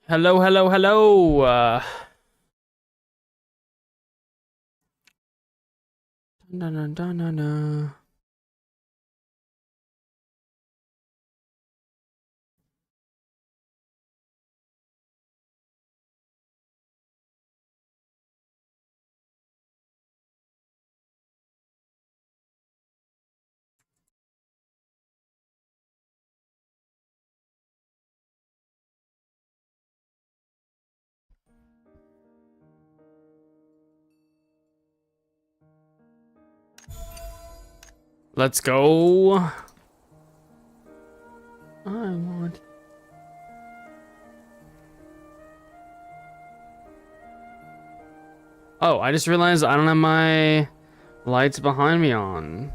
Hello, hello, hello. Dun, dun, dun, dun, dun. Let's go. I want. Oh, I just realized I don't have my lights behind me on.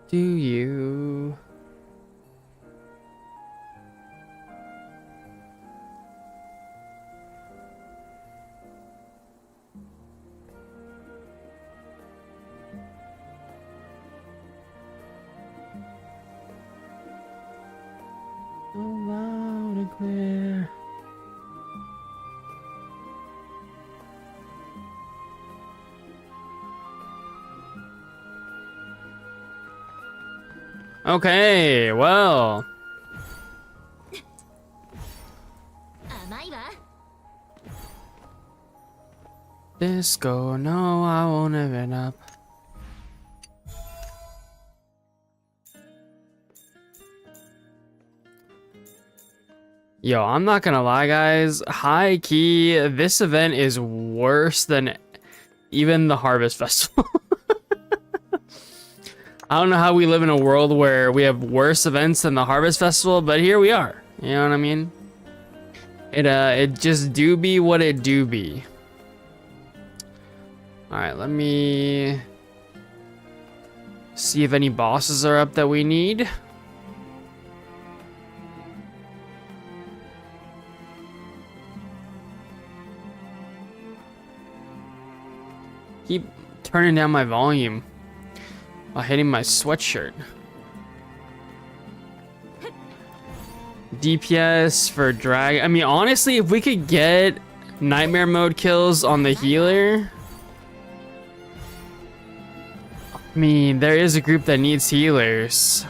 Do you? So loud and clear. Okay, well. Disco, no, I won't even up. Yo, I'm not gonna lie, guys. High key, this event is worse than even the Harvest Festival. I don't know how we live in a world where we have worse events than the Harvest Festival, but here we are. You know what I mean? It just do be what it do be. All right, let me see if any bosses are up that we need. Keep turning down my volume while hitting my sweatshirt. DPS for drag. I mean, honestly, if we could get nightmare mode kills on the healer. I mean, there is a group that needs healers.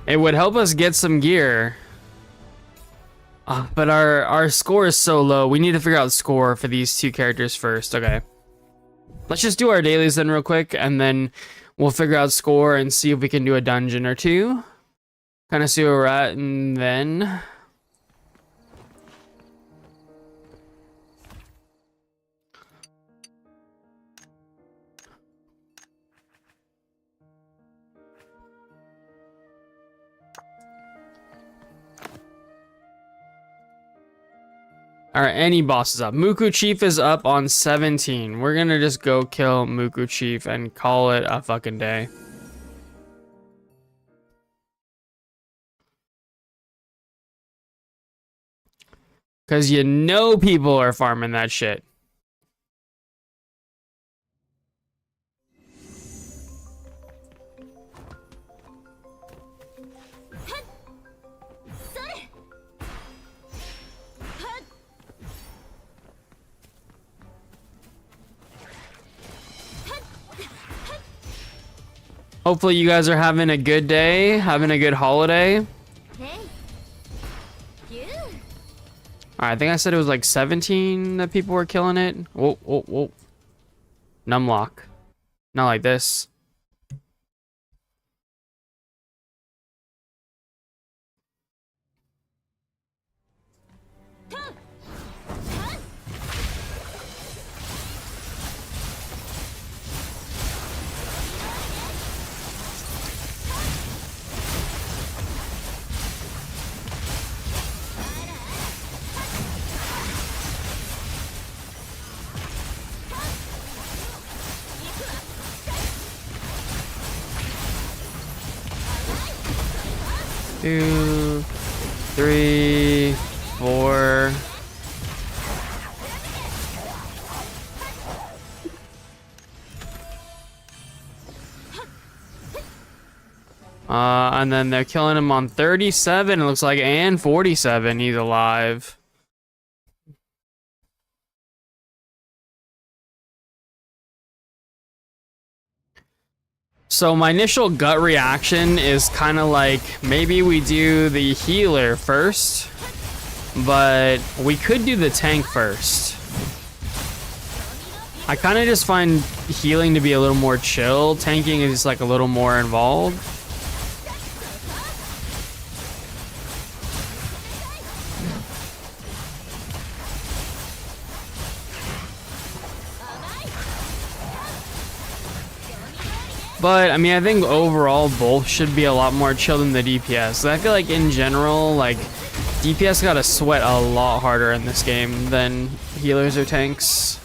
It would help us get some gear. But our score is so low. We need to figure out the score for these two characters first. Okay. Let's just do our dailies then real quick, and then we'll figure out score and see if we can do a dungeon or two. Kind of see where we're at, and then... Alright, any boss is up. Muku Chief is up on 17. We're gonna just go kill Muku Chief and call it a fucking day. Cause you know people are farming that shit. Hopefully you guys are having a good day, having a good holiday. Alright, I think I said it was like 17 that people were killing it. Whoa, whoa, whoa. Numlock. Not like this. Two, three, four. And then they're killing him on 37, it looks like, and 47. He's alive. So my initial gut reaction is kind of like, maybe we do the healer first, but we could do the tank first. I kind of just find healing to be a little more chill. Tanking is just like a little more involved. But I mean, I think overall both should be a lot more chill than the DPS. I feel like in general, like DPS gotta sweat a lot harder in this game than healers or tanks.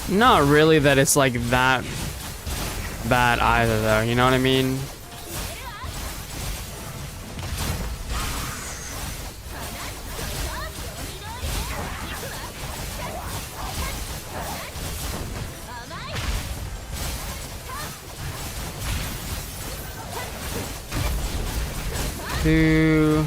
Not really that it's like that bad either though, you know what I mean? Two.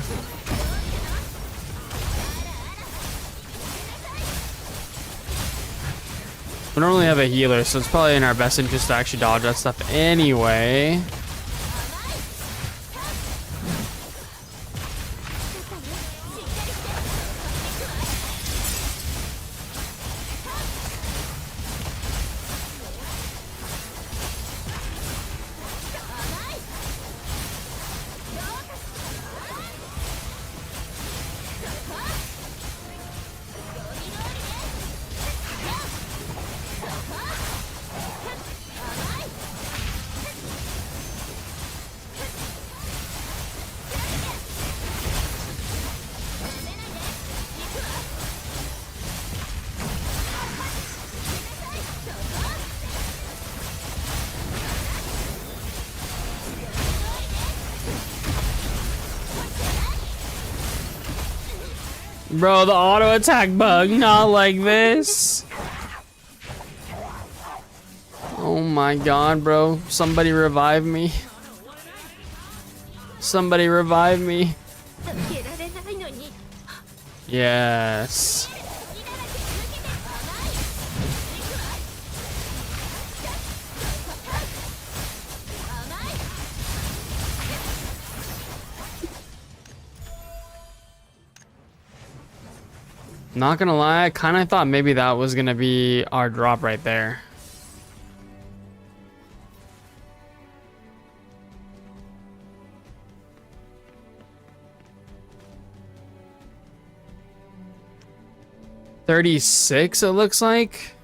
We don't really have a healer, so it's probably in our best interest to actually dodge that stuff anyway. Bro, the auto attack bug, not like this. Oh my god, bro. Somebody revive me. Somebody revive me. Yes. Not gonna lie, I kind of thought maybe that was gonna be our drop right there. $36, it looks like.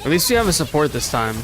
At least we have a support this time.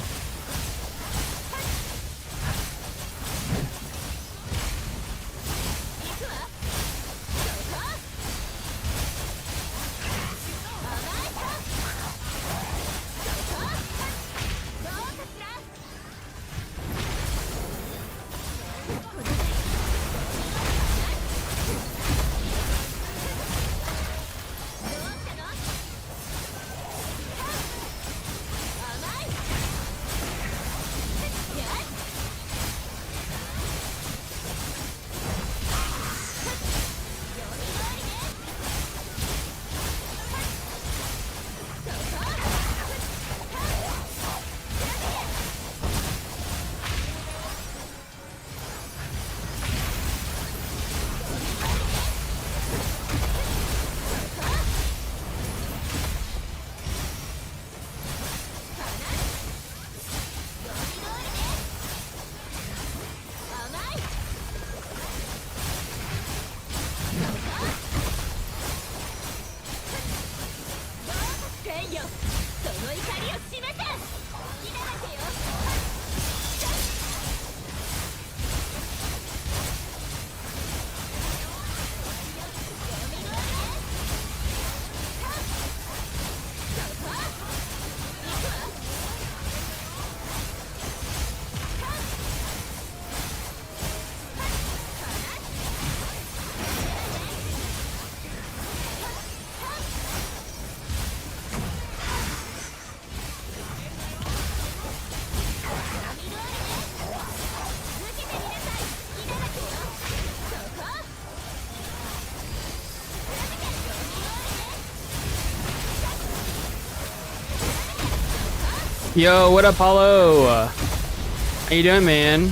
Yo, what up, Paulo? How you doing, man?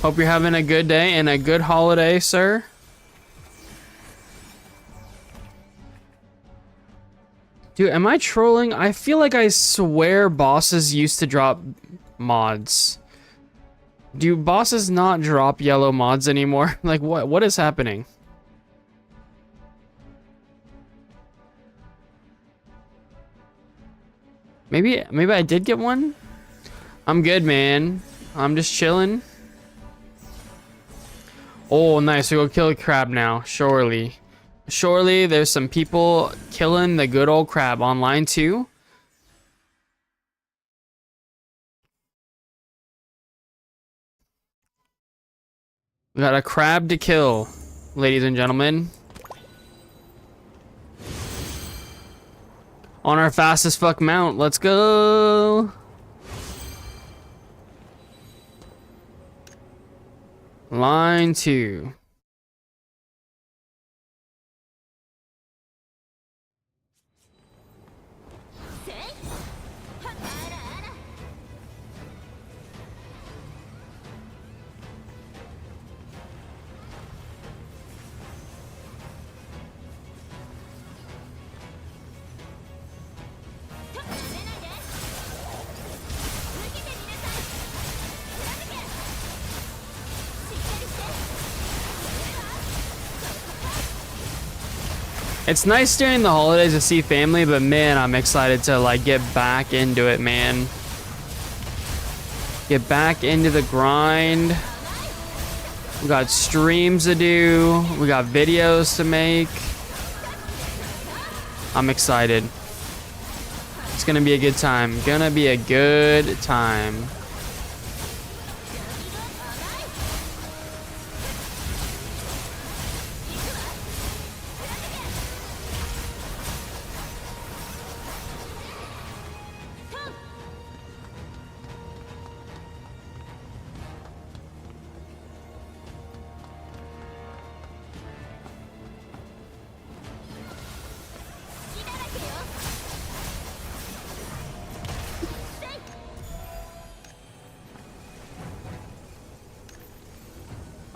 Hope you're having a good day and a good holiday, sir. Dude, am I trolling? I feel like I swear bosses used to drop mods. Do bosses not drop yellow mods anymore? Like, what is happening? Maybe I did get one? I'm good, man. I'm just chilling. Oh, nice. We go kill a crab now. Surely. Surely there's some people killing the good old crab online too. We got a crab to kill, ladies and gentlemen. On our fastest fuck mount. Let's go. Line 2. It's nice during the holidays to see family, but man, I'm excited to like get back into it, man. Get back into the grind. We got streams to do. We got videos to make. I'm excited. It's gonna be a good time. Gonna be a good time.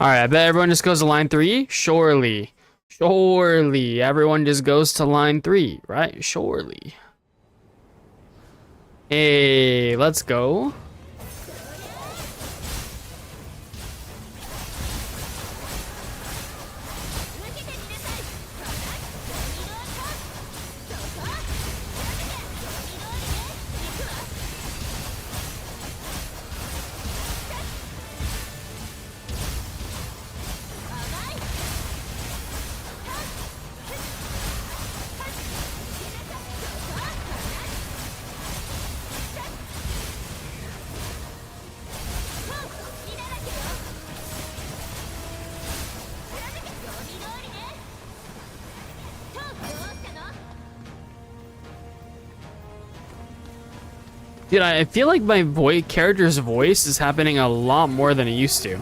All right, I bet everyone just goes to line 3. Surely. Surely. Everyone just goes to line 3, right? Surely. Hey, let's go. Dude, I feel like my character's voice is happening a lot more than it used to.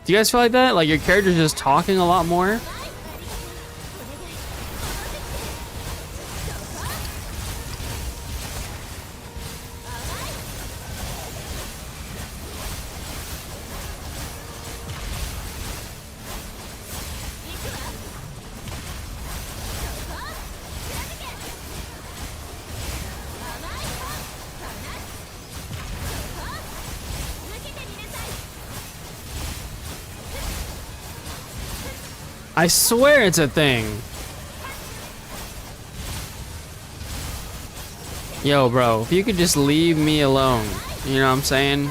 Do you guys feel like that? Like your character's just talking a lot more? I swear it's a thing. Yo, bro, if you could just leave me alone. You know what I'm saying?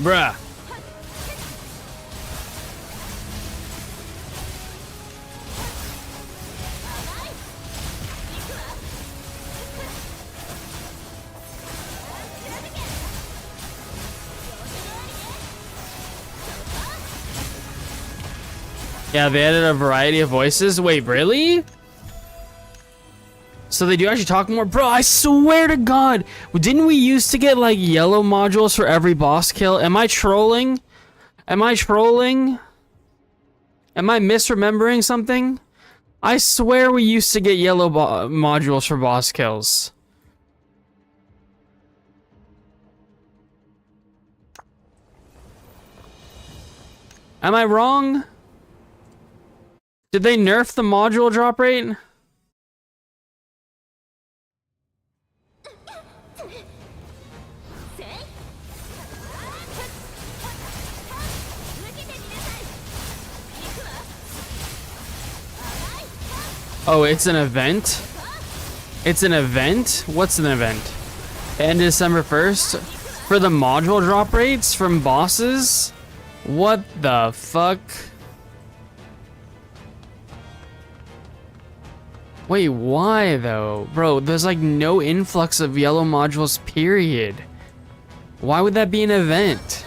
Bruh. Yeah, they added a variety of voices. Wait, really? So they do actually talk more? Bro, I swear to God. Didn't we used to get like yellow modules for every boss kill? Am I trolling? Am I trolling? Am I misremembering something? I swear we used to get yellow modules for boss kills. Am I wrong? Did they nerf the module drop rate? Oh, it's an event? It's an event? What's an event? And December 1st? For the module drop rates from bosses? What the fuck? Wait, why though? Bro, there's like no influx of yellow modules, period. Why would that be an event?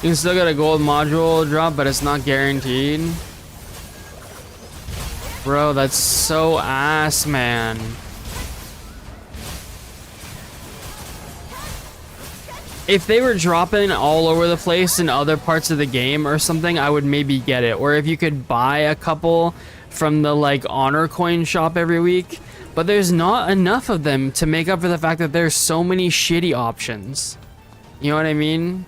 You can still get a gold module drop, but it's not guaranteed. Bro, that's so ass, man. If they were dropping all over the place in other parts of the game or something, I would maybe get it. Or if you could buy a couple from the like honor coin shop every week. But there's not enough of them to make up for the fact that there's so many shitty options. You know what I mean?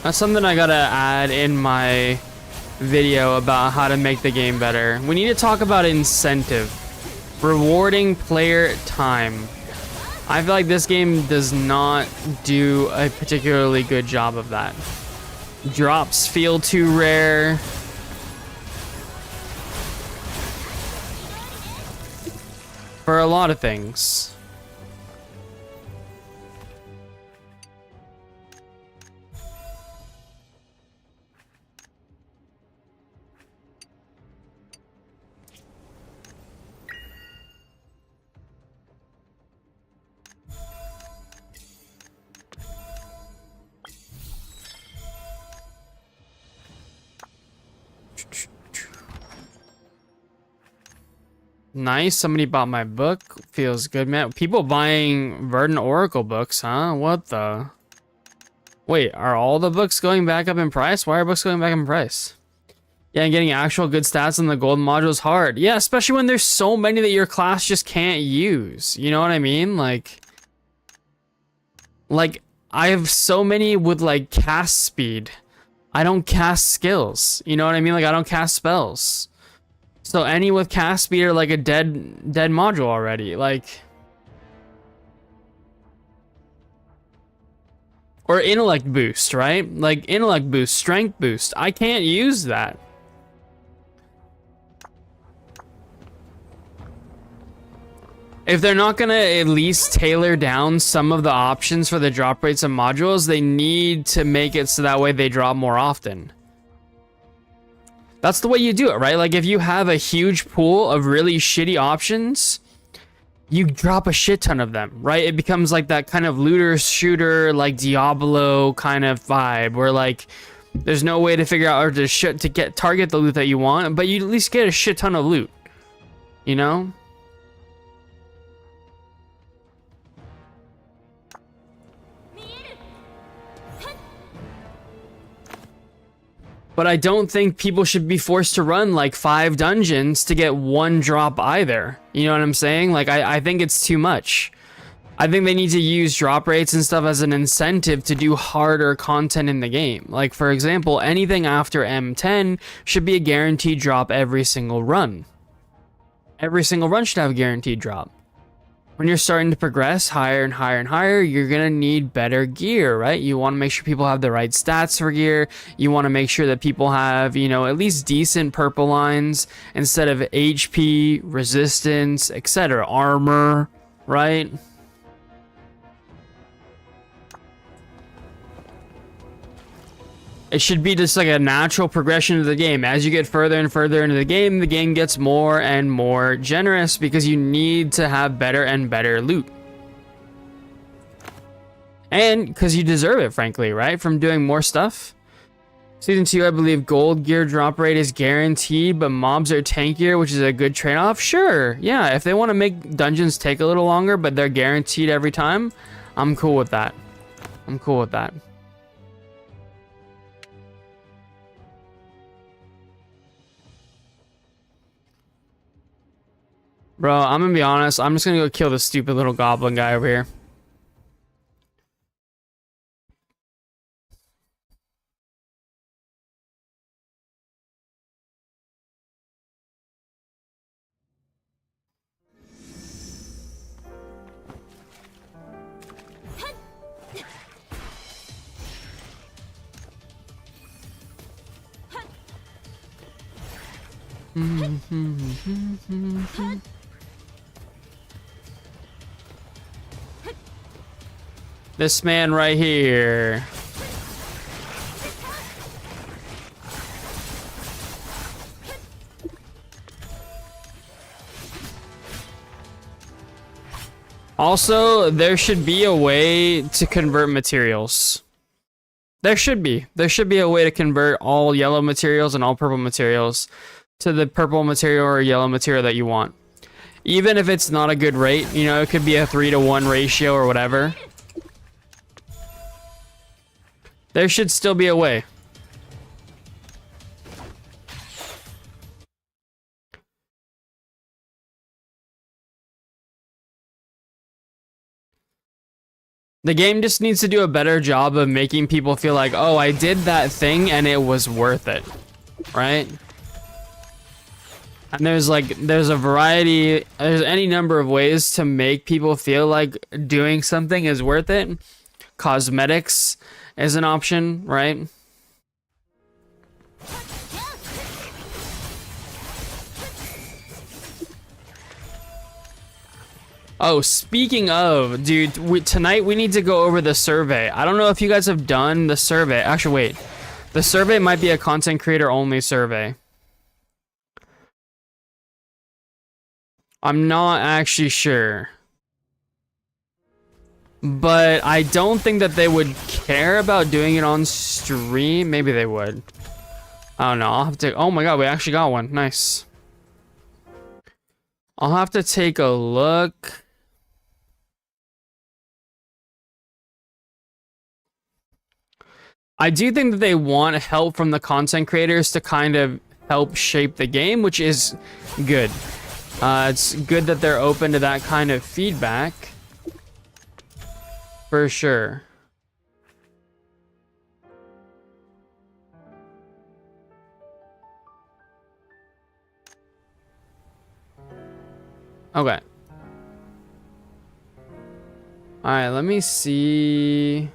That's something I gotta add in my video about how to make the game better. We need to talk about incentive. Rewarding player time. I feel like this game does not do a particularly good job of that. Drops feel too rare. For a lot of things. Nice, somebody bought my book. Feels good, man. People buying Verdant Oracle books, huh? What the? Wait, are all the books going back up in price? Why are books going back in price? Yeah, and getting actual good stats on the gold module is hard. Yeah, especially when there's so many that your class just can't use. You know what I mean? Like I have so many with like cast speed. I don't cast skills. You know what I mean? Like I don't cast spells. So any with cast speed are like a dead module already, like. Or intellect boost, right? Like intellect boost, strength boost. I can't use that. If they're not gonna at least tailor down some of the options for the drop rates of modules, they need to make it so that way they drop more often. That's the way you do it, right? Like if you have a huge pool of really shitty options, you drop a shit ton of them, right? It becomes like that kind of looter shooter, like Diablo kind of vibe where like there's no way to figure out or to target the loot that you want, but you at least get a shit ton of loot, you know? But I don't think people should be forced to run like 5 dungeons to get 1 drop either. You know what I'm saying? Like, I think it's too much. I think they need to use drop rates and stuff as an incentive to do harder content in the game. Like, for example, anything after M10 should be a guaranteed drop every single run. Every single run should have a guaranteed drop. When you're starting to progress higher and higher and higher, you're gonna need better gear, right? You want to make sure people have the right stats for gear. You want to make sure that people have, you know, at least decent purple lines instead of HP, resistance, etc., armor, right? It should be just like a natural progression of the game. As you get further and further into the game gets more and more generous because you need to have better and better loot. And because you deserve it, frankly, right? From doing more stuff. Season 2, I believe gold gear drop rate is guaranteed, but mobs are tankier, which is a good trade-off. Sure, yeah, if they want to make dungeons take a little longer, but they're guaranteed every time, I'm cool with that. I'm cool with that. Bro, I'm gonna be honest. I'm just gonna go kill this stupid little goblin guy over here. This man right here. Also, there should be a way to convert materials. There should be. There should be a way to convert all yellow materials and all purple materials to the purple material or yellow material that you want. Even if it's not a good rate, you know, it could be a 3-to-1 ratio or whatever. There should still be a way. The game just needs to do a better job of making people feel like, oh, I did that thing and it was worth it, right? And there's a variety, there's any number of ways to make people feel like doing something is worth it. Cosmetics is an option, right? Oh, speaking of, dude, tonight we need to go over the survey. I don't know if you guys have done the survey. Actually, wait. The survey might be a content creator only survey. I'm not actually sure. But I don't think that they would care about doing it on stream. Maybe they would. I don't know. I'll have to. Oh my god, we actually got one. Nice. I'll have to take a look. I do think that they want help from the content creators to kind of help shape the game, which is good. It's good that they're open to that kind of feedback. For sure. Okay. Alright, let me see.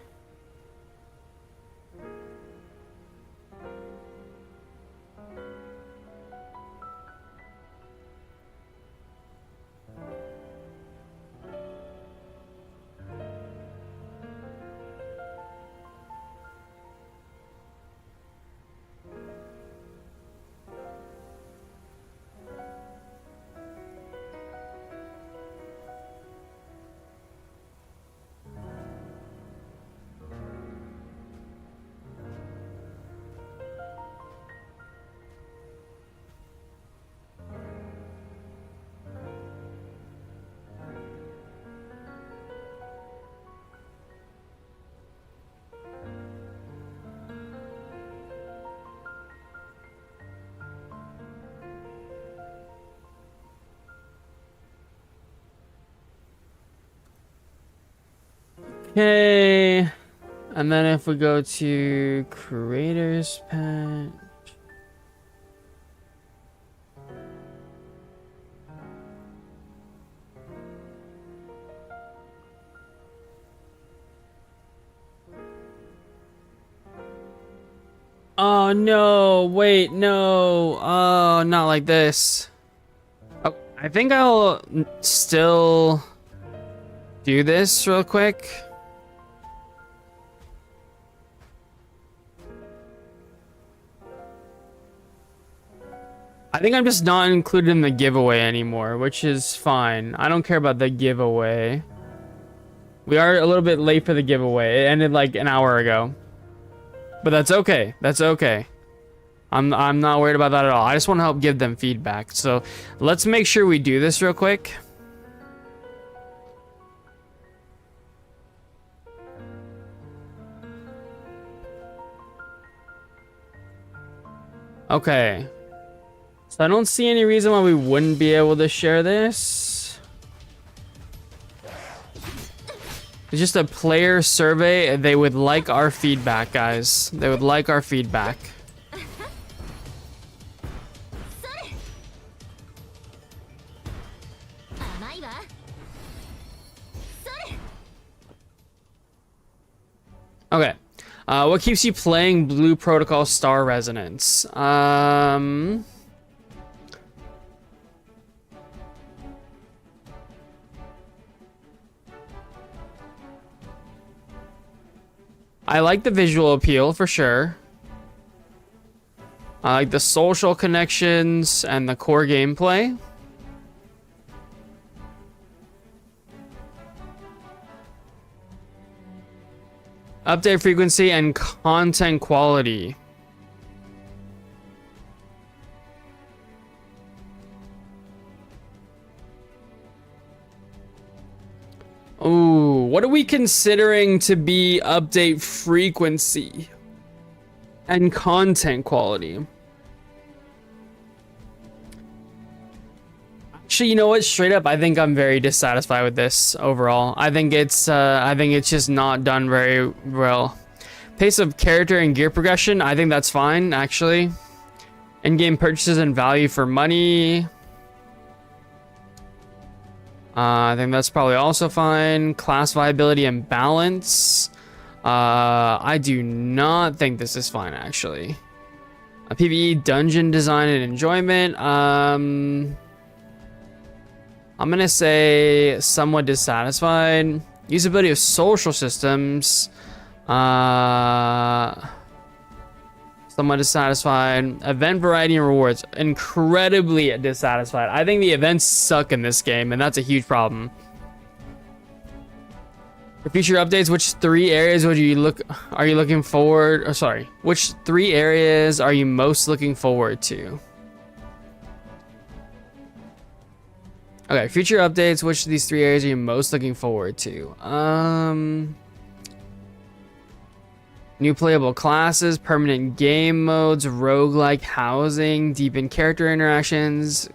Okay. And then if we go to creators pet. Oh no, wait, no. Oh, not like this. Oh, I think I'll still do this real quick. I think I'm just not included in the giveaway anymore, which is fine. I don't care about the giveaway. We are a little bit late for the giveaway. It ended like an hour ago. But that's okay. That's okay. I'm not worried about that at all. I just want to help give them feedback. So let's make sure we do this real quick. Okay. So I don't see any reason why we wouldn't be able to share this. It's just a player survey. They would like our feedback, guys. They would like our feedback. Okay. What keeps you playing Blue Protocol Star Resonance? I like the visual appeal for sure. I like the social connections and the core gameplay. Update frequency and content quality. Ooh, what are we considering to be update frequency and content quality? Actually, you know what? Straight up, I think I'm very dissatisfied with this overall. I think it's just not done very well. Pace of character and gear progression, I think that's fine, actually. In-game purchases and value for money. I think that's probably also fine. Class viability and balance. I do not think this is fine, actually. PvE dungeon design and enjoyment. I'm gonna say somewhat dissatisfied. Usability of social systems. Somewhat dissatisfied. Event variety and rewards. Incredibly dissatisfied. I think the events suck in this game, and that's a huge problem. For future updates, which 3 areas are you looking forward? Oh, sorry. Which 3 areas are you most looking forward to? Okay, future updates, which of these 3 areas are you most looking forward to? New playable classes, permanent game modes, roguelike housing, deepened character interactions,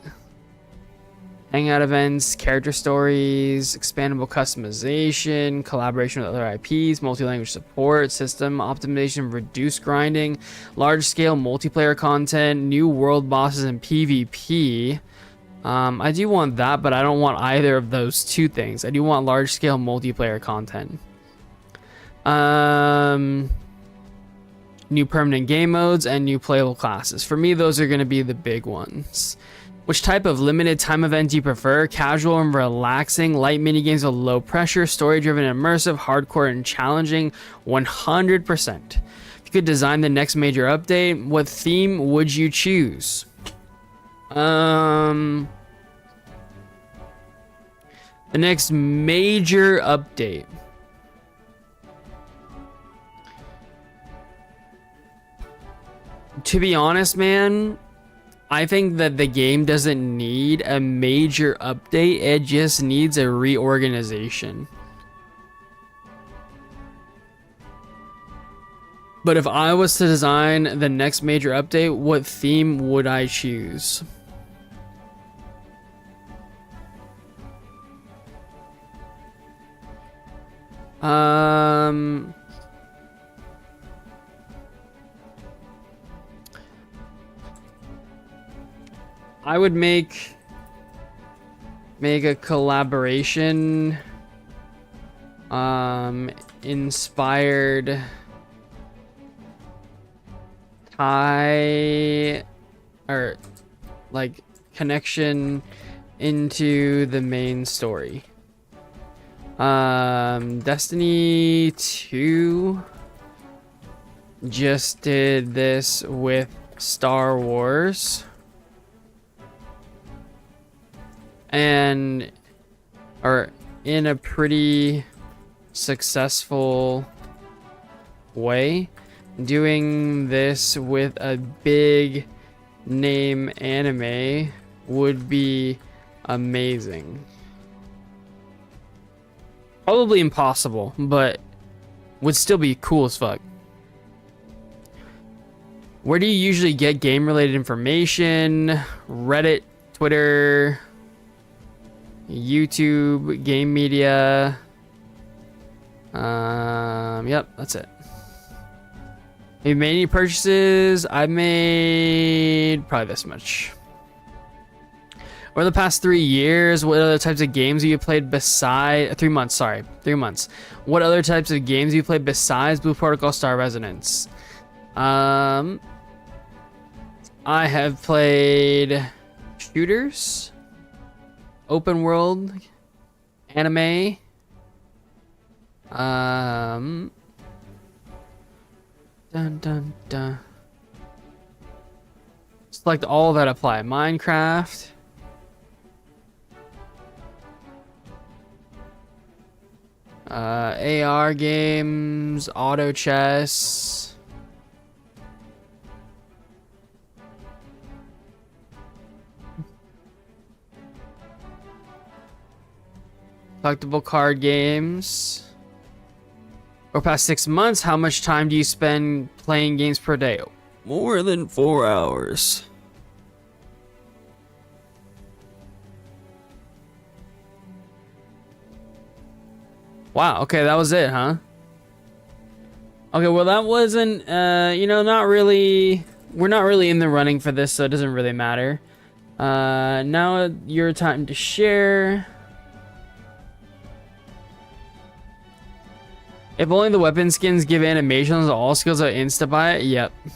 hangout events, character stories, expandable customization, collaboration with other IPs, multi-language support, system optimization, reduced grinding, large-scale multiplayer content, new world bosses and PvP. I do want that, but I don't want either of those 2 things. I do want large-scale multiplayer content. New permanent game modes and new playable classes. For me, those are going to be the big ones. Which type of limited time event do you prefer? Casual and relaxing, light minigames with low pressure, story-driven and immersive, hardcore and challenging, 100%. If you could design the next major update, what theme would you choose? The next major update. To be honest, man, I think that the game doesn't need a major update. It just needs a reorganization. But if I was to design the next major update, what theme would I choose? I would make a collaboration inspired tie or like connection into the main story. Destiny 2 just did this with Star Wars and are in a pretty successful way. Doing this with a big name anime would be amazing. Probably impossible, but would still be cool as fuck. Where do you usually get game related information? Reddit, Twitter, YouTube, game media. Yep, that's it. Have you made any purchases? I made probably this much. Over the past 3 years, what other types of games have you played besides 3 months? Sorry, 3 months. What other types of games have you played besides Blue Protocol Star Resonance? I have played shooters, open world, anime. Dun dun dun. Select all that apply. Minecraft. AR games, auto chess. Collectible card games. Over past 6 months, how much time do you spend playing games per day? More than 4 hours. Wow, okay, that was it, huh? Okay, well that wasn't, you know, not really, we're not really in the running for this, so it doesn't really matter. Now your time to share. If only the weapon skins give animations, all skills are insta-buy. Yep. You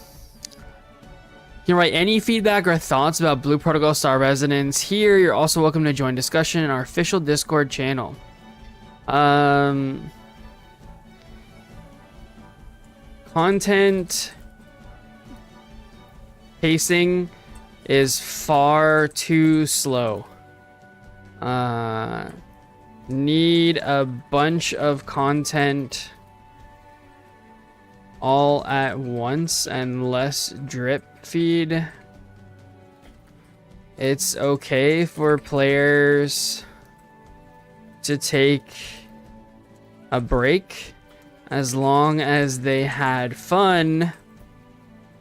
can write any feedback or thoughts about Blue Protocol Star Resonance here. You're also welcome to join discussion in our official Discord channel. Content pacing is far too slow. Need a bunch of content all at once and less drip feed. It's okay for players to take a break as long as they had fun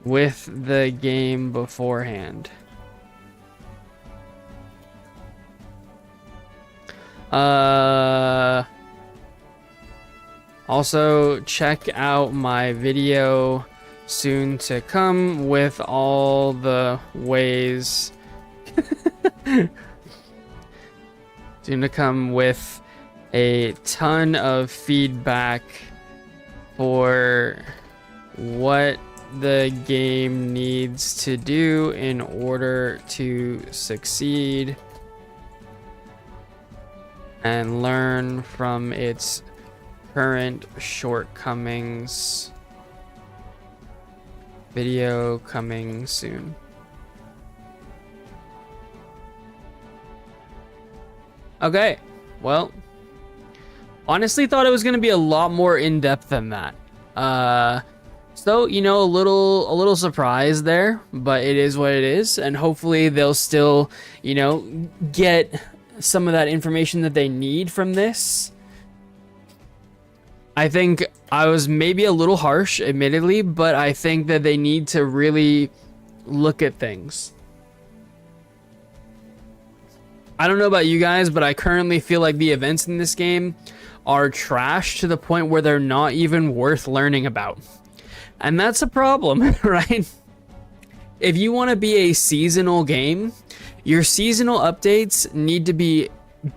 with the game beforehand. Also check out my video soon to come with all the ways soon to come with a ton of feedback for what the game needs to do in order to succeed and learn from its current shortcomings. Video coming soon. Okay, well, honestly thought it was going to be a lot more in-depth than that. So, you know, a little surprised there, but it is what it is, and hopefully they'll still, you know, get some of that information that they need from this. I think I was maybe a little harsh, admittedly, but I think that they need to really look at things. I don't know about you guys, but I currently feel like the events in this game are trash to the point where they're not even worth learning about. And that's a problem, right? If you want to be a seasonal game, your seasonal updates need to be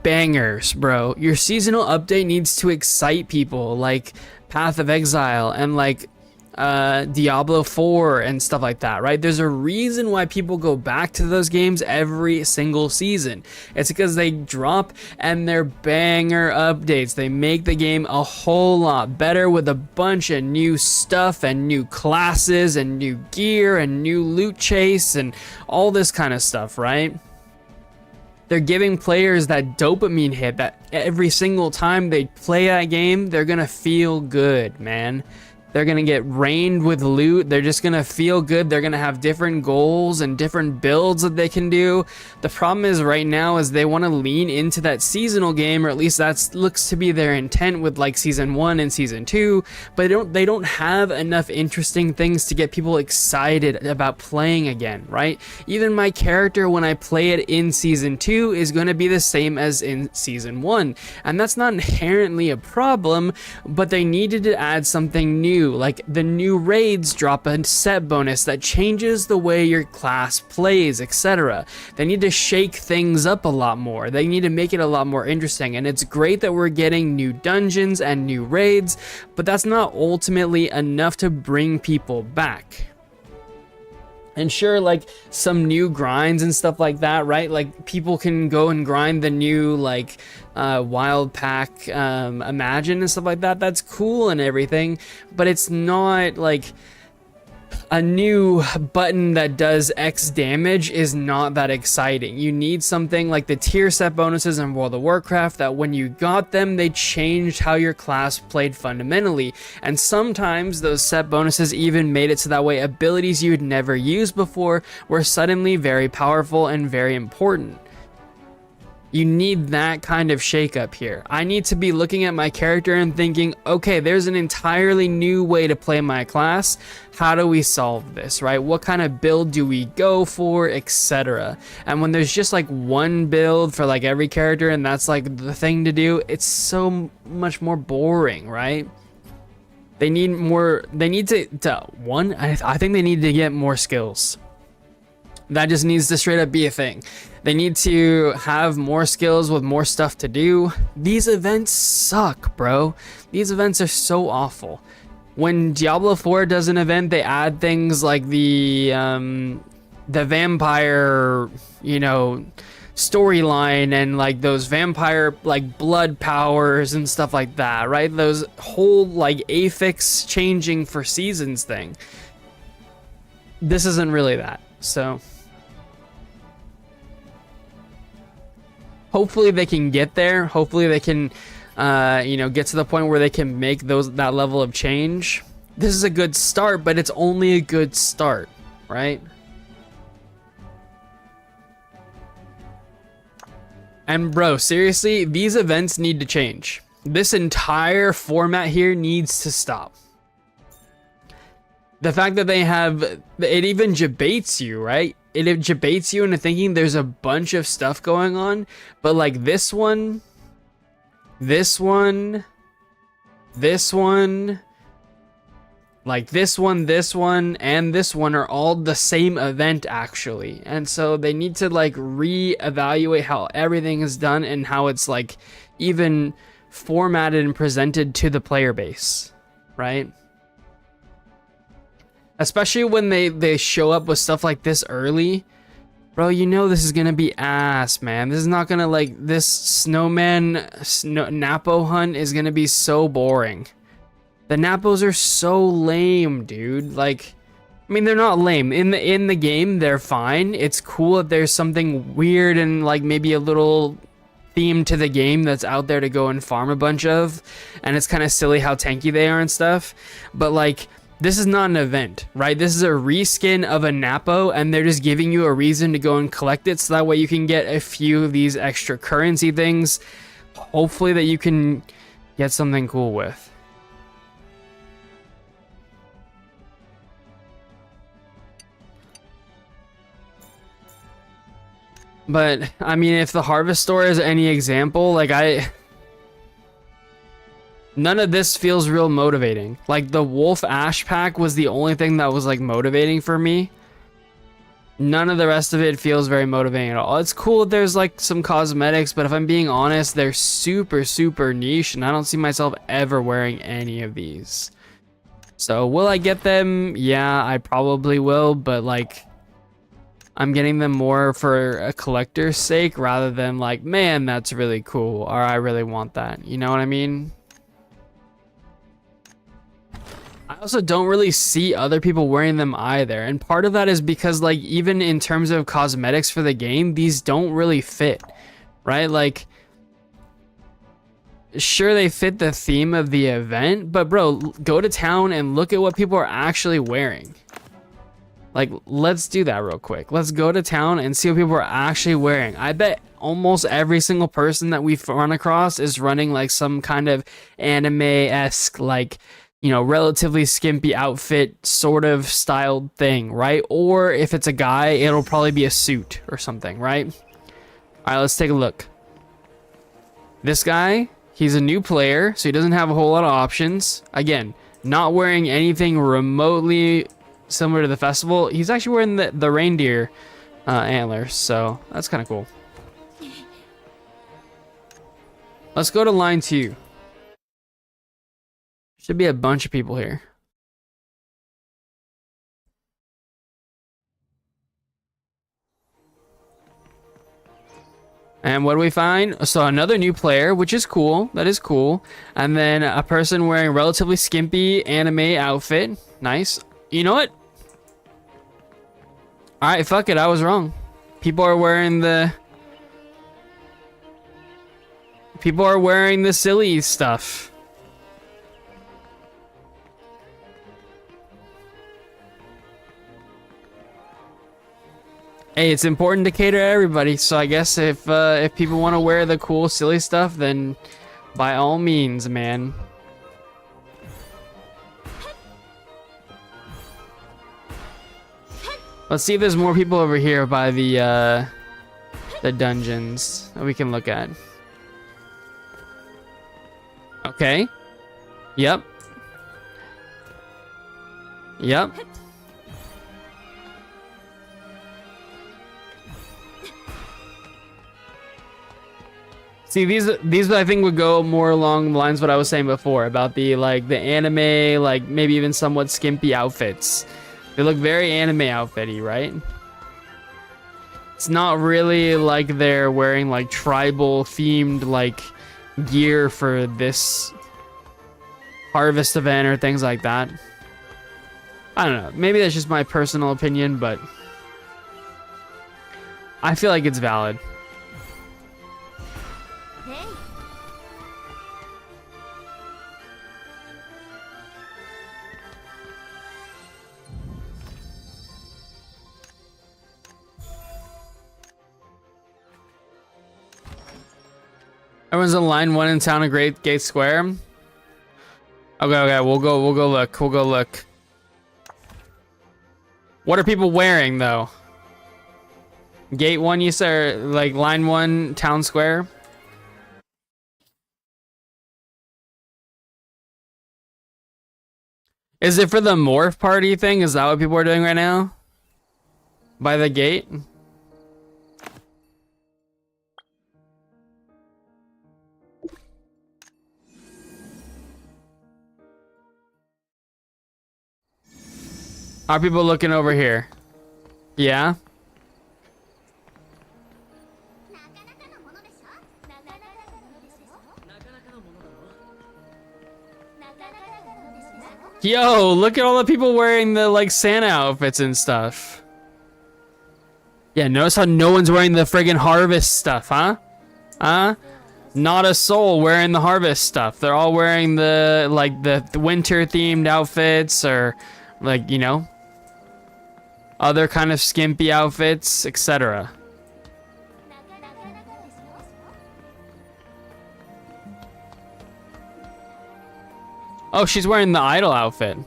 bangers, bro. Your seasonal update needs to excite people, like Path of Exile and like Diablo 4 and stuff like that, right? There's a reason why people go back to those games every single season. It's because they drop and they're banger updates. They make the game a whole lot better with a bunch of new stuff and new classes and new gear and new loot chase and all this kind of stuff, right? They're giving players that dopamine hit that every single time they play that game, they're gonna feel good, man. They're gonna get rained with loot. They're just gonna feel good. They're gonna have different goals and different builds that they can do. The problem is right now is they want to lean into that seasonal game, or at least that looks to be their intent with like season 1 and season 2. But they don't have enough interesting things to get people excited about playing again, right? Even my character when I play it in season 2 is gonna be the same as in season 1, and that's not inherently a problem. But they needed to add something new. Like the new raids drop a set bonus that changes the way your class plays, etc. They need to shake things up a lot more. They need to make it a lot more interesting, and it's great that we're getting new dungeons and new raids, but that's not ultimately enough to bring people back. And sure, like some new grinds and stuff like that, right? Like people can go and grind the new like wild pack imagine and stuff like that. That's cool and everything, but it's not like a new button that does X damage is not that exciting. You need something like the tier set bonuses in World of Warcraft that when you got them, they changed how your class played fundamentally. And sometimes those set bonuses even made it so that way abilities you'd never used before were suddenly very powerful and very important. You need that kind of shakeup here. I need to be looking at my character and thinking, okay, there's an entirely new way to play my class. How do we solve this, right? What kind of build do we go for, etc. And when there's just like one build for like every character and that's like the thing to do, it's so much more boring, right? They need more, they need to I think they need to get more skills. That just needs to straight up be a thing. They need to have more skills with more stuff to do. These events suck, bro. These events are so awful. When Diablo 4 does an event, they add things like the vampire, you know, storyline and like those vampire like blood powers and stuff like that, right? Those whole like affix changing for seasons thing. This isn't really that, so hopefully they can get there. Hopefully they can, you know, get to the point where they can make that level of change. This is a good start, but it's only a good start, right? And bro, seriously, these events need to change. This entire format here needs to stop. The fact that they have, it even debates you, right? It debates you into thinking there's a bunch of stuff going on, but like this one, like this one, and this one are all the same event actually. And so they need to like re-evaluate how everything is done and how it's like even formatted and presented to the player base, right? Especially when they show up with stuff like this early. Bro, you know this is gonna be ass, man. This is not gonna like, this Napo hunt is gonna be so boring. The Napos are so lame, dude. Like, I mean, they're not lame. In the game, they're fine. It's cool that there's something weird and like maybe a little theme to the game that's out there to go and farm a bunch of. And it's kind of silly how tanky they are and stuff. But like, this is not an event, right? This is a reskin of a Napo, and they're just giving you a reason to go and collect it, so that way you can get a few of these extra currency things, hopefully that you can get something cool with. But, I mean, if the Harvest Store is any example, like None of this feels real motivating. Like the Wolf Ash pack was the only thing that was like motivating for me. None of the rest of it feels very motivating at all. It's cool that there's like some cosmetics, but if I'm being honest, they're super, super niche, and I don't see myself ever wearing any of these. So will I get them? Yeah, I probably will, but like I'm getting them more for a collector's sake rather than like, man, that's really cool, or I really want that. You know what I mean? I also don't really see other people wearing them either, and part of that is because like even in terms of cosmetics for the game, these don't really fit, right? Like sure they fit the theme of the event, but bro, go to town and look at what people are actually wearing. Like let's do that real quick. Let's go to town and see what people are actually wearing. I bet almost every single person that we've run across is running like some kind of anime-esque, like, you know, relatively skimpy outfit sort of styled thing, right? Or if it's a guy, it'll probably be a suit or something, right? All right, let's take a look. This guy, he's a new player, so he doesn't have a whole lot of options. Again, not wearing anything remotely similar to the festival. He's actually wearing the reindeer antlers, so that's kind of cool. Let's go to line 2. Should be a bunch of people here. And what do we find? So another new player, which is cool. That is cool. And then a person wearing a relatively skimpy anime outfit. Nice. You know what? Alright, fuck it. I was wrong. People are wearing the... People are wearing the silly stuff. Hey, it's important to cater to everybody, so I guess if people want to wear the cool, silly stuff, then by all means, man. Let's see if there's more people over here by the dungeons that we can look at. Okay. Yep. Yep. See, these I think would go more along the lines of what I was saying before about the anime, like maybe even somewhat skimpy outfits. They look very anime outfitty, right? It's not really like they're wearing like tribal themed like gear for this harvest event or things like that. I don't know. Maybe that's just my personal opinion, but I feel like it's valid. Everyone's in line 1 in town of Great Gate Square. Okay, we'll go look. What are people wearing though? Gate 1, you said, like line 1 town square? Is it for the morph party thing? Is that what people are doing right now? By the gate? Are people looking over here? Yeah? Yo, look at all the people wearing the like Santa outfits and stuff. Yeah, notice how no one's wearing the friggin' harvest stuff, huh? Huh? Not a soul wearing the harvest stuff. They're all wearing the like the winter themed outfits or like, you know, other kind of skimpy outfits, etc. Oh, she's wearing the idol outfit.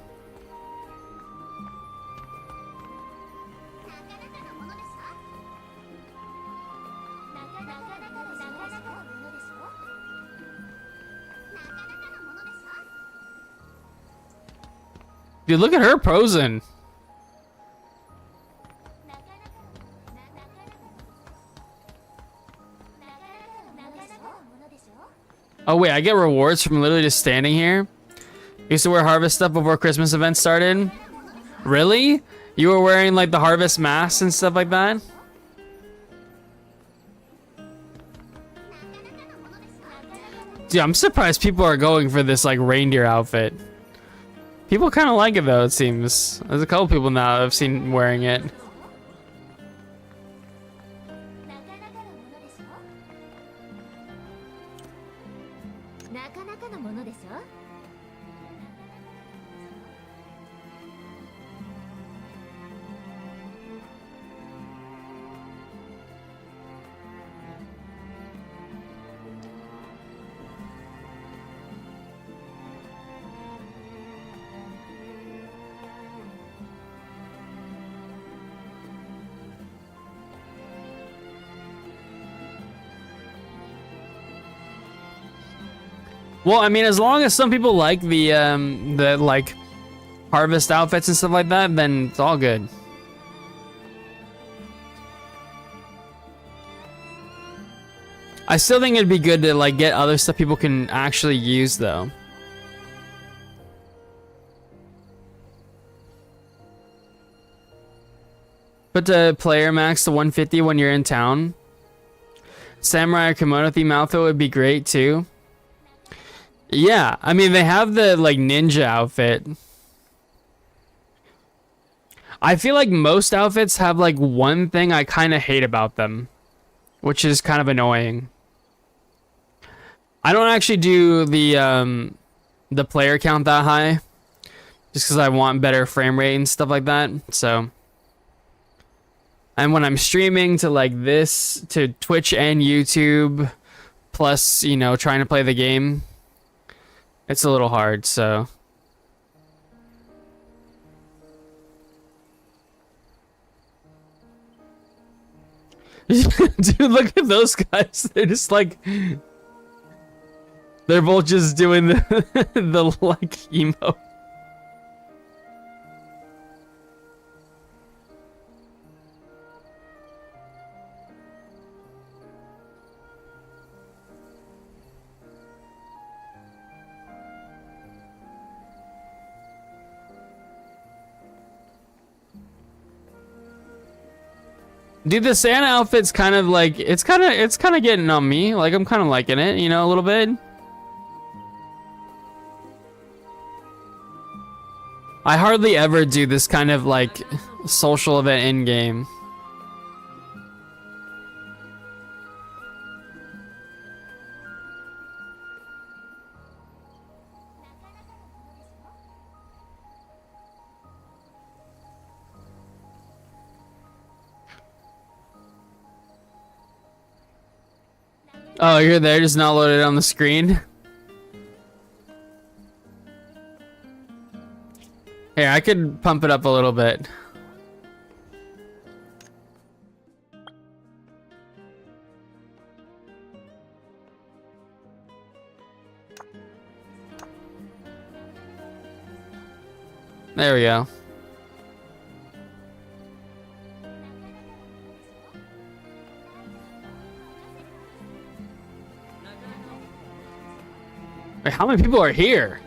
Dude, look at her posing. Oh wait, I get rewards from literally just standing here? Used to wear harvest stuff before Christmas events started? Really? You were wearing like the harvest masks and stuff like that? Dude, I'm surprised people are going for this like reindeer outfit. People kind of like it though, it seems. There's a couple people now I've seen wearing it. Well, I mean, as long as some people like the like harvest outfits and stuff like that, then it's all good. I still think it'd be good to like get other stuff people can actually use though. Put the player max to 150 when you're in town. Samurai or kimono theme outfit would be great too. Yeah, I mean, they have the like ninja outfit. I feel like most outfits have like one thing I kind of hate about them, which is kind of annoying. I don't actually do the player count that high, just because I want better frame rate and stuff like that. So, and when I'm streaming to like this to Twitch and YouTube, plus you know trying to play the game. It's a little hard, so. Dude, look at those guys. They're just like... They're both just doing the like, emo. Dude, the Santa outfit's kind of like it's kind of getting on me. Like I'm kind of liking it, you know, a little bit. I hardly ever do this kind of like social event in game. Oh, you're there, just not loaded on the screen. Here, I could pump it up a little bit. There we go. Wait, how many people are here?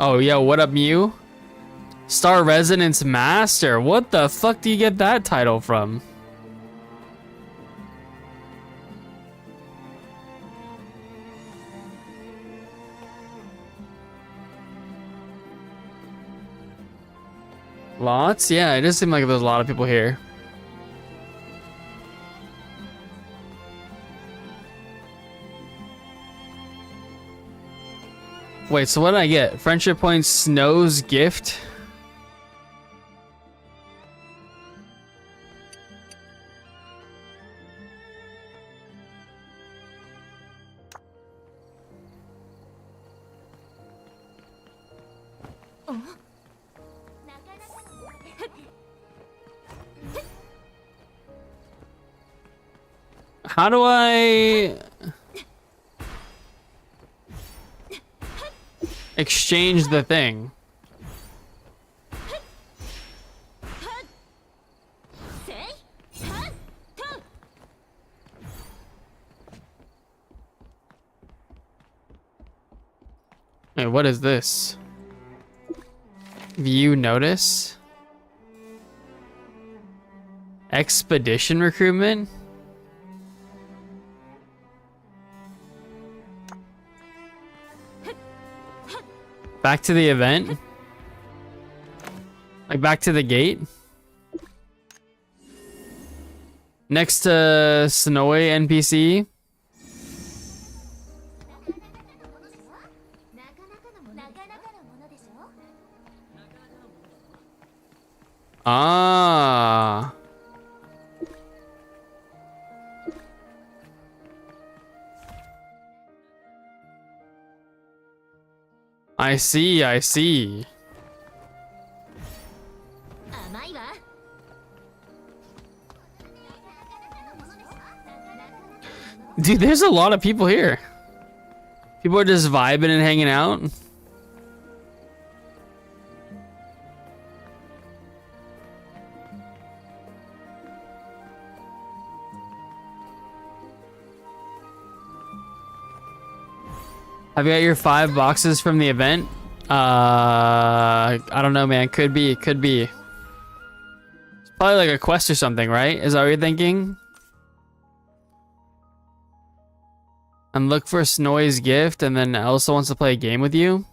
Oh, yo, what up, Mew? Star Resonance Master? What the fuck do you get that title from? Lots? Yeah, it does seem like there's a lot of people here. Wait, so what did I get? Friendship points, Snow's gift? How do I... exchange the thing. Wait, what is this? View notice? Expedition recruitment? Back to the event? Like back to the gate? Next to Snowy NPC? Ah. I see, I see. Dude, there's a lot of people here. People are just vibing and hanging out. Have you got your 5 boxes from the event? I don't know, man. Could be, could be. It's probably like a quest or something, right? Is that what you're thinking? And look for Snowy's gift, and then Elsa wants to play a game with you.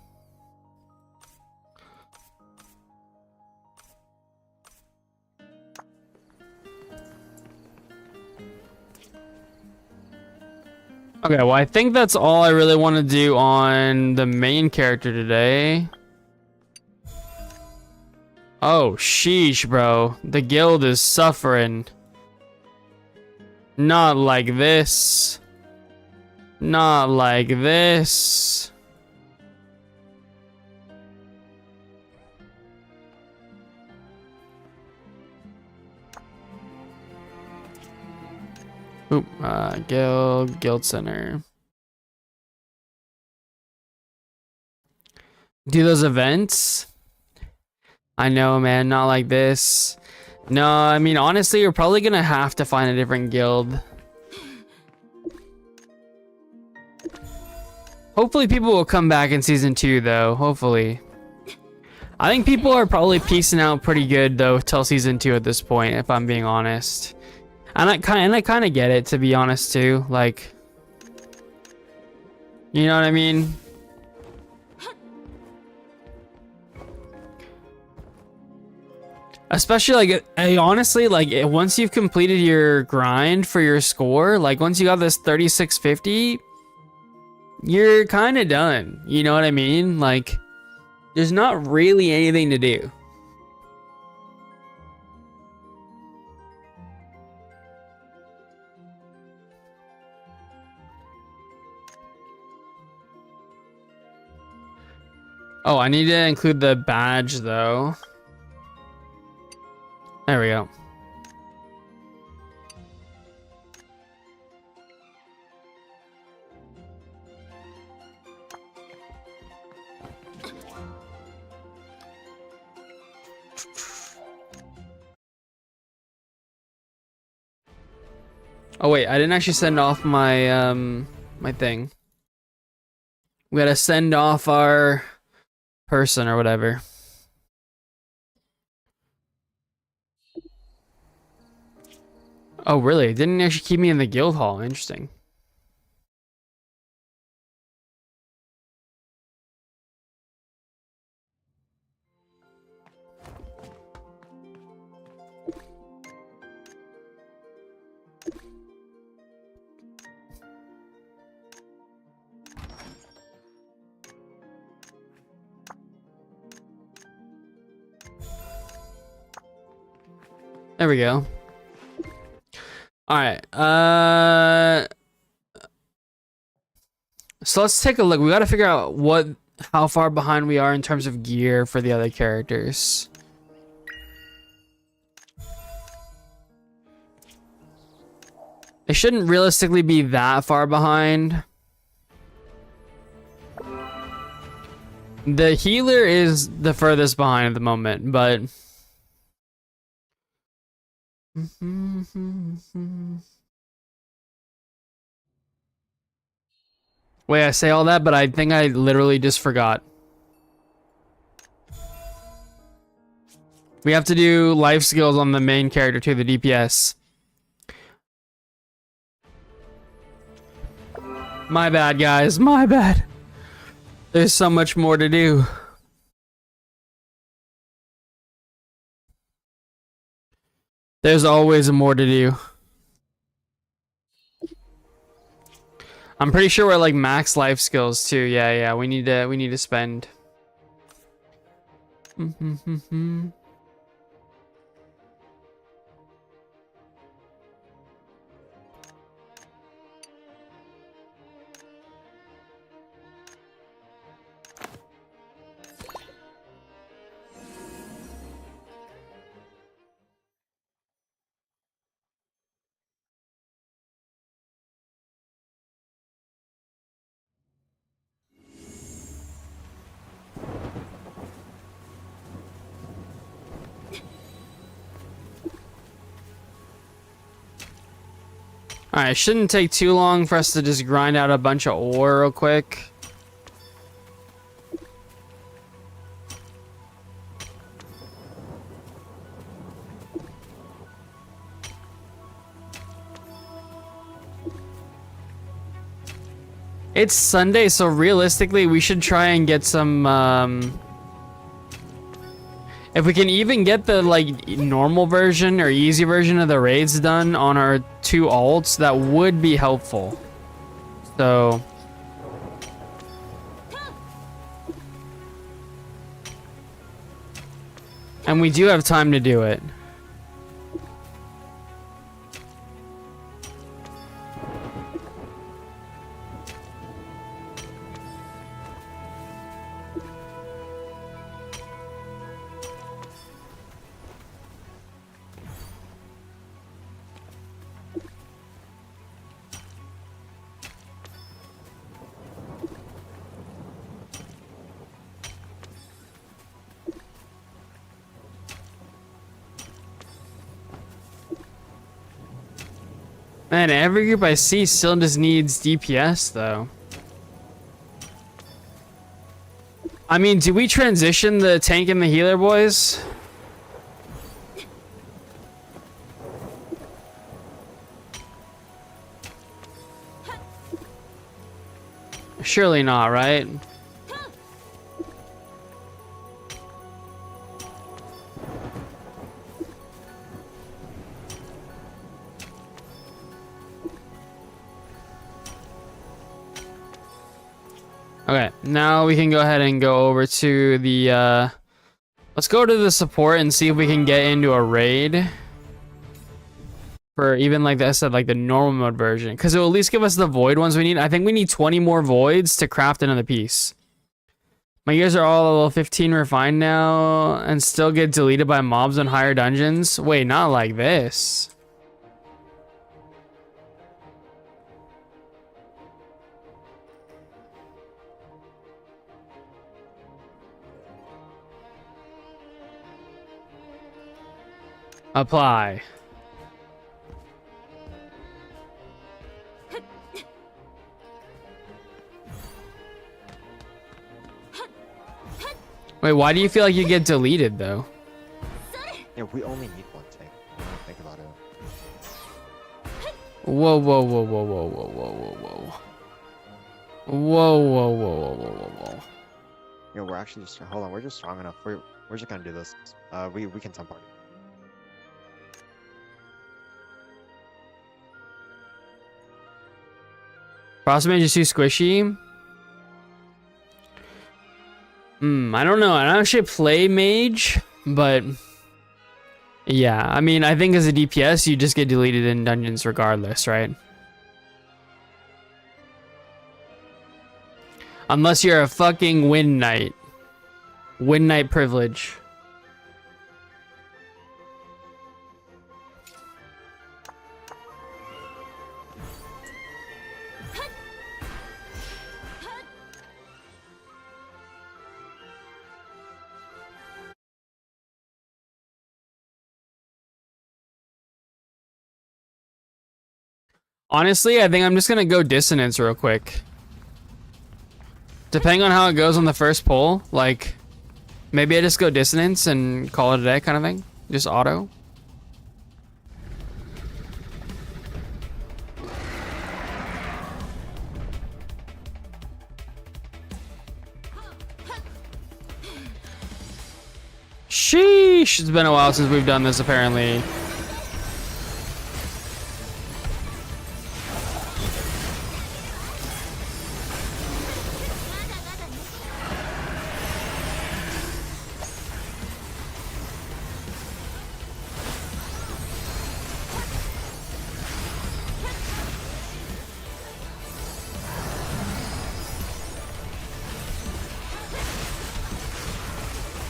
Okay, well, I think that's all I really want to do on the main character today. Oh, sheesh, bro. The guild is suffering. Not like this. Not like this. Oop, guild center. Do those events? I know, man, not like this. No, I mean, honestly, you're probably gonna have to find a different guild. Hopefully people will come back in season 2, though. Hopefully. I think people are probably piecing out pretty good, though, till season 2 at this point, if I'm being honest. And I kind of get it, to be honest, too. Like, you know what I mean? Especially, like, honestly, like, once you've completed your grind for your score, like, once you got this 3650, you're kind of done. You know what I mean? Like, there's not really anything to do. Oh, I need to include the badge, though. There we go. Oh wait, I didn't actually send off my my thing. We gotta send off our person or whatever. Oh really? It didn't actually keep me in the guild hall. Interesting. There we go. All right. So let's take a look. We got to figure out how far behind we are in terms of gear for the other characters. They shouldn't realistically be that far behind. The healer is the furthest behind at the moment, but wait, I say all that, but I think I literally just forgot. We have to do life skills on the main character too, the DPS. My bad, guys. My bad. There's so much more to do. There's always more to do. I'm pretty sure we're like max life skills too. Yeah, we need to spend. Alright, it shouldn't take too long for us to just grind out a bunch of ore real quick. It's Sunday, so realistically we should try and get some, if we can even get the like normal version or easy version of the raids done on our 2 alts, that would be helpful. So and we do have time to do it. Man, every group I see still just needs DPS though. I mean, do we transition the tank and the healer, boys? Surely not, right? Okay, now we can go ahead and go over to the, let's go to the support and see if we can get into a raid. For even, like I said, like the normal mode version. Because it will at least give us the void ones we need. I think we need 20 more voids to craft another piece. My gears are all level 15 refined now and still get deleted by mobs on higher dungeons. Wait, not like this. Apply. Wait, why do you feel like you get deleted though? Yeah, we only need 1 tank. Think about it. Whoa, whoa, whoa, whoa, whoa, whoa, whoa, whoa, whoa. Whoa, whoa, whoa, whoa, whoa, whoa, whoa. Yeah, we're actually just hold on. We're just strong enough. We're just gonna do this. We can temp party. Frost Mage is too squishy. I don't know. I don't actually play Mage, but yeah, I mean, I think as a DPS, you just get deleted in dungeons regardless, right? Unless you're a fucking Wind Knight. Wind Knight privilege. Honestly, I think I'm just gonna go dissonance real quick. Depending on how it goes on the first pull, like maybe I just go dissonance and call it a day kind of thing. Just auto. Sheesh, it's been a while since we've done this apparently.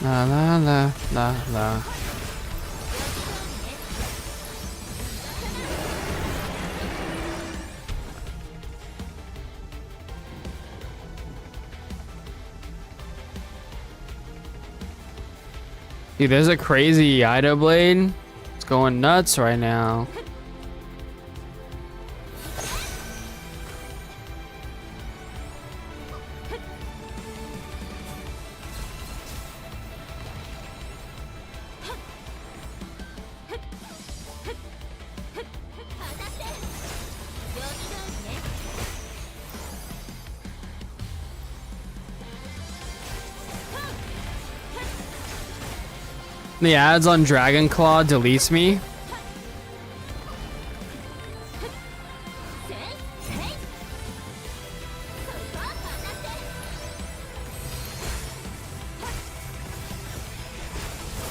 La la la la la. Dude, there's a crazy Ido Blade. It's going nuts right now. The ads on Dragon Claw deletes me.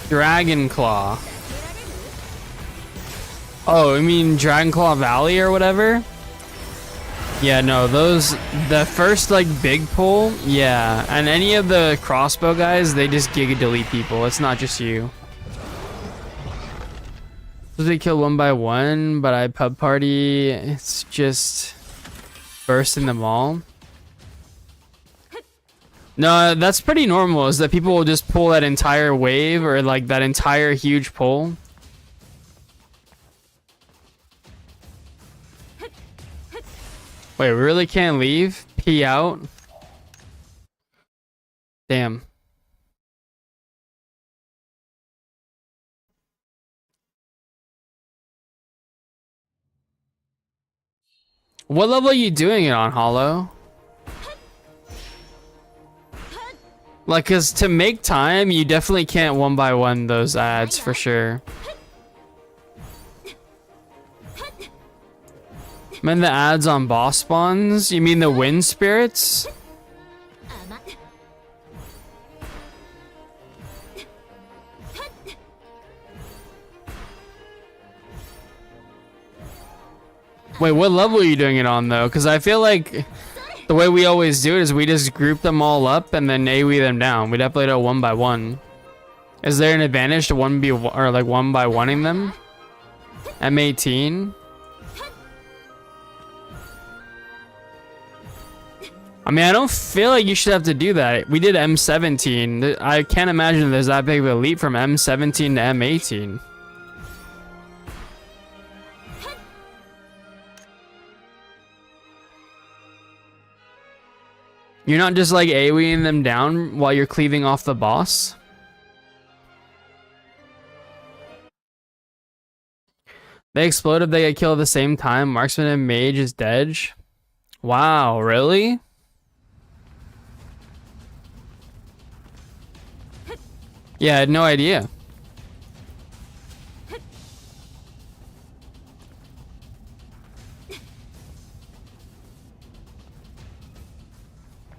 Dragon Claw. Oh, I mean Dragon Claw Valley or whatever? Yeah, no, those, the first like big pull, yeah, and any of the crossbow guys, they just giga delete people. It's not just you. Supposed to kill one by one, but I pub party, it's just bursting them all. No, that's pretty normal, is that people will just pull that entire wave or like that entire huge pull. Wait, we really can't leave? Pee out? Damn. What level are you doing it on, Hollow? Like, cause to make time, you definitely can't one by one those ads for sure. I mean the ads on boss spawns? You mean the wind spirits? Wait, what level are you doing it on though? Because I feel like the way we always do it is we just group them all up and then AoE them down. We definitely do one by one. Is there an advantage to one by one-ing them? M18? I mean, I don't feel like you should have to do that. We did M17. I can't imagine there's that big of a leap from M17 to M18. You're not just like AoEing them down while you're cleaving off the boss? They explode if they get killed at the same time. Marksman and Mage is dead. Wow, really? Yeah, I had no idea.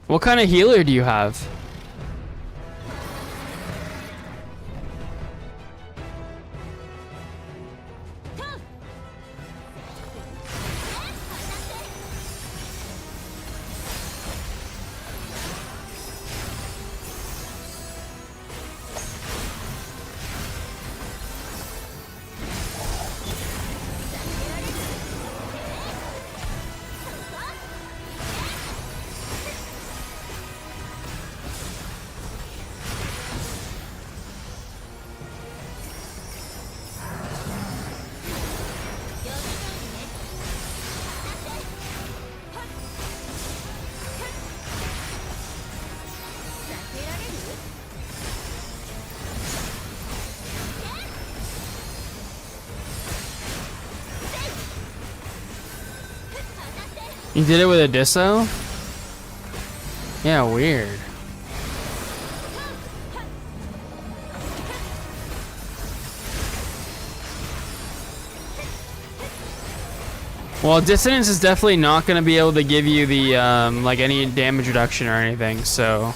What kind of healer do you have? You did it with a Disso? Yeah, weird. Well, Dissonance is definitely not going to be able to give you the, like, any damage reduction or anything, so...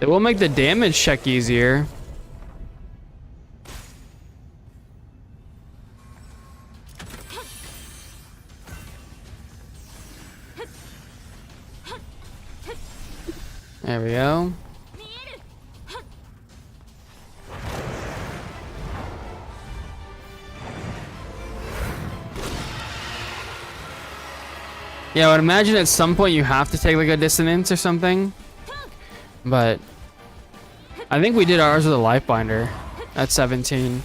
It will make the damage check easier. There we go. Yeah, I would imagine at some point you have to take like a Dissonance or something. But I think we did ours with a Life Binder at 17.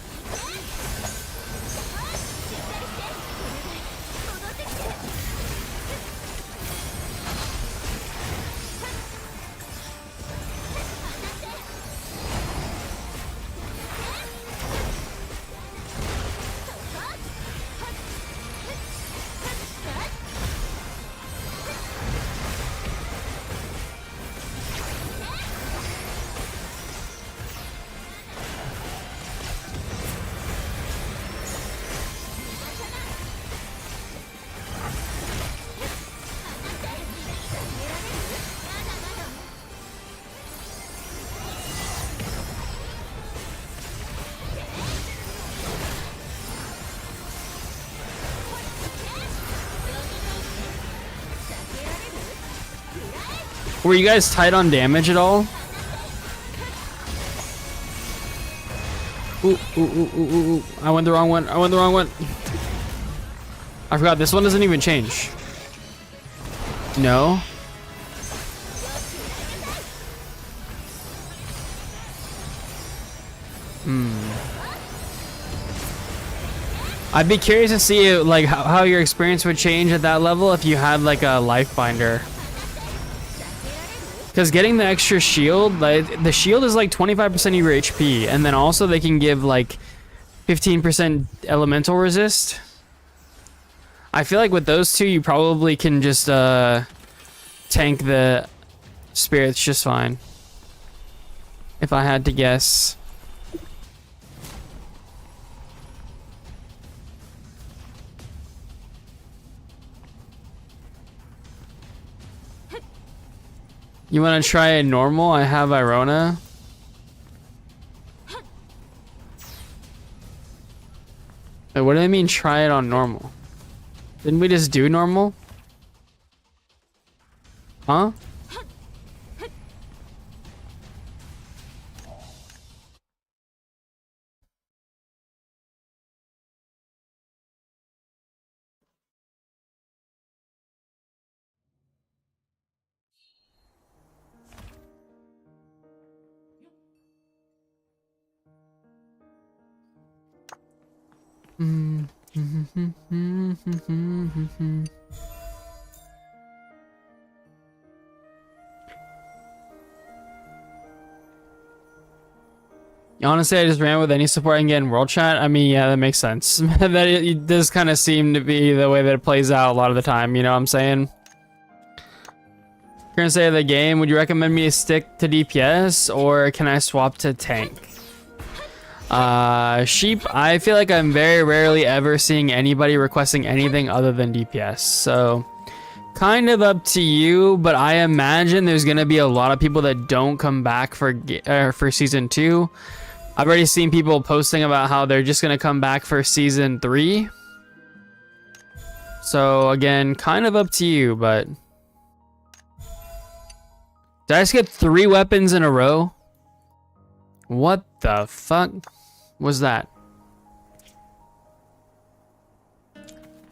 Were you guys tight on damage at all? Ooh, ooh, ooh, ooh, ooh, ooh. I went the wrong one. I went the wrong one. I forgot, this one doesn't even change. No. I'd be curious to see like how your experience would change at that level if you had like a Life Binder. Because getting the extra shield, like the shield is like 25% of your HP, and then also they can give like 15% elemental resist. I feel like with those two, you probably can just tank the spirits just fine. If I had to guess. You want to try it normal? I have Irona. Wait, what do I mean try it on normal? Didn't we just do normal? Huh? Honestly, I just ran with any support I can get in World Chat. I mean, yeah, that makes sense. That it does kind of seem to be the way that it plays out a lot of the time, you know what I'm saying? You're gonna say the game, would you recommend me to stick to DPS or can I swap to tank? Sheep, I feel like I'm very rarely ever seeing anybody requesting anything other than DPS, so kind of up to you, but I imagine there's gonna be a lot of people that don't come back for season 2. I've already seen people posting about how they're just gonna come back for season 3. So again, kind of up to you, but did I just get 3 weapons in a row? What the fuck was that?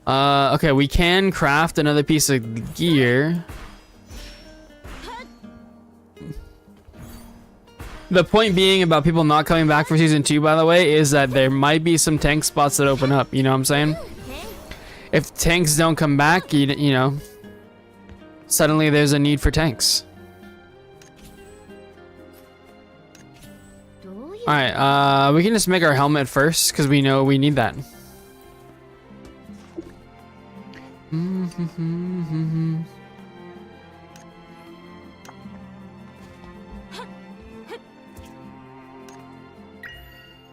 Okay, we can craft another piece of gear. The point being about people not coming back for season 2, by the way, is that there might be some tank spots that open up, you know what I'm saying? If tanks don't come back, you know, suddenly there's a need for tanks. All right, we can just make our helmet first because we know we need that.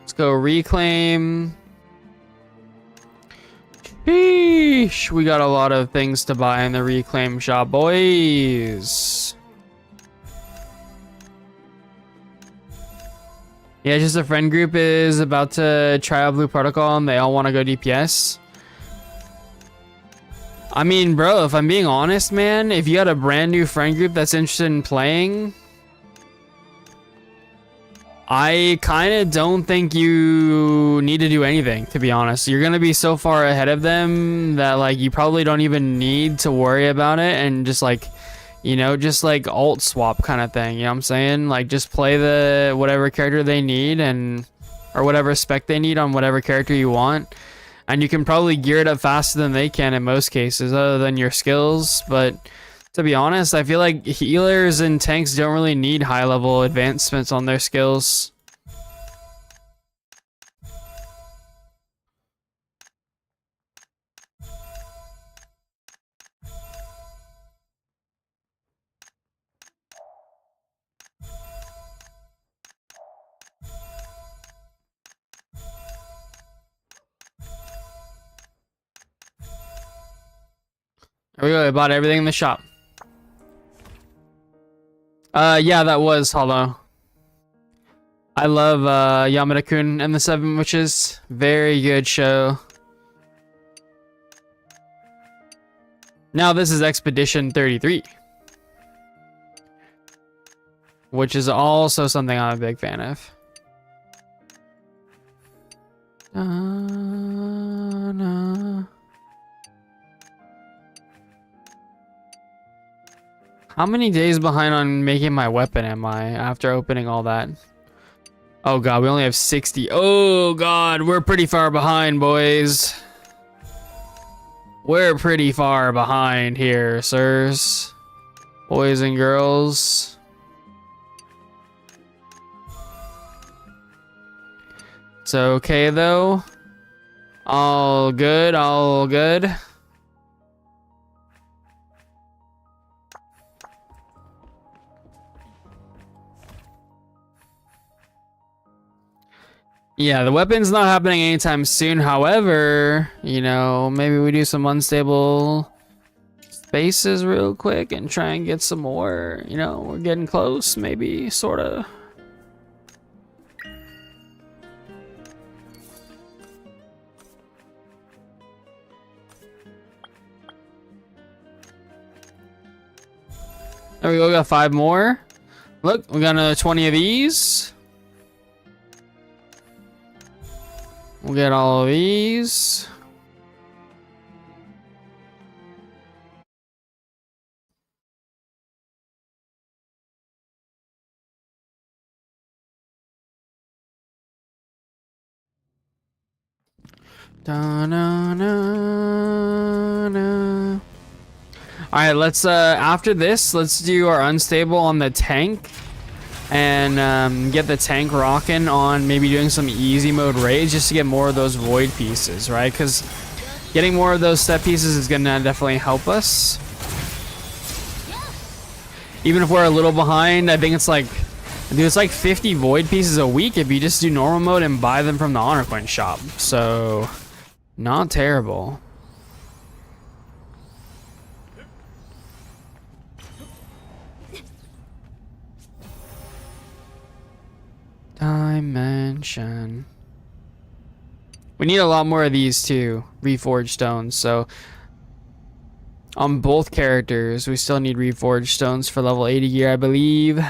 Let's go reclaim. Sheesh, we got a lot of things to buy in the reclaim shop, boys. Yeah, just a friend group is about to try out Blue Protocol and they all want to go DPS. I mean, bro, if I'm being honest, man, if you got a brand new friend group that's interested in playing, I kind of don't think you need to do anything, to be honest. You're going to be so far ahead of them that, like, you probably don't even need to worry about it and just, like, you know, just, like, alt swap kind of thing, you know what I'm saying? Like, just play the whatever character they need and, or whatever spec they need on whatever character you want. And you can probably gear it up faster than they can in most cases, other than your skills, but to be honest, I feel like healers and tanks don't really need high-level advancements on their skills. There we go, I bought everything in the shop. Yeah, that was Hollow. I love Yamada-kun and the Seven Witches. Very good show. Now this is Expedition 33. Which is also something I'm a big fan of. How many days behind on making my weapon am I after opening all that? Oh god, we only have 60. Oh god, we're pretty far behind, boys. We're pretty far behind here, sirs. Boys and girls. It's okay though. All good, all good. Yeah, the weapon's not happening anytime soon. However, you know, maybe we do some unstable spaces real quick and try and get some more. You know, we're getting close, maybe, sort of. There we go, we got 5 more. Look, we got another 20 of these. We'll get all of these. Da-na-na-na. All right, let's after this, let's do our unstable on the tank and get the tank rocking on maybe doing some easy mode raids just to get more of those void pieces, right? Because getting more of those set pieces is gonna definitely help us. Even if we're a little behind, I think it's like, dude, it's like 50 void pieces a week if you just do normal mode and buy them from the honor coin shop. So, not terrible. Dimension. We need a lot more of these too, reforged stones. So on both characters, we still need reforged stones for level 80 gear, I believe.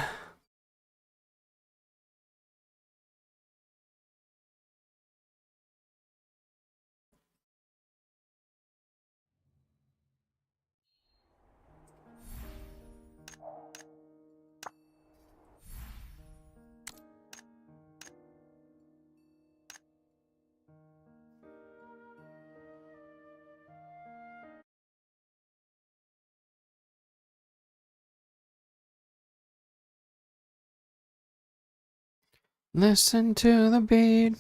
Listen to the beat.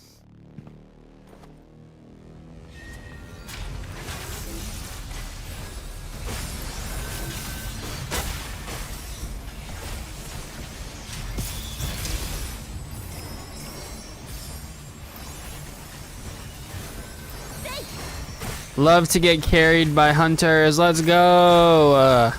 Love to get carried by hunters. Let's go.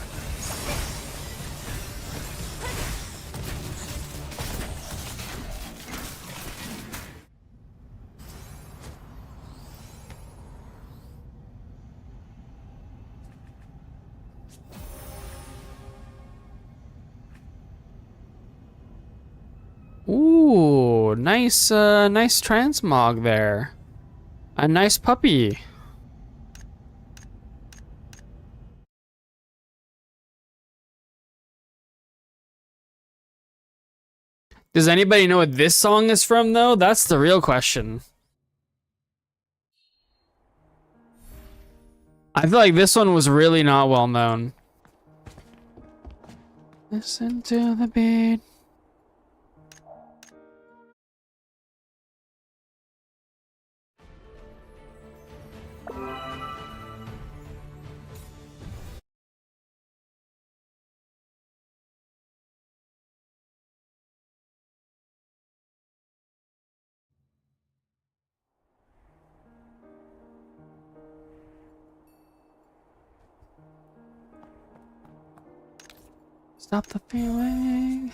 Ooh, nice, nice transmog there. A nice puppy. Does anybody know what this song is from, though? That's the real question. I feel like this one was really not well known. Listen to the beat. Stop the feeling.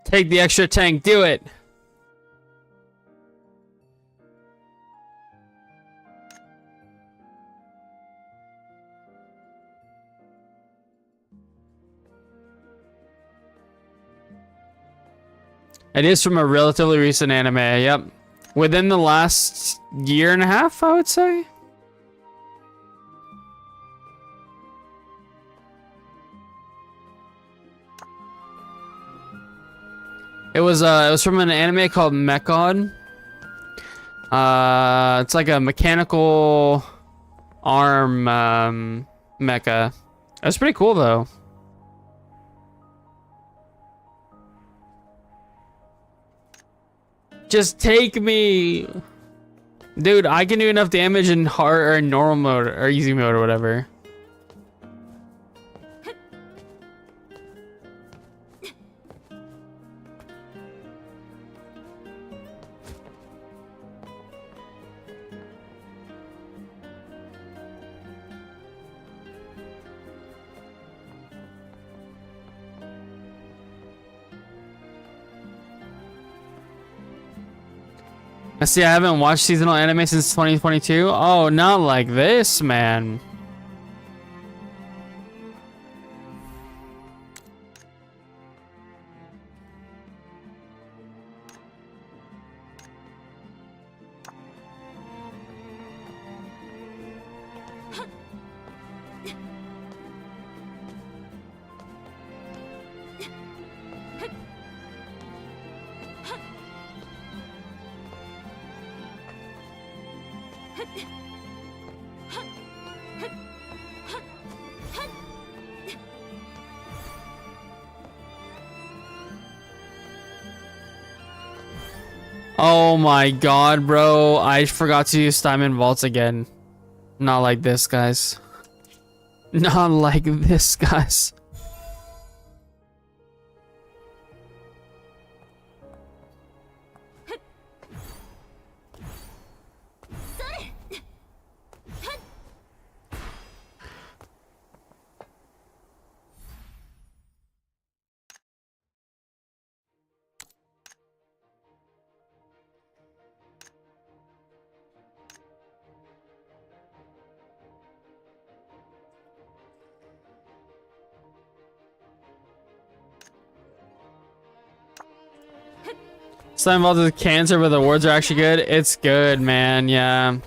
Take the extra tank, do it. It is from a relatively recent anime, yep. Within the last year and a half, I would say. It was from an anime called Mechod. It's like a mechanical arm mecha. That's pretty cool though. Just take me, dude. I can do enough damage in hard or in normal mode or easy mode or whatever. I see. I haven't watched seasonal anime since 2022. Oh, not like this, man. Oh my god, bro. I forgot to use Diamond Vaults again. Not like this, guys. Not like this, guys. Slime Vault is cancer, but the words are actually good. It's good, man. Yeah.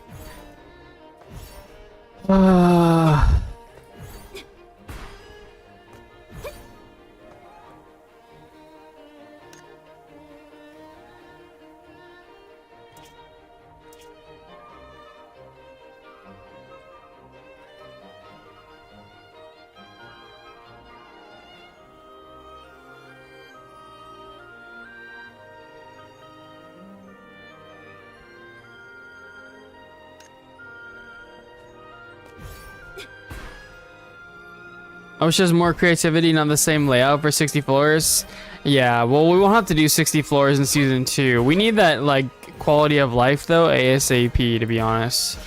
Oh, it's just more creativity, not the same layout for 60 floors. Yeah, well, we won't have to do 60 floors in season 2. We need that like quality of life though, ASAP, to be honest.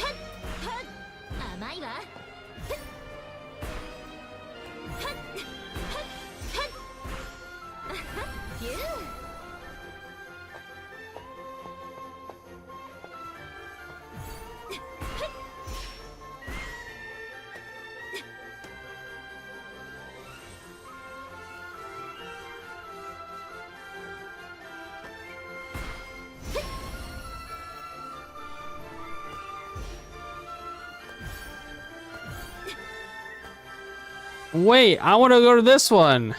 Wait, I want to go to this one.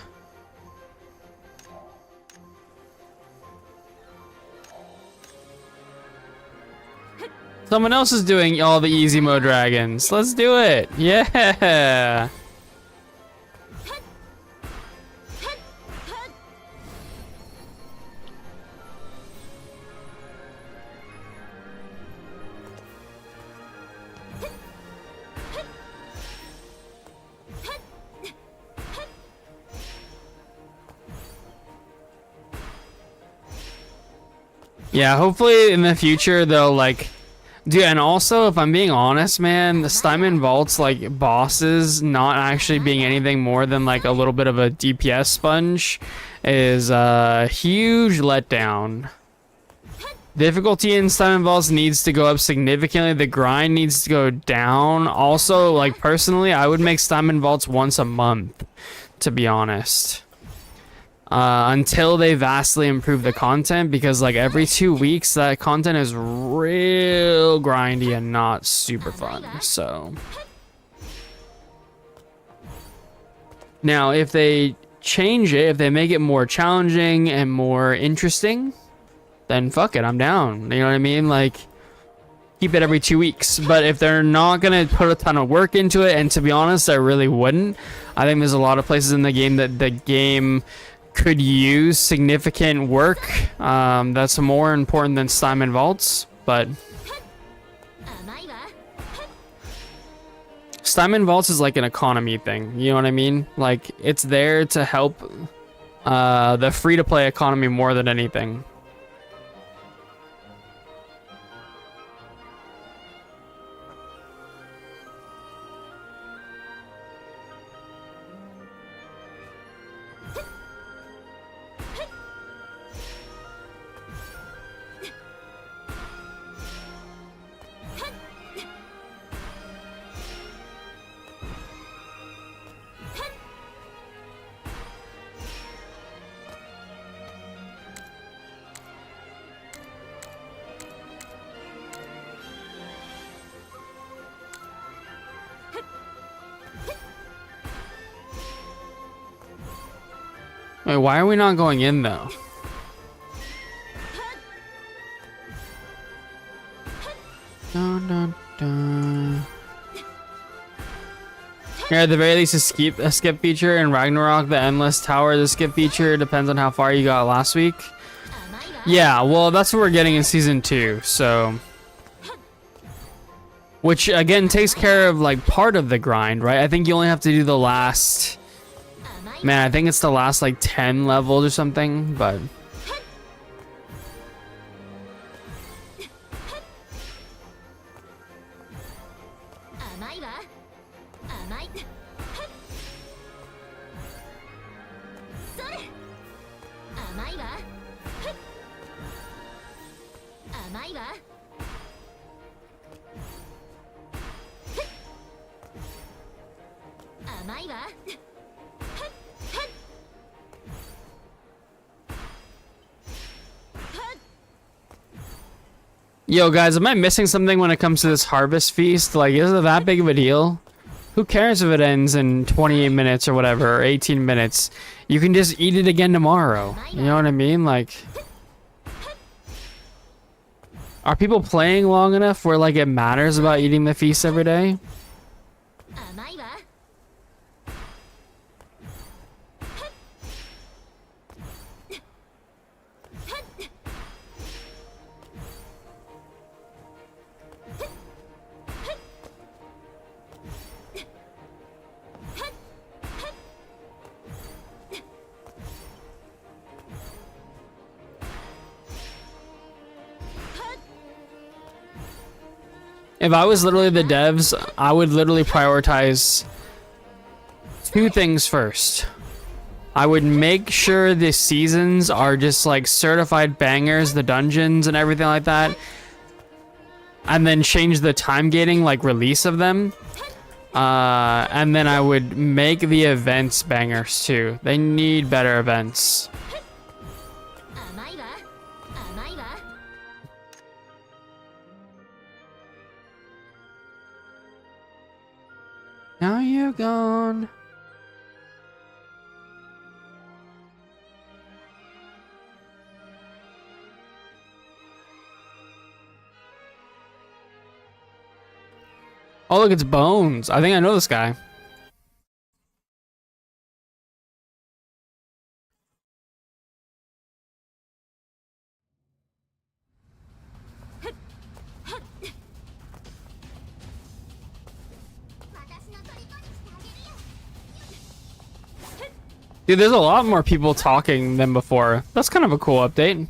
Someone else is doing all the easy mode dragons. Let's do it. Yeah. Yeah, hopefully in the future they'll like, dude, and also if I'm being honest, man, the Steinman Vault's like bosses not actually being anything more than like a little bit of a DPS sponge is a huge letdown. Difficulty in Steinman Vaults needs to go up significantly. The grind needs to go down. Also, like personally, I would make Steinman Vaults once a month, to be honest. Until they vastly improve the content, because like every 2 weeks that content is real grindy and not super fun. So now if they change it, if they make it more challenging and more interesting, then fuck it, I'm down. You know what I mean? Like keep it every 2 weeks. But if they're not gonna put a ton of work into it, and to be honest I really wouldn't, I think there's a lot of places in the game that the game could use significant work that's more important than Steinman Vaults, but Steinman Vaults is like an economy thing, you know what I mean? Like it's there to help the free-to-play economy more than anything. Wait, why are we not going in though? Dun, dun, dun. Yeah, at the very least, a skip feature in Ragnarok. The Endless Tower, the skip feature depends on how far you got last week. Yeah, well, that's what we're getting in season 2. So, which again takes care of like part of the grind, right? I think you only have to do the last. Man, I think it's the last like 10 levels or something, but yo, guys, am I missing something when it comes to this harvest feast? Like, is it that big of a deal? Who cares if it ends in 28 minutes or whatever, or 18 minutes? You can just eat it again tomorrow. You know what I mean? Like, are people playing long enough where, like, it matters about eating the feast every day? If I was literally the devs, I would literally prioritize two things first. I would make sure the seasons are just like certified bangers, the dungeons and everything like that. And then change the time gating, like release of them. And then I would make the events bangers too. They need better events. Now you're gone. Oh, look, it's Bones. I think I know this guy. Dude, there's a lot more people talking than before. That's kind of a cool update.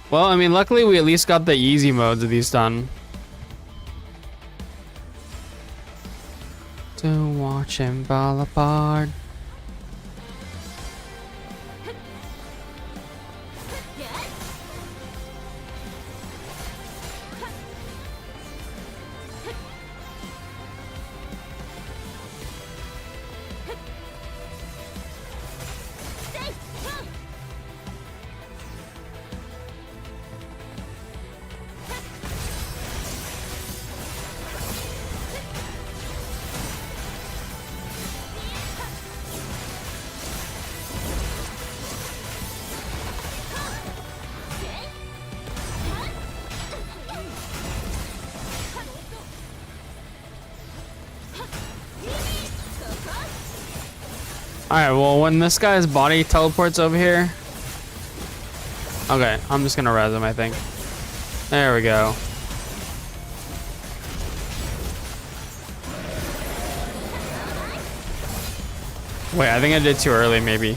Well, I mean, luckily we at least got the easy modes of these done. To watch him fall apart. Alright, well, when this guy's body teleports over here... Okay, I'm just gonna res him, I think. There we go. Wait, I think I did too early, maybe.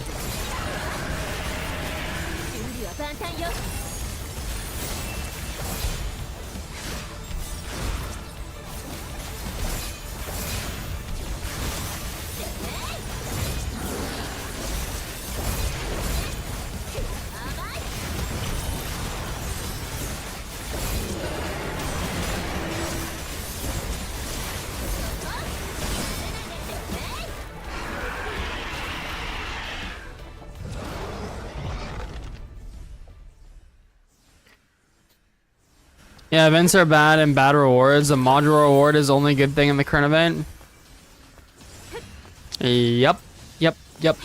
Yeah, events are bad and bad rewards. The module reward is the only good thing in the current event. Yep. Yep. Yep.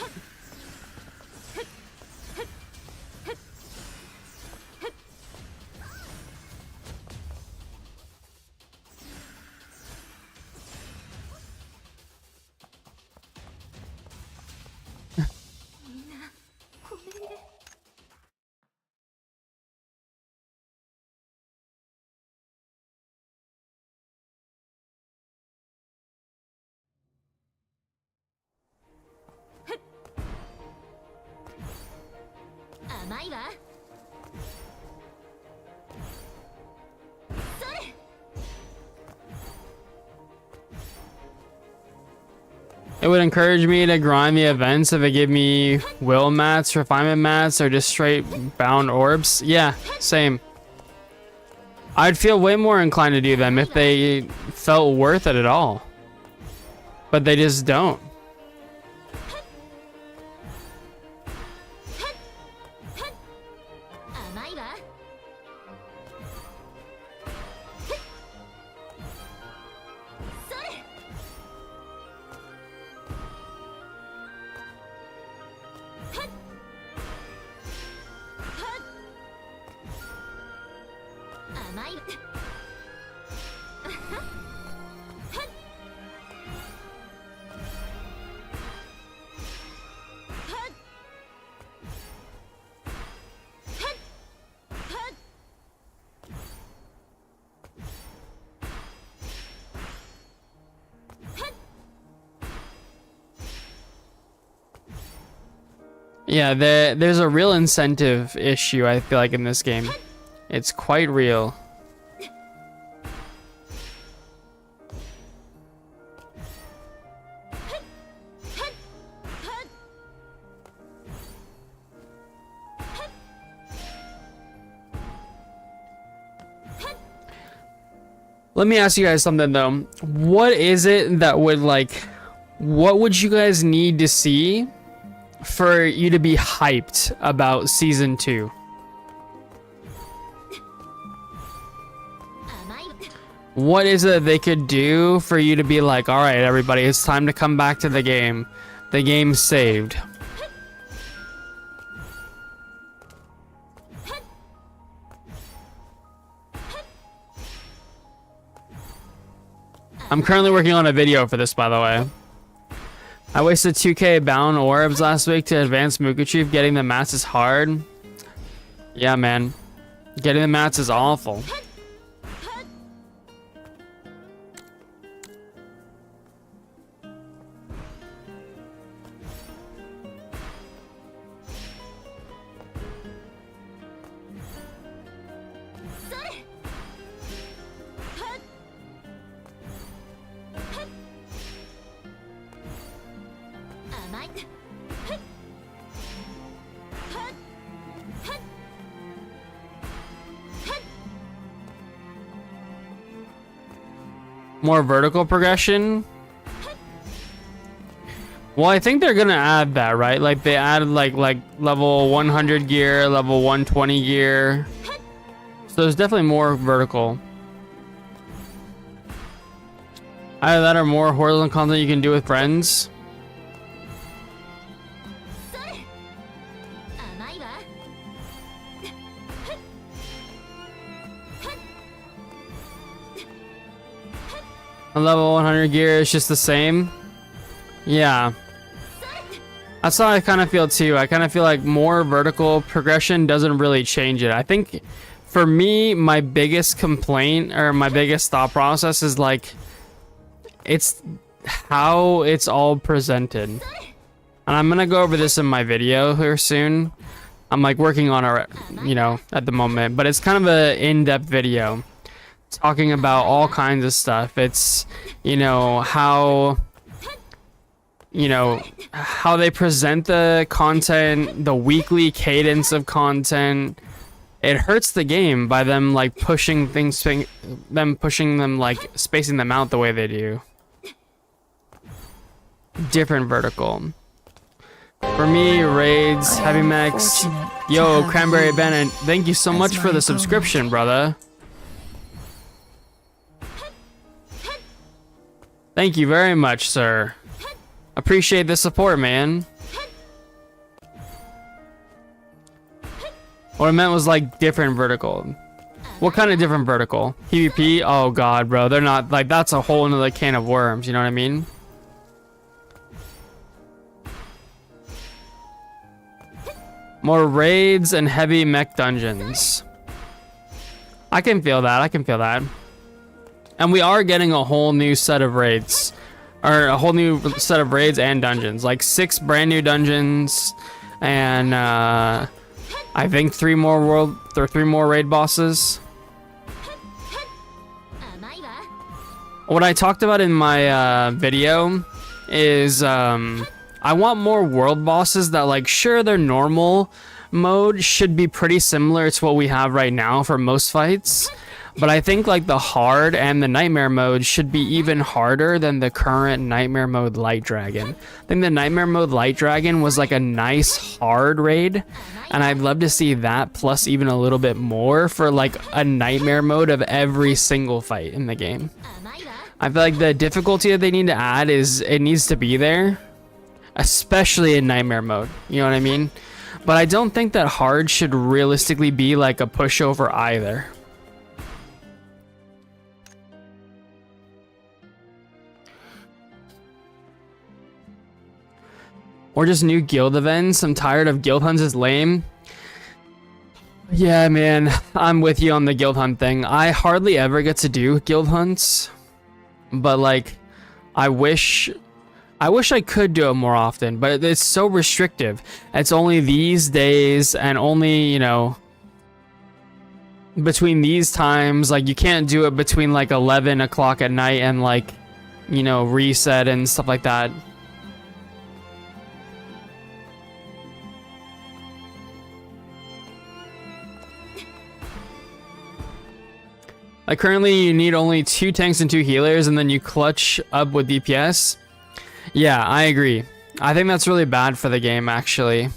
It would encourage me to grind the events if it gave me will mats, refinement mats, or just straight bound orbs. Yeah, same. I'd feel way more inclined to do them if they felt worth it at all. But they just don't. Yeah, there's a real incentive issue, I feel like, in this game. It's quite real. Let me ask you guys something though. What is it that would what would you guys need to see for you to be hyped about season 2? What is it they could do for you to be like, all right, everybody, it's time to come back to the game. The game's saved. I'm currently working on a video for this, by the way. I wasted 2k bound orbs last week to advance Mukuchief. Getting the mats is hard. Yeah, man. Getting the mats is awful. More vertical progression. Well, I think they're gonna add that, right? Like they added like level 100 gear, level 120 gear. So there's definitely more vertical. Either that or more horizontal content you can do with friends. A level 100 gear is just the same. Yeah. That's how I kind of feel too. I kind of feel like more vertical progression doesn't really change it. I think for me, my biggest complaint or my biggest thought process is like, it's how it's all presented. And I'm gonna go over this in my video here soon. I'm like working on it, you know, at the moment, but it's kind of a in-depth video talking about all kinds of stuff. It's, you know, how they present the content, the weekly cadence of content. It hurts the game by them like pushing things, pushing them like spacing them out the way they do. Different vertical. For me, raids, heavy mechs. Yo, Cranberry Bennett, thank you so much for the subscription, brother. Thank you very much, sir. Appreciate the support, man. What I meant was like different vertical. What kind of different vertical? PvP? Oh god, bro. They're not like, that's a whole another can of worms, you know what I mean? More raids and heavy mech dungeons. I can feel that. I can feel that. And we are getting a whole new set of raids. Or a whole new set of raids and dungeons. Like 6 brand new dungeons. And I think 3 more raid bosses. What I talked about in my video is I want more world bosses that, like, sure, their normal mode should be pretty similar to what we have right now for most fights, but I think like the hard and the nightmare mode should be even harder than the current nightmare mode light dragon. I think the nightmare mode light dragon was like a nice hard raid, and I'd love to see that plus even a little bit more for like a nightmare mode of every single fight in the game. I feel like the difficulty that they need to add is it needs to be there, especially in nightmare mode, you know what I mean? But I don't think that hard should realistically be like a pushover either. Or just new guild events. I'm tired of guild hunts is lame. Yeah, man, I'm with you on the guild hunt thing. I hardly ever get to do guild hunts, but like, I wish I could do it more often, but it's so restrictive. It's only these days and only, you know, between these times. Like, you can't do it between like 11 o'clock at night and like, you know, reset and stuff like that. Like, currently you need only 2 tanks and 2 healers, and then you clutch up with DPS. Yeah, I agree. I think that's really bad for the game, actually.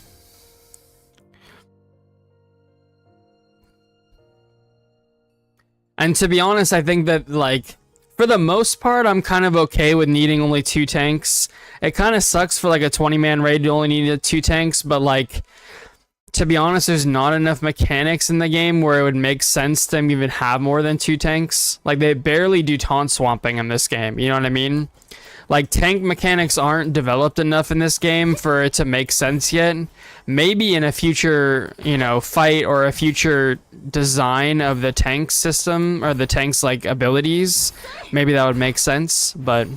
And to be honest, I think that, like, for the most part, I'm kind of okay with needing only 2 tanks. It kind of sucks for, like, a 20-man raid to only need 2 tanks, but, like, to be honest, there's not enough mechanics in the game where it would make sense to even have more than 2 tanks. Like, they barely do taunt swamping in this game, you know what I mean? Like, tank mechanics aren't developed enough in this game for it to make sense yet. Maybe in a future, you know, fight or a future design of the tank system or the tank's, like, abilities, maybe that would make sense, but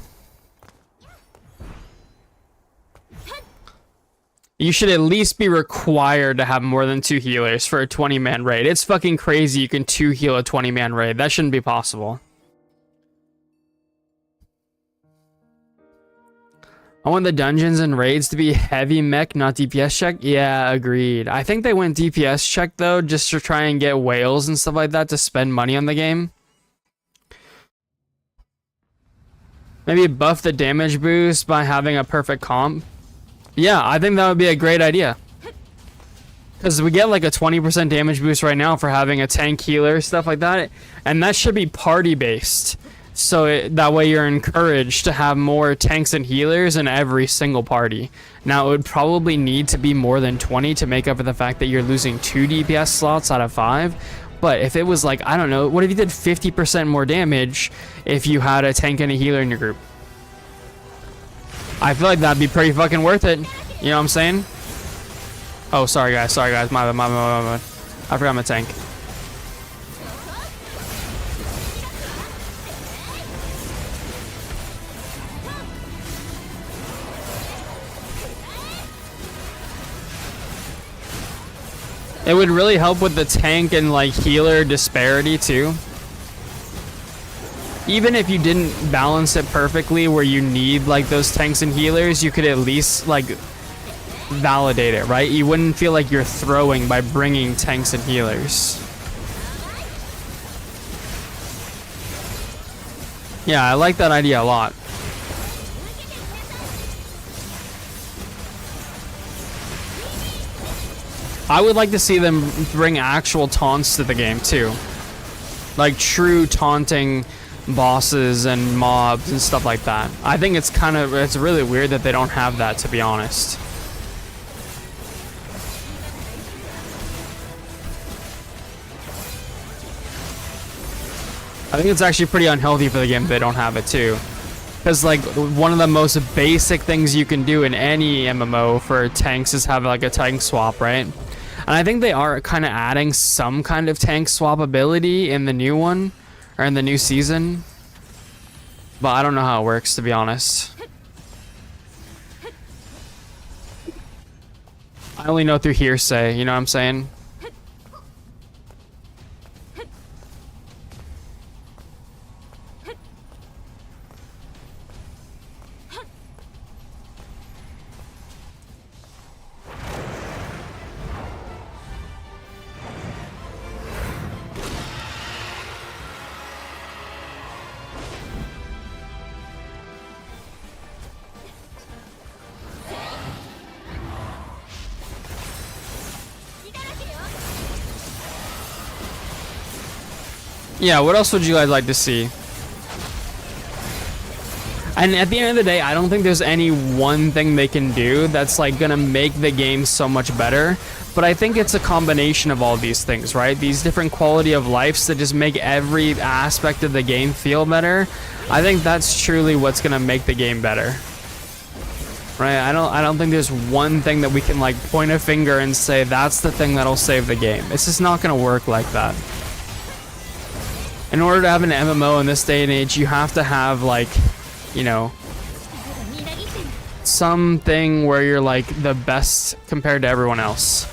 you should at least be required to have more than 2 healers for a 20-man raid. It's fucking crazy you can 2 heal a 20-man raid. That shouldn't be possible. I want the dungeons and raids to be heavy mech, not DPS check. Yeah, agreed. I think they went DPS check, though, just to try and get whales and stuff like that to spend money on the game. Maybe buff the damage boost by having a perfect comp. Yeah, I think that would be a great idea. Because we get like a 20% damage boost right now for having a tank healer, stuff like that. And that should be party based. So that way you're encouraged to have more tanks and healers in every single party. Now, it would probably need to be more than 20 to make up for the fact that you're losing 2 DPS slots out of 5. But if it was like, I don't know, what if you did 50% more damage if you had a tank and a healer in your group? I feel like that'd be pretty fucking worth it. You know what I'm saying? Oh, sorry guys, my bad. I forgot my tank. It would really help with the tank and like healer disparity too. Even if you didn't balance it perfectly where you need like those tanks and healers, you could at least like validate it, right? You wouldn't feel like you're throwing by bringing tanks and healers. Yeah, I like that idea a lot. I would like to see them bring actual taunts to the game too. Like true taunting bosses and mobs and stuff like that. I think it's really weird that they don't have that, to be honest. I think it's actually pretty unhealthy for the game if they don't have it too. Because like one of the most basic things you can do in any MMO for tanks is have like a tank swap, right? And I think they are kind of adding some kind of tank swap ability in the new one, or in the new season. But I don't know how it works, to be honest. I only know through hearsay, you know what I'm saying? Yeah, what else would you guys like to see? And at the end of the day, I don't think there's any one thing they can do that's like gonna make the game so much better. But I think it's a combination of all these things, right? These different quality of lives that just make every aspect of the game feel better. I think that's truly what's gonna make the game better. Right? I don't think there's one thing that we can like point a finger and say that's the thing that'll save the game. It's just not gonna work like that. In order to have an MMO in this day and age, you have to have like, you know, something where you're like the best compared to everyone else.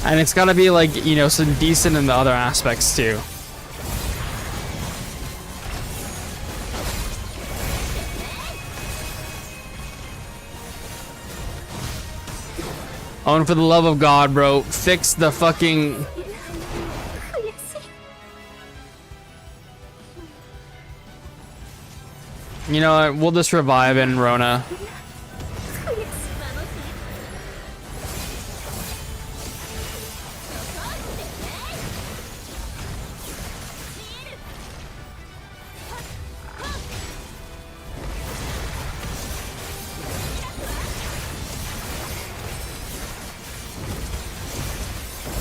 And it's gotta be like, you know, some decent in the other aspects too. Oh, and for the love of God, bro, fix the fucking... You know what, we'll just revive in Rona.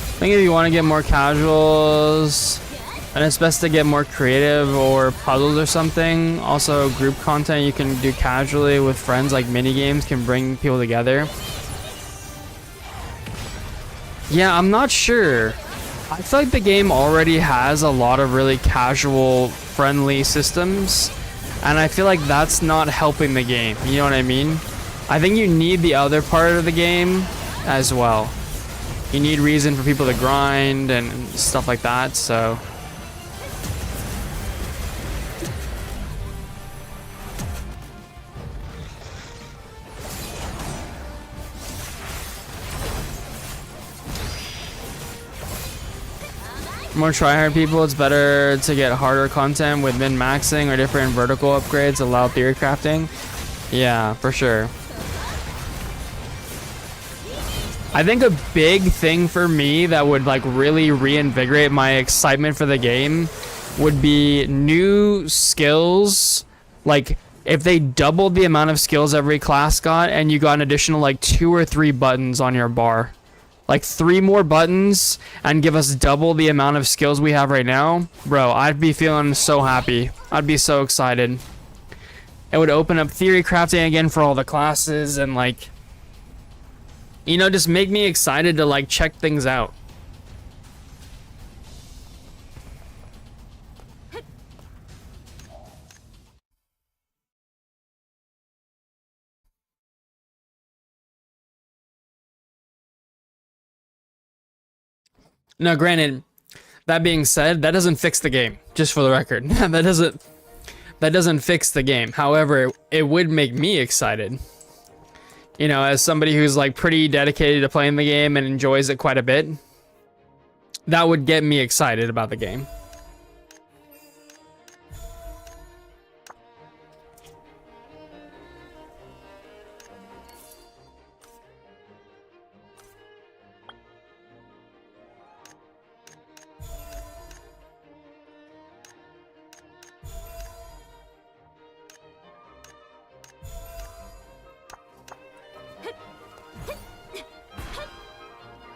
I think if you want to get more casuals, and it's best to get more creative or puzzles or something. Also, group content you can do casually with friends, like mini games, can bring people together. Yeah, I'm not sure. I feel like the game already has a lot of really casual, friendly systems, and I feel like that's not helping the game. You know what I mean? I think you need the other part of the game as well. You need reason for people to grind and stuff like that, so... More tryhard people, it's better to get harder content with min-maxing or different vertical upgrades allow theory crafting. Yeah, for sure. I think a big thing for me that would like really reinvigorate my excitement for the game would be new skills. Like if they doubled the amount of skills every class got and you got an additional like 2 or 3 buttons on your bar. Like 3 more buttons and give us double the amount of skills we have right now. Bro, I'd be feeling so happy. I'd be so excited. It would open up theory crafting again for all the classes and like, you know, just make me excited to like check things out. Now, granted, that being said, that doesn't fix the game, just for the record. that doesn't fix the game. However, it would make me excited. You know, as somebody who's like pretty dedicated to playing the game and enjoys it quite a bit, that would get me excited about the game.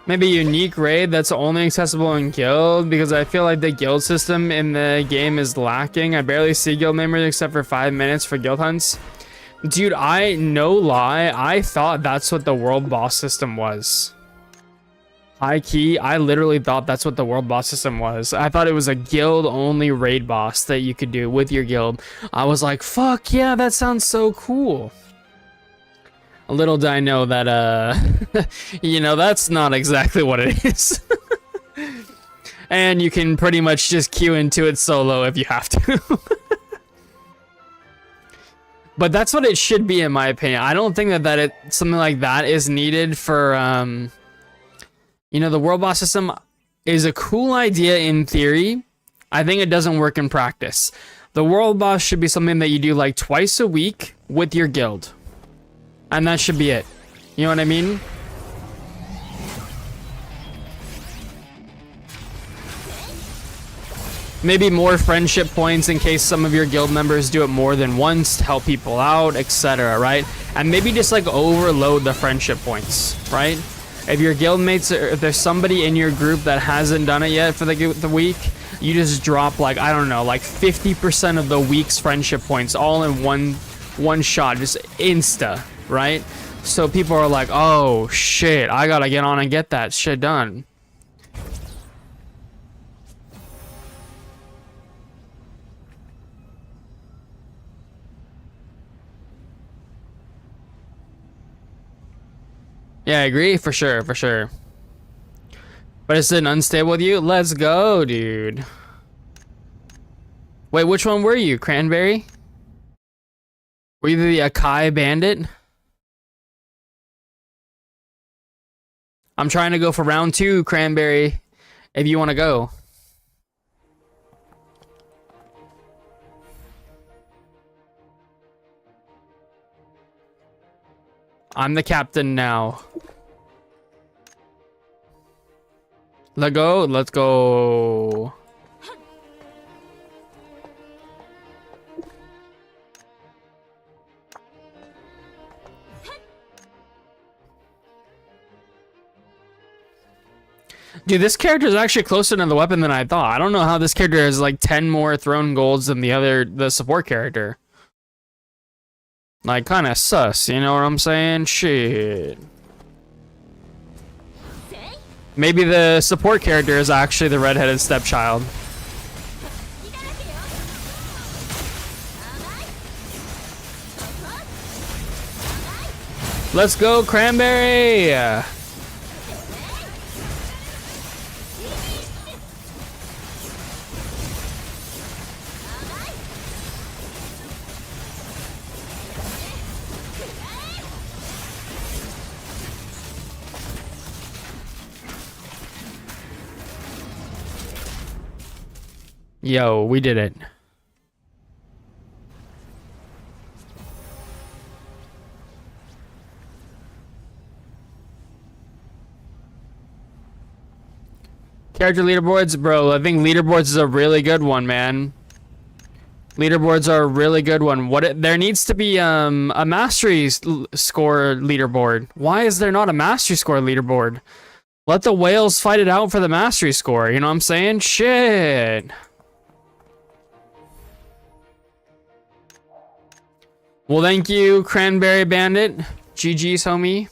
Maybe a unique raid that's only accessible in guild, because I feel like the guild system in the game is lacking. I barely see guild members except for 5 minutes for guild hunts. Dude, no lie, I thought that's what the world boss system was. High key, I literally thought that's what the world boss system was. I thought it was a guild only raid boss that you could do with your guild. I was like, fuck yeah, that sounds so cool. Little did I know that, you know, that's not exactly what it is. And you can pretty much just queue into it solo if you have to. But that's what it should be, in my opinion. I don't think that something like that is needed for, you know, the world boss system is a cool idea in theory. I think it doesn't work in practice. The world boss should be something that you do like twice a week with your guild. And that should be it. You know what I mean? Maybe more friendship points in case some of your guild members do it more than once to help people out, etc., right? And maybe just like overload the friendship points, right? If your guildmates, if there's somebody in your group that hasn't done it yet for the week, you just drop like, I don't know, like 50% of the week's friendship points all in one shot, just insta, right? So people are like, oh shit, I gotta get on and get that shit done. Yeah, I agree, for sure, for sure. But it's an unstable with you? Let's go, dude. Wait, which one were you? Cranberry? Were you the Akai bandit? I'm trying to go for round 2, Cranberry, if you want to go. I'm the captain now. Let's go, let's go. Dude, this character is actually closer to the weapon than I thought. I don't know how this character has like 10 more throne golds than the support character. Like, kind of sus, you know what I'm saying? Shit. Maybe the support character is actually the redheaded stepchild. Let's go, Cranberry! Yo, we did it. Character leaderboards, bro. I think leaderboards is a really good one, man. Leaderboards are a really good one. There needs to be a mastery score leaderboard. Why is there not a mastery score leaderboard? Let the whales fight it out for the mastery score. You know what I'm saying? Shit. Well, thank you, Cranberry Bandit. GG's, homie.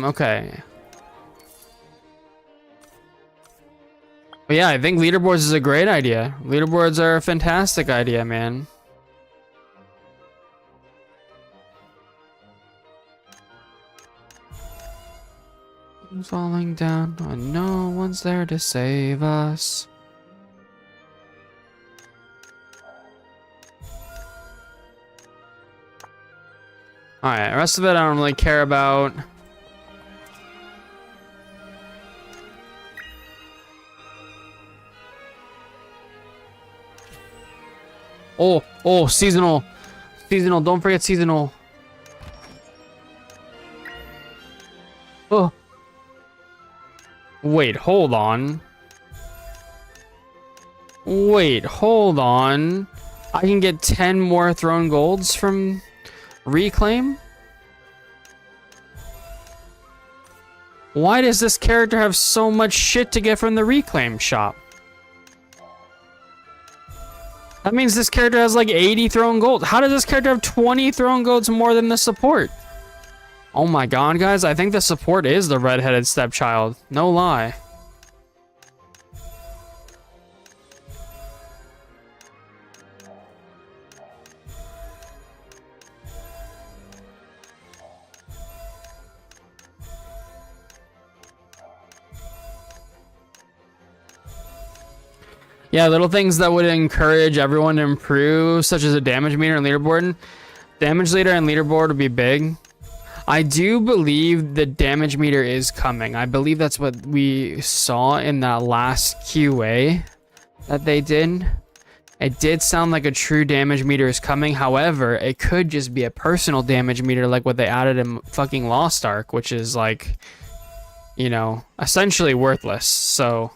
Okay. But yeah, I think leaderboards is a great idea. Leaderboards are a fantastic idea, man. I'm falling down when no one's there to save us. Alright, the rest of it I don't really care about. Oh, seasonal. Seasonal, don't forget seasonal. Oh. Wait, hold on. Wait, hold on. I can get 10 more throne golds from Reclaim? Why does this character have so much shit to get from the Reclaim shop? That means this character has like 80 throne gold. How does this character have 20 throne golds more than the support? Oh my god, guys, I think the support is the redheaded stepchild. No lie. Yeah, little things that would encourage everyone to improve, such as a damage meter and leaderboard. Damage leader and leaderboard would be big. I do believe the damage meter is coming. I believe that's what we saw in that last QA that they did. It did sound like a true damage meter is coming. However, it could just be a personal damage meter like what they added in fucking Lost Ark, which is like, you know, essentially worthless. So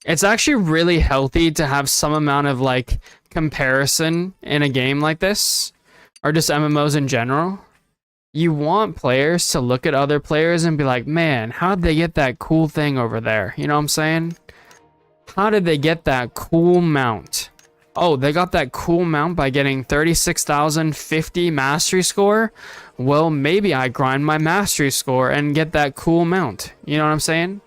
it's actually really healthy to have some amount of like comparison in a game like this, or just MMOs in general. You want players to look at other players and be like, man, how did they get that cool thing over there? You know what I'm saying? How did they get that cool mount? Oh, they got that cool mount by getting 36,050 mastery score? Well, maybe I grind my mastery score and get that cool mount. You know what I'm saying?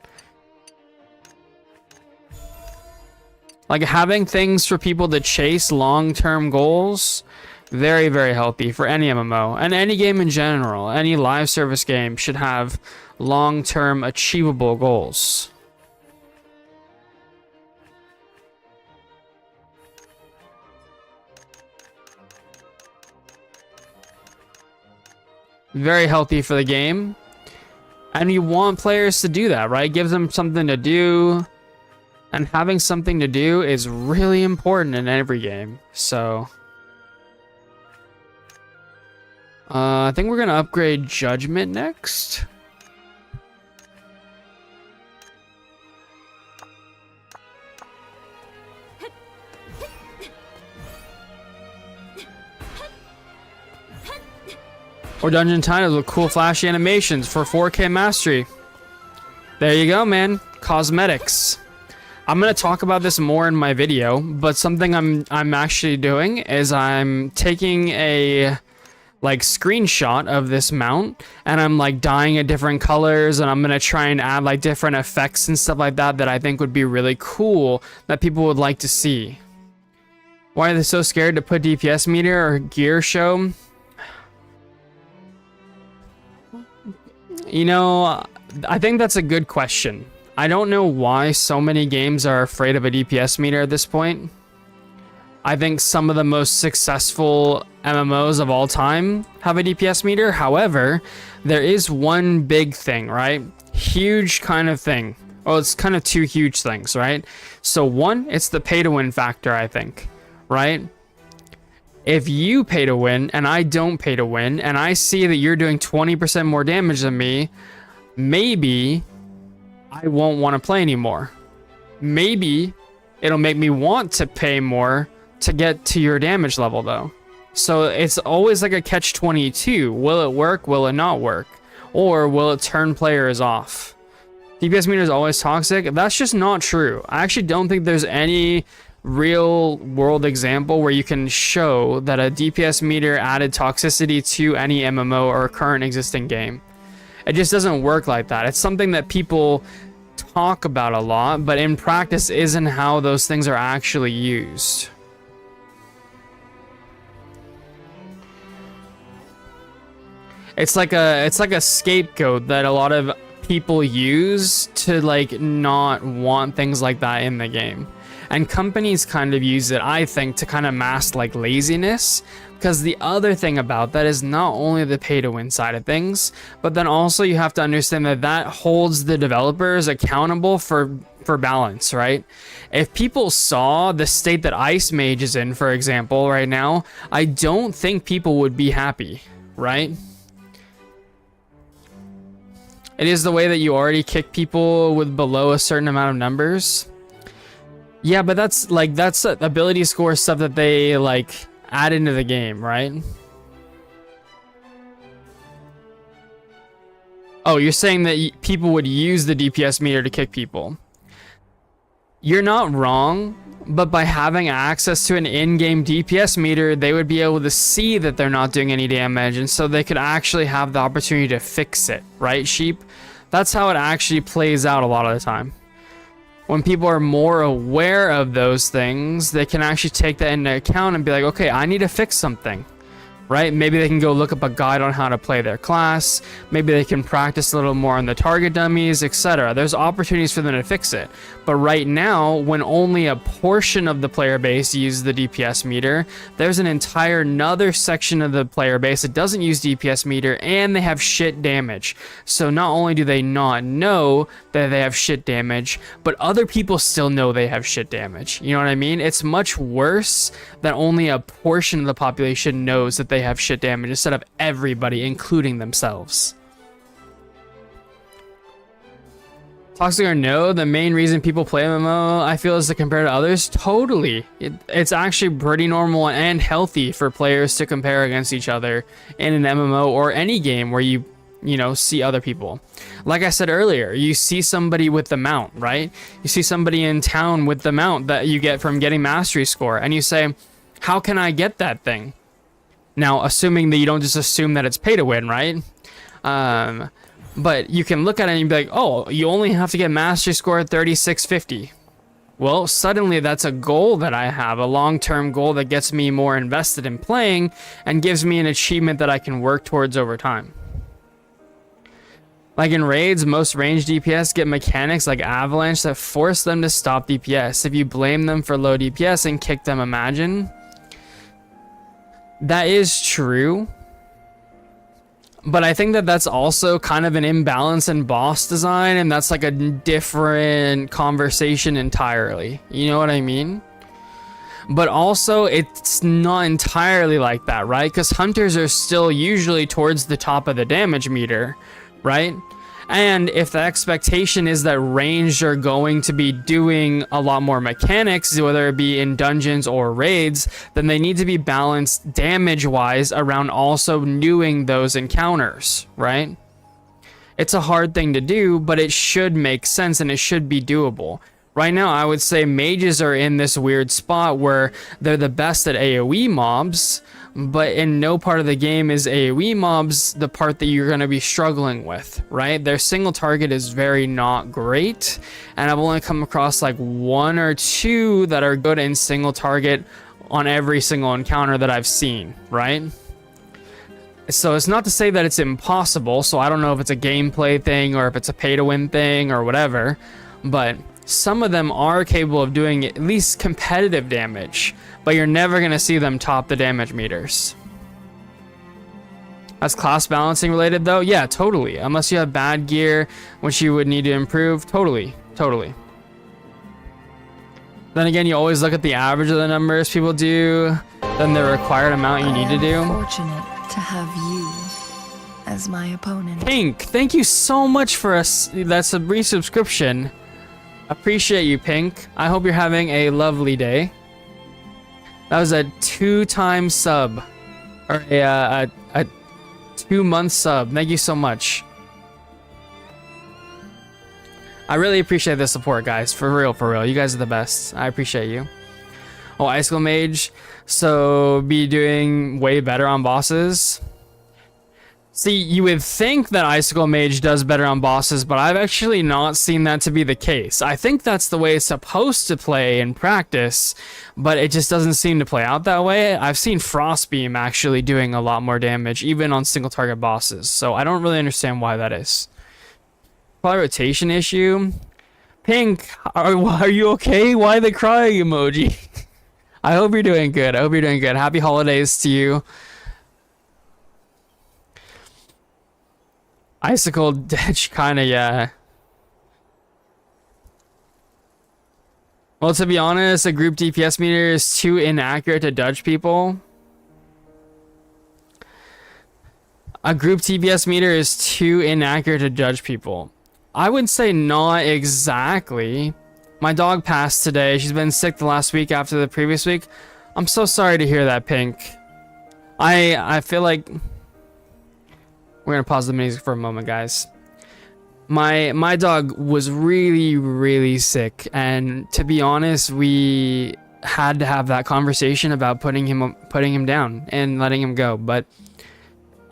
Like having things for people to chase long-term goals, very, very healthy for any MMO and any game in general. Any live service game should have long-term achievable goals. Very healthy for the game. And you want players to do that, right? Gives them something to do. And having something to do is really important in every game. So I think we're gonna upgrade Judgment next. Or Dungeon Titles with cool flashy animations for 4K mastery. There you go, man. Cosmetics. I'm gonna talk about this more in my video, but something I'm actually doing is I'm taking a like screenshot of this mount and I'm like dyeing it different colors, and I'm gonna try and add like different effects and stuff like that that I think would be really cool that people would like to see. Why are they so scared to put DPS meter or gear show? You know, I think that's a good question. I don't know why so many games are afraid of a DPS meter at this point. I think some of the most successful MMOs of all time have a DPS meter. However, there is one big thing, right? Huge kind of thing. Well, it's kind of two huge things, right? So one, it's the pay to win factor, I think, right? If you pay to win and I don't pay to win, and I see that you're doing 20% more damage than me, maybe I won't want to play anymore. Maybe it'll make me want to pay more to get to your damage level though. So it's always like a catch-22. Will it work? Will it not work? Or will it turn players off? DPS meter is always toxic. That's just not true. I actually don't think there's any real world example where you can show that a DPS meter added toxicity to any MMO or current existing game. It just doesn't work like that. It's something that people talk about a lot, but in practice isn't how those things are actually used. It's like a scapegoat that a lot of people use to like not want things like that in the game. And companies kind of use it, I think, to kind of mask like laziness. Because the other thing about that is not only the pay to win side of things, but then also you have to understand that that holds the developers accountable for balance, right? If people saw the state that Ice Mage is in, for example, right now, I don't think people would be happy, right? It is the way that you already kick people with below a certain amount of numbers. Yeah, but that's ability score stuff that they like add into the game, right? Oh, you're saying that people would use the DPS meter to kick people. You're not wrong, but by having access to an in-game DPS meter, they would be able to see that they're not doing any damage, and so they could actually have the opportunity to fix it, right, Sheep? That's how it actually plays out a lot of the time. When people are more aware of those things, they can actually take that into account and be like, okay, I need to fix something. right? Maybe they can go look up a guide on how to play their class. Maybe they can practice a little more on the target dummies, etc. There's opportunities for them to fix it. But right now, when only a portion of the player base uses the DPS meter, there's an entire another section of the player base that doesn't use DPS meter, and they have shit damage. So not only do they not know that they have shit damage, but other people still know they have shit damage. You know what I mean? It's much worse that only a portion of the population knows that they have shit damage instead of everybody, including themselves. Toxic or no, the main reason people play MMO, I feel, is to compare to others. Totally. It's actually pretty normal and healthy for players to compare against each other in an MMO or any game where you know, see other people. Like I said earlier, you see somebody with the mount, right? You see somebody in town with the mount that you get from getting mastery score, and you say, how can I get that thing? Now, assuming that you don't just assume that it's pay to win, right? But you can look at it and be like, oh, you only have to get mastery score at 3650. Well, suddenly that's a goal that I have, a long-term goal that gets me more invested in playing and gives me an achievement that I can work towards over time. Like in raids, most ranged DPS get mechanics like avalanche that force them to stop DPS. If you blame them for low DPS and kick them, imagine. That is true. But I think that that's also kind of an imbalance in boss design, and that's like a different conversation entirely. You know what I mean? But also, it's not entirely like that, right? Because hunters are still usually towards the top of the damage meter, right? And if the expectation is that ranged are going to be doing a lot more mechanics, whether it be in dungeons or raids, then they need to be balanced damage-wise around also doing those encounters, right? It's a hard thing to do, but it should make sense and it should be doable. Right now, I would say mages are in this weird spot where they're the best at AoE mobs, but in no part of the game is AoE mobs the part that you're going to be struggling with, right? Their single target is very not great, and I've only come across like 1 or 2 that are good in single target on every single encounter that I've seen, right? So it's not to say that it's impossible, so I don't know if it's a gameplay thing or if it's a pay-to-win thing or whatever, but some of them are capable of doing at least competitive damage, but you're never going to see them top the damage meters. That's class balancing related though? Yeah, totally. Unless you have bad gear, which you would need to improve. Totally. Then again, you always look at the average of the numbers people do, then the required amount you need to do. Fortunate to have you as my opponent. Pink, thank you so much for us. That's a resubscription. Appreciate you, Pink. I hope you're having a lovely day. That was a 2-time sub, or a 2-month sub. Thank you so much. I really appreciate the support, guys. For real. You guys are the best. I appreciate you. Oh, Icicle Mage. So be doing way better on bosses. See, you would think that Icicle Mage does better on bosses, but I've actually not seen that to be the case. I think that's the way it's supposed to play in practice, but it just doesn't seem to play out that way. I've seen Frostbeam actually doing a lot more damage, even on single target bosses, so I don't really understand why that is. Probably rotation issue. Pink, are you okay? Why the crying emoji? I hope you're doing good. Happy holidays to you. Icicle Ditch, kinda, yeah. Well, to be honest, a group DPS meter is too inaccurate to judge people. A group DPS meter is too inaccurate to judge people. I would say not exactly. My dog passed today. She's been sick the last week after the previous week. I'm so sorry to hear that, Pink. I feel like... We're gonna pause the music for a moment, guys. My dog was really sick, and to be honest, we had to have that conversation about putting him down and letting him go. But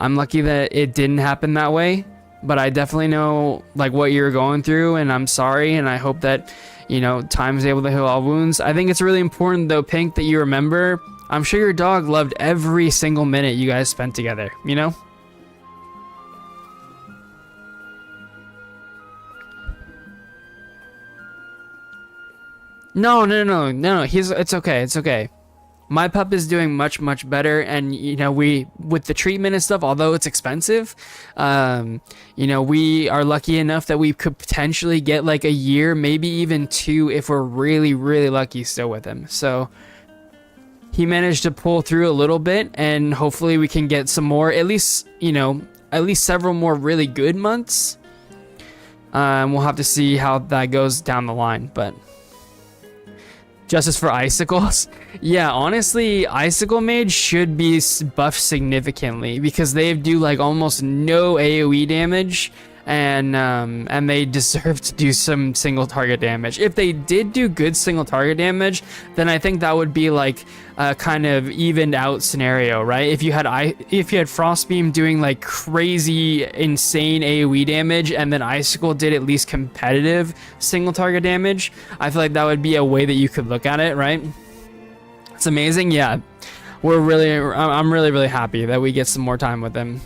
I'm lucky that it didn't happen that way. But I definitely know like what you're going through, and I'm sorry, and I hope that, you know, time is able to heal all wounds. I think it's really important though, Pink, that you remember I'm sure your dog loved every single minute you guys spent together, you know? No. It's okay. It's okay. My pup is doing much better, and you know, we with the treatment and stuff, although it's expensive, you know, we are lucky enough that we could potentially get like a year, maybe even 2 if we're really lucky still with him. So he managed to pull through a little bit, and hopefully we can get some more, at least, you know, at least several more really good months. We'll have to see how that goes down the line, but justice for icicles. Yeah, honestly, Icicle Mage should be buffed significantly because they do like almost no AoE damage, and they deserve to do some single target damage. If they did do good single target damage, then I think that would be like a kind of evened out scenario, right? If you had Frostbeam doing like crazy insane AoE damage, and then Icicle did at least competitive single target damage, I feel like that would be a way that you could look at it, right? It's amazing. Yeah, I'm really happy that we get some more time with him.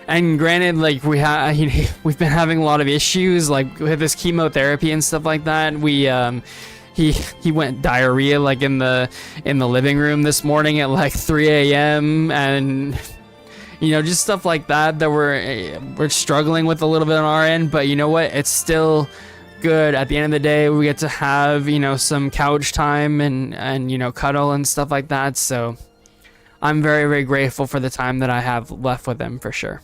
And granted, like we've been having a lot of issues, like with this chemotherapy and stuff like that. He went diarrhea like in the living room this morning at like 3 a.m. and you know, just stuff like that we're struggling with a little bit on our end. But you know what? It's still good. At the end of the day, we get to have, you know, some couch time and you know, cuddle and stuff like that. So I'm very grateful for the time that I have left with him, for sure.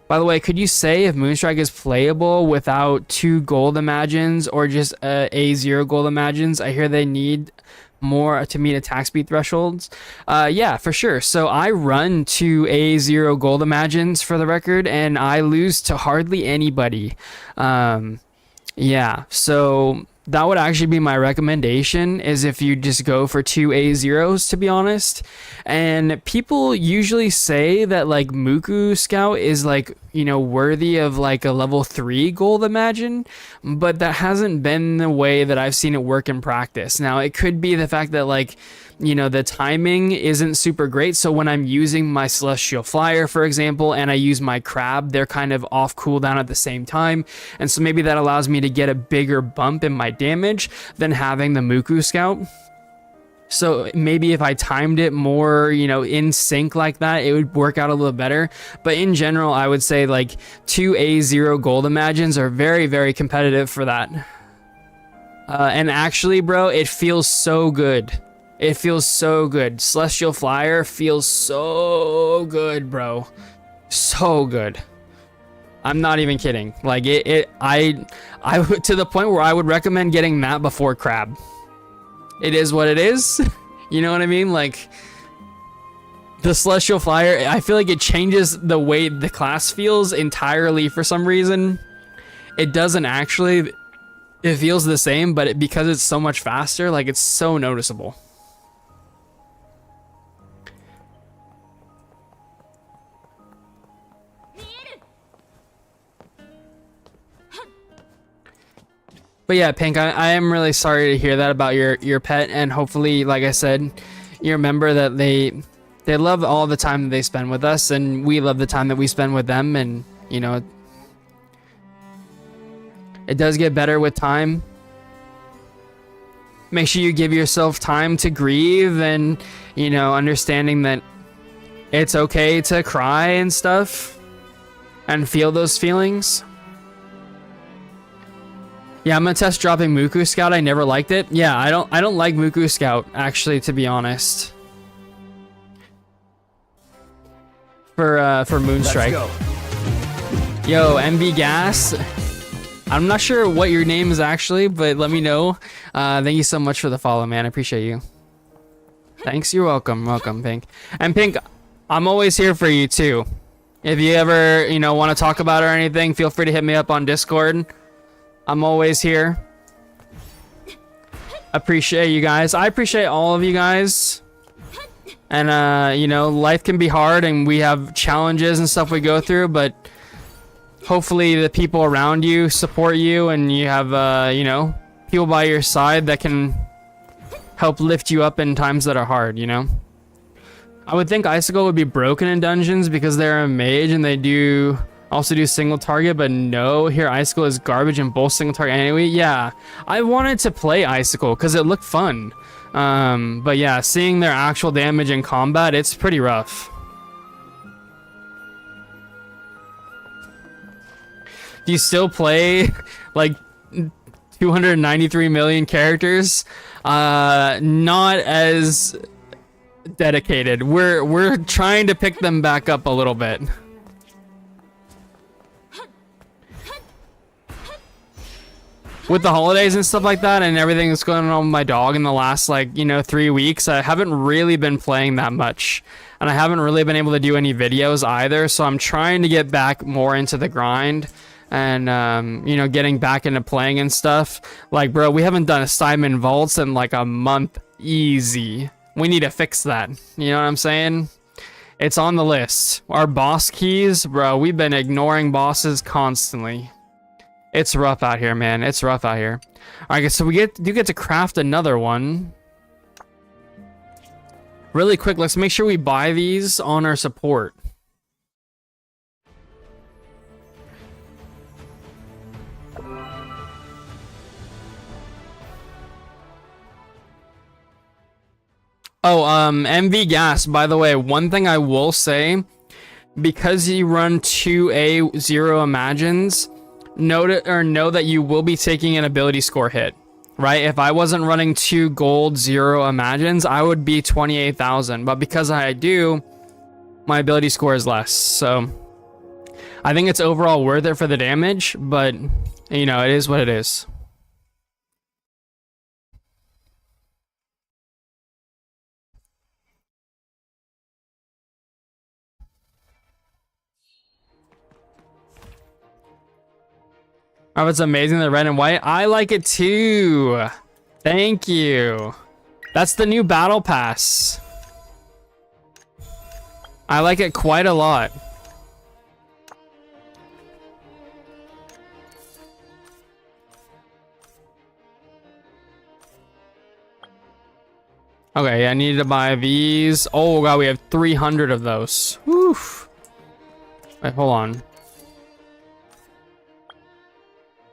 By the way, could you say if Moonstrike is playable without 2 gold imagines or just A0 gold imagines? I hear they need more to meet attack speed thresholds. Yeah, for sure. So I run 2 A0 gold imagines for the record, and I lose to hardly anybody. Yeah, so that would actually be my recommendation, is if you just go for 2 A0s, to be honest. And people usually say that like Muku Scout is like, you know, worthy of like a level 3 gold imagine, but that hasn't been the way that I've seen it work in practice. Now it could be the fact that like, you know, the timing isn't super great. So when I'm using my Celestial Flyer, for example, and I use my Crab, they're kind of off cooldown at the same time. And so maybe that allows me to get a bigger bump in my damage than having the Muku Scout. So maybe if I timed it more, you know, in sync like that, it would work out a little better. But in general, I would say like 2 A0 gold imagines are very competitive for that. And actually, bro, it feels so good. It feels so good. Celestial Flyer feels so good, bro. So good. I'm not even kidding. Like I would, to the point where I would recommend getting that before Crab. It is what it is. You know what I mean? Like the Celestial Flyer, I feel like it changes the way the class feels entirely for some reason. It doesn't actually. It feels the same, but because it's so much faster, like it's so noticeable. But yeah, Pink, I am really sorry to hear that about your pet, and hopefully, like I said, you remember that they love all the time that they spend with us, and we love the time that we spend with them, and you know, it does get better with time. Make sure you give yourself time to grieve, and you know, understanding that it's okay to cry and stuff and feel those feelings. Yeah, I'm gonna test dropping Muku Scout. I never liked it. Yeah, I don't like Muku Scout, actually, to be honest. For Moonstrike. Yo, MV Gas. I'm not sure what your name is actually, but let me know. Thank you so much for the follow, man. I appreciate you. Thanks. You're welcome. Welcome, Pink. And Pink, I'm always here for you too. If you ever, you know, want to talk about it or anything, feel free to hit me up on Discord. I'm always here. Appreciate you guys. I appreciate all of you guys. And you know, life can be hard and we have challenges and stuff we go through, but hopefully the people around you support you, and you have you know, people by your side that can help lift you up in times that are hard, you know? I would think Icicle would be broken in dungeons because they're a mage and they do also do single target, but no, here Icicle is garbage in both single target anyway. Yeah, I wanted to play Icicle because it looked fun. But yeah, seeing their actual damage in combat, it's pretty rough. Do you still play like 293 million characters? Not as dedicated. We're trying to pick them back up a little bit. With the holidays and stuff like that and everything that's going on with my dog in the last, like, you know, 3 weeks, I haven't really been playing that much. And I haven't really been able to do any videos either, so I'm trying to get back more into the grind and, you know, getting back into playing and stuff. Like, bro, we haven't done a Simon Vaults in like a month. Easy. We need to fix that. You know what I'm saying? It's on the list. Our boss keys, bro, we've been ignoring bosses constantly. It's rough out here, man. It's rough out here. All right, so we do get to craft another one. Really quick, let's make sure we buy these on our support. Oh, MV Gas, by the way, one thing I will say, because you run 2A 0 Imagines, know that you will be taking an ability score hit, right? If I wasn't running 2 gold 0 Imagines, I would be 28,000, but because I do, my ability score is less, so I think it's overall worth it for the damage, but, you know, it is what it is. Oh, it's amazing, the red and white. I like it too. Thank you. That's the new battle pass. I like it quite a lot. Okay, I need to buy these. Oh god, we have 300 of those. Woof. Wait, hold on.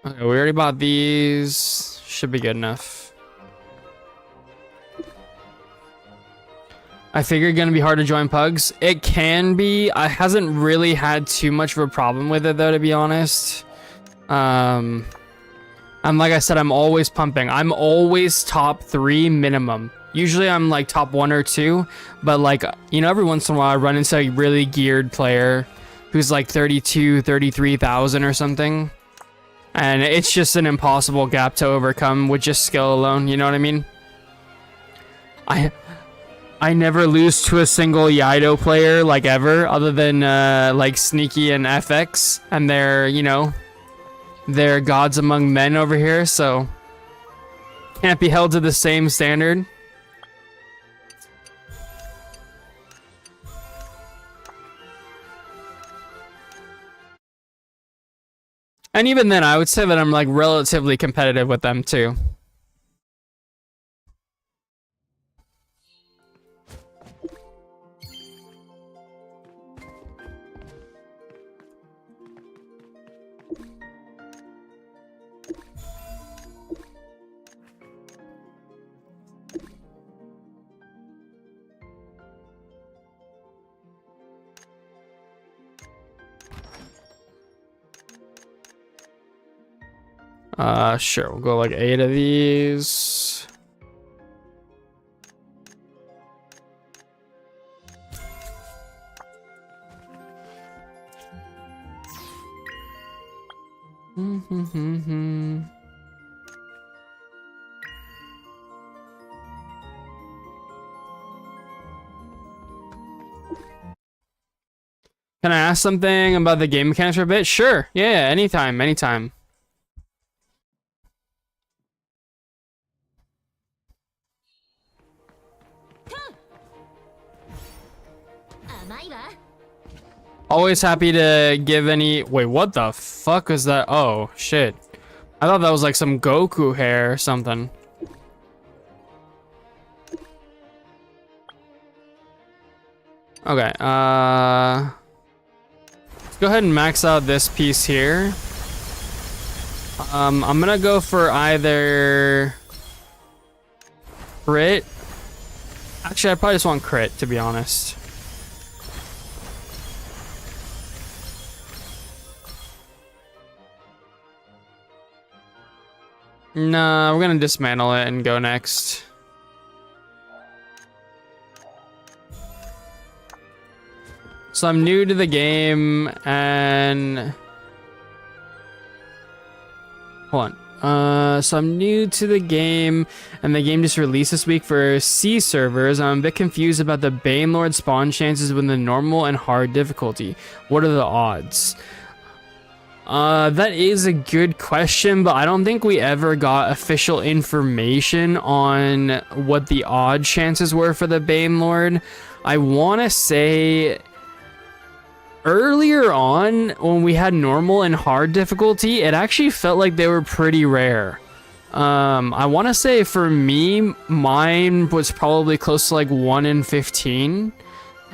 Okay, we already bought these. Should be good enough. I figure it's gonna be hard to join pugs. It can be. I hasn't really had too much of a problem with it though, to be honest. And like I said, I'm always pumping. I'm always top 3 minimum. Usually I'm like top 1 or 2, but like, you know, every once in a while I run into a really geared player who's like 32, 33,000 or something. And it's just an impossible gap to overcome with just skill alone, you know what I mean? I never lose to a single Yaido player, like, ever, other than, like, Sneaky and FX, and they're, you know, they're gods among men over here, so can't be held to the same standard. And even then, I would say that I'm, like, relatively competitive with them, too. Sure, we'll go like 8 of these. Can I ask something about the game mechanics for a bit? Sure, yeah, anytime, anytime. Always happy to give any... Wait, what the fuck is that? Oh, shit. I thought that was like some Goku hair or something. Okay, let's go ahead and max out this piece here. I'm gonna go for either crit. Actually, I probably just want crit, to be honest. Nah, we're gonna dismantle it and go next. So I'm new to the game and hold on. So I'm new to the game and the game just released this week for C servers. I'm a bit confused about the Banelord spawn chances with the normal and hard difficulty. What are the odds? That is a good question, but I don't think we ever got official information on what the odd chances were for the Banelord. I want to say earlier on when we had normal and hard difficulty, it actually felt like they were pretty rare. I want to say for me, mine was probably close to like 1 in 15.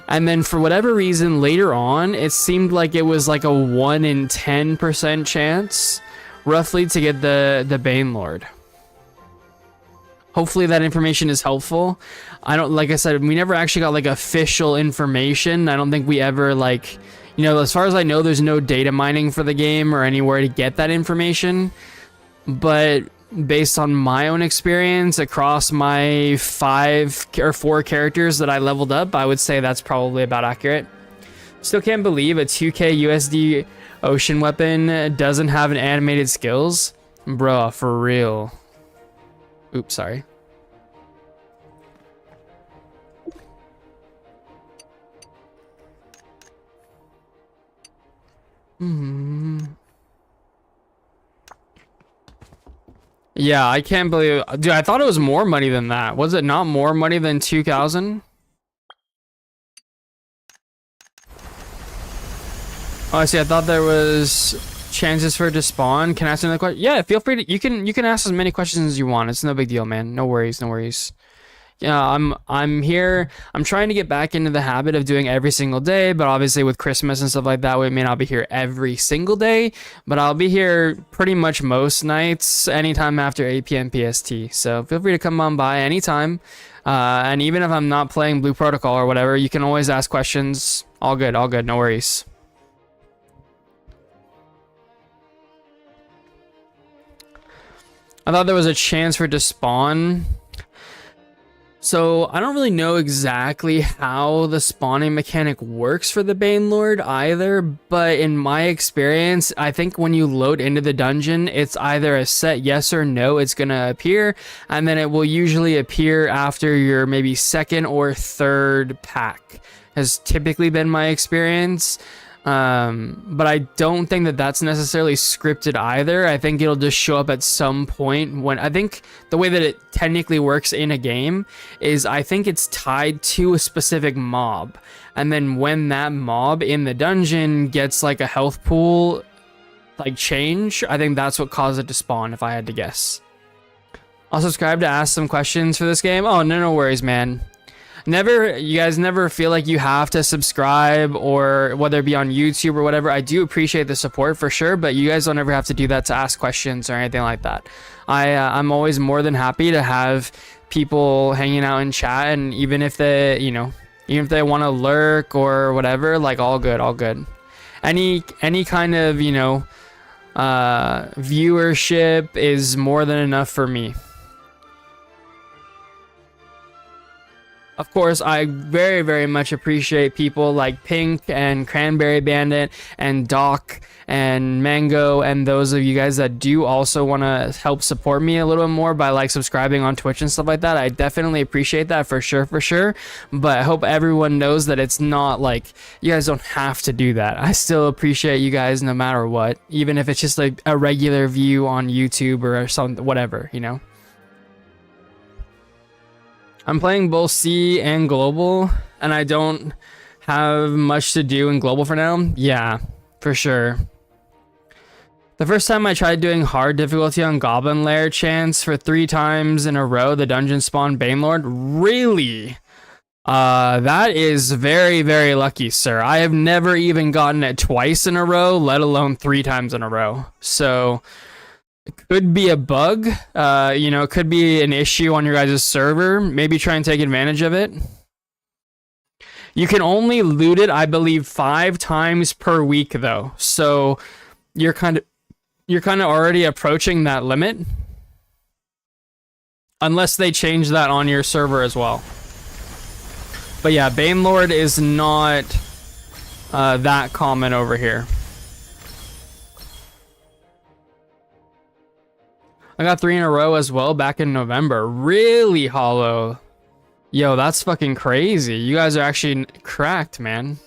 And then for whatever reason, later on, it seemed like it was like a 1 in 10% chance, roughly, to get the Banelord. Hopefully that information is helpful. Like I said, we never actually got like official information. I don't think we ever like, you know, as far as I know, there's no data mining for the game or anywhere to get that information. But based on my own experience across my 5 or 4 characters that I leveled up, I would say that's probably about accurate. Still can't believe a 2k USD ocean weapon doesn't have an animated skills. Bruh, for real. Oops, sorry. Yeah, I can't believe, dude, I thought it was more money than that. Was it not more money than 2,000? Oh, I see. I thought there was chances for it to spawn. Can I ask another question? Yeah, feel free to, you can ask as many questions as you want. It's no big deal, man. No worries, no worries. Yeah, I'm here. I'm trying to get back into the habit of doing every single day, but obviously with Christmas and stuff like that, we may not be here every single day, but I'll be here pretty much most nights, anytime after 8 p.m. PST. So feel free to come on by anytime. And even if I'm not playing Blue Protocol or whatever, you can always ask questions. All good, no worries. I thought there was a chance for it to spawn. So I don't really know exactly how the spawning mechanic works for the Banelord either, but in my experience, I think when you load into the dungeon, it's either a set yes or no, it's gonna appear, and then it will usually appear after your maybe 2nd or 3rd pack, has typically been my experience. But I don't think that that's necessarily scripted either. I think it'll just show up at some point when, I think the way that it technically works in a game is I think it's tied to a specific mob. And then when that mob in the dungeon gets like a health pool, like change, I think that's what caused it to spawn, if I had to guess. I'll subscribe to ask some questions for this game. Oh, no worries, man. You guys never feel like you have to subscribe, or whether it be on YouTube or whatever. I do appreciate the support for sure, but you guys don't ever have to do that to ask questions or anything like that. I'm always more than happy to have people hanging out in chat, and even if they, you know, even if they want to lurk or whatever, like all good. Any kind of, you know, viewership is more than enough for me. Of course, I very, very much appreciate people like Pink and Cranberry Bandit and Doc and Mango and those of you guys that do also want to help support me a little bit more by like subscribing on Twitch and stuff like that. I definitely appreciate that for sure. But I hope everyone knows that it's not like you guys don't have to do that. I still appreciate you guys no matter what, even if it's just like a regular view on YouTube or something, whatever, you know. I'm playing both C and Global, and I don't have much to do in Global for now. Yeah, for sure. The first time I tried doing hard difficulty on Goblin Lair chance for 3 times in a row, the dungeon spawned Banelord. Really? That is very, very lucky, sir. I have never even gotten it twice in a row, let alone 3 times in a row. So it could be a bug. You know, it could be an issue on your guys' server. Maybe try and take advantage of it. You can only loot it, I believe, 5 times per week, though. So you're kind of already approaching that limit, unless they change that on your server as well. But yeah, Banelord is not that common over here. I got 3 in a row as well back in November. Really, Hollow? Yo, that's fucking crazy. You guys are actually cracked, man.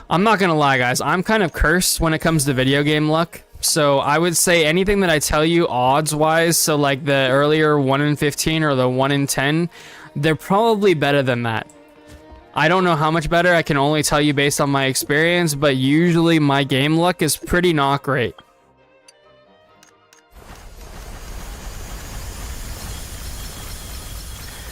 I'm not gonna lie, guys. I'm kind of cursed when it comes to video game luck. So I would say anything that I tell you odds-wise, so like the earlier 1 in 15 or the 1 in 10, they're probably better than that. I don't know how much better. I can only tell you based on my experience, but usually my game luck is pretty not great.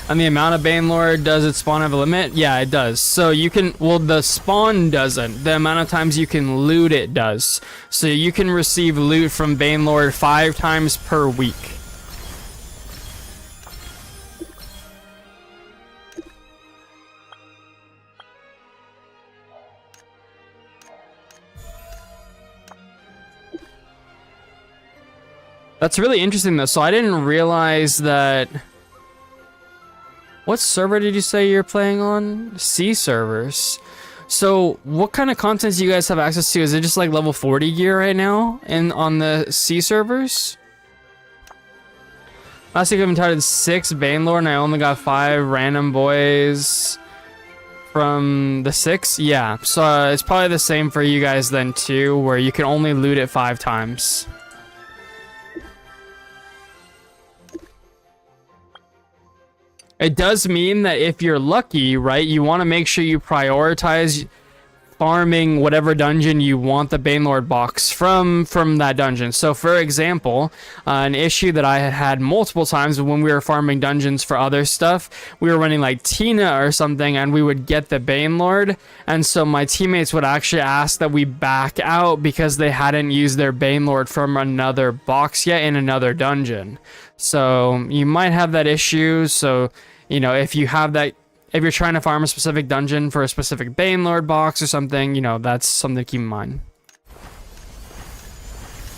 And the amount of Banelord, does it spawn have a limit? Yeah, it does. So you can, well, the spawn doesn't. The amount of times you can loot it does. So you can receive loot from Banelord 5 times per week. That's really interesting though. So I didn't realize that. What server did you say you're playing on? C servers. So what kind of content do you guys have access to? Is it just like level 40 gear right now on the C servers? Last week I've encountered 6 Banelord and I only got 5 random boys from the 6. Yeah, so it's probably the same for you guys then too, where you can only loot it 5 times. It does mean that if you're lucky, right, you want to make sure you prioritize farming whatever dungeon you want the Banelord box from that dungeon. So for example, an issue that I had multiple times when we were farming dungeons for other stuff, we were running like Tina or something and we would get the Banelord, and so my teammates would actually ask that we back out because they hadn't used their Banelord from another box yet in another dungeon. So you might have that issue. So, you know, if you have that, if you're trying to farm a specific dungeon for a specific Banelord box or something, you know, that's something to keep in mind.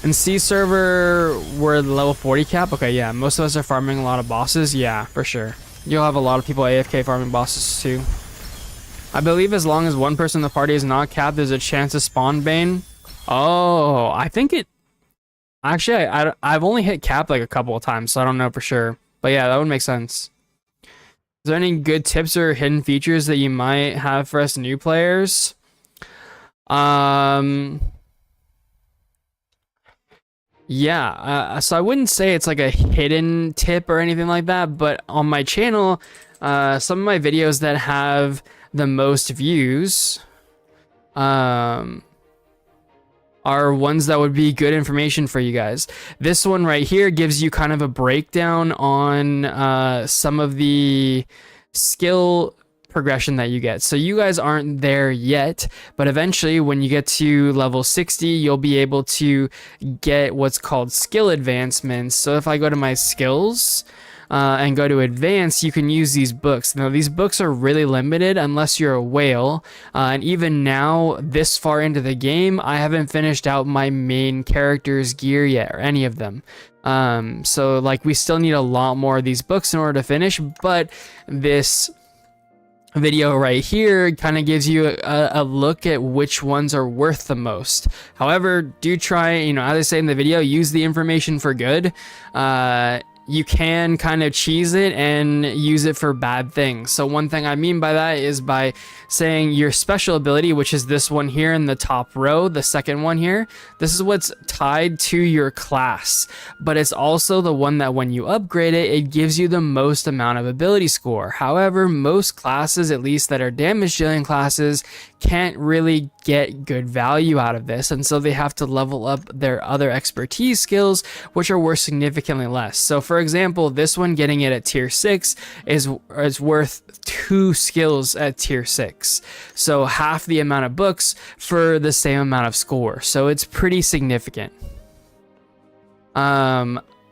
And C server, we're the level 40 cap. Okay, yeah, most of us are farming a lot of bosses. Yeah, for sure. You'll have a lot of people AFK farming bosses too. I believe as long as one person in the party is not capped, there's a chance to spawn Bane. Oh, I think it... Actually, I've only hit cap like a couple of times, so I don't know for sure. But yeah, that would make sense. Is there any good tips or hidden features that you might have for us new players? Yeah, so I wouldn't say it's like a hidden tip or anything like that, but on my channel, some of my videos that have the most views are ones that would be good information for you guys. This one right here gives you kind of a breakdown on some of the skill progression that you get. So you guys aren't there yet, but eventually when you get to level 60, you'll be able to get what's called skill advancements. So if I go to my skills, and go to advanced, you can use these books. Now these books are really limited unless you're a whale, and even now this far into the game I haven't finished out my main character's gear yet, or any of them. So like we still need a lot more of these books in order to finish, but this video right here kind of gives you a look at which ones are worth the most. However, do try, you know, as I say in the video, use the information for good. You can kind of cheese it and use it for bad things. So one thing I mean by that is by saying your special ability, which is this one here in the top row, the second one here, this is what's tied to your class, but it's also the one that when you upgrade it, it gives you the most amount of ability score. However, most classes, at least that are damage dealing classes, can't really get good value out of this, and so they have to level up their other expertise skills, which are worth significantly less. So for example, this one, getting it at tier 6 is worth 2 skills at tier 6, so half the amount of books for the same amount of score. So it's pretty significant.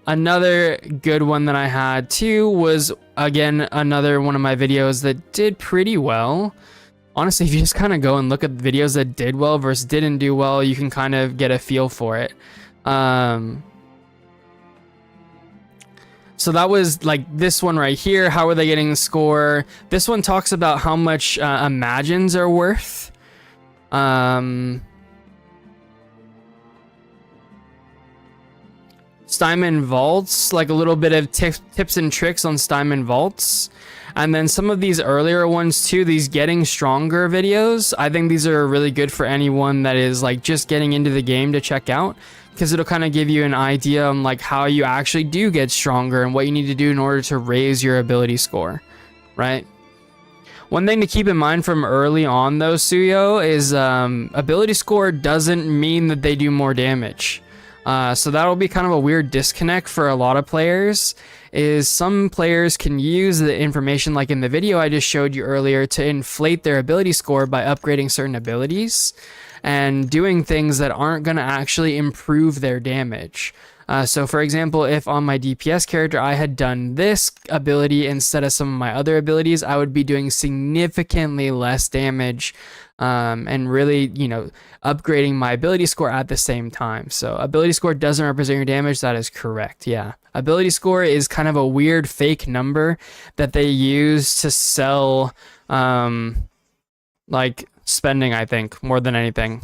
Another good one that I had too was, again, another one of my videos that did pretty well. Honestly, if you just kind of go and look at videos that did well versus didn't do well, you can kind of get a feel for it. So that was like this one right here. How are they getting the score? This one talks about how much imagines are worth. Steinman vaults, like a little bit of tips and tricks on Steinman vaults. And then some of these earlier ones too, these getting stronger videos, I think these are really good for anyone that is like just getting into the game to check out, because it'll kind of give you an idea on like how you actually do get stronger and what you need to do in order to raise your ability score, right? One thing to keep in mind from early on though, Suyo, is ability score doesn't mean that they do more damage. So that'll be kind of a weird disconnect for a lot of players, is some players can use the information like in the video I just showed you earlier to inflate their ability score by upgrading certain abilities and doing things that aren't going to actually improve their damage. So for example, if on my DPS character I had done this ability instead of some of my other abilities, I would be doing significantly less damage, and really, you know, upgrading my ability score at the same time. So ability score doesn't represent your damage. That is correct. Yeah. Ability score is kind of a weird fake number that they use to sell, like spending, I think, more than anything.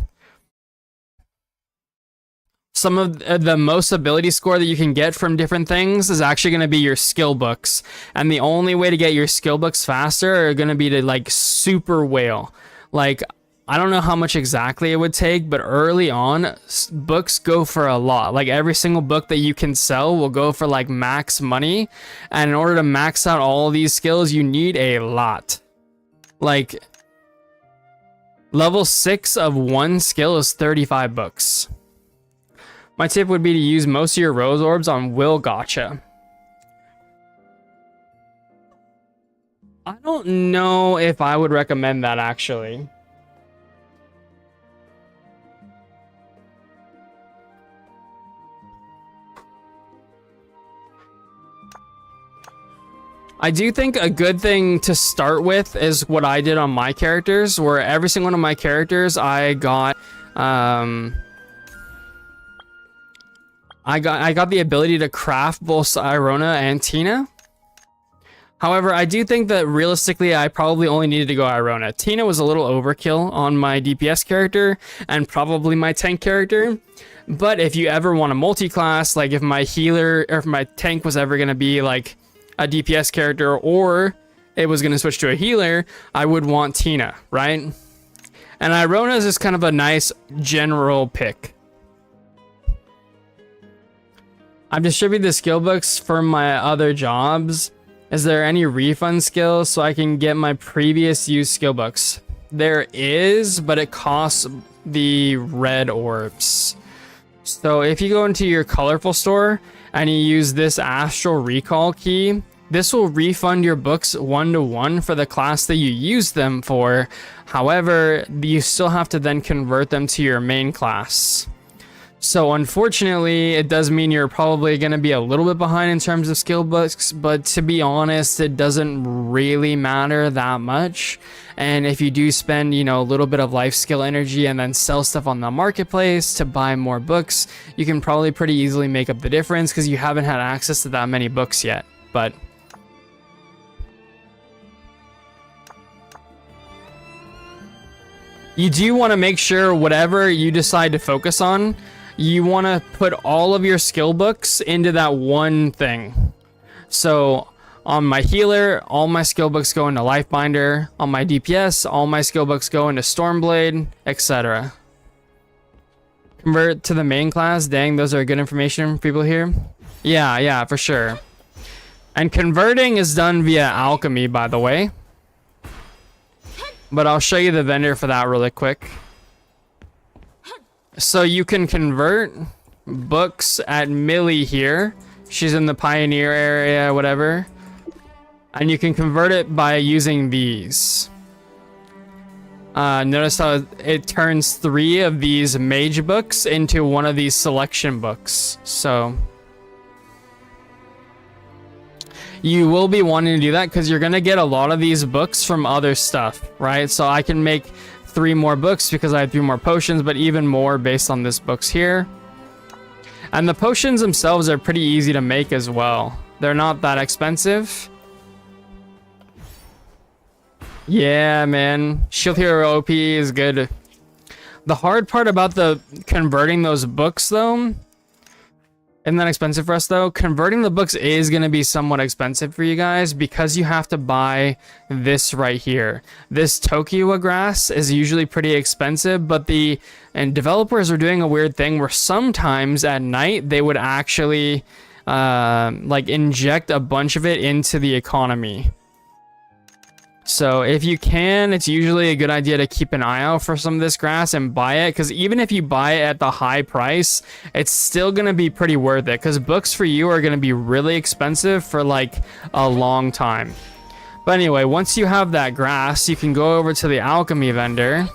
Some of the most ability score that you can get from different things is actually going to be your skill books. And the only way to get your skill books faster are going to be to like super whale. Like, I don't know how much exactly it would take, but early on, books go for a lot. Like every single book that you can sell will go for like max money. And in order to max out all these skills, you need a lot. Like, level 6 of one skill is 35 books. My tip would be to use most of your rose orbs on Will Gotcha. I don't know if I would recommend that, actually. I do think a good thing to start with is what I did on my characters, where every single one of my characters I got the ability to craft both Irona and Tina. However, I do think that realistically, I probably only needed to go Irona. Tina was a little overkill on my DPS character and probably my tank character. But if you ever want a multi-class, like if my healer or if my tank was ever going to be like a DPS character or it was going to switch to a healer, I would want Tina, right? And Irona is just kind of a nice general pick. I've distributed the skill books for my other jobs. Is there any refund skills so I can get my previous used skill books? There is, but it costs the red orbs. So if you go into your colorful store and you use this astral recall key, this will refund your books 1-to-1 for the class that you use them for. However, you still have to then convert them to your main class. So unfortunately, it does mean you're probably going to be a little bit behind in terms of skill books, but to be honest, it doesn't really matter that much. And if you do spend, you know, a little bit of life skill energy and then sell stuff on the marketplace to buy more books, you can probably pretty easily make up the difference because you haven't had access to that many books yet. But you do want to make sure whatever you decide to focus on, you want to put all of your skill books into that one thing. So on my healer, all my skill books go into Lifebinder. On my DPS, all my skill books go into Stormblade, etc. Convert to the main class. Dang, those are good information for people here. Yeah, for sure. And converting is done via alchemy, by the way. But I'll show you the vendor for that really quick. So you can convert books at Millie here. She's in the Pioneer area, whatever. And you can convert it by using these. Notice how it turns 3 of these mage books into one of these selection books. So you will be wanting to do that because you're going to get a lot of these books from other stuff, right? So I can make 3 more books because I have 3 more potions, but even more based on this books here. And the potions themselves are pretty easy to make as well. They're not that expensive. Yeah, man. Shield Hero OP is good. The hard part about the converting those books, though, isn't that expensive for us, though? Converting the books is going to be somewhat expensive for you guys because you have to buy this right here. This Tokyo grass is usually pretty expensive, but and developers are doing a weird thing where sometimes at night they would actually like inject a bunch of it into the economy. So if you can, it's usually a good idea to keep an eye out for some of this grass and buy it, because even if you buy it at the high price, it's still going to be pretty worth it, because books for you are going to be really expensive for like a long time. But anyway, once you have that grass, you can go over to the alchemy vendor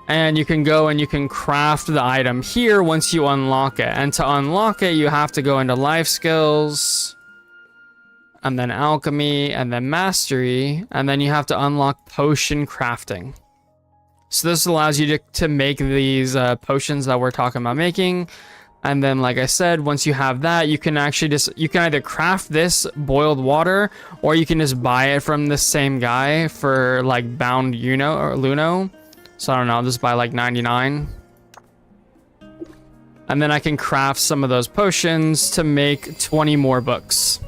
and you can go and you can craft the item here once you unlock it. And to unlock it, you have to go into life skills, and then alchemy, and then mastery, and then you have to unlock potion crafting. So this allows you to make these potions that we're talking about making. And then, like I said, once you have that, you can actually you can either craft this boiled water, or you can just buy it from the same guy for like bound Luno. So I don't know, I'll just buy like 99. And then I can craft some of those potions to make 20 more books.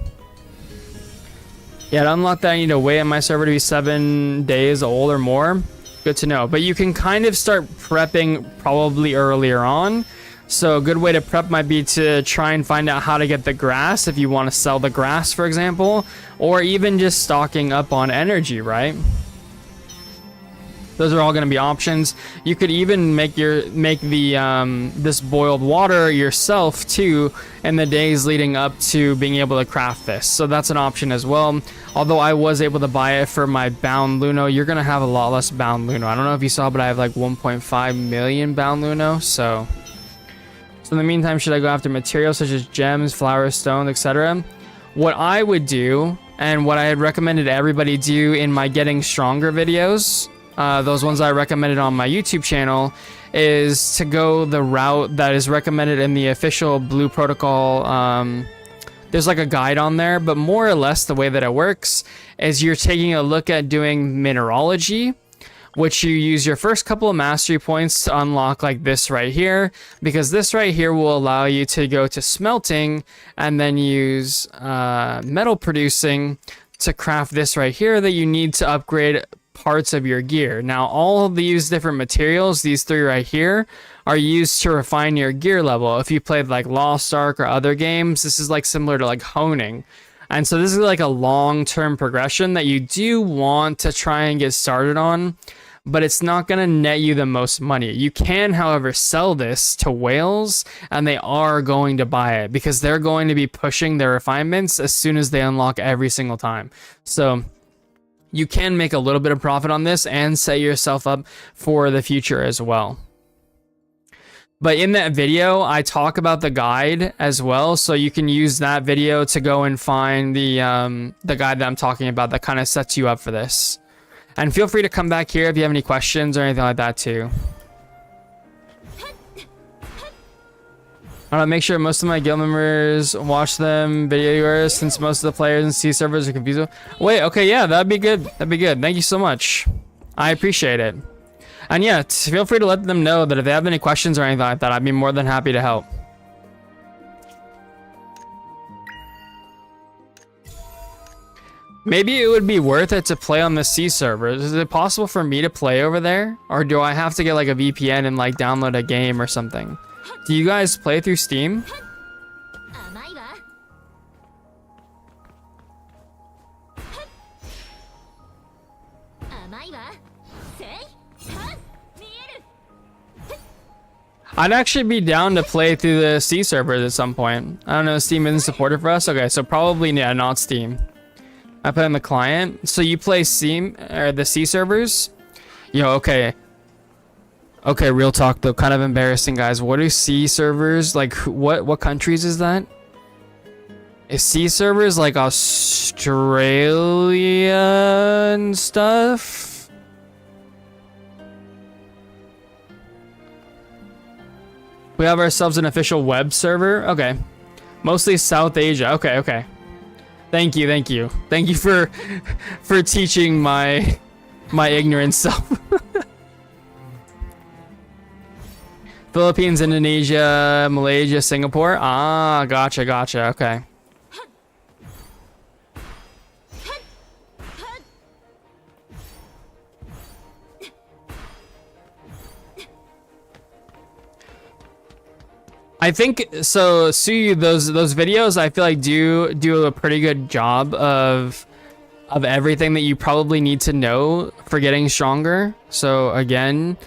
Yeah, to unlock that, I need to wait on my server to be 7 days old or more. Good to know. But you can kind of start prepping probably earlier on. So a good way to prep might be to try and find out how to get the grass if you want to sell the grass, for example. Or even just stocking up on energy, right? Those are all going to be options. You could even make this boiled water yourself too in the days leading up to being able to craft this. So that's an option as well. Although I was able to buy it for my bound Luno, you're going to have a lot less bound Luno. I don't know if you saw, but I have like 1.5 million bound Luno. So in the meantime, should I go after materials such as gems, flowers, stones, etc.? What I would do, and what I had recommended everybody do in my Getting Stronger videos, those ones I recommended on my YouTube channel, is to go the route that is recommended in the official Blue Protocol. There's like a guide on there, but more or less the way that it works is you're taking a look at doing mineralogy, which you use your first couple of mastery points to unlock, like this right here, because this right here will allow you to go to smelting and then use metal producing to craft this right here that you need to upgrade parts of your gear. Now all of these different materials, these 3 right here, are used to refine your gear level. If you played like Lost Ark or other games, this is like similar to like honing. And so this is like a long-term progression that you do want to try and get started on, but it's not going to net you the most money. You can, however, sell this to whales, and they are going to buy it because they're going to be pushing their refinements as soon as they unlock every single time. So you can make a little bit of profit on this and set yourself up for the future as well. But in that video, I talk about the guide as well, so you can use that video to go and find the guide that I'm talking about that kind of sets you up for this. And feel free to come back here if you have any questions or anything like that too. Make sure most of my guild members watch them video yours, since most of the players in C servers are confused. Wait, okay, yeah, that'd be good. That'd be good. Thank you so much. I appreciate it. And yeah, feel free to let them know that if they have any questions or anything like that, I'd be more than happy to help. Maybe it would be worth it to play on the C servers. Is it possible for me to play over there? Or do I have to get like a VPN and like download a game or something? Do you guys play through Steam? I'd actually be down to play through the C servers at some point. I don't know, Steam isn't supported for us? Okay, so probably, yeah, not Steam. I play on the client. So you play Steam, or the C servers? Yo, okay. Okay, real talk though, kind of embarrassing, guys. What are C servers? Like, what countries is that? Is C servers like Australia and stuff? We have ourselves an official web server. Okay. Mostly South Asia. Okay, okay. Thank you, thank you. Thank you for teaching my ignorant self. Philippines, Indonesia, Malaysia, Singapore. Ah, gotcha, gotcha. Okay. I think so. Suyu, those videos I feel like do a pretty good job of everything that you probably need to know for getting stronger. So again,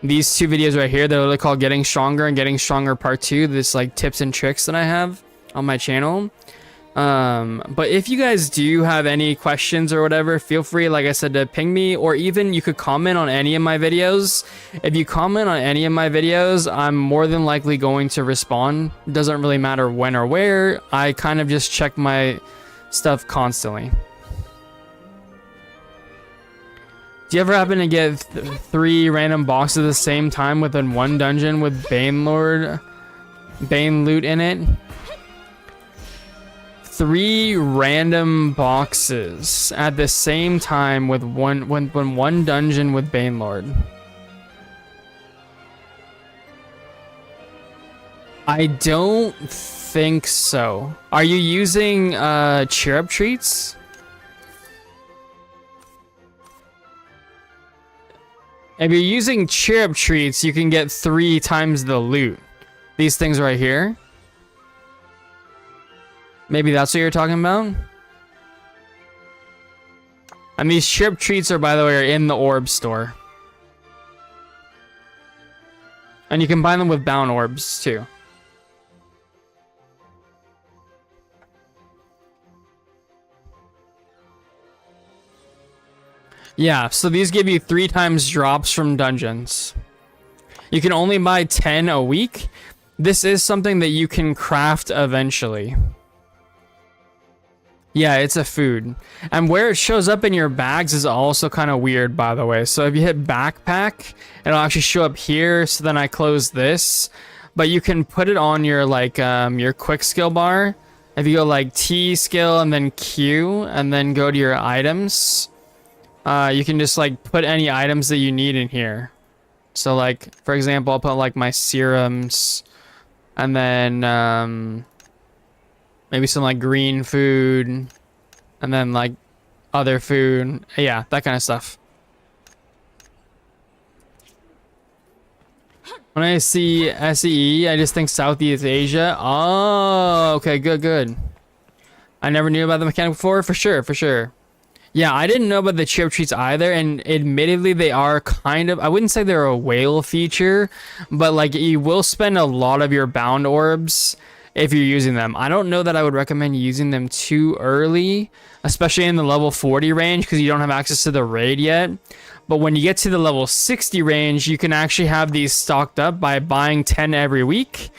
these two videos right here, they're really called Getting Stronger and Getting Stronger Part 2. This like tips and tricks that I have on my channel. But if you guys do have any questions or whatever, feel free, like I said, to ping me, or even you could comment on any of my videos. If you comment on any of my videos, I'm more than likely going to respond. It doesn't really matter when or where. I kind of just check my stuff constantly. Do you ever happen to get 3 random boxes at the same time within one dungeon with Bane loot in it? 3 random boxes at the same time with one dungeon with Banelord. I don't think so. Are you using cheer up treats? If you're using cheer up treats, you can get 3 times the loot. These things right here. Maybe that's what you're talking about? And these chip treats are, by the way, are in the orb store. And you can buy them with bound orbs, too. Yeah, so these give you 3 times drops from dungeons. You can only buy 10 a week. This is something that you can craft eventually. Yeah, it's a food. And where it shows up in your bags is also kind of weird, by the way. So if you hit backpack, it'll actually show up here. So then I close this. But you can put it on your like your quick skill bar. If you go like T skill and then Q and then go to your items, you can just like put any items that you need in here. So like, for example, I'll put like my serums and then maybe some like green food, and then like other food. Yeah, that kind of stuff. When I see SEE, I just think Southeast Asia. Oh, okay, good, good. I never knew about the mechanic before, for sure, for sure. Yeah, I didn't know about the chip treats either, and admittedly they are kind of, I wouldn't say they're a whale feature, but like you will spend a lot of your bound orbs if you're using them. I don't know that I would recommend using them too early, especially in the level 40 range, because you don't have access to the raid yet. But when you get to the level 60 range, you can actually have these stocked up by buying 10 every week.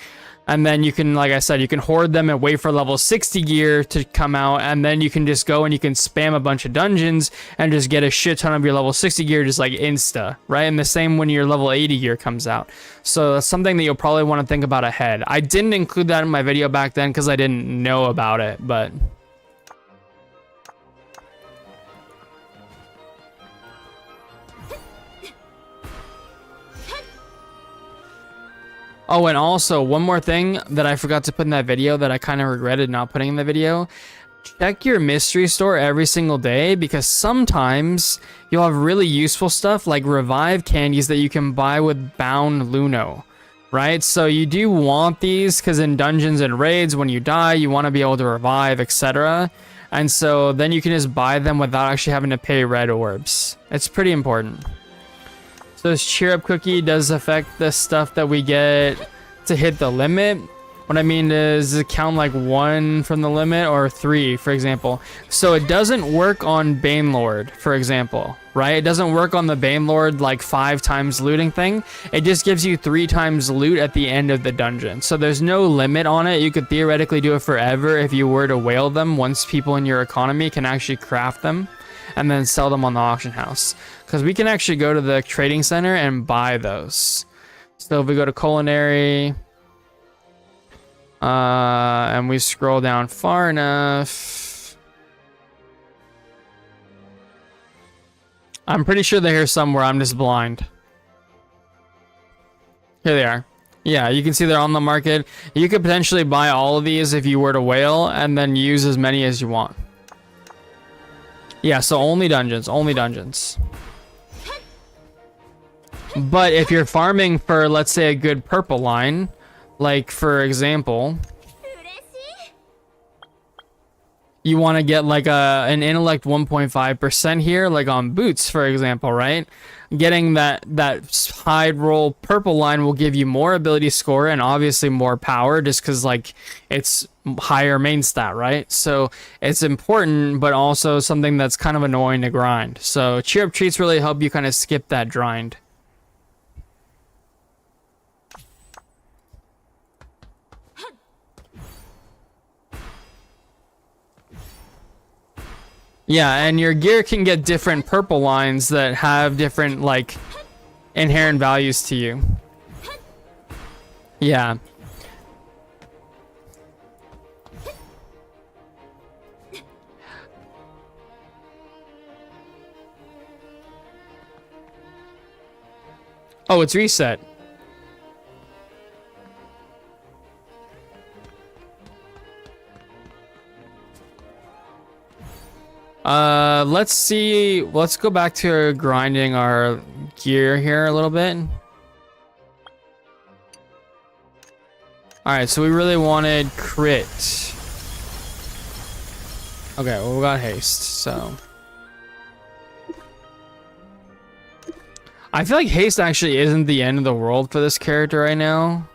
And then you can, like I said, you can hoard them and wait for level 60 gear to come out. And then you can just go and you can spam a bunch of dungeons and just get a shit ton of your level 60 gear just like insta, right? And the same when your level 80 gear comes out. So that's something that you'll probably want to think about ahead. I didn't include that in my video back then because I didn't know about it, but... Oh, and also one more thing that I forgot to put in that video that I kind of regretted not putting in the video. Check your mystery store every single day, because sometimes you'll have really useful stuff like revive candies that you can buy with bound Luno, right? So you do want these because in dungeons and raids, when you die, you want to be able to revive, etc. And so then you can just buy them without actually having to pay red orbs. It's pretty important. So this cheer up cookie does affect the stuff that we get to hit the limit. What I mean is, does it count like 1 from the limit or 3, for example? So it doesn't work on Banelord, for example, right? It doesn't work on the Banelord like 5 times looting thing. It just gives you 3 times loot at the end of the dungeon. So there's no limit on it. You could theoretically do it forever if you were to whale them once people in your economy can actually craft them and then sell them on the auction house. Because we can actually go to the trading center and buy those. So if we go to culinary... and we scroll down far enough. I'm pretty sure they're here somewhere. I'm just blind. Here they are. Yeah, you can see they're on the market. You could potentially buy all of these if you were to whale and then use as many as you want. Yeah, so only dungeons. Only dungeons. But if you're farming for, let's say, a good purple line... Like, for example, you want to get like an intellect 1.5% here, like on boots, for example, right? Getting that high roll purple line will give you more ability score and obviously more power just because like it's higher main stat, right? So it's important, but also something that's kind of annoying to grind. So cheer up treats really help you kind of skip that grind. Yeah, and your gear can get different purple lines that have different, like, inherent values to you. Yeah. Oh, it's reset. Let's see. Let's go back to grinding our gear here a little bit. Alright, so we really wanted crit. Okay, well, we got haste, so. I feel like haste actually isn't the end of the world for this character right now,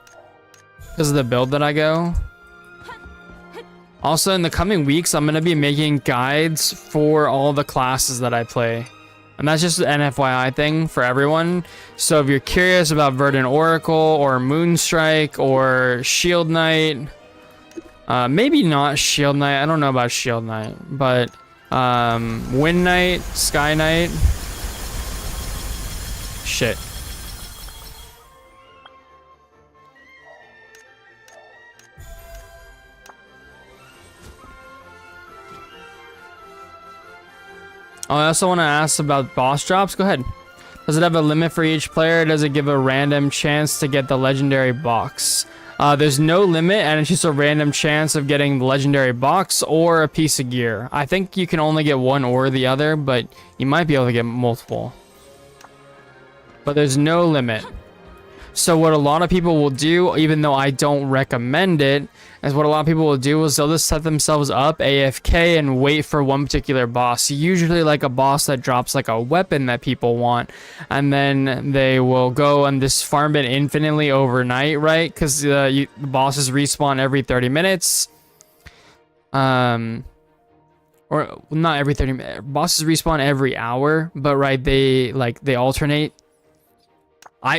because of the build that I go. Also, in the coming weeks, I'm going to be making guides for all the classes that I play. And that's just an FYI thing for everyone. So if you're curious about Verdant Oracle or Moonstrike or Shield Knight, maybe not Shield Knight. I don't know about Shield Knight, but Wind Knight, Sky Knight. Shit. Oh, I also want to ask about boss drops. Go ahead. Does it have a limit for each player? Does it give a random chance to get the legendary box? There's no limit, and it's just a random chance of getting the legendary box or a piece of gear. I think you can only get one or the other, but you might be able to get multiple. But there's no limit. So what a lot of people will do, even though I don't recommend it, is what a lot of people will do is they'll just set themselves up AFK and wait for one particular boss. Usually like a boss that drops like a weapon that people want. And then they will go and just farm it infinitely overnight, right? Because the bosses respawn every 30 minutes. Or not every 30 minutes. Bosses respawn every hour, but right, they alternate.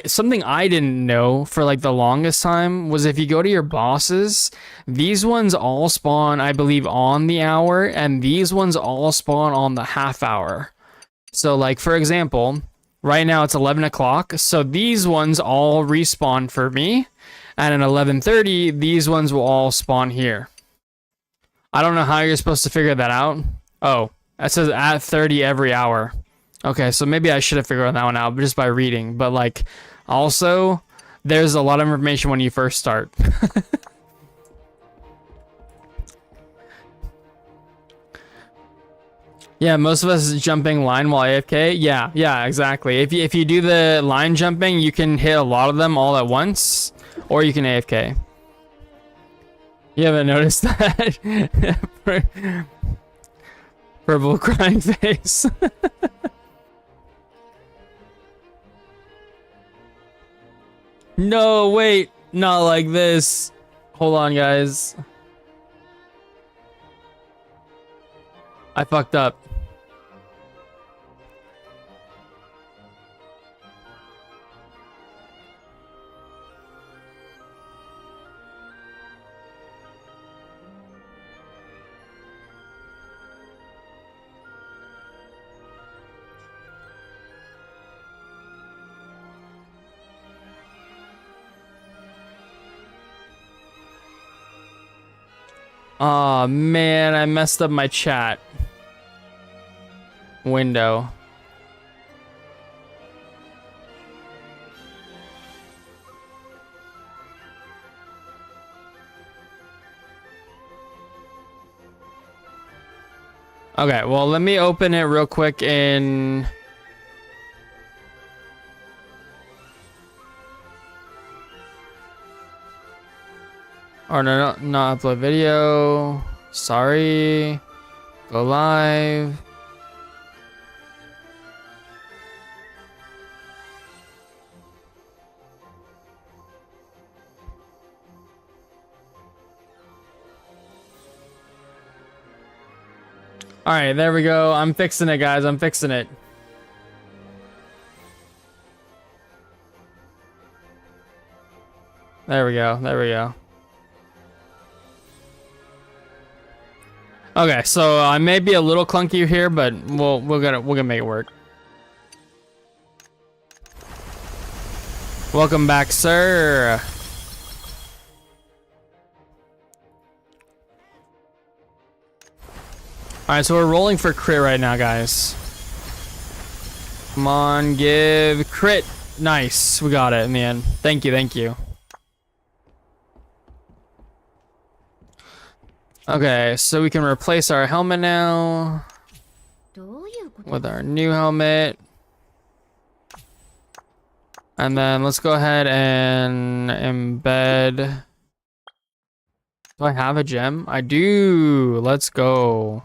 Something I didn't know for like the longest time was if you go to your bosses, these ones all spawn, I believe, on the hour, and these ones all spawn on the half hour. So like, for example, right now it's 11 o'clock, so these ones all respawn for me, and at 11:30, these ones will all spawn here. I don't know how you're supposed to figure that out. Oh, that says at 30 every hour. Okay, so maybe I should have figured that one out just by reading. But, like, also, there's a lot of information when you first start. Yeah, most of us is jumping line while AFK. Yeah, exactly. If you do the line jumping, you can hit a lot of them all at once, or you can AFK. You haven't noticed that? Purple crying face. No, wait. Not like this. Hold on, guys. I fucked up. Oh man, I messed up my chat window. Okay, well, let me open it real quick in... Or no, not upload video. Sorry. Go live. All right, there we go. I'm fixing it, guys. I'm fixing it. There we go. There we go. Okay, so I may be a little clunky here, but we're gonna make it work. Welcome back, sir. All right, so we're rolling for crit right now, guys. Come on, give crit. Nice, we got it in the end. Thank you, thank you. Okay, so we can replace our helmet now with our new helmet. And then let's go ahead and embed. Do I have a gem? I do. Let's go.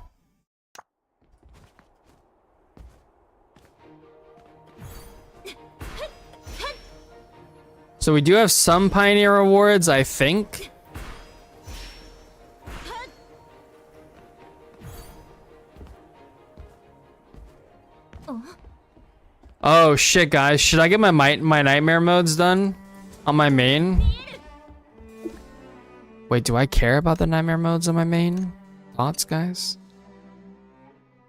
So we do have some Pioneer rewards, I think. Oh shit, guys! Should I get my nightmare modes done on my main? Wait, do I care about the nightmare modes on my main? Thoughts, guys?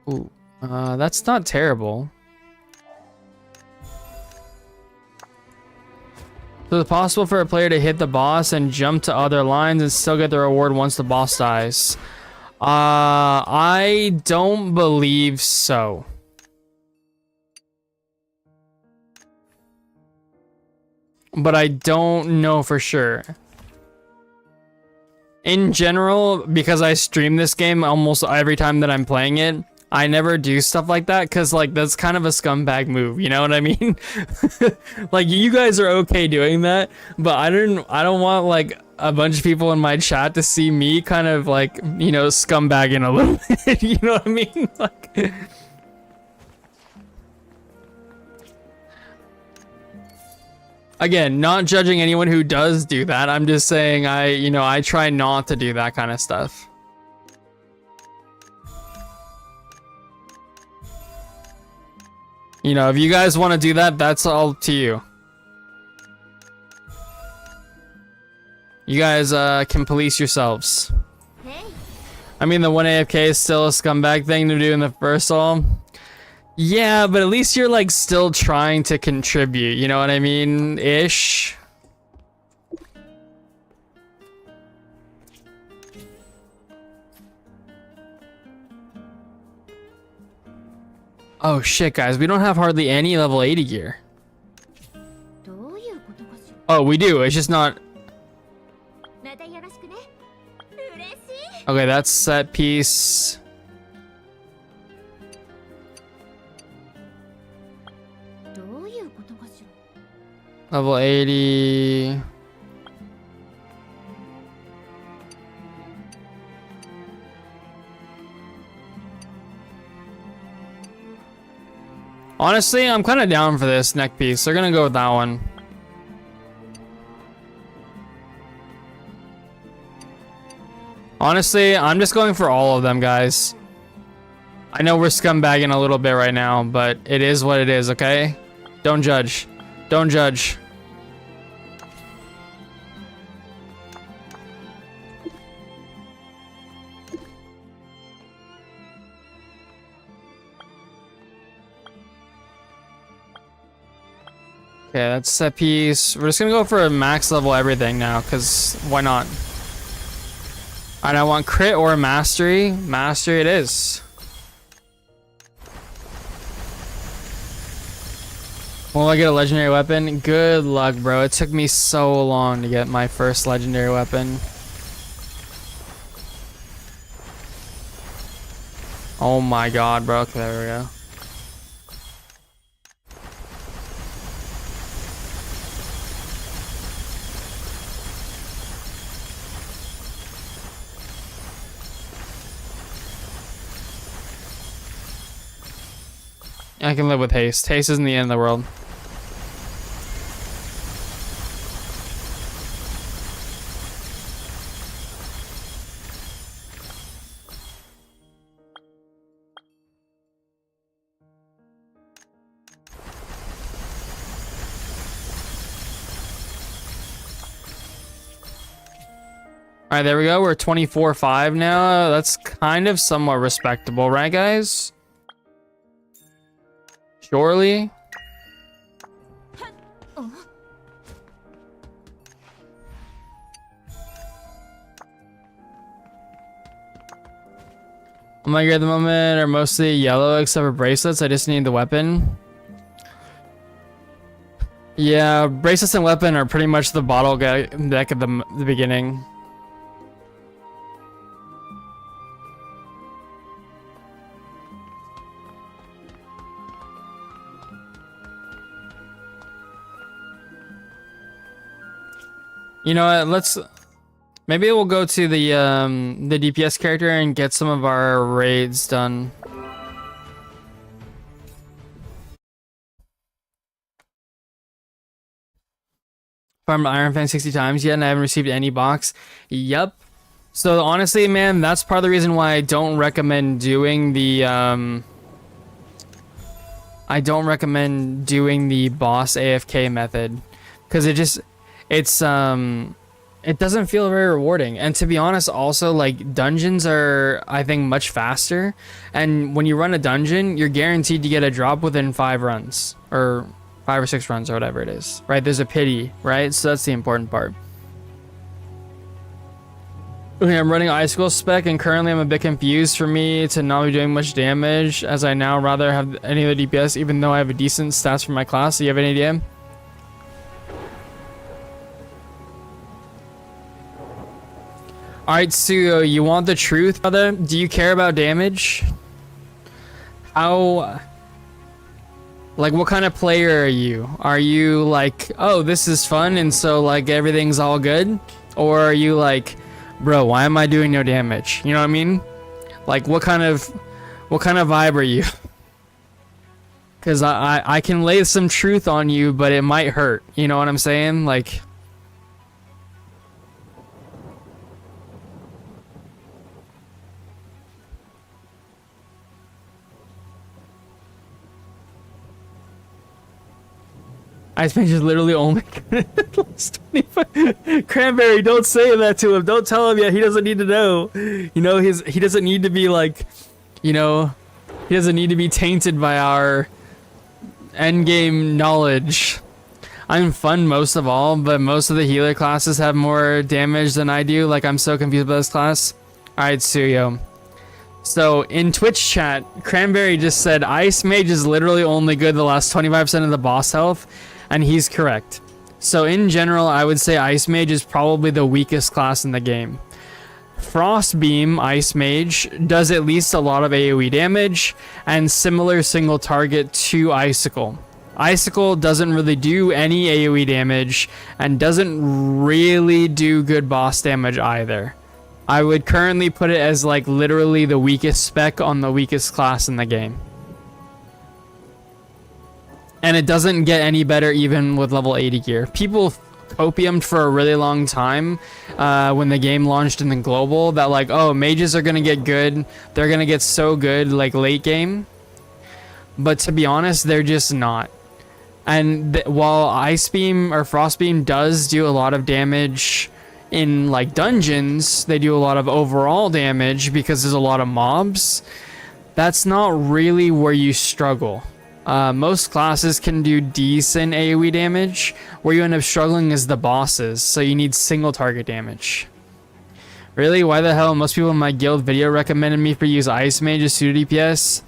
Ooh, that's not terrible. So it's possible for a player to hit the boss and jump to other lines and still get the reward once the boss dies. I don't believe so. But I don't know for sure. In general, because I stream this game almost every time that I'm playing it, I never do stuff like that because, like, that's kind of a scumbag move, you know what I mean? Like, you guys are okay doing that, but I don't want, like, a bunch of people in my chat to see me kind of, like, you know, scumbagging a little bit, you know what I mean? Like... Again, not judging anyone who does do that. I'm just saying I try not to do that kind of stuff. You know, if you guys want to do that, that's all to you. You guys can police yourselves. I mean, the 1 AFK is still a scumbag thing to do in the first all. Yeah, but at least you're, like, still trying to contribute, you know what I mean? Ish. Oh shit, guys, we don't have hardly any level 80 gear. Oh, we do, it's just not... Okay, that's set piece. Level 80. Honestly, I'm kind of down for this neck piece. They're gonna go with that one. Honestly, I'm just going for all of them, guys. I know we're scumbagging a little bit right now, but it is what it is, okay? Don't judge. Don't judge. Okay, that's set piece. We're just gonna go for a max level everything now, because why not? And I want crit or mastery. Mastery it is. Will I get a legendary weapon? Good luck, bro. It took me so long to get my first legendary weapon. Oh my god, bro. Okay, there we go. I can live with haste. Haste isn't the end of the world. Alright, there we go. We're 24-5 now. That's kind of somewhat respectable, right, guys? Surely. My gear at the moment are mostly yellow except for bracelets. I just need the weapon. Yeah, bracelets and weapon are pretty much the bottle deck at the beginning. You know what, let's... Maybe we'll go to the DPS character and get some of our raids done. Farmed Iron Fang 60 times yet and I haven't received any box. Yep. So honestly, man, that's part of the reason why I don't recommend doing the boss AFK method. Because it doesn't feel very rewarding. And to be honest, also, like, dungeons are, I think, much faster. And when you run a dungeon, you're guaranteed to get a drop within 5 runs. Or 5 or 6 runs, or whatever it is. Right? There's a pity, right? So that's the important part. Okay, I'm running Icicle spec, and currently I'm a bit confused for me to not be doing much damage, as I now rather have any other DPS, even though I have a decent stats for my class. Do you have any idea? Alright, so you want the truth, brother? Do you care about damage? How... Like, what kind of player are you? Are you like, oh, this is fun, and so, like, everything's all good? Or are you like, bro, why am I doing no damage? You know what I mean? Like, what kind of vibe are you? Because I can lay some truth on you, but it might hurt. You know what I'm saying? Like... Ice Mage is literally only plus 25. Cranberry, don't say that to him. Don't tell him yet. He doesn't need to know. You know, he doesn't need to be like, you know, he doesn't need to be tainted by our endgame knowledge. I'm fun most of all, but most of the healer classes have more damage than I do. Like, I'm so confused by this class. Alright, Suyo. So, in Twitch chat, Cranberry just said Ice Mage is literally only good the last 25% of the boss health. And he's correct. So in general, I would say Ice Mage is probably the weakest class in the game. Frost Beam Ice Mage does at least a lot of AoE damage and similar single target to Icicle. Icicle doesn't really do any AoE damage and doesn't really do good boss damage either. I would currently put it as like literally the weakest spec on the weakest class in the game. And it doesn't get any better even with level 80 gear. People copiumed for a really long time when the game launched in the global, that like, oh, mages are gonna get good, they're gonna get so good like late game, but to be honest, they're just not. And while Ice Beam or Frost Beam does do a lot of damage in like dungeons, they do a lot of overall damage because there's a lot of mobs. That's not really where you struggle. Most classes can do decent AoE damage. Where you end up struggling is the bosses, so you need single target damage. Really? Why the hell? Most people in my guild video recommended me for use Ice Mage as pseudo DPS.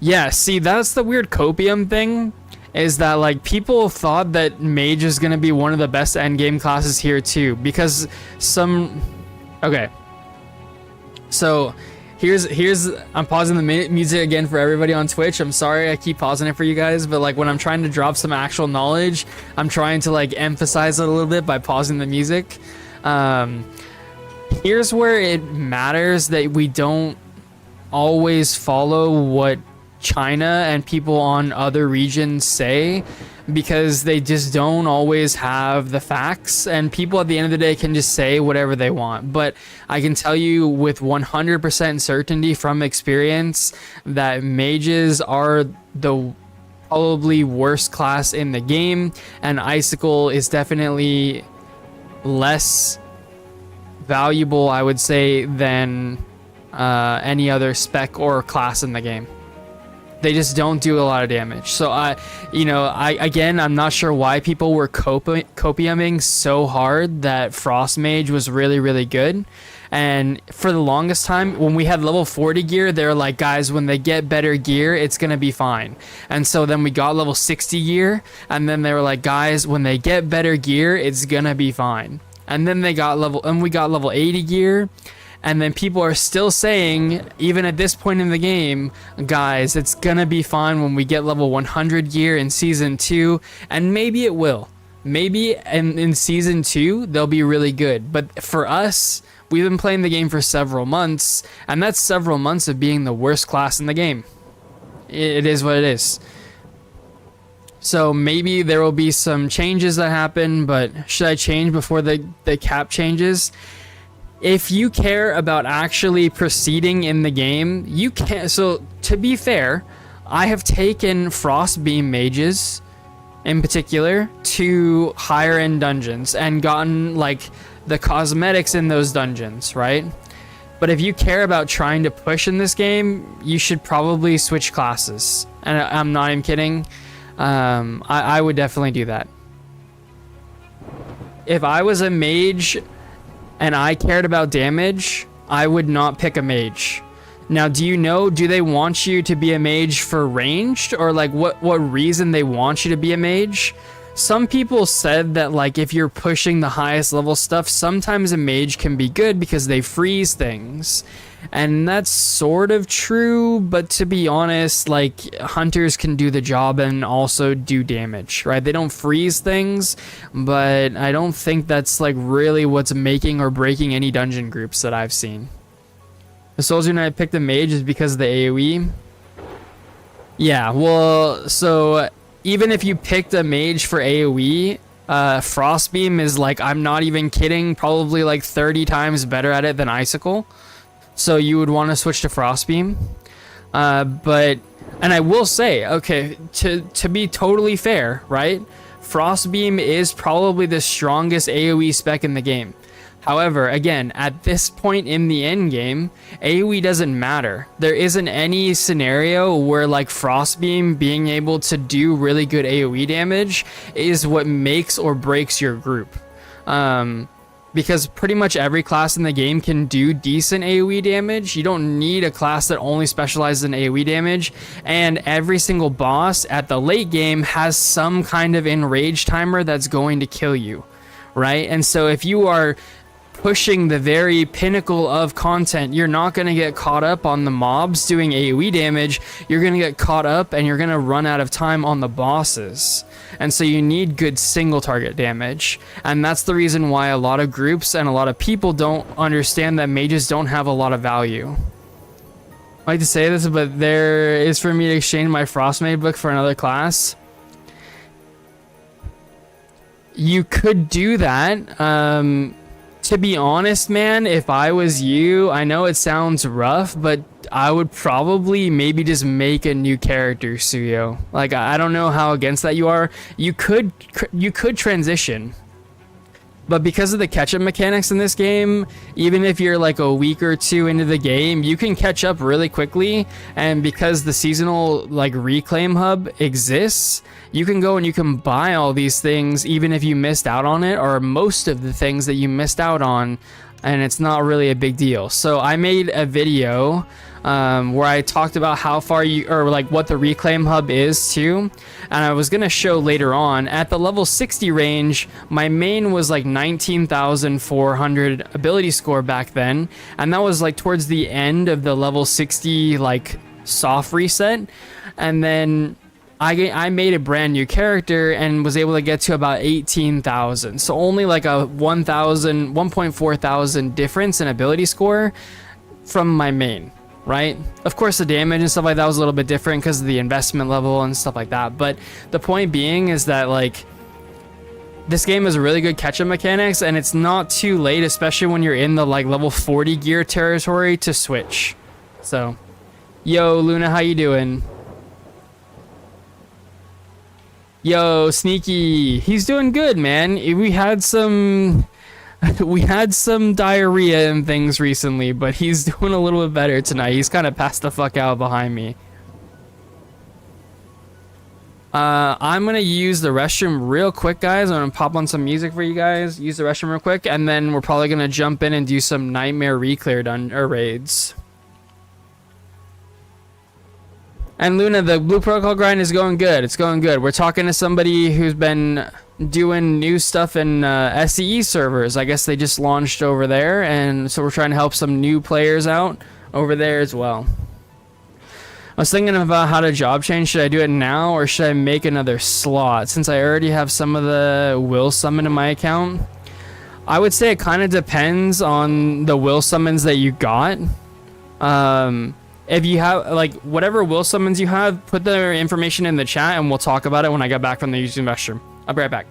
Yeah, see, that's the weird copium thing, is that like people thought that Mage is gonna be one of the best endgame classes here too, because some... Okay. So... Here's I'm pausing the music again for everybody on Twitch. I'm sorry I keep pausing it for you guys, but like when I'm trying to drop some actual knowledge, I'm trying to like emphasize it a little bit by pausing the music. Here's where it matters that we don't always follow what China and people on other regions say, because they just don't always have the facts, and people at the end of the day can just say whatever they want. But I can tell you with 100% certainty from experience that mages are the probably worst class in the game, and Icicle is definitely less valuable, I would say, than any other spec or class in the game. They just don't do a lot of damage. So I'm not sure why people were copiuming so hard that Frost Mage was really, really good. And for the longest time, when we had level 40 gear, they were like, guys, when they get better gear, it's gonna be fine. And so then we got level 60 gear, and then they were like, guys, when they get better gear, it's gonna be fine. And then we got level 80 gear. And then people are still saying, even at this point in the game, guys, it's gonna be fine when we get level 100 gear in Season 2, and maybe it will. Maybe in Season 2, they'll be really good. But for us, we've been playing the game for several months, and that's several months of being the worst class in the game. It is what it is. So maybe there will be some changes that happen, but should I change before the cap changes? If you care about actually proceeding in the game, you can. So to be fair, I have taken Frostbeam mages in particular to higher end dungeons and gotten like the cosmetics in those dungeons, right? But if you care about trying to push in this game, you should probably switch classes. And I'm not even kidding. I would definitely do that. If I was a mage and I cared about damage, I would not pick a mage. Now, do they want you to be a mage for ranged, or like what reason they want you to be a mage? Some people said that like if you're pushing the highest level stuff, sometimes a mage can be good because they freeze things. And that's sort of true, but to be honest, like hunters can do the job and also do damage, right? They don't freeze things, but I don't think that's like really what's making or breaking any dungeon groups that I've seen. The Soldier Knight picked a mage is because of the AoE. Yeah, well, so even if you picked a mage for AoE, Frostbeam is like, I'm not even kidding, probably like 30 times better at it than Icicle. So you would want to switch to Frostbeam. And I will say, okay, to be totally fair, right? Frostbeam is probably the strongest AoE spec in the game. However, again, at this point in the end game, AoE doesn't matter. There isn't any scenario where like Frostbeam being able to do really good AoE damage is what makes or breaks your group. Because pretty much every class in the game can do decent AoE damage. You don't need a class that only specializes in AoE damage. And every single boss at the late game has some kind of enrage timer that's going to kill you, right? And so if you are pushing the very pinnacle of content, you're not going to get caught up on the mobs doing AoE damage. You're going to get caught up and you're going to run out of time on the bosses. And so you need good single target damage. And that's the reason why a lot of groups and a lot of people don't understand that mages don't have a lot of value. I like to say this, but there is for me to exchange my Frostmage book for another class. You could do that. To be honest, man, if I was you, I know it sounds rough, but I would probably maybe just make a new character, Suyo. Like, I don't know how against that you are. You could transition. But because of the catch-up mechanics in this game, even if you're like a week or two into the game, you can catch up really quickly. And because the seasonal like reclaim hub exists, you can go and you can buy all these things even if you missed out on it, or most of the things that you missed out on, and it's not really a big deal. So I made a video where I talked about how far you, or like what the reclaim hub is too, and I was gonna show later on at the level 60 range. My main was like 19,400 ability score back then, and that was like towards the end of the level 60 like soft reset. And then I made a brand new character and was able to get to about 18,000, so only like a 1.4 thousand difference in ability score from my main. Right? Of course, the damage and stuff like that was a little bit different because of the investment level and stuff like that. But the point being is that like this game has really good catch-up mechanics, and it's not too late, especially when you're in the like level 40 gear territory, to switch. So, yo, Luna, how you doing? Yo, Sneaky, he's doing good, man. We had some diarrhea and things recently, but he's doing a little bit better tonight. He's kind of passed the fuck out behind me. I'm gonna use the restroom real quick, guys. I'm gonna pop on some music for you guys, use the restroom real quick, and then we're probably gonna jump in and do some nightmare reclear raids. And Luna, the Blue Protocol grind is going good. It's going good. We're talking to somebody who's been doing new stuff in SCE servers. I guess they just launched over there, and so we're trying to help some new players out over there as well. I was thinking about how to job change. Should I do it now, or should I make another slot? Since I already have some of the will summon in my account, I would say it kind of depends on the will summons that you got. If you have, like, whatever will summons you have, put their information in the chat and we'll talk about it when I get back from the using restroom. I'll be right back.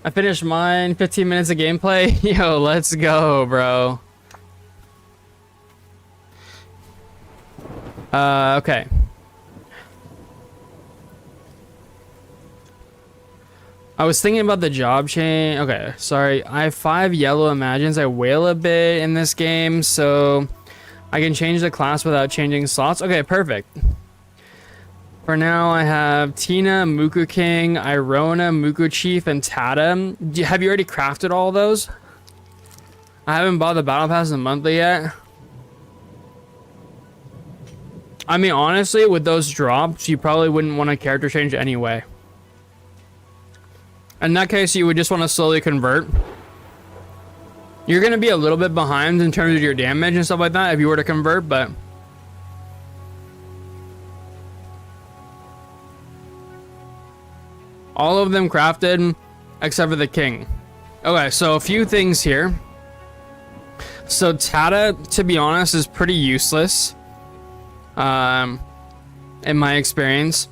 I finished mine. 15 minutes of gameplay. Yo, let's go, bro. Okay. I was thinking about the job chain. Okay, sorry. I have 5 yellow imagines. I wail a bit in this game, so I can change the class without changing slots. Okay, perfect. For now, I have Tina, Muku King, Irona, Muku Chief, and Tata. Have you already crafted all those? I haven't bought the Battle Pass in monthly yet. I mean, honestly, with those drops, you probably wouldn't want a character change anyway. In that case, you would just want to slowly convert. You're going to be a little bit behind in terms of your damage and stuff like that if you were to convert, but... all of them crafted, except for the king. Okay, so a few things here. So Tata, to be honest, is pretty useless. In my experience.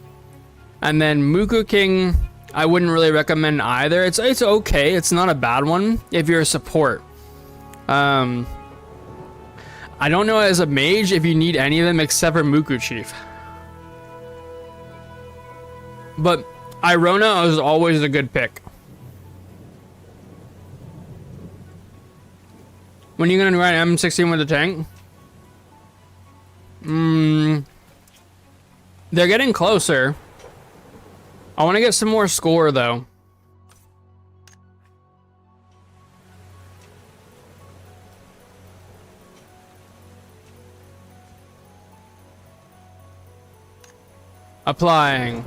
And then Muku King, I wouldn't really recommend either. It's okay. It's not a bad one if you're a support. I don't know as a mage if you need any of them except for Muku Chief. But Irona is always a good pick. When are you gonna run M16 with the tank? They're getting closer. I want to get some more score though. Applying.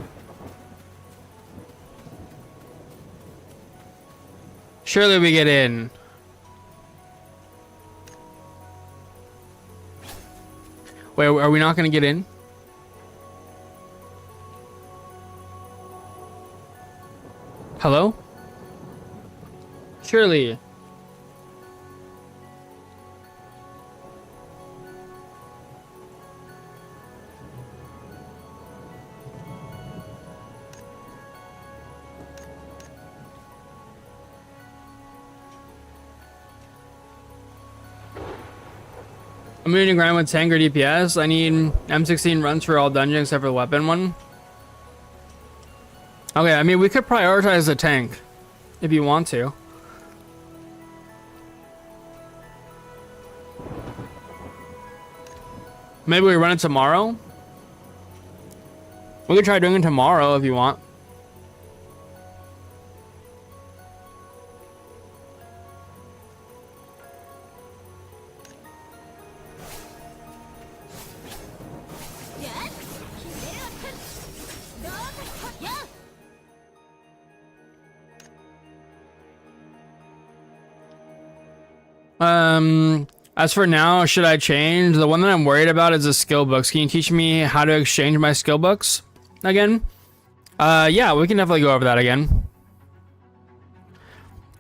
Surely we get in. Wait, are we not going to get in? Hello? Surely. I'm going to grind with tank or DPS. I need M16 runs for all dungeons except for the weapon one. Okay, I mean, we could prioritize the tank if you want to. Maybe we run it tomorrow? We could try doing it tomorrow if you want. As for now, should I change? The one that I'm worried about is the skill books. Can you teach me how to exchange my skill books again? Yeah, we can definitely go over that again.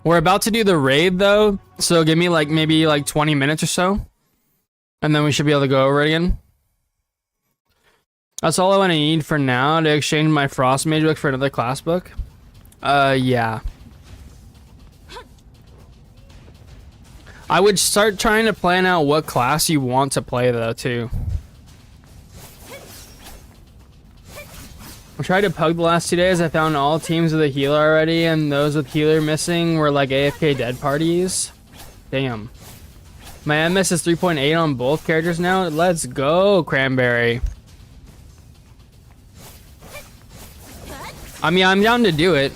We're about to do the raid though, so give me like maybe like 20 minutes or so, and then we should be able to go over it again. That's all I want to need for now to exchange my Frost Mage book for another class book. Yeah. I would start trying to plan out what class you want to play though too. I tried to pug the last 2 days. I found all teams with a healer already, and those with healer missing were like AFK dead parties. Damn. My MS is 3.8 on both characters now. Let's go, Cranberry. I mean, I'm down to do it,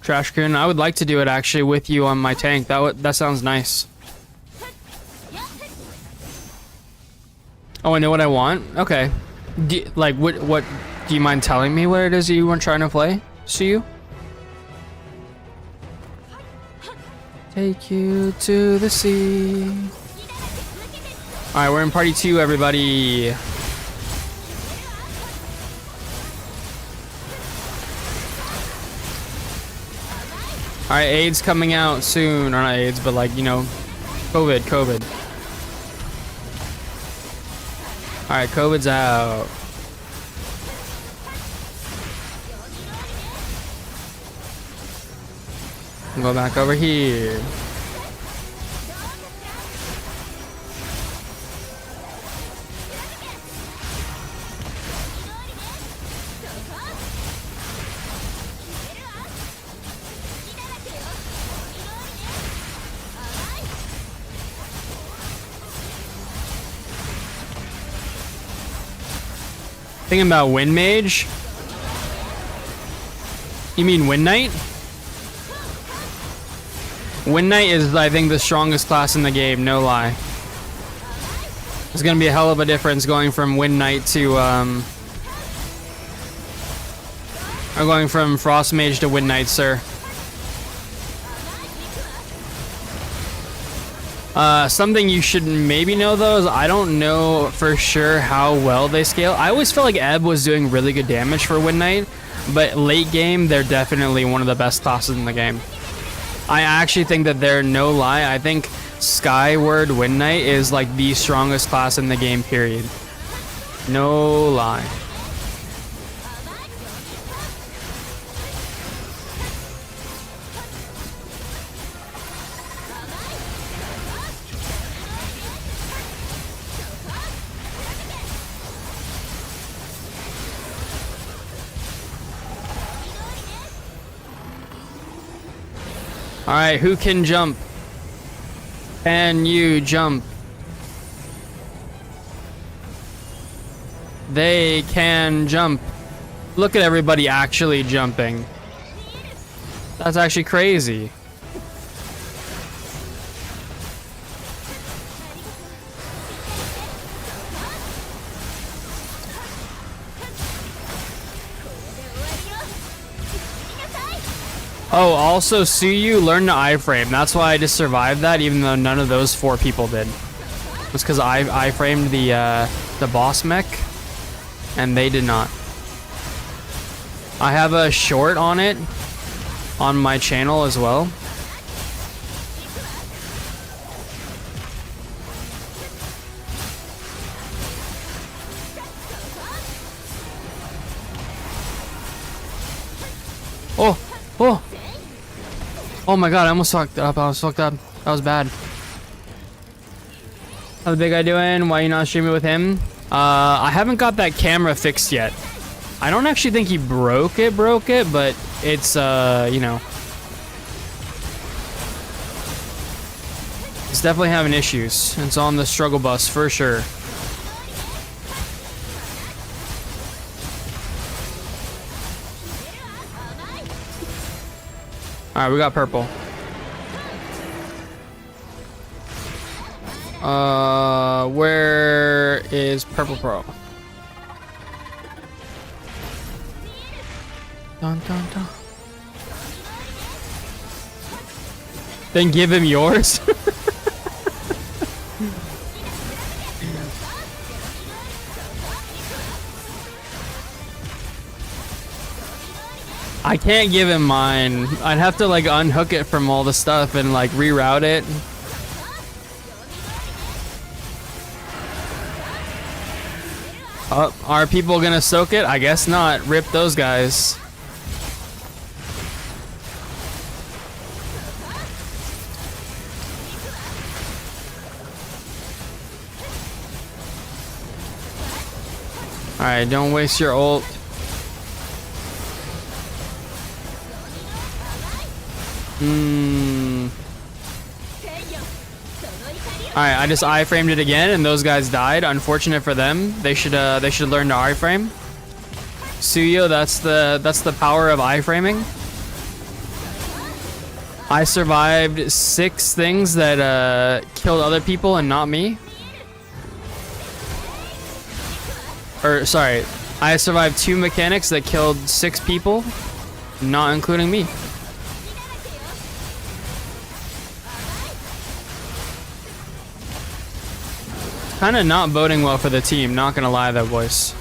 Trashcoon. I would like to do it actually with you on my tank. That sounds nice. Oh, I know what I want? Okay. Like, what, do you mind telling me what it is you were trying to play? See you? Take you to the sea. Alright, we're in party 2, everybody. Alright, AIDS coming out soon. Or not AIDS, but like, you know, COVID. Alright, COVID's out. Go back over here. Thinking about Wind Mage? You mean Wind Knight? Wind Knight is, I think, the strongest class in the game, no lie. There's gonna be a hell of a difference going from Wind Knight to, or going from Frost Mage to Wind Knight, sir. Something you should maybe know though is I don't know for sure how well they scale. I always felt like Ebb was doing really good damage for Wind Knight, but late game they're definitely one of the best classes in the game. I actually think that they're no lie. I think Skyward Wind Knight is like the strongest class in the game, period. No lie. Alright, who can jump? Can you jump? They can jump. Look at everybody actually jumping. That's actually crazy. Oh, also, Suyu learned to iframe. That's why I just survived that, even though none of those 4 people did. It was because I iframed the boss mech, and they did not. I have a short on it on my channel as well. Oh, oh. Oh my god, I almost fucked up. I was fucked up. That was bad. How's the big guy doing? Why are you not streaming with him? I haven't got that camera fixed yet. I don't actually think he broke it, but it's, you know. It's definitely having issues. It's on the struggle bus for sure. Alright, we got purple. Where is Purple Pro? Dun, dun, dun. Then give him yours? I can't give him mine. I'd have to like unhook it from all the stuff and like reroute it. Oh, are people gonna soak it? I guess not. Rip those guys. Alright, don't waste your ult. Alright, I just iframed it again and those guys died. Unfortunate for them. They should learn to iframe. Suyo, that's the power of iframing. I survived 6 things that killed other people and not me. Or sorry, I survived 2 mechanics that killed 6 people, not including me. Kind of not boding well for the team, not gonna lie though, boys.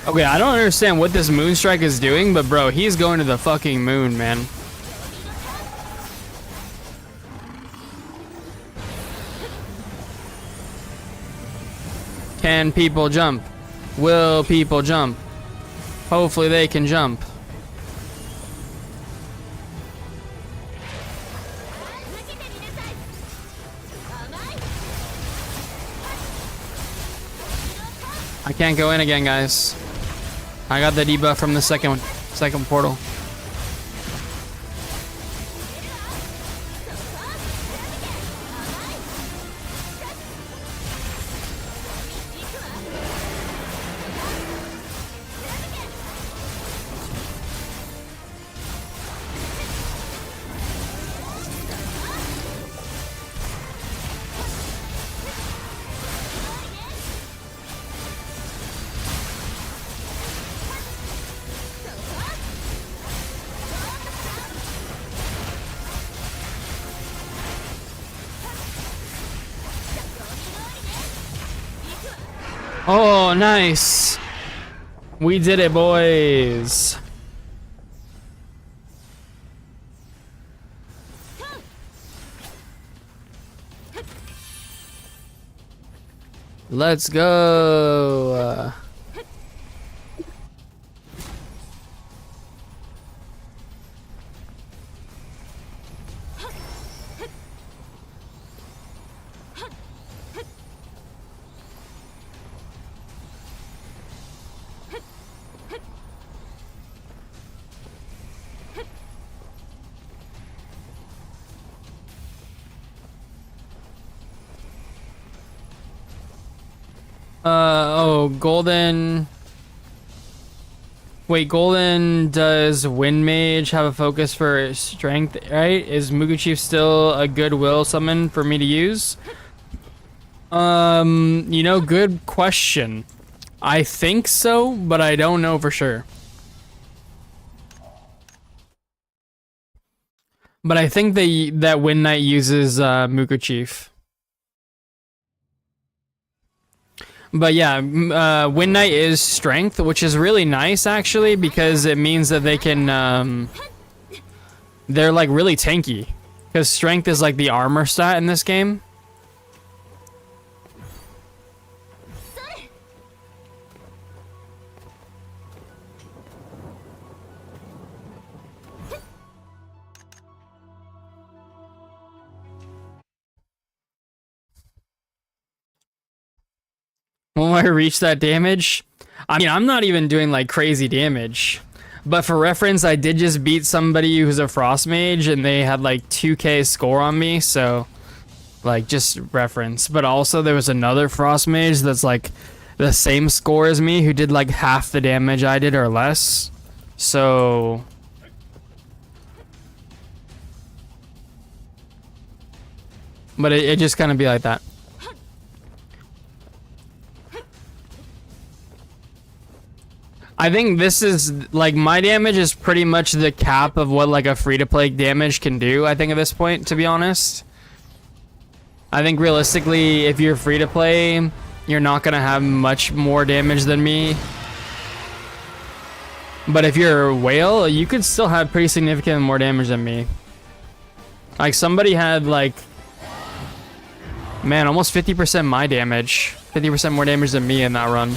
Okay, I don't understand what this Moonstrike is doing, but bro, he's going to the fucking moon, man. Can people jump? Will people jump? Hopefully they can jump. I can't go in again, guys. I got the debuff from the second portal. Oh, nice. We did it, boys. Let's go. Oh, golden. Wait, golden does Wind Mage have a focus for strength, right? Is Mugu Chief still a good will summon for me to use? You know, good question. I think so, but I don't know for sure. But I think that Wind Knight uses Mugu Chief. But yeah, Wind Knight is strength, which is really nice actually, because it means that they can, they're like really tanky. Because strength is like the armor stat in this game. When I reach that damage, I mean, I'm not even doing like crazy damage, but for reference, I did just beat somebody who's a frost mage and they had like 2k score on me, so like just reference. But also there was another frost mage that's like the same score as me who did like half the damage I did or less, so but it just kind of be like that. I think this is, like, my damage is pretty much the cap of what, like, a free-to-play damage can do, I think, at this point, to be honest. I think, realistically, if you're free-to-play, you're not gonna have much more damage than me. But if you're a whale, you could still have pretty significant more damage than me. Like, somebody had, like, man, almost 50% my damage. 50% more damage than me in that run.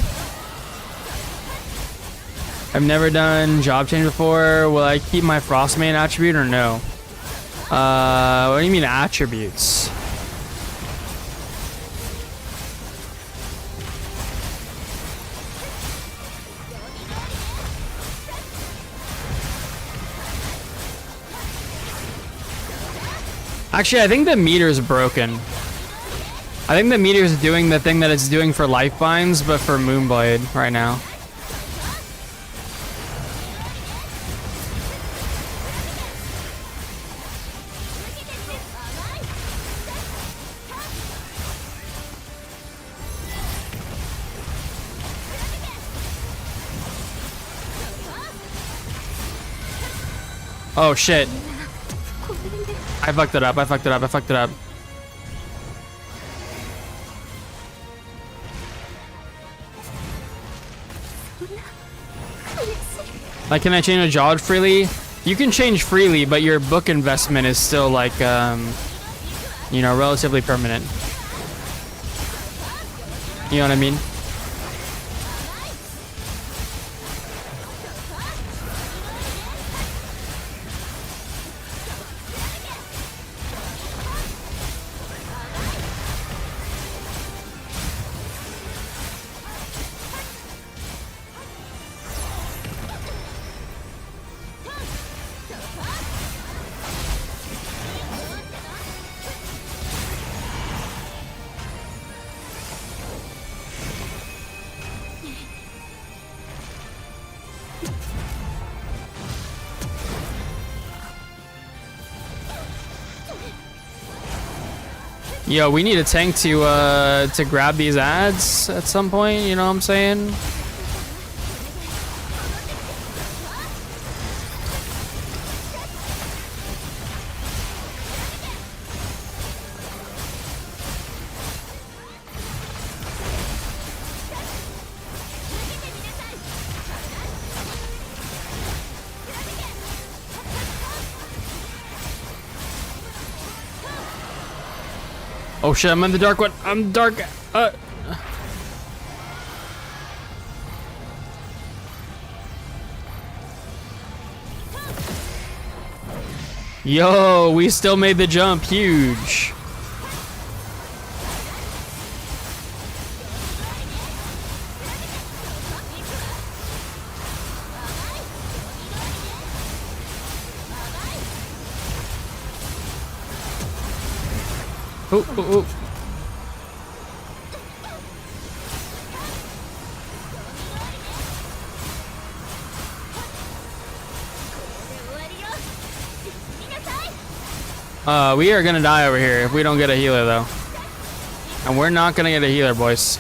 I've never done job change before. Will I keep my Frostmane attribute or no? What do you mean attributes? Actually, I think the meter's broken. I think the meter's doing the thing that it's doing for life binds, but for Moonblade right now. Oh shit. I fucked it up, I fucked it up, I fucked it up. Like, can I change a job freely? You can change freely, but your book investment is still like, you know, relatively permanent. You know what I mean? Yo, we need a tank to grab these ads at some point, you know what I'm saying? Oh shit, I'm in the dark one. I'm dark. Yo, we still made the jump. Huge. Oh, oh, oh. We are gonna die over here if we don't get a healer though. And we're not gonna get a healer, boys.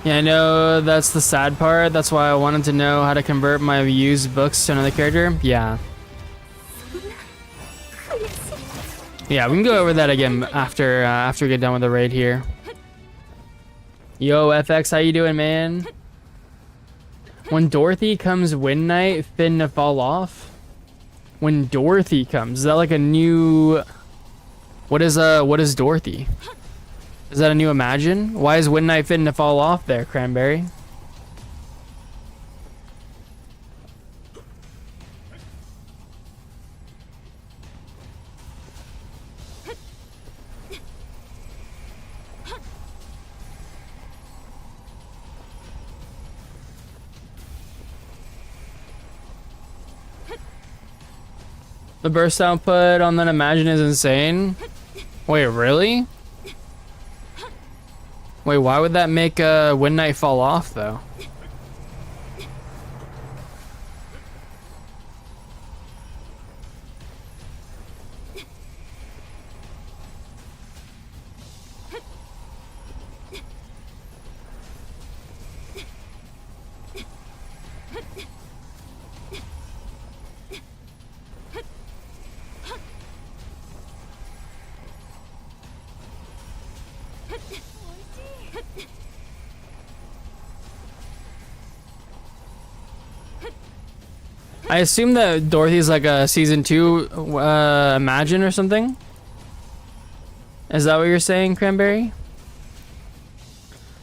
Yeah, I know that's the sad part. That's why I wanted to know how to convert my used books to another character. Yeah. Yeah, we can go over that again after we get done with the raid here. Yo, FX, how you doing, man? When Dorothy comes Wind Knight, finna fall off? When Dorothy comes, is that like a new... What is Dorothy? Is that a new Imagine? Why is Wind Knight fitting to fall off there, Cranberry? The burst output on that Imagine is insane. Wait, really? Wait, why would that make Wind Knight fall off, though? I assume that Dorothy's like a season 2 Imagine or something? Is that what you're saying, Cranberry?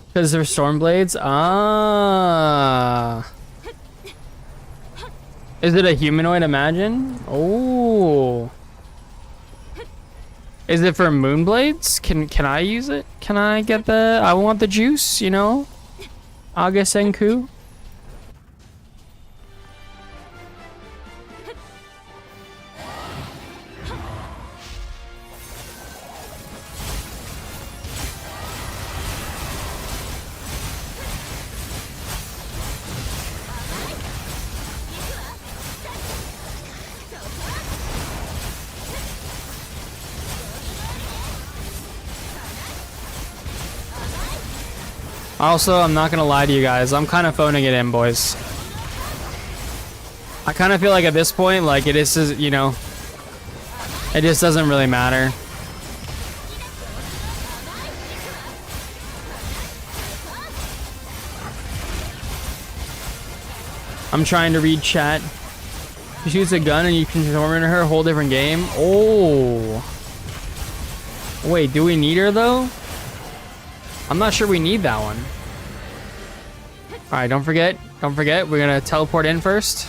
Because they're Stormblades? Ah. Is it a humanoid Imagine? Oh. Is it for Moonblades? Can I use it? Can I get the... I want the juice, you know? Aga Senku? Also, I'm not gonna lie to you guys, I'm kind of phoning it in, boys. I kind of feel like at this point, like it is, you know, it just doesn't really matter. I'm trying to read chat. She shoots a gun and you can transform into her, a whole different game. Oh. Wait, do we need her though? I'm not sure we need that one. Alright, don't forget, we're gonna teleport in first.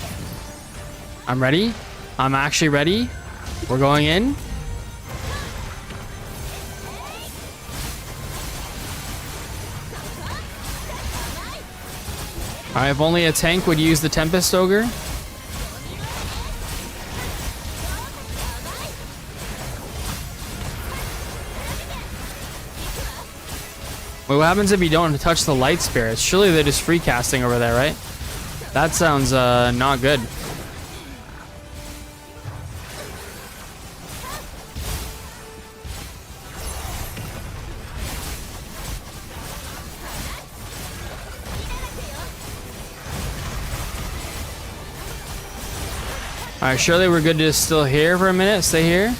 I'm ready. I'm actually ready. We're going in. Alright, if only a tank would use the Tempest Ogre. Wait, what happens if you don't touch the light spirits? Surely they're just free casting over there, right? That sounds not good. Alright, surely we're good to still here for a minute. Stay here.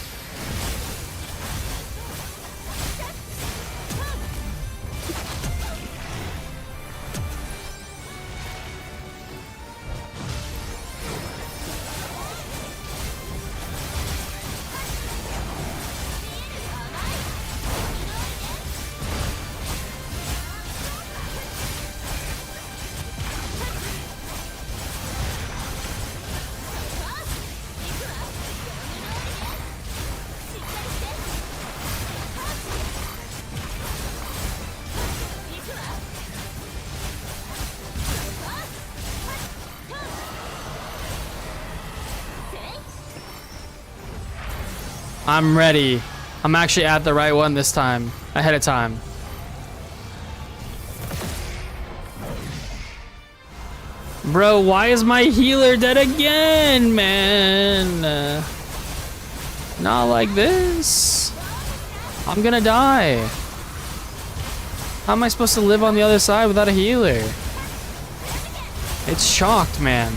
I'm ready. I'm actually at the right one this time. Ahead of time. Bro, why is my healer dead again, man? Not like this. I'm gonna die. How am I supposed to live on the other side without a healer? It's shocked, man.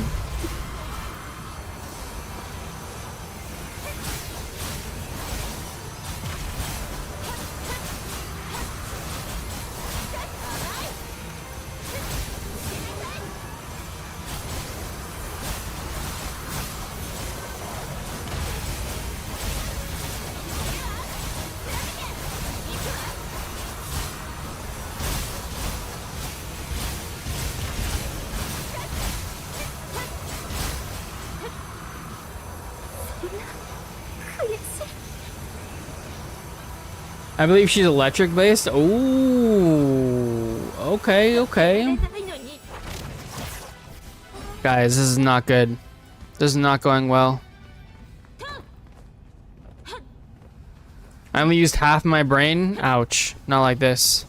I believe she's electric based. Ooh, okay, okay. Guys, this is not good. This is not going well. I only used half my brain. Ouch. Not like this.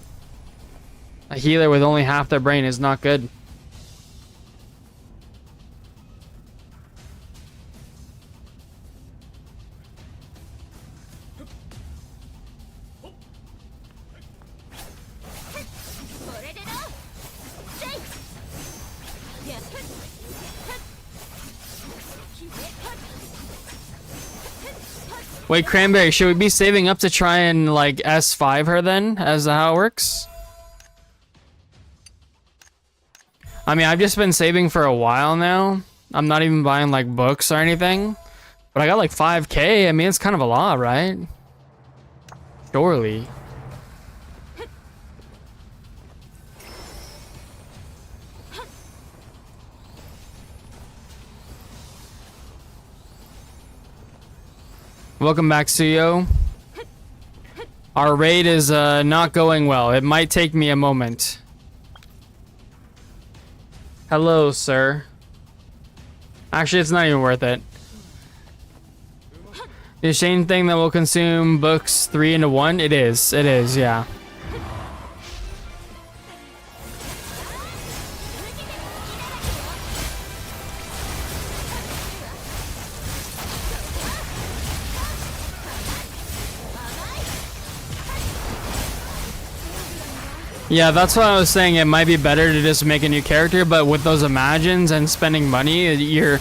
A healer with only half their brain is not good. Wait, Cranberry, should we be saving up to try and like S5 her then, as how it works? I mean, I've just been saving for a while now. I'm not even buying like books or anything. But I got like 5K. I mean, it's kind of a lot, right? Surely. Welcome back, Suyo. Our raid is not going well. It might take me a moment. Hello, sir. Actually, it's not even worth it. The Shane thing that will consume books 3 into 1? It is. It is, yeah. Yeah, that's what I was saying. It might be better to just make a new character, but with those imagines and spending money, you're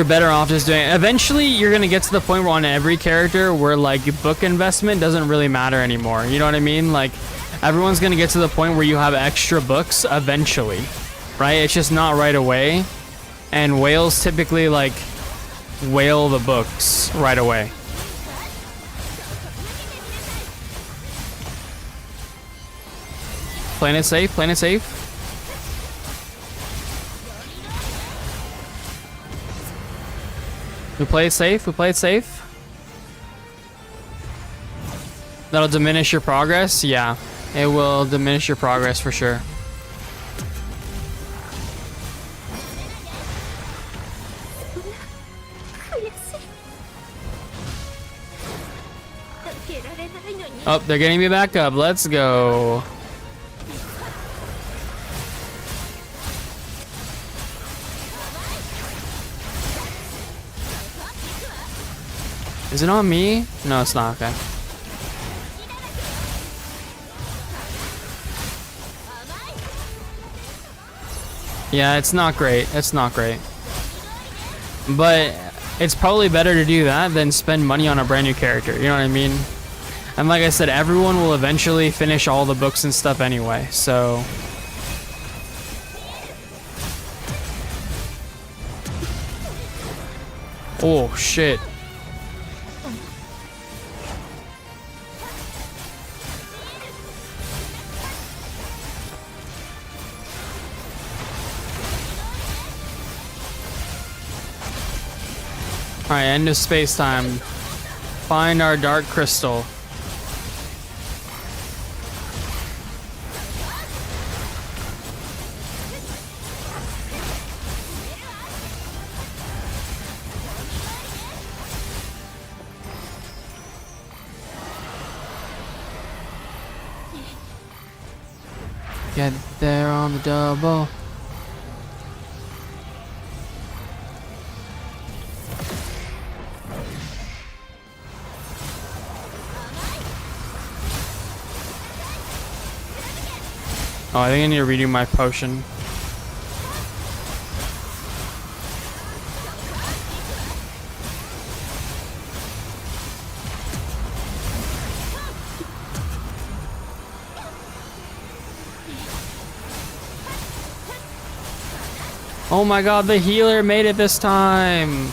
better off just doing it. Eventually, you're gonna get to the point where on every character where like book investment doesn't really matter anymore. You know what I mean? Like everyone's gonna get to the point where you have extra books eventually, right? It's just not right away. And whales typically like whale the books right away. Playing it safe, playing it safe. We play it safe, we play it safe. That'll diminish your progress? Yeah, it will diminish your progress for sure. Oh, they're getting me back up. Let's go. Is it on me? No, it's not. Okay. Yeah, it's not great. It's not great. But it's probably better to do that than spend money on a brand new character. You know what I mean? And like I said, everyone will eventually finish all the books and stuff anyway. So... Oh, shit. Alright, end of space-time. Find our dark crystal. Get there on the double. Oh, I think I need to redo my potion. Oh my god, the healer made it this time!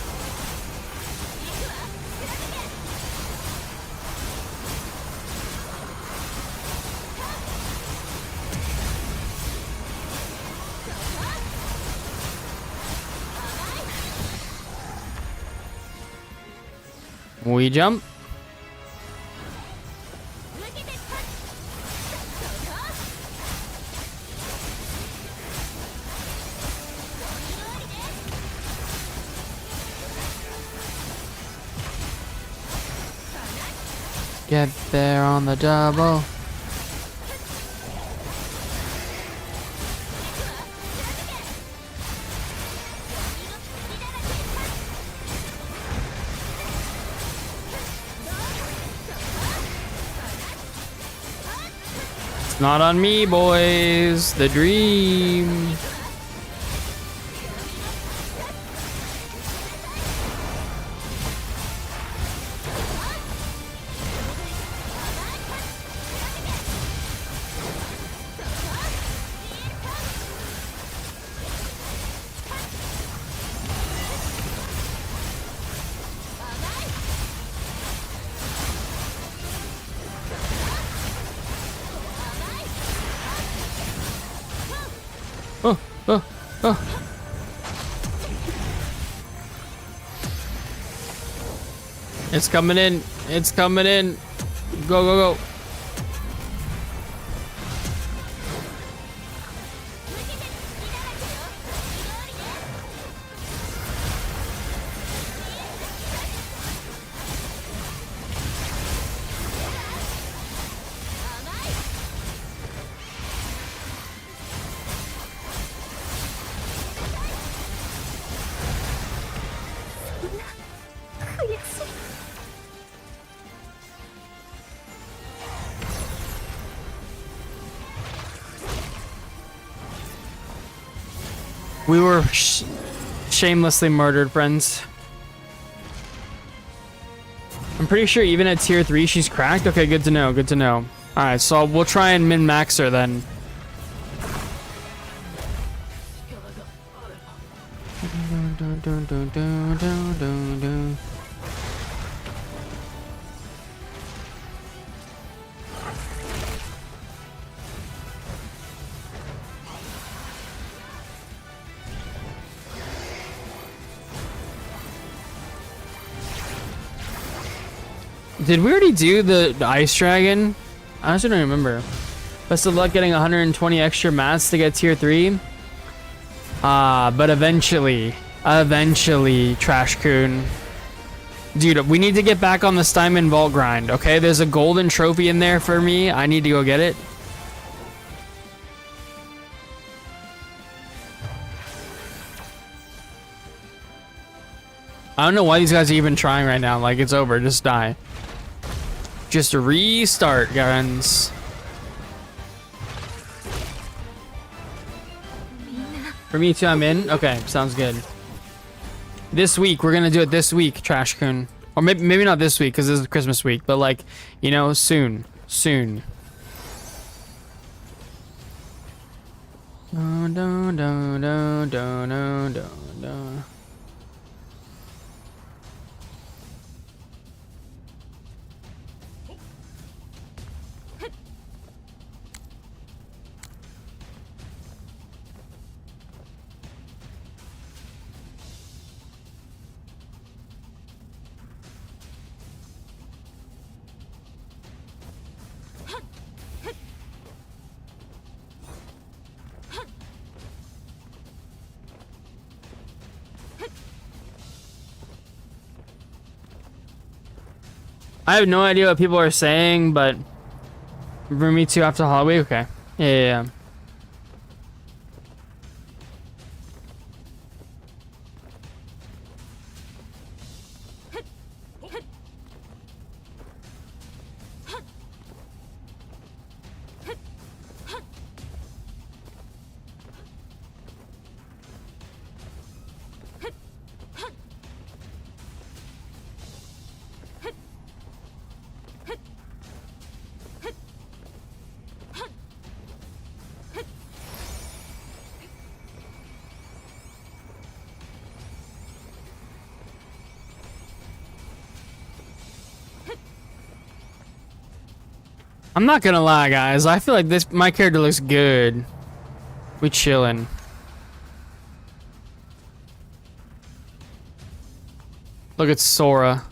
We jump. Get there on the double. It's not on me, boys. The dream. Oh, oh, oh. It's coming in. It's coming in. Go, go, go. We were shamelessly murdered, friends. I'm pretty sure even at tier 3 she's cracked. Okay, good to know, good to know. Alright, so we'll try and min-max her then. Did we already do the ice dragon? I actually don't remember. Best of luck getting 120 extra mats to get tier 3. But eventually, Trash Coon. Dude, we need to get back on the Steinman Vault grind, okay? There's a golden trophy in there for me. I need to go get it. I don't know why these guys are even trying right now. Like, it's over. Just die. Just restart, guys. For me too, I'm in. Okay, sounds good. This week, we're gonna do it this week, Trash Coon. Or maybe not this week, because this is Christmas week. But like, you know, soon. Soon. Dun, dun, dun, dun, dun, dun, dun, dun. I have no idea what people are saying, but for me too after Halloween, okay. Yeah. I'm not gonna lie, guys. I feel like my character looks good. We chillin'. Look at Sora.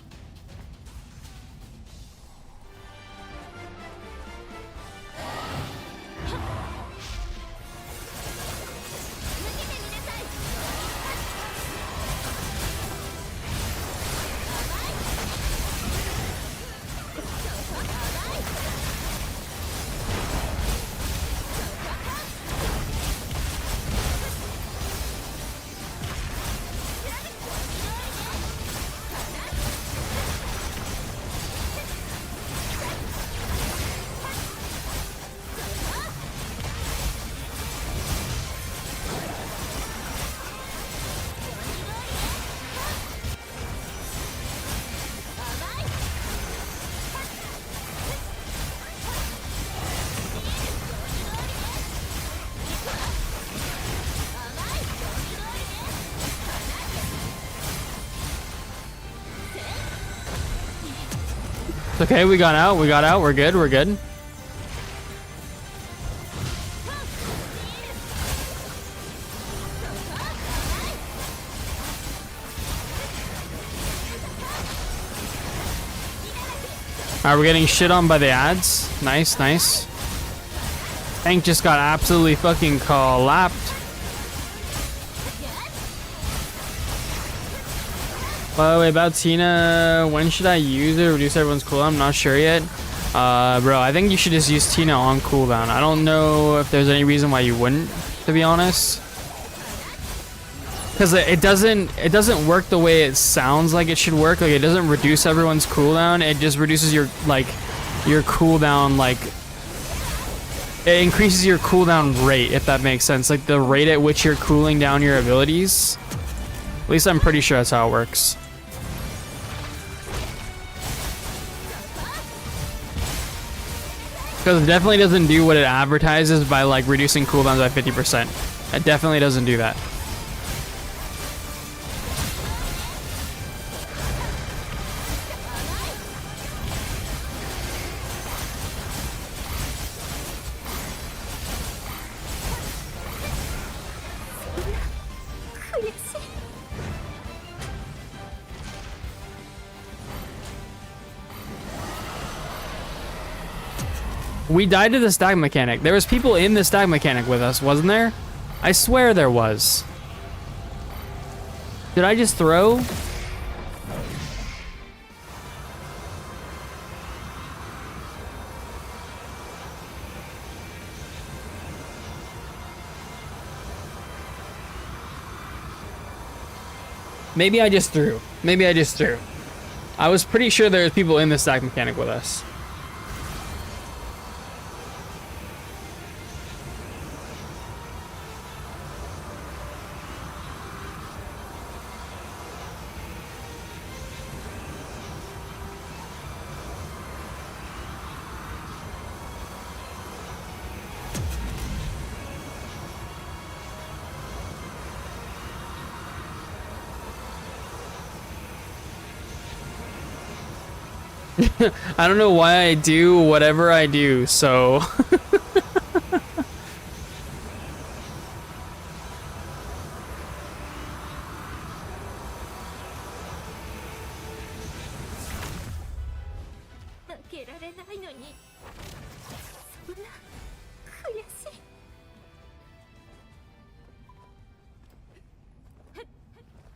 It's okay, we got out, we're good, we're good. Alright, we're getting shit on by the ads. Nice, nice. Tank just got absolutely fucking collapsed. By the way, about Tina, when should I use it? Reduce everyone's cooldown? I'm not sure yet. Bro, I think you should just use Tina on cooldown. I don't know if there's any reason why you wouldn't, to be honest. Because it doesn't work the way it sounds like it should work. Like, it doesn't reduce everyone's cooldown. It just reduces your cooldown, like, it increases your cooldown rate, if that makes sense. Like, the rate at which you're cooling down your abilities. At least I'm pretty sure that's how it works. Because it definitely doesn't do what it advertises by, like, reducing cooldowns by 50%. It definitely doesn't do that. We died to the stack mechanic. There was people in the stack mechanic with us, wasn't there? I swear there was. Did I just throw? Maybe I just threw. Maybe I just threw. I was pretty sure there was people in the stack mechanic with us. I don't know why I do whatever I do, so...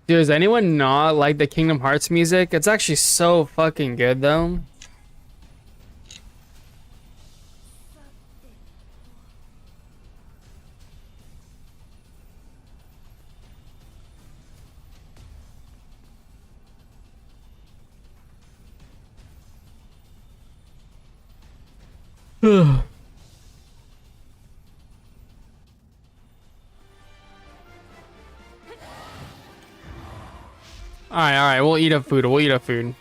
Dude, does anyone not like the Kingdom Hearts music? It's actually so fucking good, though. Alright, we'll eat up food. We'll eat up food.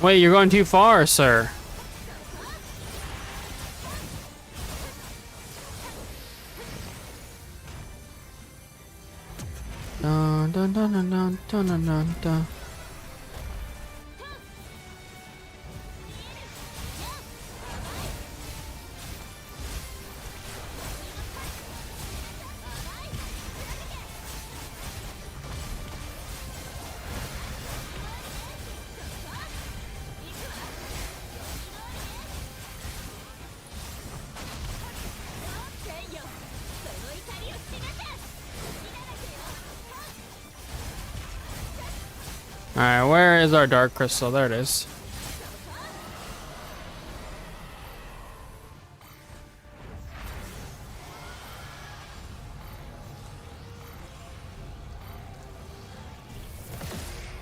Wait, you're going too far, sir. Dun, dun, dun, dun, dun, dun, dun, dun, dun. Alright, where is our dark crystal? There it is.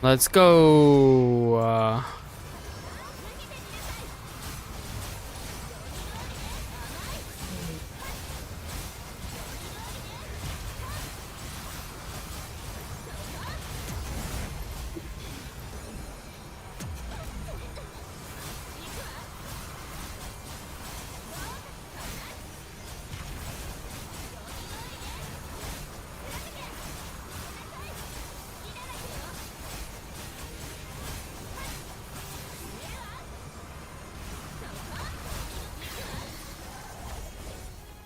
Let's go.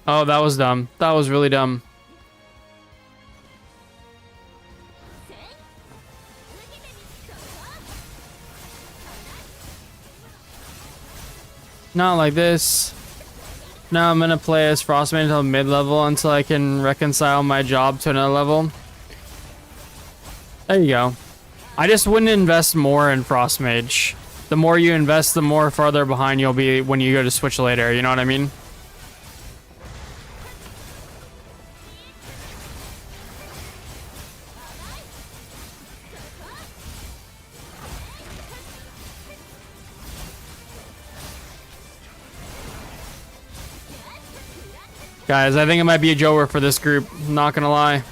Oh, that was dumb. That was really dumb. Not like this. now I'm gonna play as Frostmage until mid-level until I can reconcile my job to another level. There you go. I just wouldn't invest more in Frostmage. The more you invest, the more farther behind you'll be when you go to switch later, you know what I mean? Guys, I think it might be a Joker for this group, not gonna lie.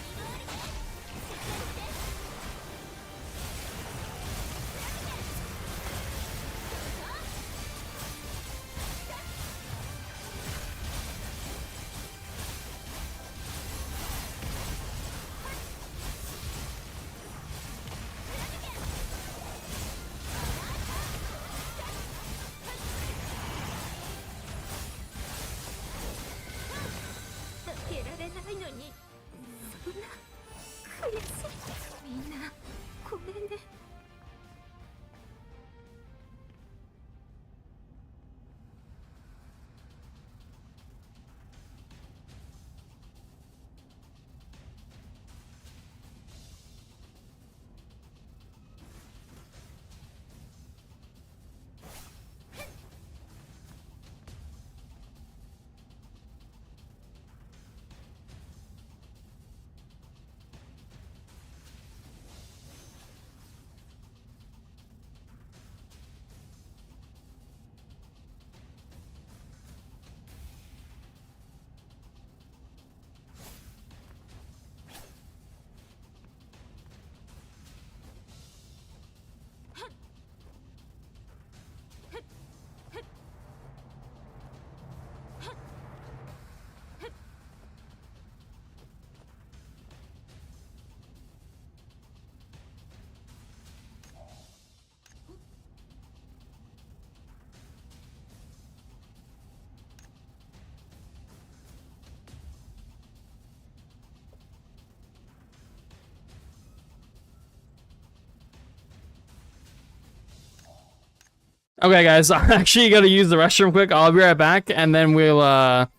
Okay, guys, I'm actually gonna use the restroom quick. I'll be right back, and then we'll, I'm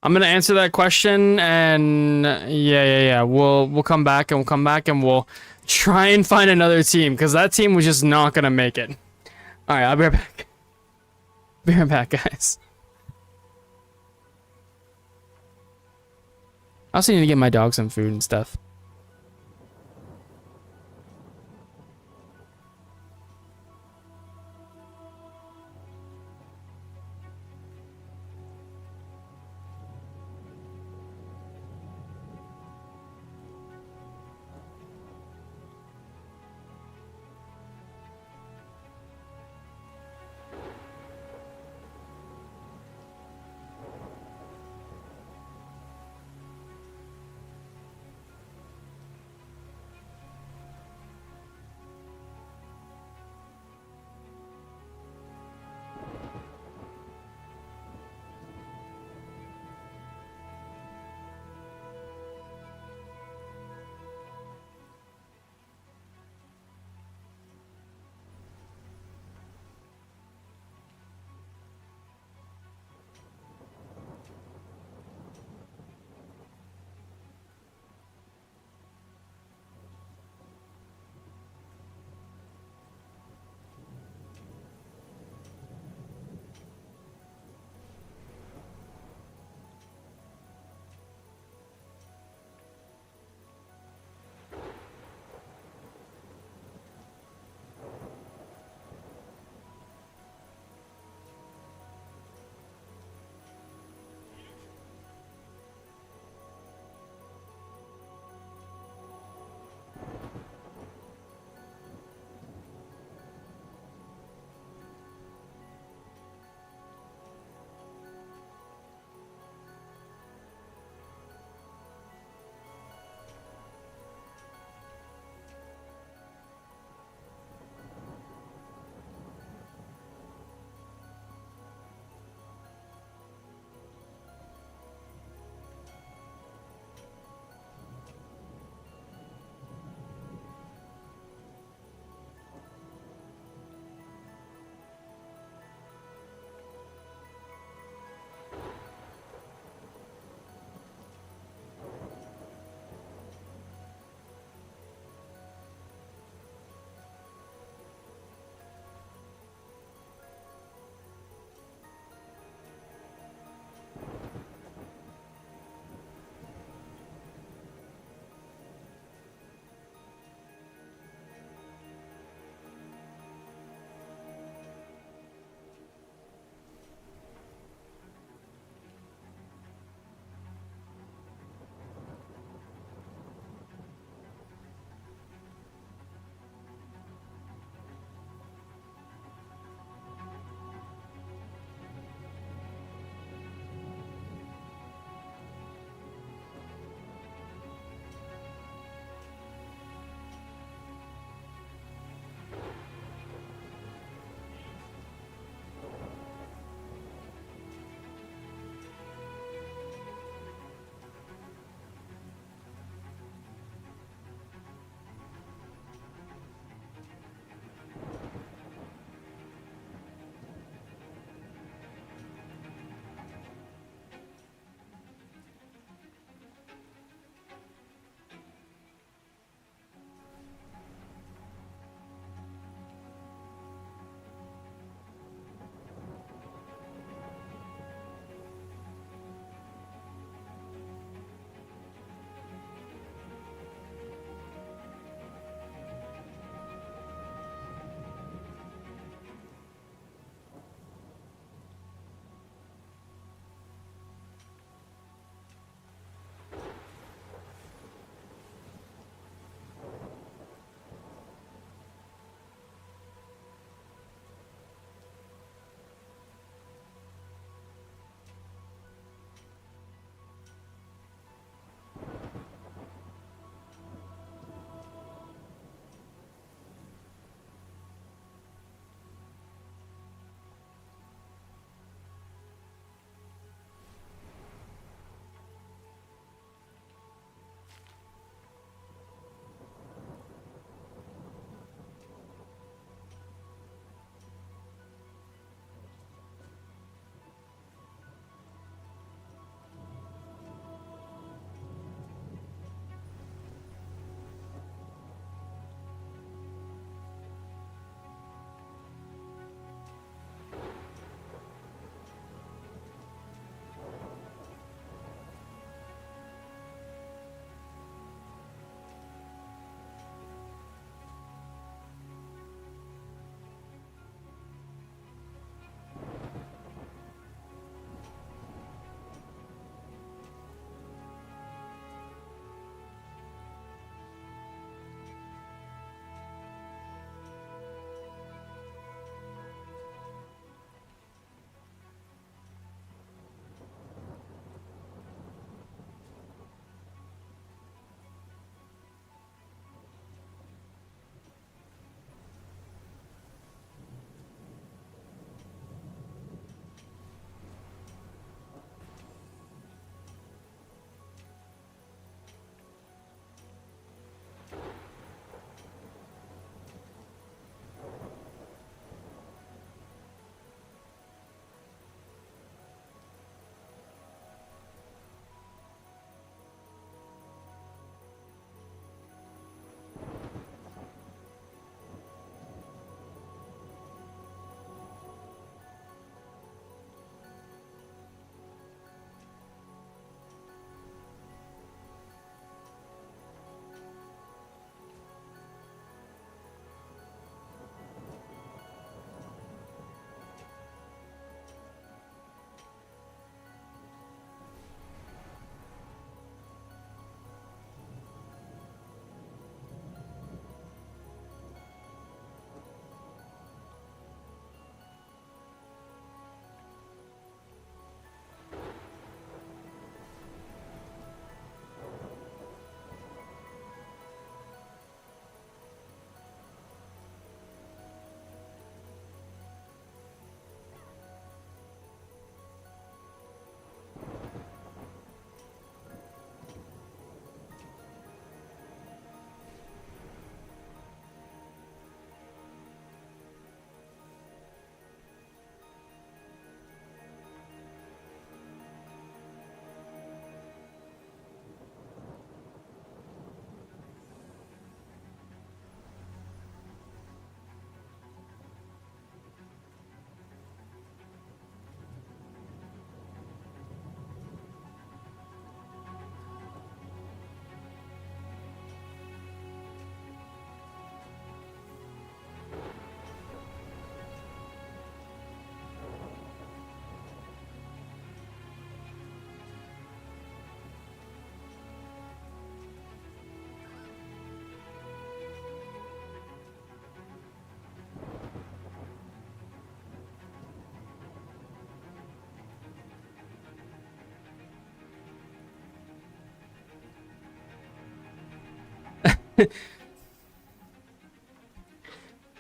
gonna answer that question, and yeah. We'll come back, and we'll try and find another team, because that team was just not gonna make it. Alright, I'll be right back. Be right back, guys. I also need to get my dog some food and stuff.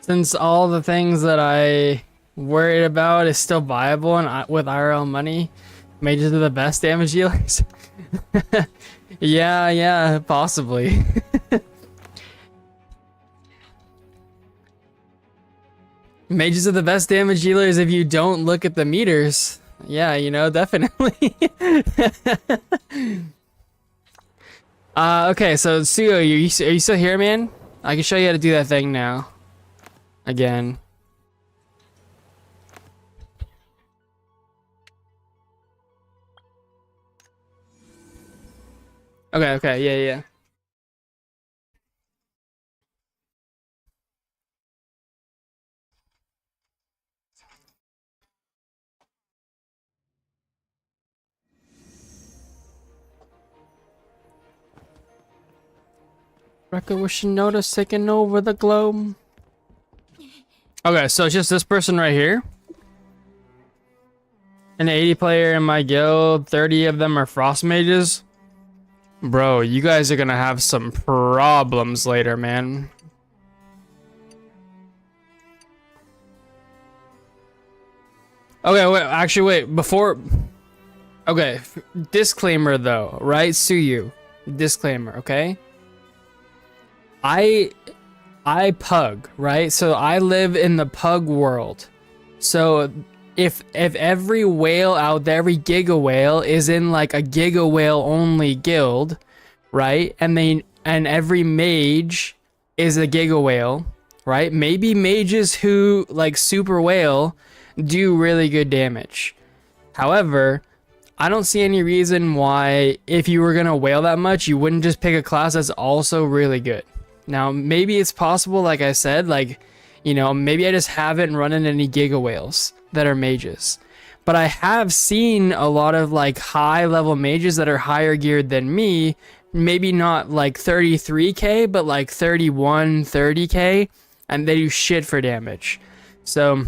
Since all the things that I worried about is still viable and with IRL money, mages are the best damage dealers. Yeah, possibly. Mages are the best damage dealers if you don't look at the meters. Yeah, you know, definitely. Okay, so Suo, are you still here, man? I can show you how to do that thing now. Again. Okay, yeah. Recognition notice taking over the globe. Okay, so it's just this person right here. An 80 player in my guild, 30 of them are frost mages. Bro, you guys are gonna have some problems later, man. Okay, wait, before... Okay, disclaimer though, right? Suyu. Disclaimer, okay? I pug, right? So I live in the pug world. So if every whale out there, every giga whale is in like a giga whale only guild, right? And every mage is a giga whale, right? Maybe mages who like super whale do really good damage. However, I don't see any reason why if you were gonna whale that much, you wouldn't just pick a class that's also really good. Now, maybe it's possible, like I said, like, you know, maybe I just haven't run into any giga whales that are mages. But I have seen a lot of like high level mages that are higher geared than me, maybe not like 33k, but like 31, 30k, and they do shit for damage. So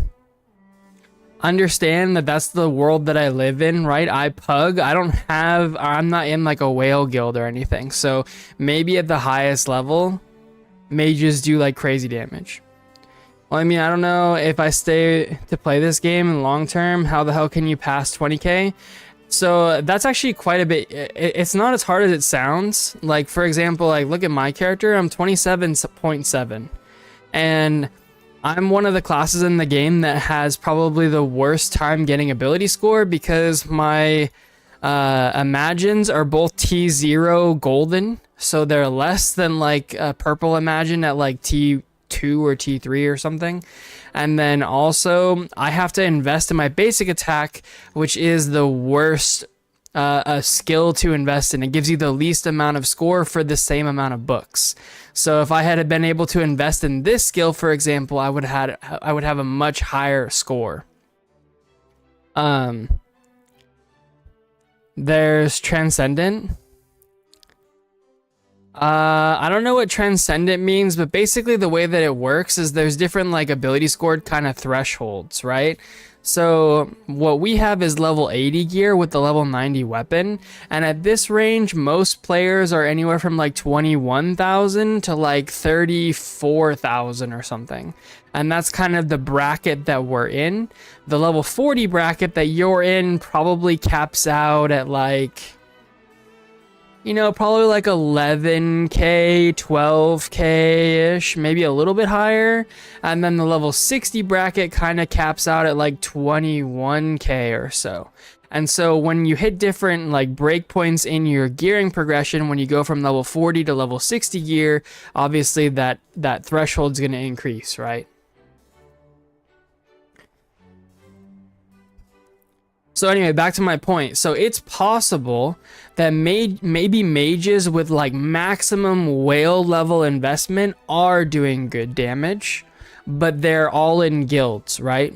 understand that that's the world that I live in, right? I pug. I'm not in like a whale guild or anything. So maybe at the highest level, mages do like crazy damage. Well, I mean, I don't know if I stay to play this game in long term, how the hell can you pass 20k? So that's actually quite a bit. It's not as hard as it sounds. Like, for example, like look at my character. I'm 27.7 and I'm one of the classes in the game that has probably the worst time getting ability score because my imagines are both T0 golden, so they're less than like a purple imagine at like T2 or T3 or something. And then also I have to invest in my basic attack, which is the worst a skill to invest in. It gives you the least amount of score for the same amount of books. So if I had been able to invest in this skill, for example, I would have a much higher score. There's Transcendent. I don't know what Transcendent means, but basically the way that it works is there's different like ability scored kind of thresholds, right? So what we have is level 80 gear with the level 90 weapon, and at this range most players are anywhere from like 21,000 to like 34,000 or something. And that's kind of the bracket that we're in. The level 40 bracket that you're in probably caps out at like, you know, probably like 11k, 12k-ish, maybe a little bit higher. And then the level 60 bracket kind of caps out at like 21k or so. And so when you hit different like breakpoints in your gearing progression, when you go from level 40 to level 60 gear, obviously that threshold's going to increase, right? So anyway, back to my point. So it's possible that maybe mages with like maximum whale level investment are doing good damage, but they're all in guilds, right?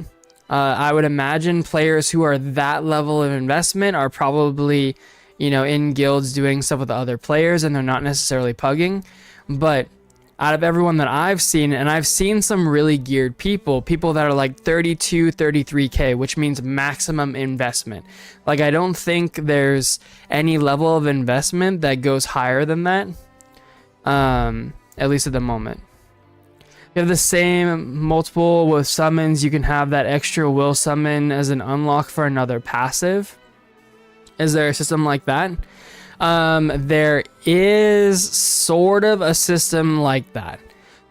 I would imagine players who are that level of investment are probably, you know, in guilds doing stuff with the other players and they're not necessarily pugging. But out of everyone that I've seen, and I've seen some really geared people that are like 32, 33k, which means maximum investment. Like, I don't think there's any level of investment that goes higher than that. at least at the moment. You have the same multiple with summons. You can have that extra will summon as an unlock for another passive. Is there a system like that? There is sort of a system like that.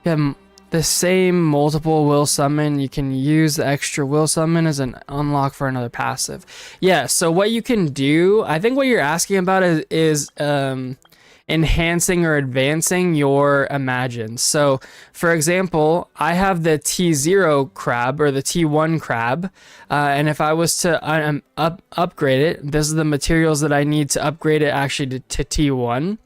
You have the same multiple will summon. You can use the extra will summon as an unlock for another passive. Yeah, so what you can do, I think what you're asking about is enhancing or advancing your imagine. So for example, I have the T0 crab or the T1 crab, and if I was to upgrade it, this is the materials that I need to upgrade it actually to T1.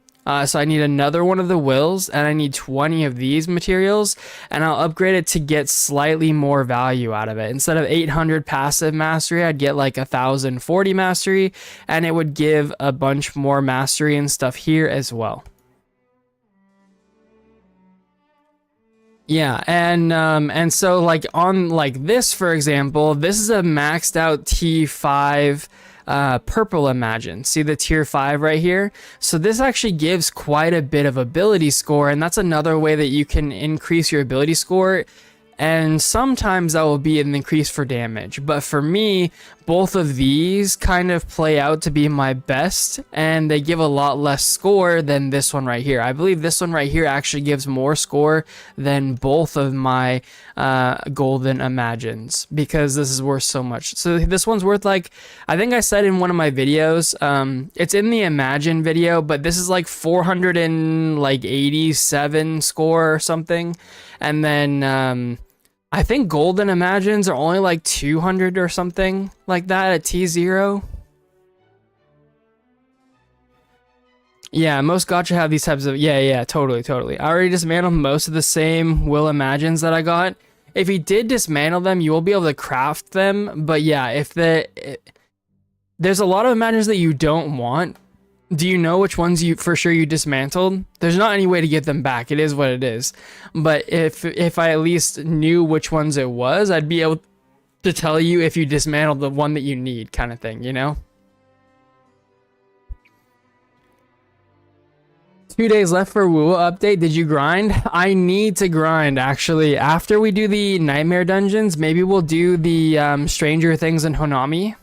So I need another one of the wills, and I need 20 of these materials, and I'll upgrade it to get slightly more value out of it. Instead of 800 passive mastery, I'd get like 1040 mastery, and it would give a bunch more mastery and stuff here as well. Yeah, and so like on like this, for example, this is a maxed out T5 purple imagine. See the tier 5 right here? So this actually gives quite a bit of ability score, and that's another way that you can increase your ability score. And sometimes that will be an increase for damage, but for me, both of these kind of play out to be my best, and they give a lot less score than this one right here. I believe this one right here actually gives more score than both of my golden imagines, because this is worth so much. So this one's worth, like, I think I said in one of my videos, it's in the imagine video, but this is like 487 score or something. And then I think golden imagines are only like 200 or something like that at T0. Yeah, most gacha have these types of, yeah, totally. I already dismantled most of the same will imagines that I got. If you did dismantle them, you will be able to craft them. But yeah, there's a lot of imagines that you don't want. Do you know which ones you for sure you dismantled? There's not any way to get them back. It is what it is. But if I at least knew which ones it was, I'd be able to tell you if you dismantled the one that you need, kind of thing, you know? 2 days left for WuWa update. Did you grind? I need to grind, actually. After we do the nightmare dungeons, maybe we'll do the Stranger Things and Honami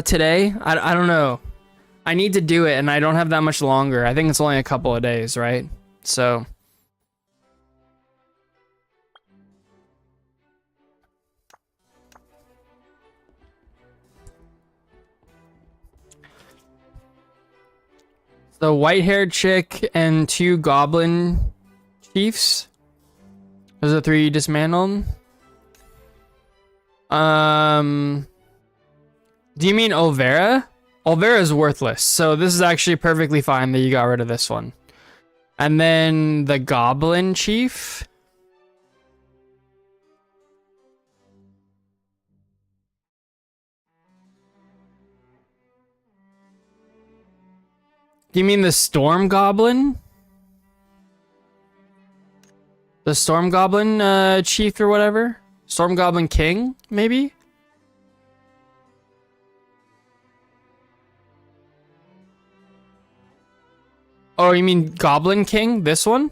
today. I don't know. I need to do it, and I don't have that much longer. I think it's only a couple of days, right? So the white-haired chick and 2 goblin chiefs. Those are 3 you dismantled. Do you mean Olvera? Olvera is worthless, so this is actually perfectly fine that you got rid of this one. And then the Goblin Chief. Do you mean the Storm Goblin? The Storm Goblin Chief or whatever? Storm Goblin King, maybe? Oh, you mean Goblin King? This one?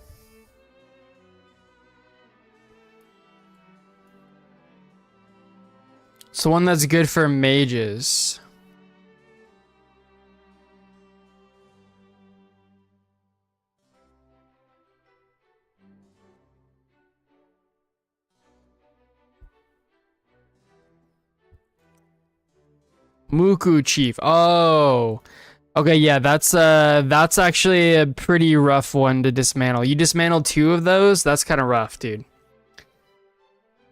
It's the one that's good for mages. Muku Chief. Oh. Okay, yeah, that's actually a pretty rough one to dismantle. You dismantled 2 of those? That's kind of rough, dude.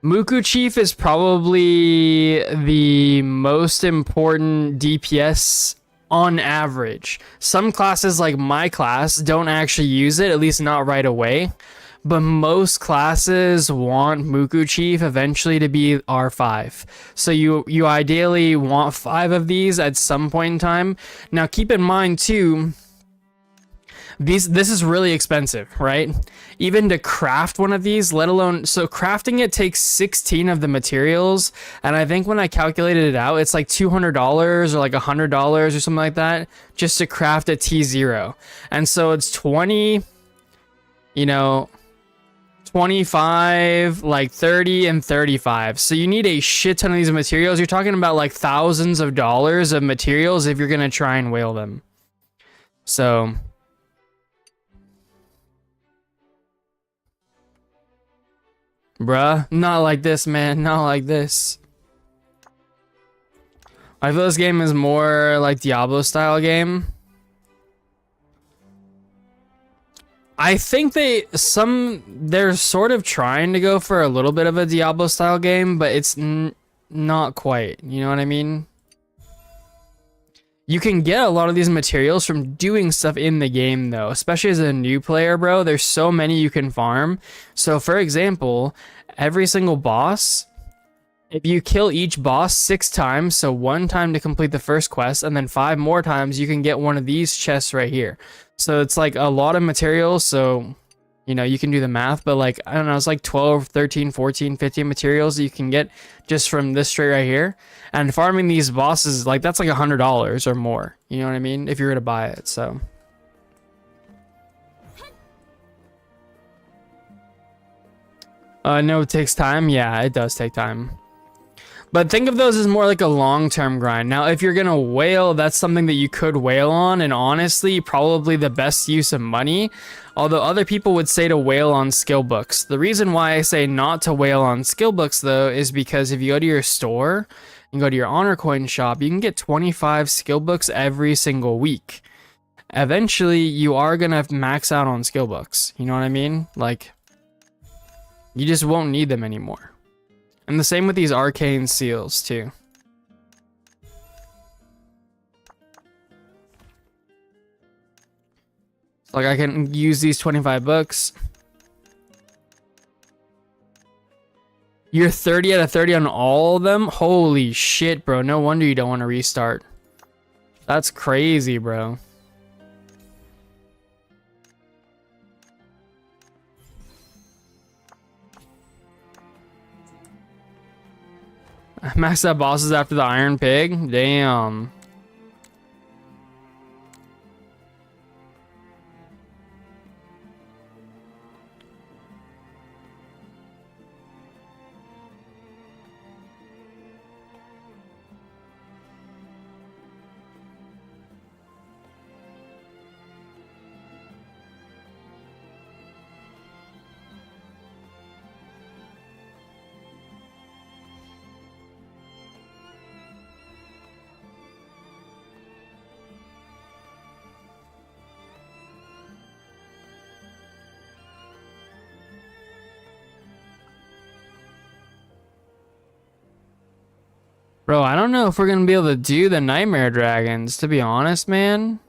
Muku Chief is probably the most important DPS on average. Some classes, like my class, don't actually use it, at least not right away. But most classes want Muku Chief eventually to be R5. So you ideally want 5 of these at some point in time. Now keep in mind too, this is really expensive, right? Even to craft one of these, let alone, so crafting it takes 16 of the materials, and I think when I calculated it out, it's like $200 or like $100 or something like that, just to craft a T0. And so it's 20... you know, 25, like 30 and 35. So you need a shit ton of these materials. You're talking about like thousands of dollars of materials if you're gonna try and whale them. So bruh, not like this, man, not like this. I feel this game is more like Diablo style game. I think they're sort of trying to go for a little bit of a Diablo style game, but it's not quite, you know what I mean? You can get a lot of these materials from doing stuff in the game though, especially as a new player, bro. There's so many you can farm. So for example, every single boss, if you kill each boss 6 times, so 1 time to complete the first quest, and then 5 more times, you can get one of these chests right here. So it's like a lot of materials, so, you know, you can do the math, but like, I don't know, it's like 12, 13, 14, 15 materials that you can get just from this straight right here. And farming these bosses, like, that's like $100 or more, you know what I mean? If you were to buy it, so. No, it takes time. Yeah, it does take time. But think of those as more like a long-term grind. Now, if you're gonna whale, that's something that you could whale on, and honestly, probably the best use of money. Although other people would say to whale on skill books. The reason why I say not to whale on skill books, though, is because if you go to your store and go to your honor coin shop, you can get 25 skill books every single week. Eventually, you are gonna max out on skill books. You know what I mean? Like, you just won't need them anymore. And the same with these arcane seals too. Like I can use these 25 books. You're 30 out of 30 on all of them? Holy shit, bro. No wonder you don't want to restart. That's crazy, bro. Max out bosses after the Iron Pig? Damn. Bro, I don't know if we're gonna be able to do the Nightmare Dragons, to be honest, man.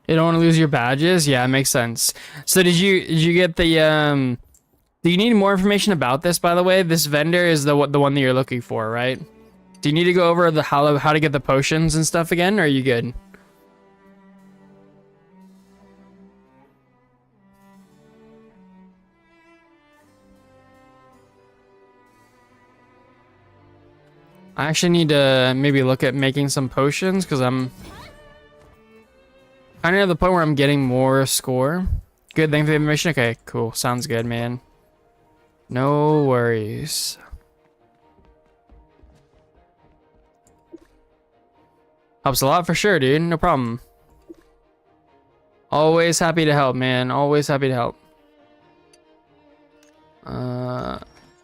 You don't want to lose your badges? Yeah, it makes sense. So did you get the do you need more information about this, by the way? This vendor is the one that you're looking for, right? Do you need to go over the how to get the potions and stuff again, or are you good? I actually need to maybe look at making some potions because I'm kind of at the point where I'm getting more score. Good, thank you for the information. Okay, cool. Sounds good, man. No worries. Helps a lot for sure, dude. No problem. Always happy to help, man. Always happy to help.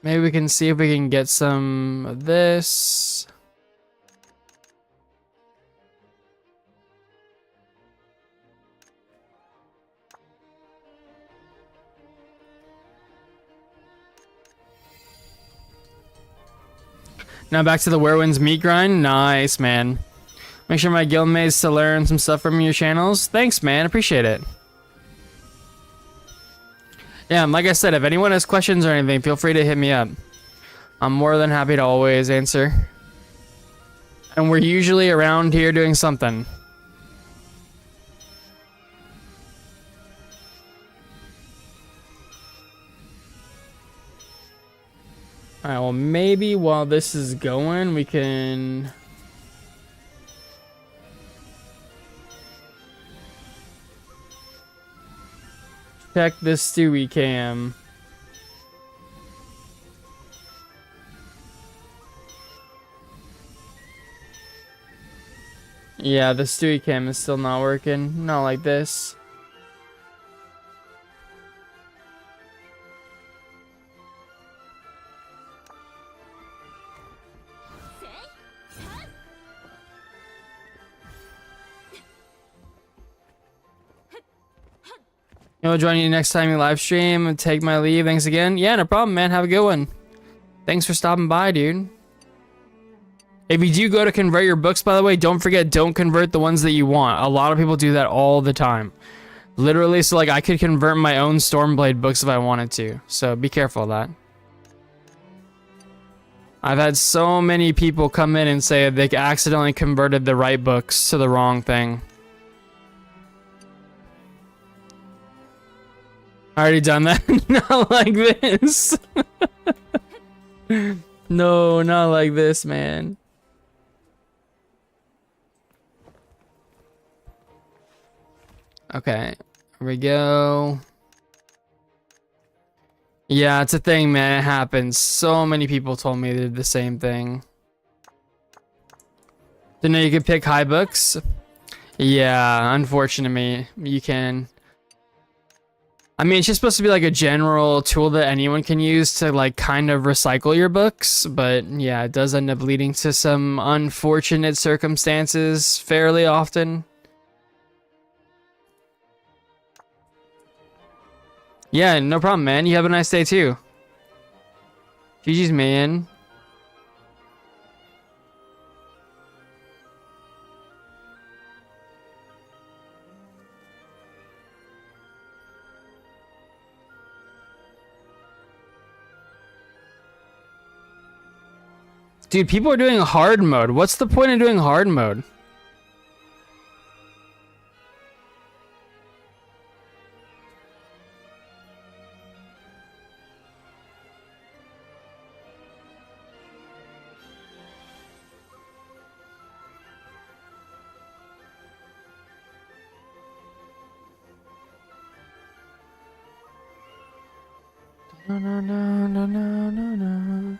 Maybe we can see if we can get some of this. Now back to the Whirlwind's meat grind. Nice, man. Make sure my guildmates to learn some stuff from your channels. Thanks, man. Appreciate it. Yeah, and like I said, if anyone has questions or anything, feel free to hit me up. I'm more than happy to always answer. And we're usually around here doing something. Alright, well maybe while this is going, we can... check this Stewie cam. Yeah, the Stewie cam is still not working. Not like this. You know, join you next time you live stream and take my leave. Thanks again. Yeah, no problem, man. Have a good one. Thanks for stopping by, dude. If you do go to convert your books, by the way, don't forget, don't convert the ones that you want. A lot of people do that all the time. Literally, so like I could convert my own Stormblade books if I wanted to. So be careful of that. I've had so many people come in and say they accidentally converted the right books to the wrong thing. I already done that. Not like this. No, not like this, man. Okay, here we go. Yeah, it's a thing, man. It happens. So many people told me they did the same thing. Didn't know you could pick high books? Yeah, unfortunately, you can. I mean, it's just supposed to be like a general tool that anyone can use to like kind of recycle your books, but yeah, it does end up leading to some unfortunate circumstances fairly often. Yeah, no problem, man. You have a nice day too. GG's, man. Dude, people are doing hard mode. What's the point of doing hard mode? No, no, no, no, no, no, no.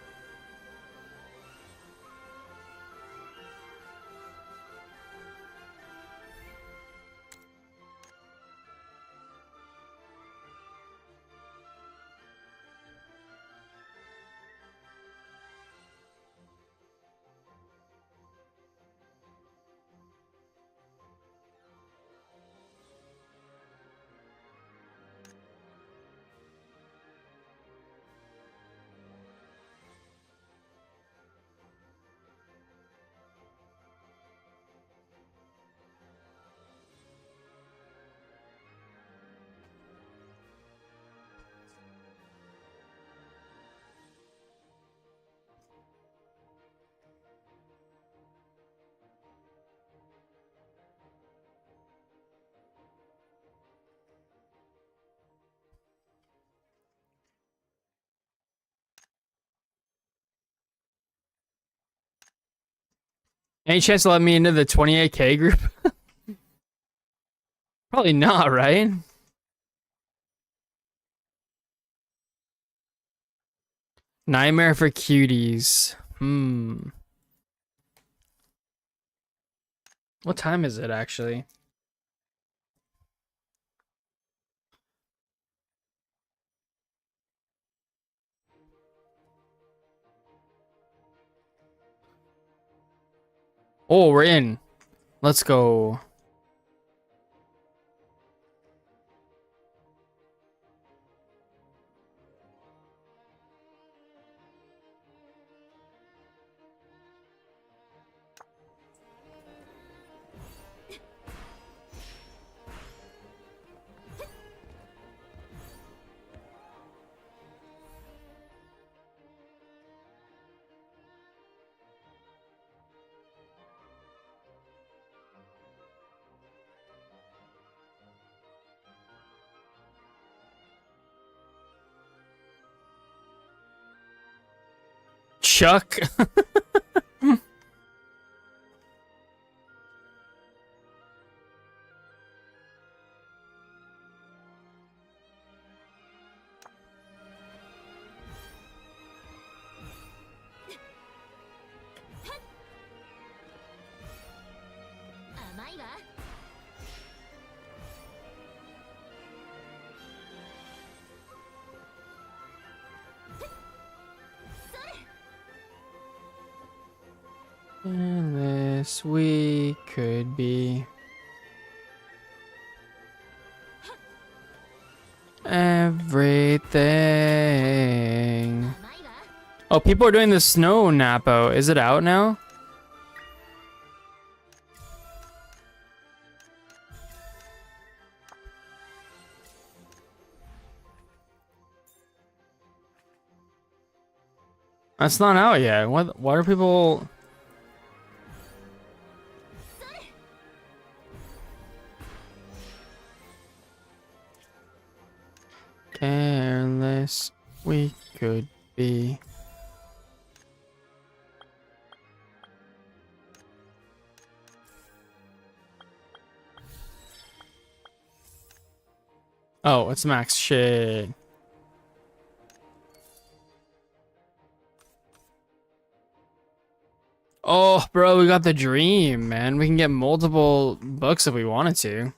Any chance to let me into the 28K group? Probably not, right? Nightmare for cuties. What time is it actually? Oh, we're in. Let's go. Chuck. This we could be everything. Oh, people are doing the snow Napo. Is it out now? That's not out yet. What are people? Careless we could be. Oh, it's max shit. Oh, bro, we got the dream, man. We can get multiple books if we wanted to.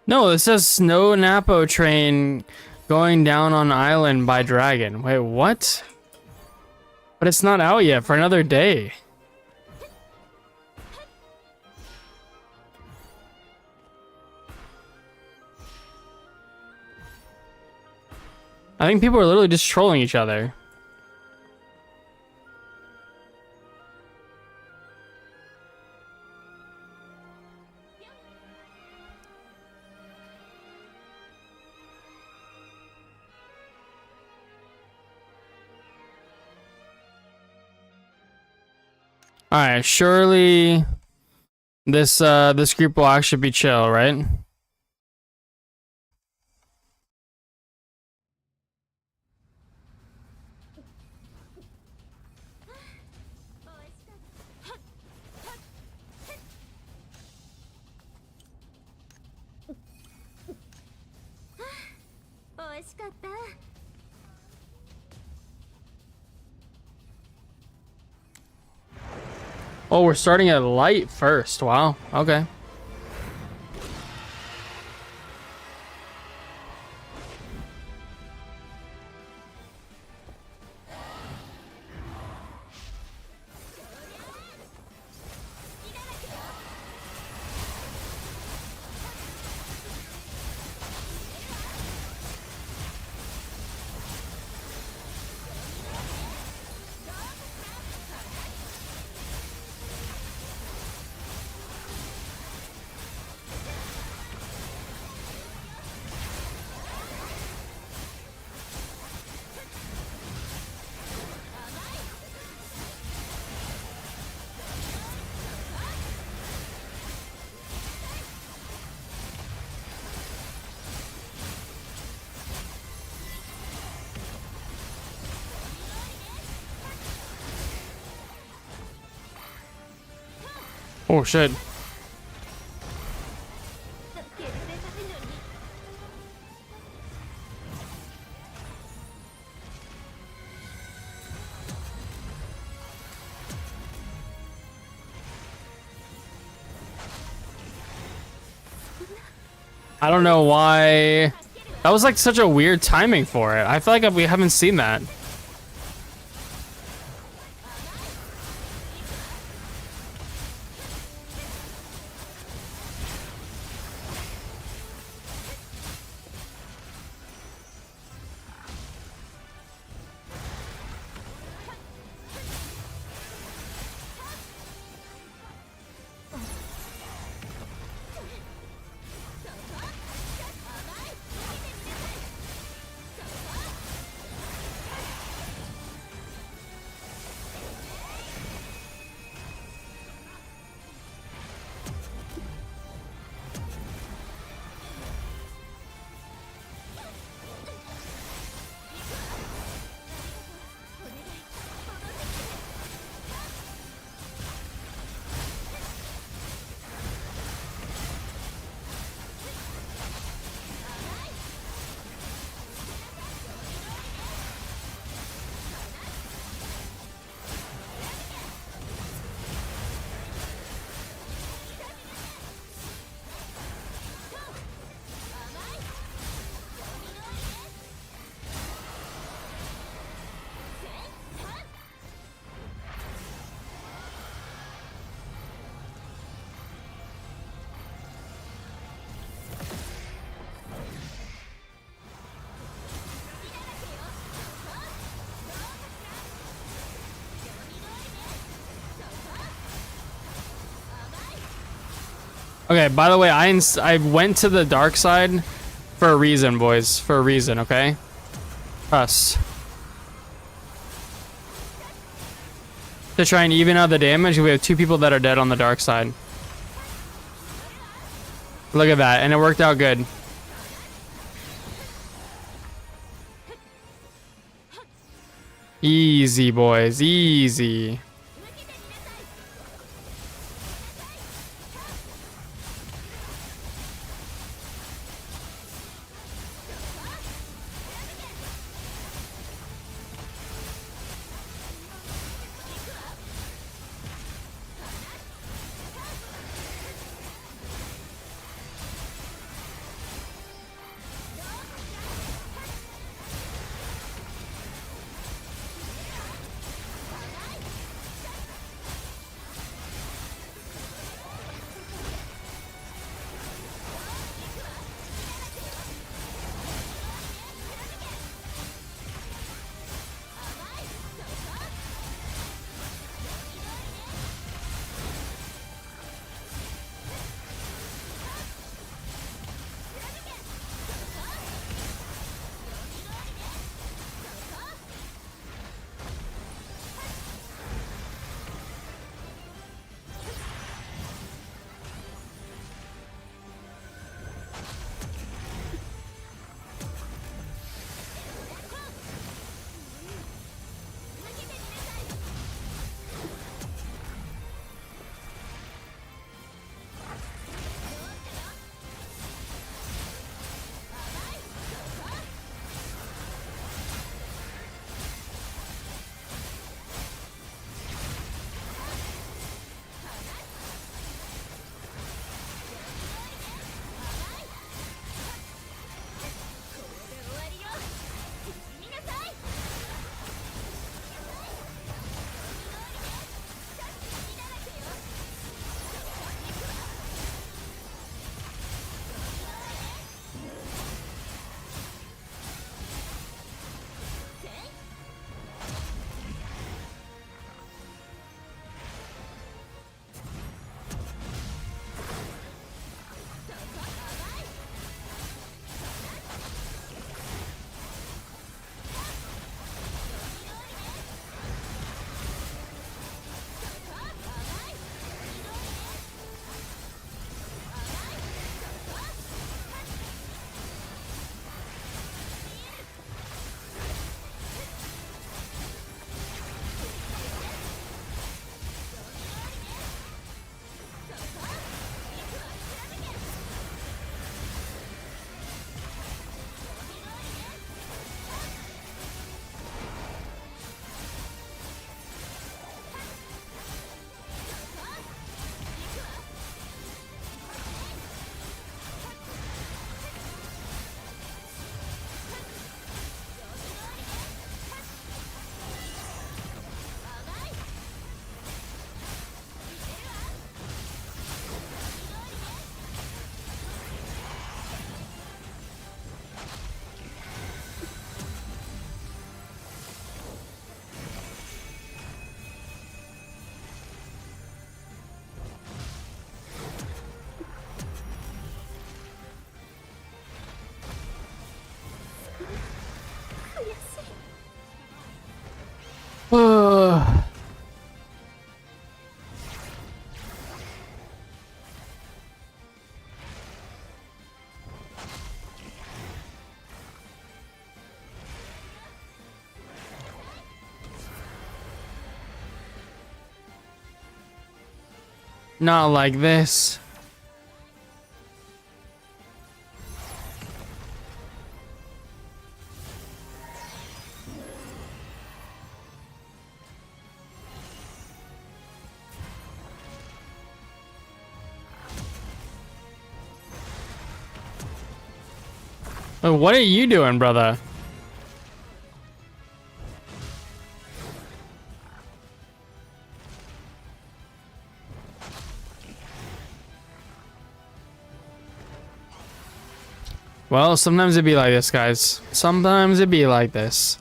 No, it says Snow Napo train going down on island by dragon. Wait, what? But it's not out yet for another day. I think people are literally just trolling each other. Alright, surely this group will actually be chill, right? Oh, we're starting at light first. Wow. Okay. Oh shit. I don't know why. That was like such a weird timing for it. I feel like we haven't seen that. Okay, by the way, I went to the dark side for a reason, boys. For a reason, okay? Trust. To try and even out the damage, we have 2 people that are dead on the dark side. Look at that, and it worked out good. Easy, boys, easy. Not like this. Oh, what are you doing, brother? Well, sometimes it be like this, guys. Sometimes it be like this.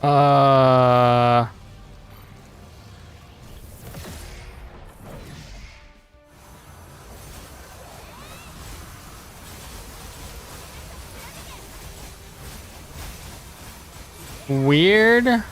Uh... Weird.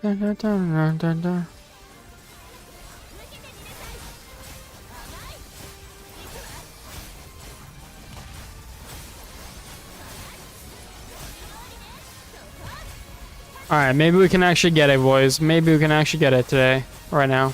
Dun, dun, dun, dun, dun, dun. Alright, maybe we can actually get it, boys. Maybe we can actually get it today. Right now.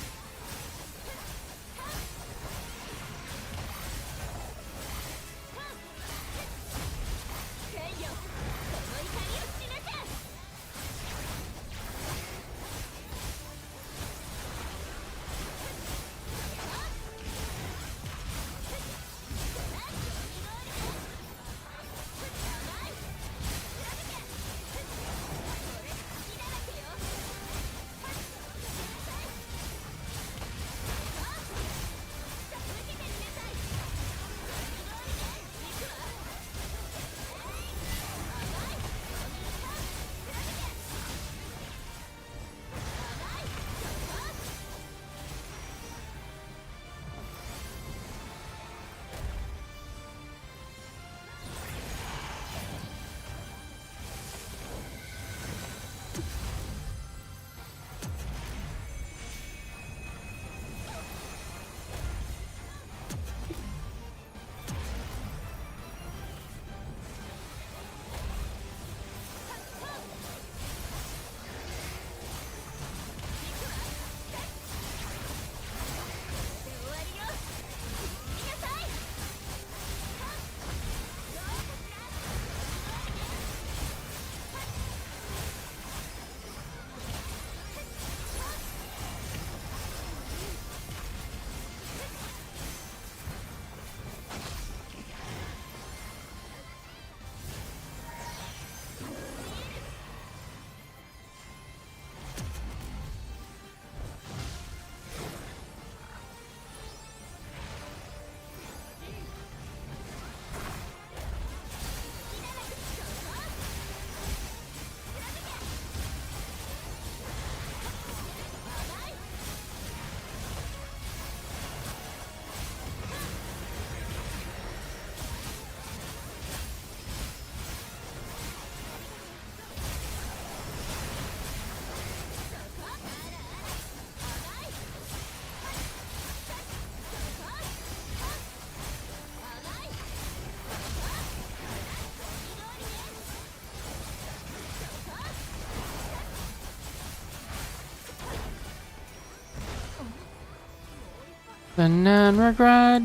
And then regret.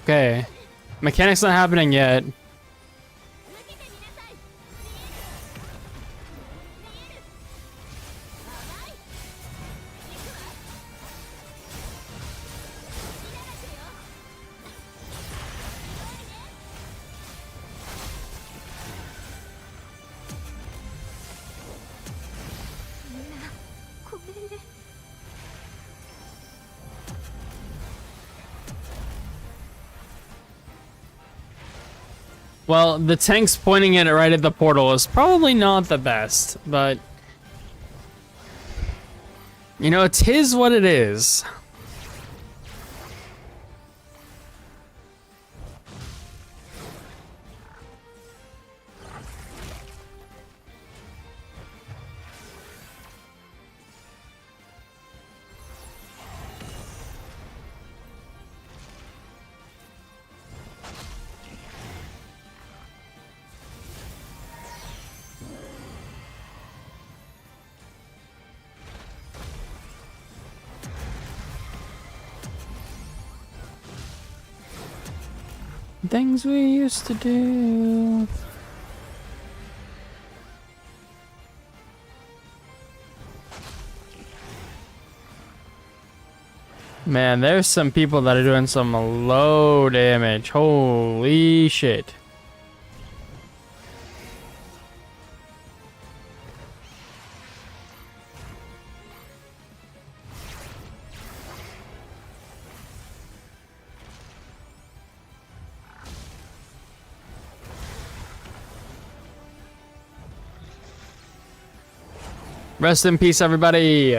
Okay. Mechanics not happening yet. Well, the tank's pointing it right at the portal is probably not the best, but you know, it is what it is. Things we used to do. Man, there's some people that are doing some low damage. Holy shit. Rest in peace, everybody.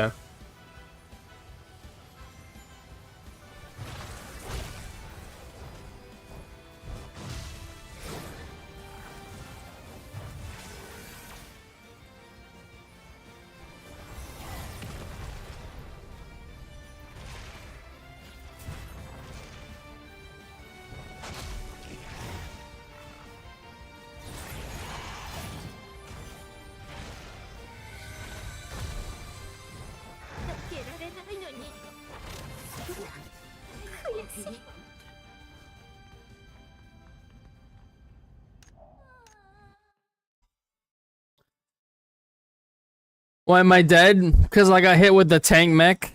Why am I dead? Because I got hit with the tank mech.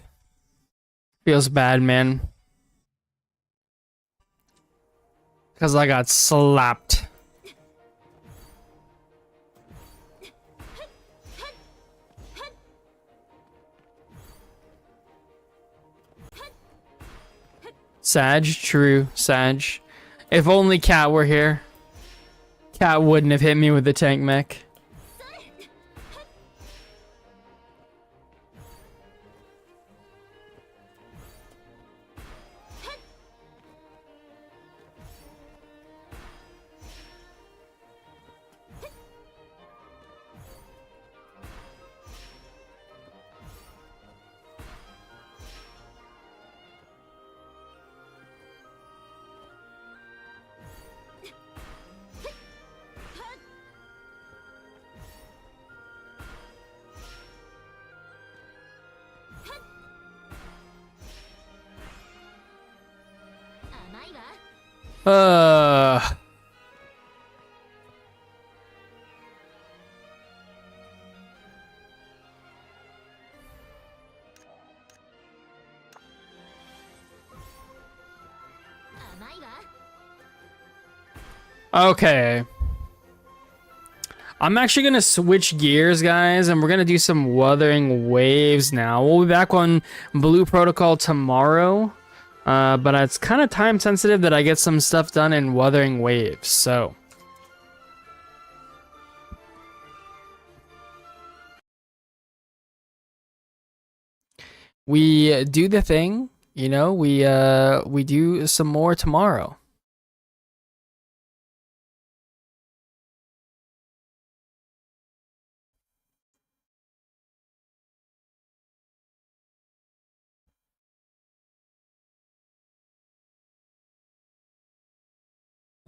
Feels bad, man. Because I got slapped. Sag, true, Sag. If only Cat were here. Cat wouldn't have hit me with the tank mech. Uh. Okay. I'm actually gonna switch gears, guys, and we're gonna do some Wuthering Waves now. We'll be back on Blue Protocol tomorrow, but it's kind of time sensitive that I get some stuff done in Wuthering Waves, so. We do the thing, you know, we do some more tomorrow.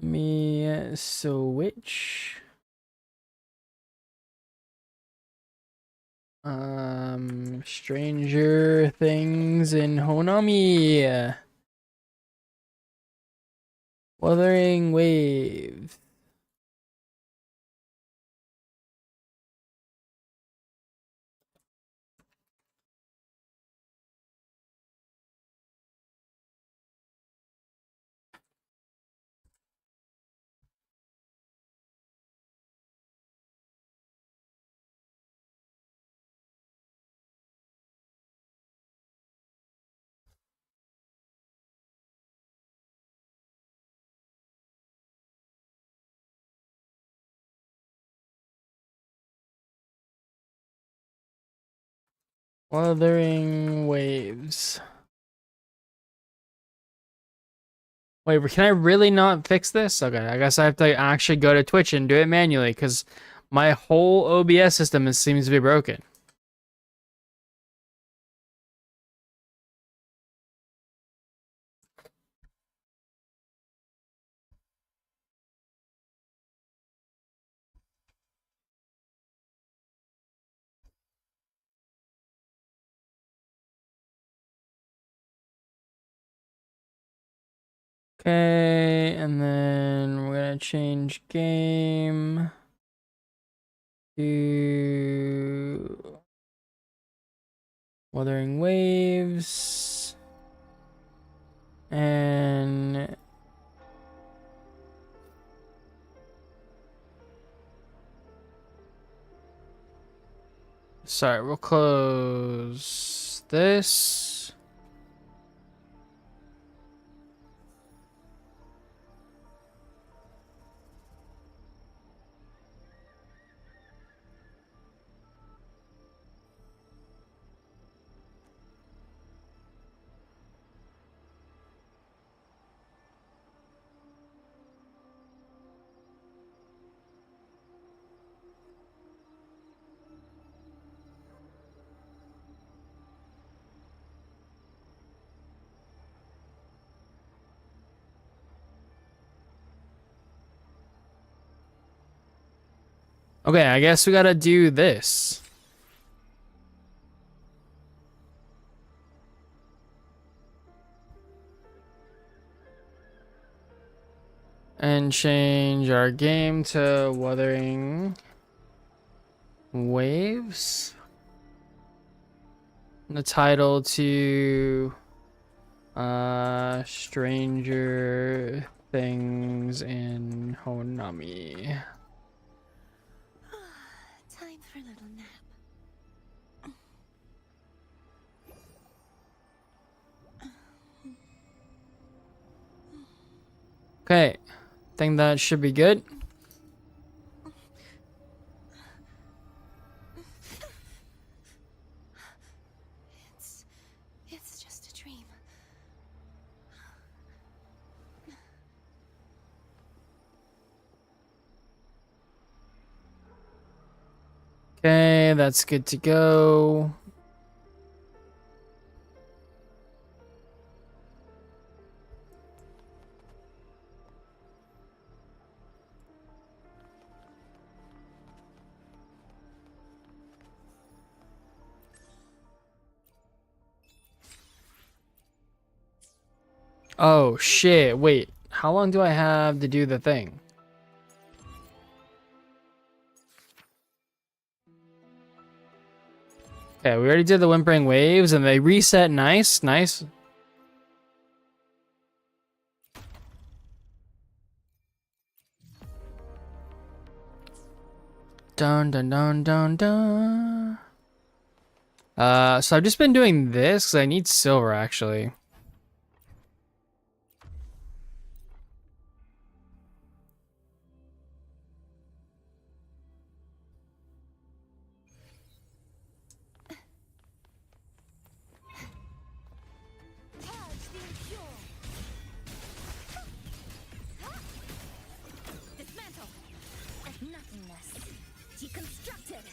Let me switch. Stranger Things in Honami. Wuthering Waves. Wuthering Waves. Wait, can I really not fix this? Okay, I guess I have to actually go to Twitch and do it manually because my whole OBS system seems to be broken. Okay, and then we're gonna change game to Wuthering Waves. And sorry, we'll close this. Okay, I guess we gotta do this. And change our game to Wuthering Waves. And the title to Stranger Things in Honami. Time for a little nap. Okay, think that should be good. It's just a dream. Okay, that's good to go. Oh shit, wait. How long do I have to do the thing? Okay, we already did the Whimpering Waves and they reset nice, nice. Dun dun dun dun dun. So I've just been doing this because I need silver actually. Dismantle. Nothingness. Deconstructed.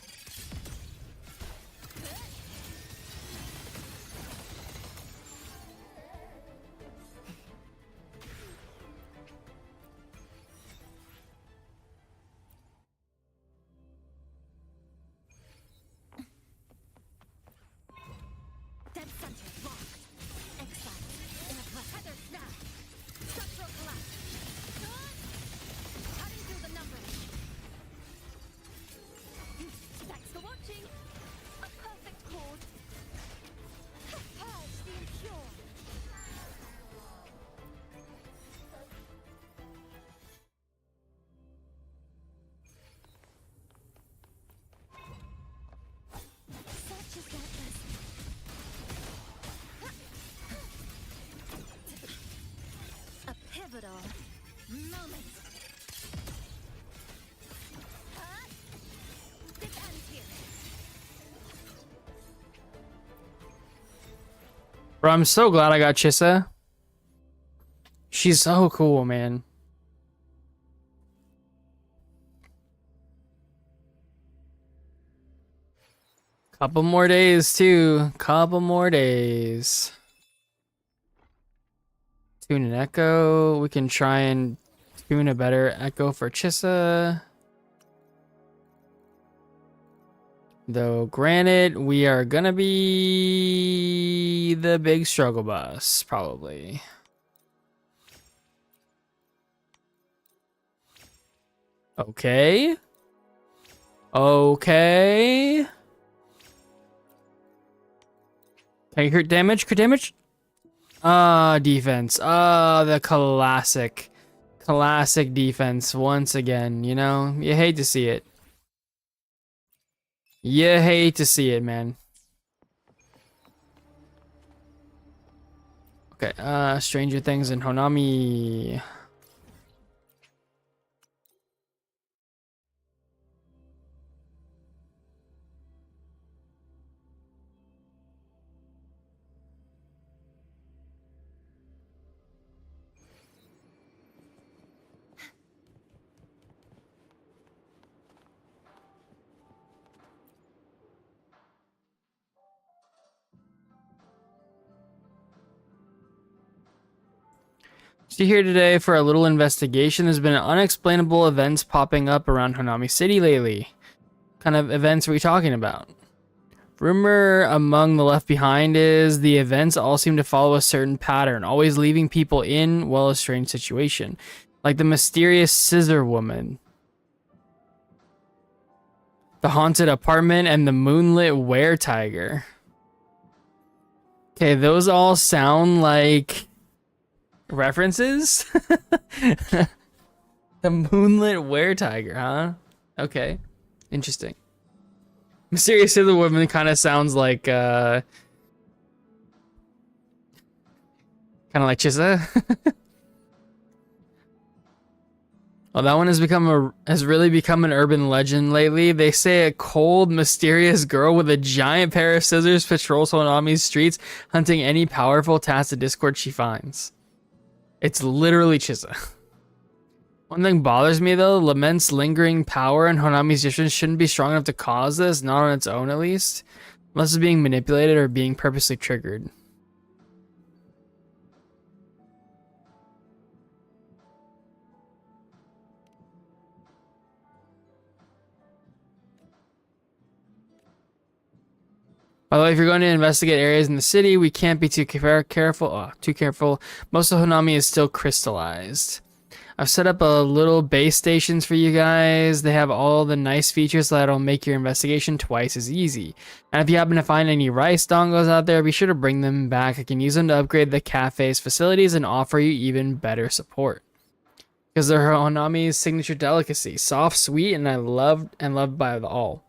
moment. This ends here. Bro, I'm so glad I got Chissa. She's so cool, man. Couple more days, too. Couple more days. Tune an Echo. We can try and tune a better Echo for Chissa. Though, granted, we are gonna be the big struggle bus, probably. Okay. Okay. Okay, crit damage, crit damage. Defense. The classic. Classic defense once again, you know? You hate to see it. You hate to see it, man. Okay, Stranger Things and Honami. So here today for a little investigation. There's been unexplainable events popping up around Honami City lately. What kind of events are we talking about? Rumor among the left behind is the events all seem to follow a certain pattern, always leaving people in, well, a strange situation. Like the mysterious scissor woman, the haunted apartment, and the moonlit were-tiger. Okay, those all sound like references? The moonlit were-tiger, huh? Okay, interesting. Mysterious Scissor Woman kind of sounds like kind of like Chissa. Well, that one has really become an urban legend lately. They say a cold, mysterious girl with a giant pair of scissors patrols Honami's streets, hunting any powerful task of discord she finds. It's literally Chissa. One thing bothers me though, Lament's lingering power in Honami's distance shouldn't be strong enough to cause this, not on its own at least, unless it's being manipulated or being purposely triggered. By the way, if you're going to investigate areas in the city, we can't be too careful. Too careful. Most of Honami is still crystallized. I've set up a little base stations for you guys. They have all the nice features that'll make your investigation twice as easy. And if you happen to find any rice dongos out there, be sure to bring them back. I can use them to upgrade the cafe's facilities and offer you even better support. Because they're Honami's signature delicacy. Soft, sweet, and loved by all.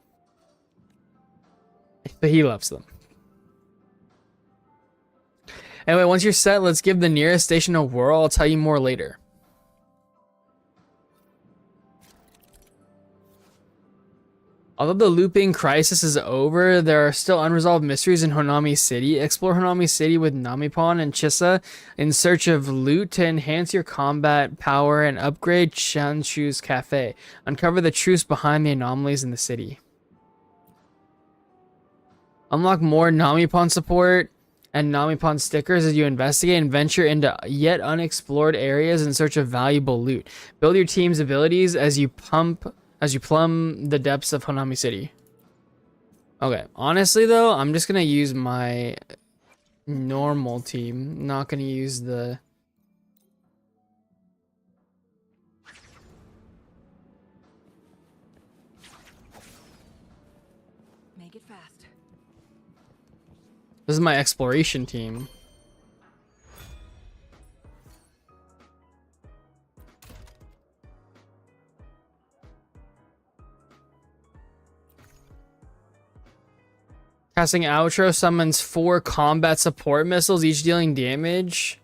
But he loves them. Anyway, once you're set, let's give the nearest station a whirl. I'll tell you more later. Although the looping crisis is over, there are still unresolved mysteries in Honami City. Explore Honami City with Namipon and Chissa in search of loot to enhance your combat power and upgrade Shanshu's cafe. Uncover the truths behind the anomalies in the city. Unlock more Namipon support and Namipon stickers as you investigate and venture into yet unexplored areas in search of valuable loot. Build your team's abilities as you plumb the depths of Honami City. Okay, honestly though, I'm just gonna use my normal team. Not gonna use the... Make it fast. This is my exploration team. Casting Outro summons 4 combat support missiles, each dealing damage.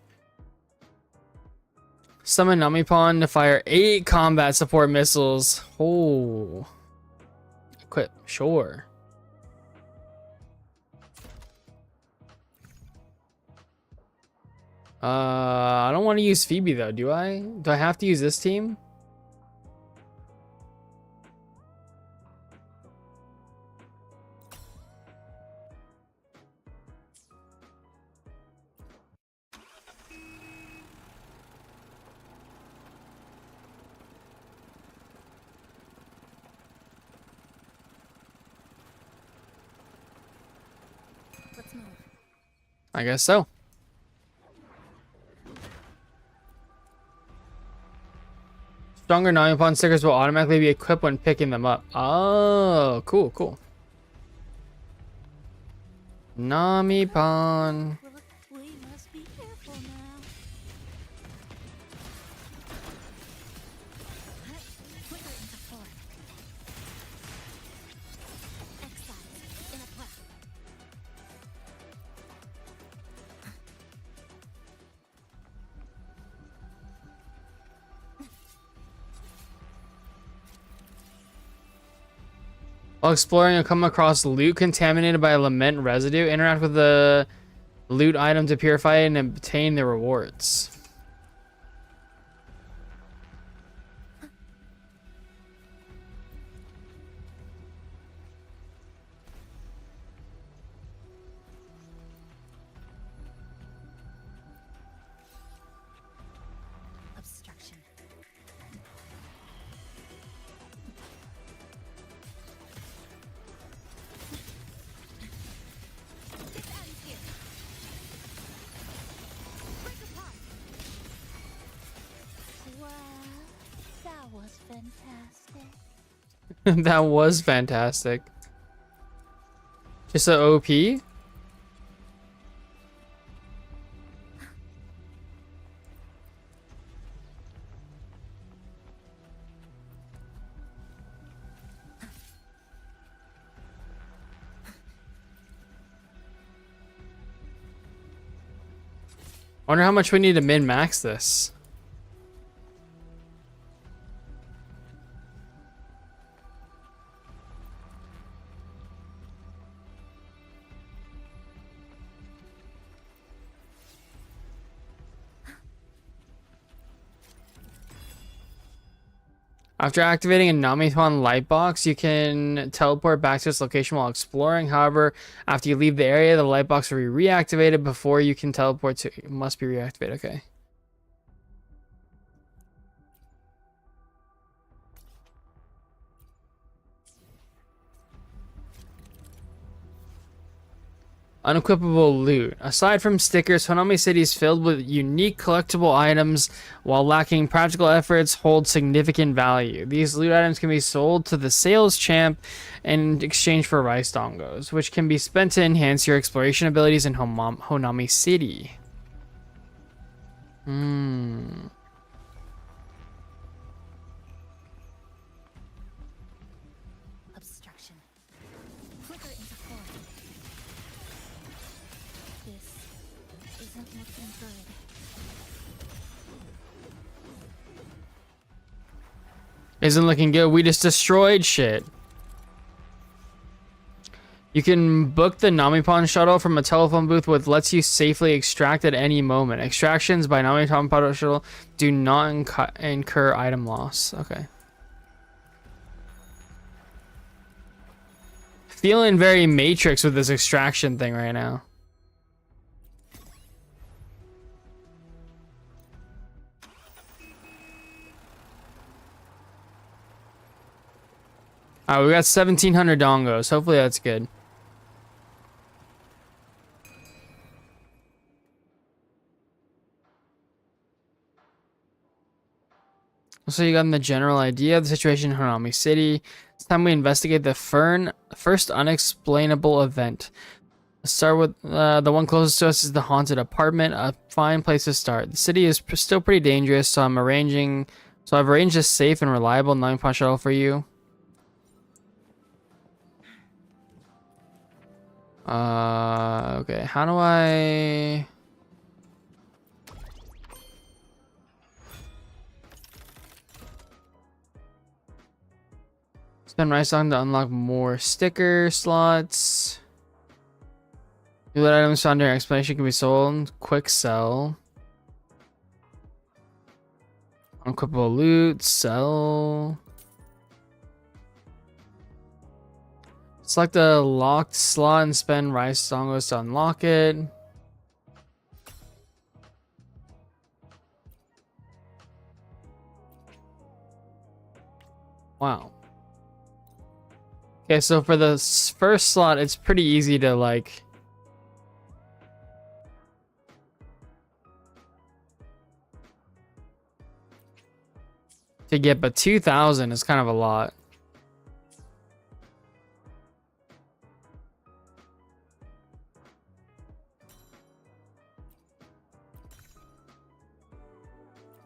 Summon Namipon to fire 8 combat support missiles. Oh. Equip, sure. I don't want to use Phoebe though, do I? Do I have to use this team? Let's move. I guess so. Stronger Namipon stickers will automatically be equipped when picking them up. Oh, cool, cool. Namipon. We must be careful now. Flicker into form. Exile in a cloud. While exploring, you'll come across loot contaminated by lament residue. Interact with the loot item to purify it and obtain the rewards. Obstruction. This ends here. Break apart. Wow, that was fantastic. That was fantastic. Just a OP? Wonder how much we need to min-max this. After activating a Namipon light box, you can teleport back to this location while exploring. However, after you leave the area, the light box will be reactivated before you can teleport to. It must be reactivated. Okay. Unequipable loot. Aside from stickers, Honami City is filled with unique collectible items, while lacking practical efforts hold significant value. These loot items can be sold to the sales champ in exchange for rice dongos, which can be spent to enhance your exploration abilities in Honami City. Obstruction. Flicker into form. This isn't looking good. Isn't looking good. We just destroyed shit. You can book the Namipon shuttle from a telephone booth, which lets you safely extract at any moment. Extractions by Namipon shuttle do not incur item loss. Okay. Feeling very Matrix with this extraction thing right now. Alright, we got 1,700 dongos. Hopefully that's good. So you got the general idea of the situation in Honami City. It's time we investigate the first unexplainable event. Let's start with the one closest to us is the haunted apartment. A fine place to start. The city is still pretty dangerous, so I've arranged a safe and reliable Namipon shuttle for you. Okay, how do I... Spend rice song to unlock more sticker slots. New loot items found during explanation can be sold. Quick sell. Unequipable loot. Sell. Select a locked slot and spend rice dongos to unlock it. Wow. Okay, so for the first slot, it's pretty easy to like to get, but 2,000 is kind of a lot.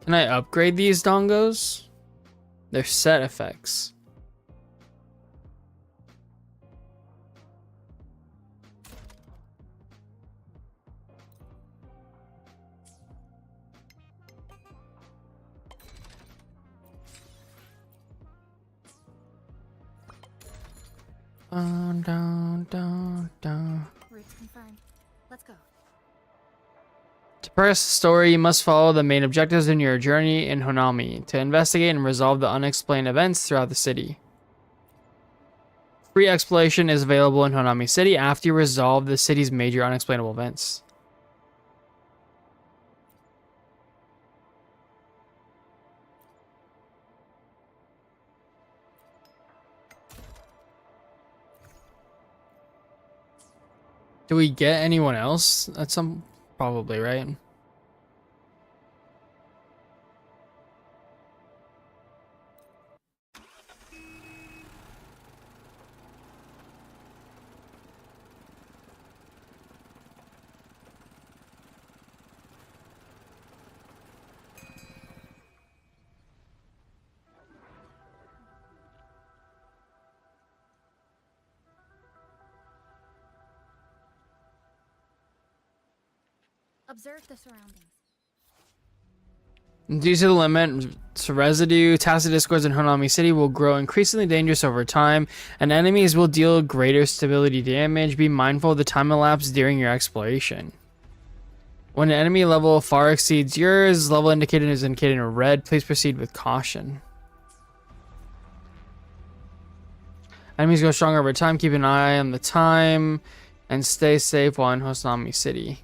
Can I upgrade these dongos? They're set effects. Down. Routes confirmed. Let's go. To progress the story, you must follow the main objectives in your journey in Honami to investigate and resolve the unexplained events throughout the city. Free exploration is available in Honami City after you resolve the city's major unexplainable events. Do we get anyone else at some... Probably, right? Observe the surroundings. Due to the limit to residue, tacit discords in Honami City will grow increasingly dangerous over time, and enemies will deal greater stability damage. Be mindful of the time elapsed during your exploration. When an enemy level far exceeds yours, level indicator is indicated in red. Please proceed with caution. Enemies go stronger over time. Keep an eye on the time, and stay safe while in Honami City.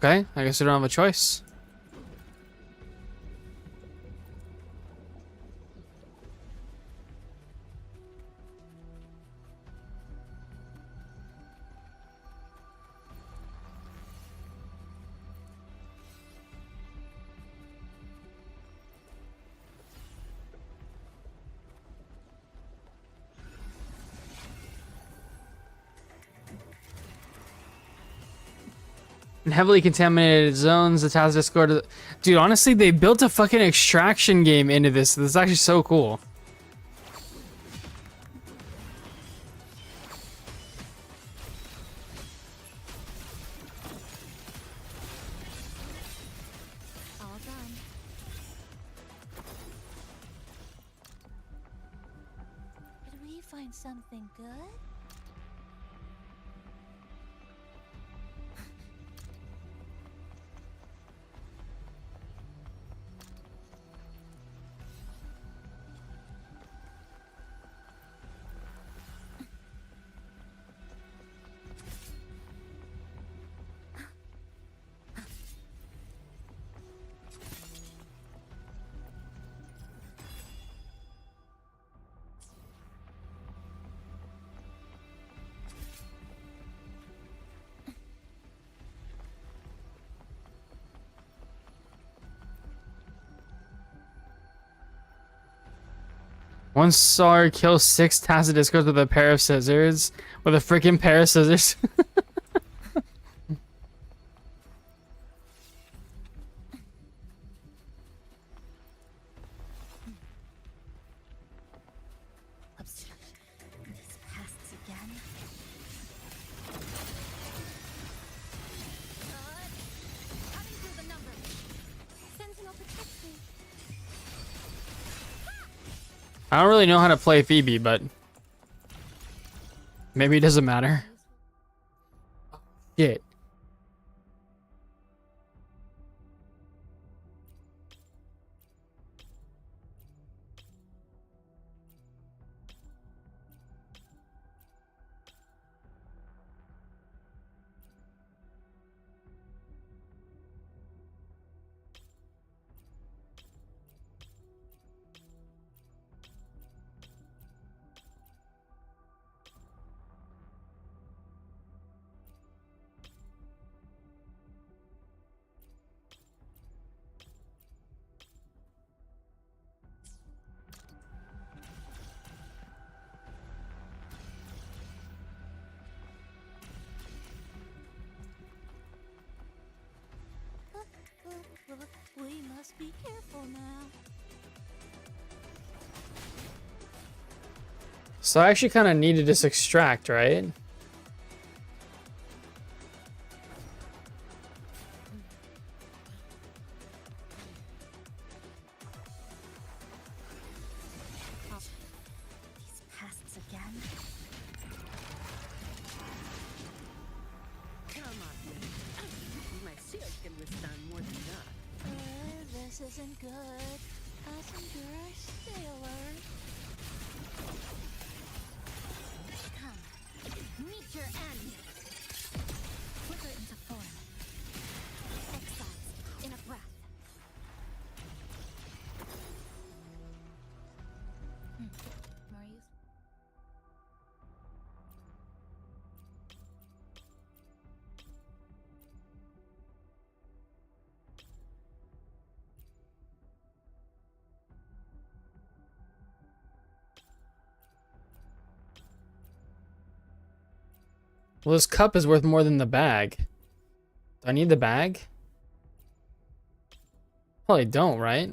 Okay, I guess I don't have a choice. In heavily contaminated zones, the task Discord. Dude, honestly, they built a fucking extraction game into this. This is actually so cool. All done. Did we find something good? One star kills 6 tacit discords with a pair of scissors. With a freaking pair of scissors. Obstruction. These pests again. Cutting through the numbers. Sentinel protects me. I don't really know how to play Phoebe, but maybe it doesn't matter. Shit. We must be careful now. So I actually kind of need to just extract, right? These pests again. Come on, man. My shield can withstand more than that. This isn't good. Passenger, stay alert. Come. Meet your end. Wither into form. Excised in a breath. More use. Well, this cup is worth more than the bag. Do I need the bag? Probably don't, right?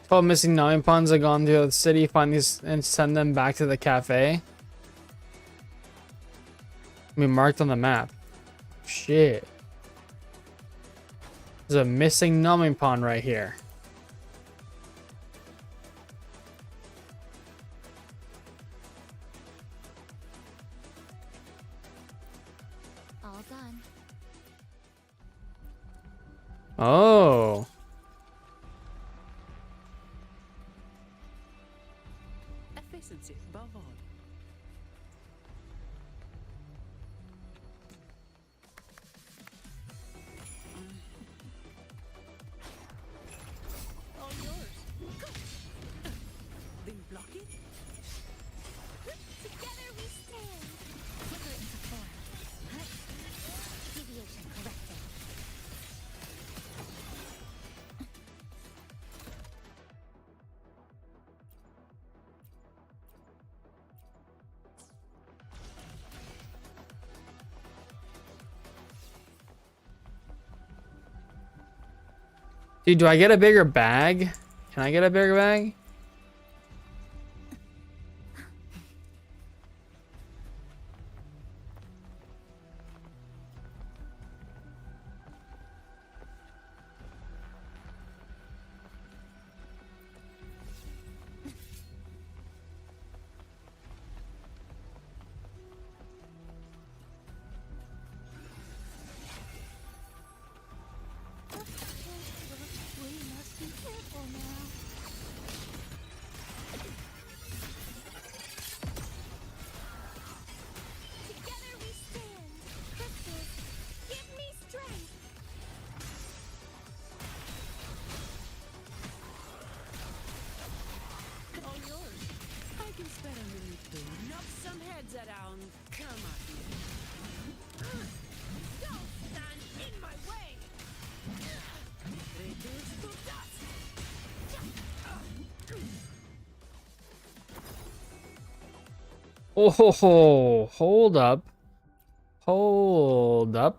12 missing 9 pawns have gone to the city, find these and send them back to the cafe. We marked on the map. Shit. There's a missing numbing pawn right here. All done. Oh. Efficiency, bavard. All yours. Then block it. Together we stand. Flicker into form. Deviation corrected. Dude, do I get a bigger bag? Can I get a bigger bag? We must be careful now. Together we stand. Crystals, give me strength. All yours. I can spare a minute to knock some heads around. Come on. Don't stand in my way. Reduce to dust. Oh ho ho. Hold up. Hold up.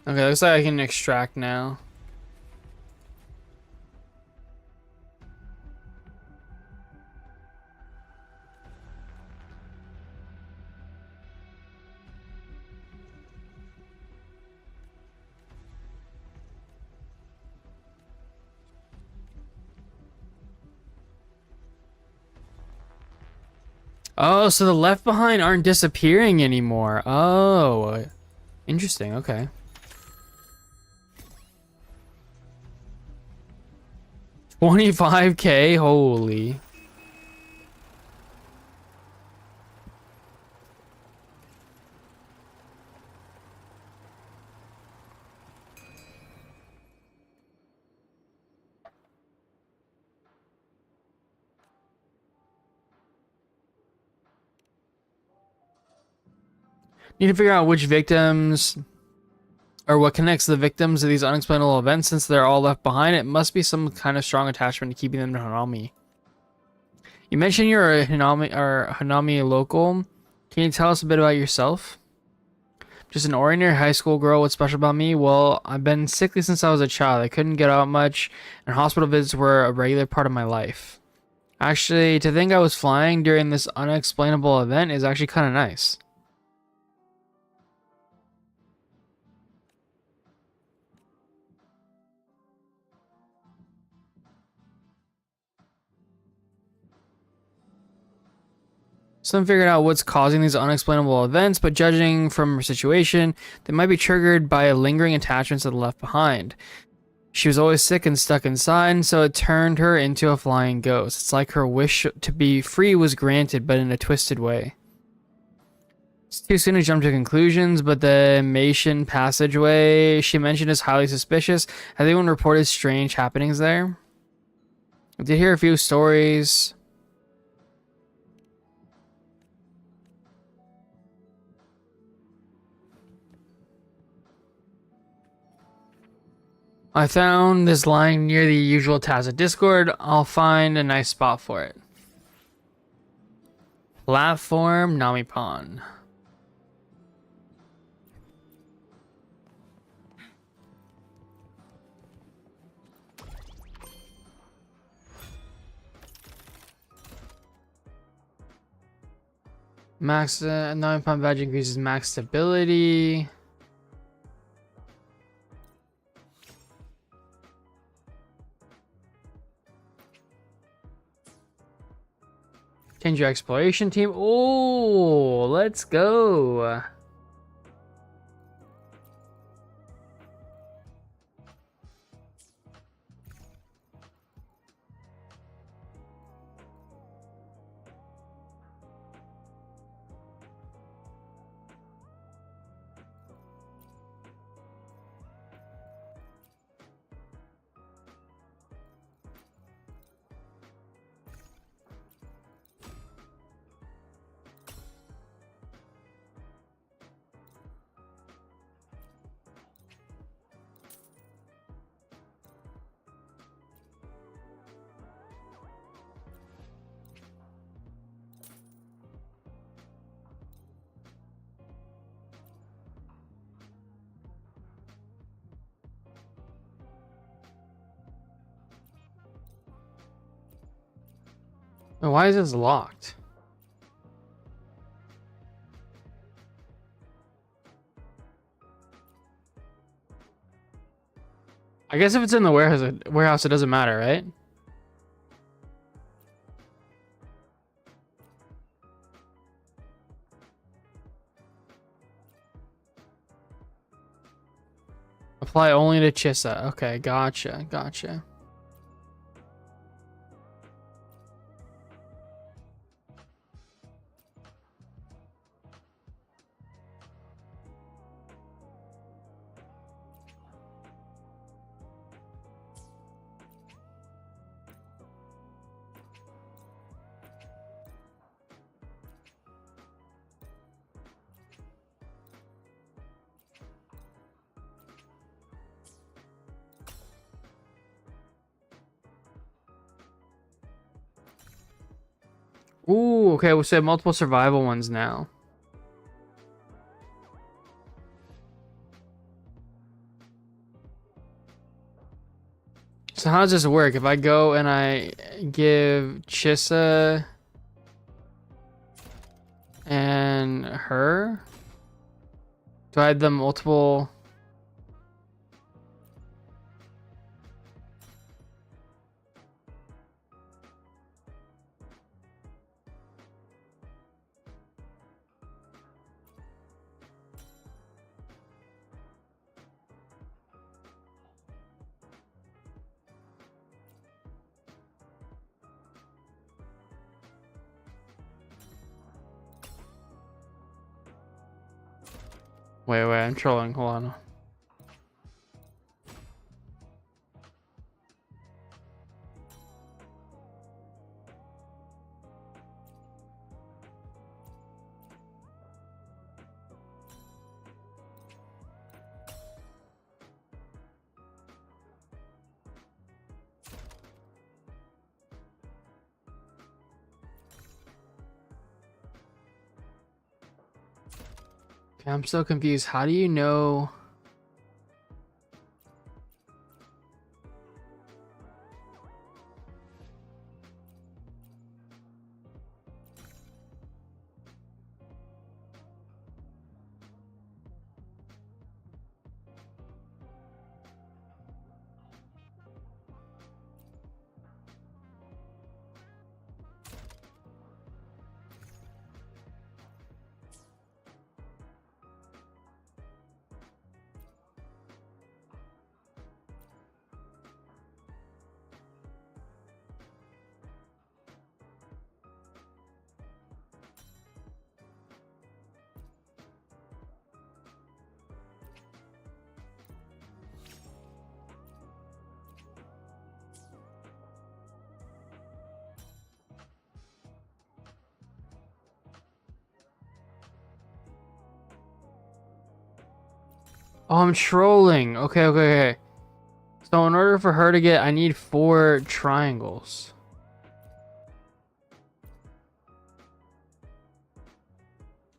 Okay, looks like I can extract now. Oh, so the left behind aren't disappearing anymore. Oh, interesting. Okay. 25K, holy. Need to figure out which victims or what connects the victims to these unexplainable events. Since they're all left behind, it must be some kind of strong attachment to keeping them to Hanami. You mentioned you're a Hanami local. Can you tell us a bit about yourself? Just an ordinary high school girl. What's special about me? Well, I've been sickly since I was a child. I couldn't get out much, and hospital visits were a regular part of my life. Actually, to think I was flying during this unexplainable event is actually kind of nice. Some figured out what's causing these unexplainable events, but judging from her situation, they might be triggered by lingering attachments to the left behind. She was always sick and stuck inside, so it turned her into a flying ghost. It's like her wish to be free was granted, but in a twisted way. It's too soon to jump to conclusions, but the Mason passageway she mentioned is highly suspicious. Has anyone reported strange happenings there? I did hear a few stories. I found this lying near the usual Tacit Discord. I'll find a nice spot for it. Platform Namipan. Max Namipan badge increases max stability. Change your exploration team. Oh, let's go. Why is this locked? I guess if it's in the warehouse, it doesn't matter, right? Apply only to Chissa. Okay, gotcha, gotcha. Ooh, okay, so we have multiple survival ones now. So how does this work? If I go and I give Chissa and her, do I add them multiple? Wait, I'm trolling. Hold on. Okay, I'm so confused. How do you know? Oh, I'm trolling. Okay, okay, okay. So in order for her to get, I need 4 triangles.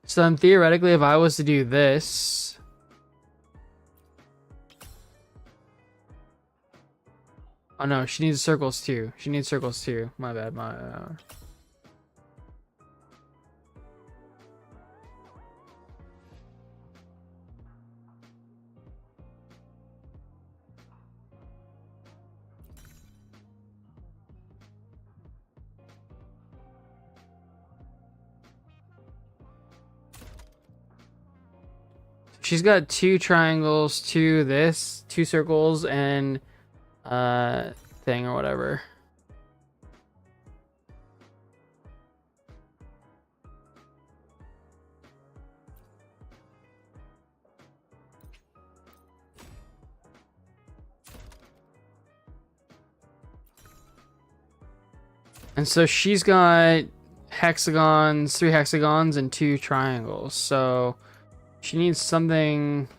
So then theoretically, if I was to do this, oh no, she needs circles too. She needs circles too. My bad. My. She's got 2 triangles, 2 this, 2 circles, and thing or whatever. And so she's got hexagons, 3 hexagons, and 2 triangles. So she needs something.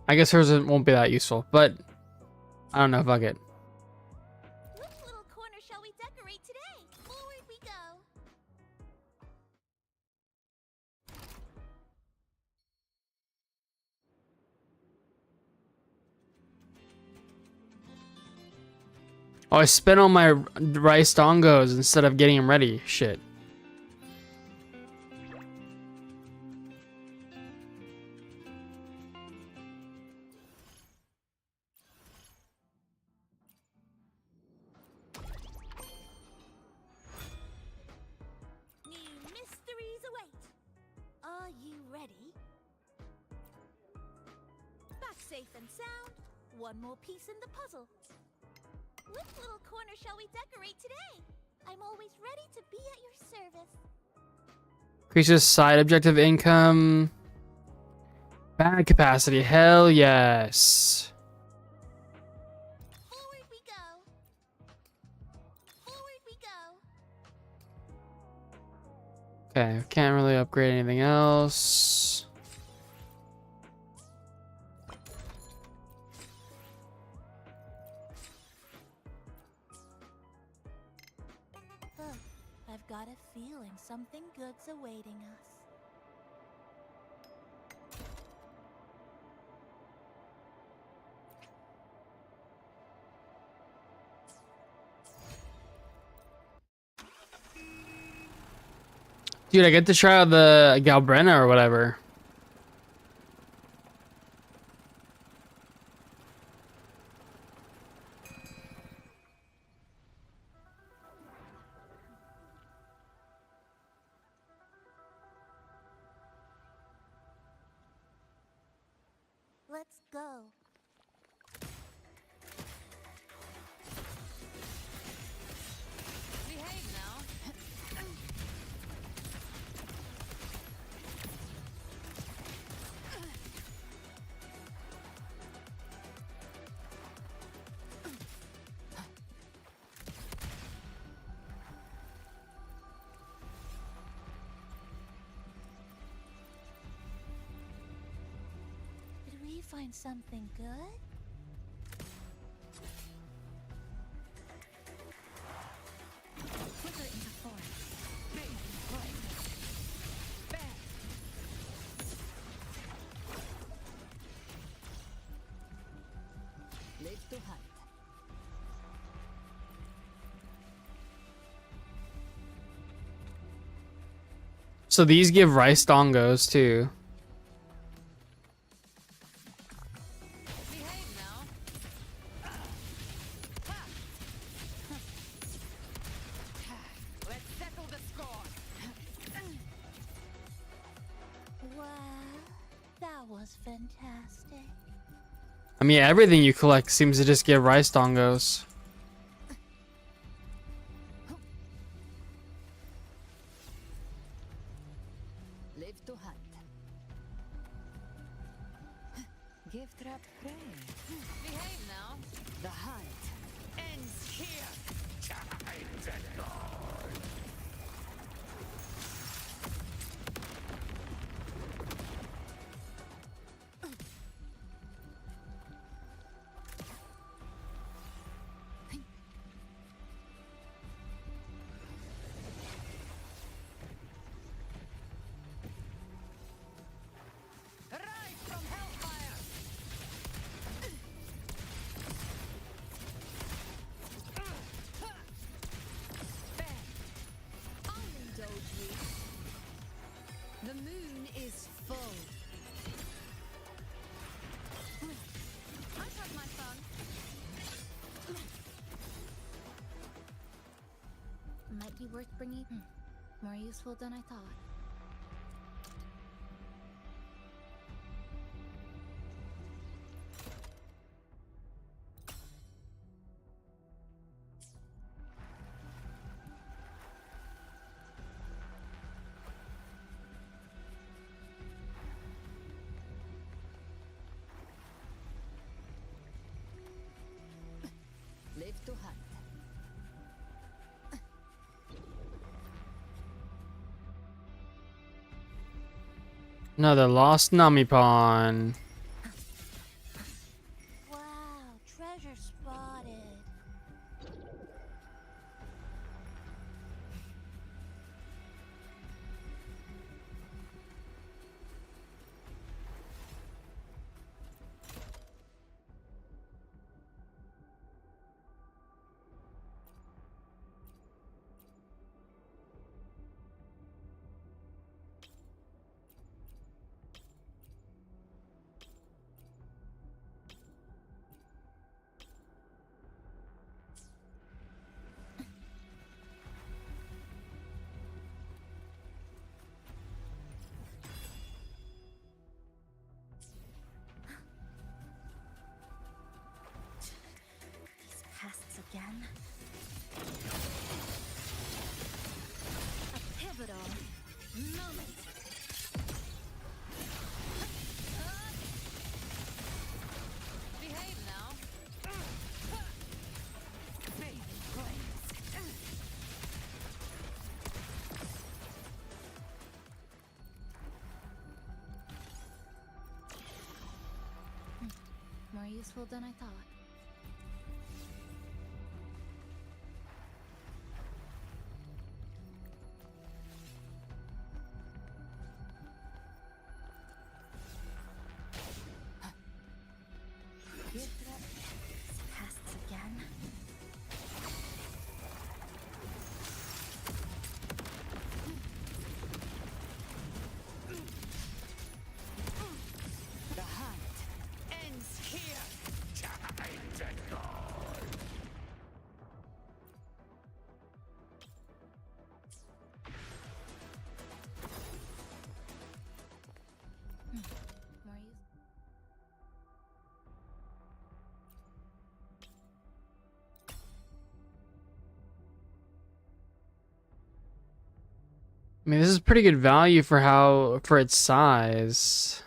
I guess hers won't be that useful, but I don't know. Fuck it. Which little corner shall we decorate today? Forward we go. Oh, I spent all my rice dongos instead of getting them ready. Shit. New mysteries await. Are you ready? Back safe and sound. One more piece in the puzzle. Which little corner shall we decorate today? I'm always ready to be at your service. Increases side objective income. Bag capacity. Hell yes. Forward we go. Forward we go. Okay, can't really upgrade anything else. I've got a feeling something good's awaiting us. Dude, I get to try out the Galbrena or whatever. Let's go. Behave now. Did we find something good? Flicker into form. Big flame. Bang. Live to hunt. So these give rice dongos too. Behave now. Let's settle the score. Wow, that was fantastic. I mean, everything you collect seems to just give rice dongos. Live to hunt. Give trap prey. Behave now. The hunt ends here. Rise from hellfire! Fair. I'll indulge you. The moon is full. I've had my fun. Might be worth bringing. More useful than I thought. Live to hunt. Another lost Namipon. Wow, treasure spotted. These pests again. A pivotal moment. Behave now. Bathe in flames. More useful than I thought. These pests again. The hunt ends here. More use. I mean, this is pretty good value for its size.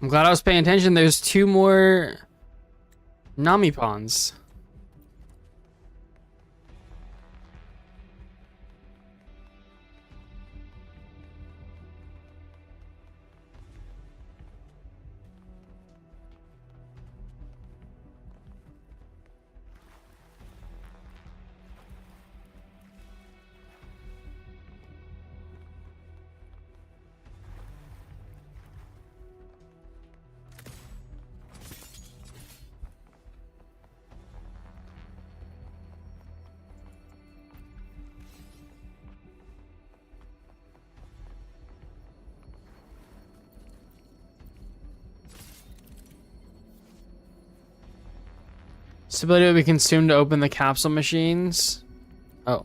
I'm glad I was paying attention. There's 2 more Namipons. Stability will be consumed to open the capsule machines. Oh.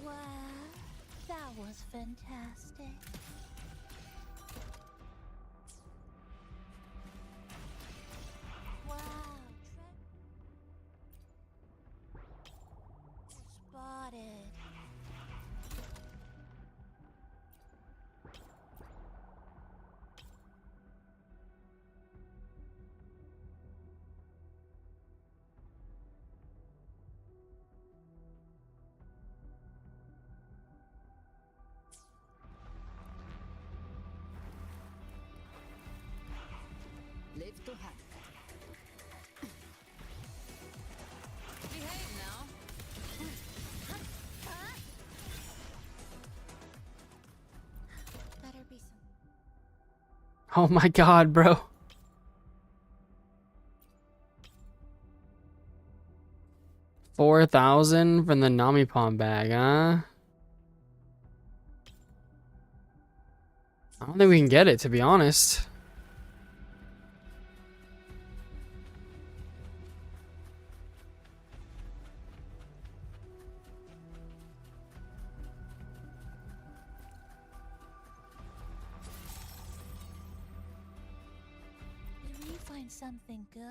Wow, that was fantastic. Wow, spotted. Live to have. Behave now. Better be some. Oh my god, bro. $4,000 from the Namipon bag, huh? I don't think we can get it, to be honest. Did we find something good?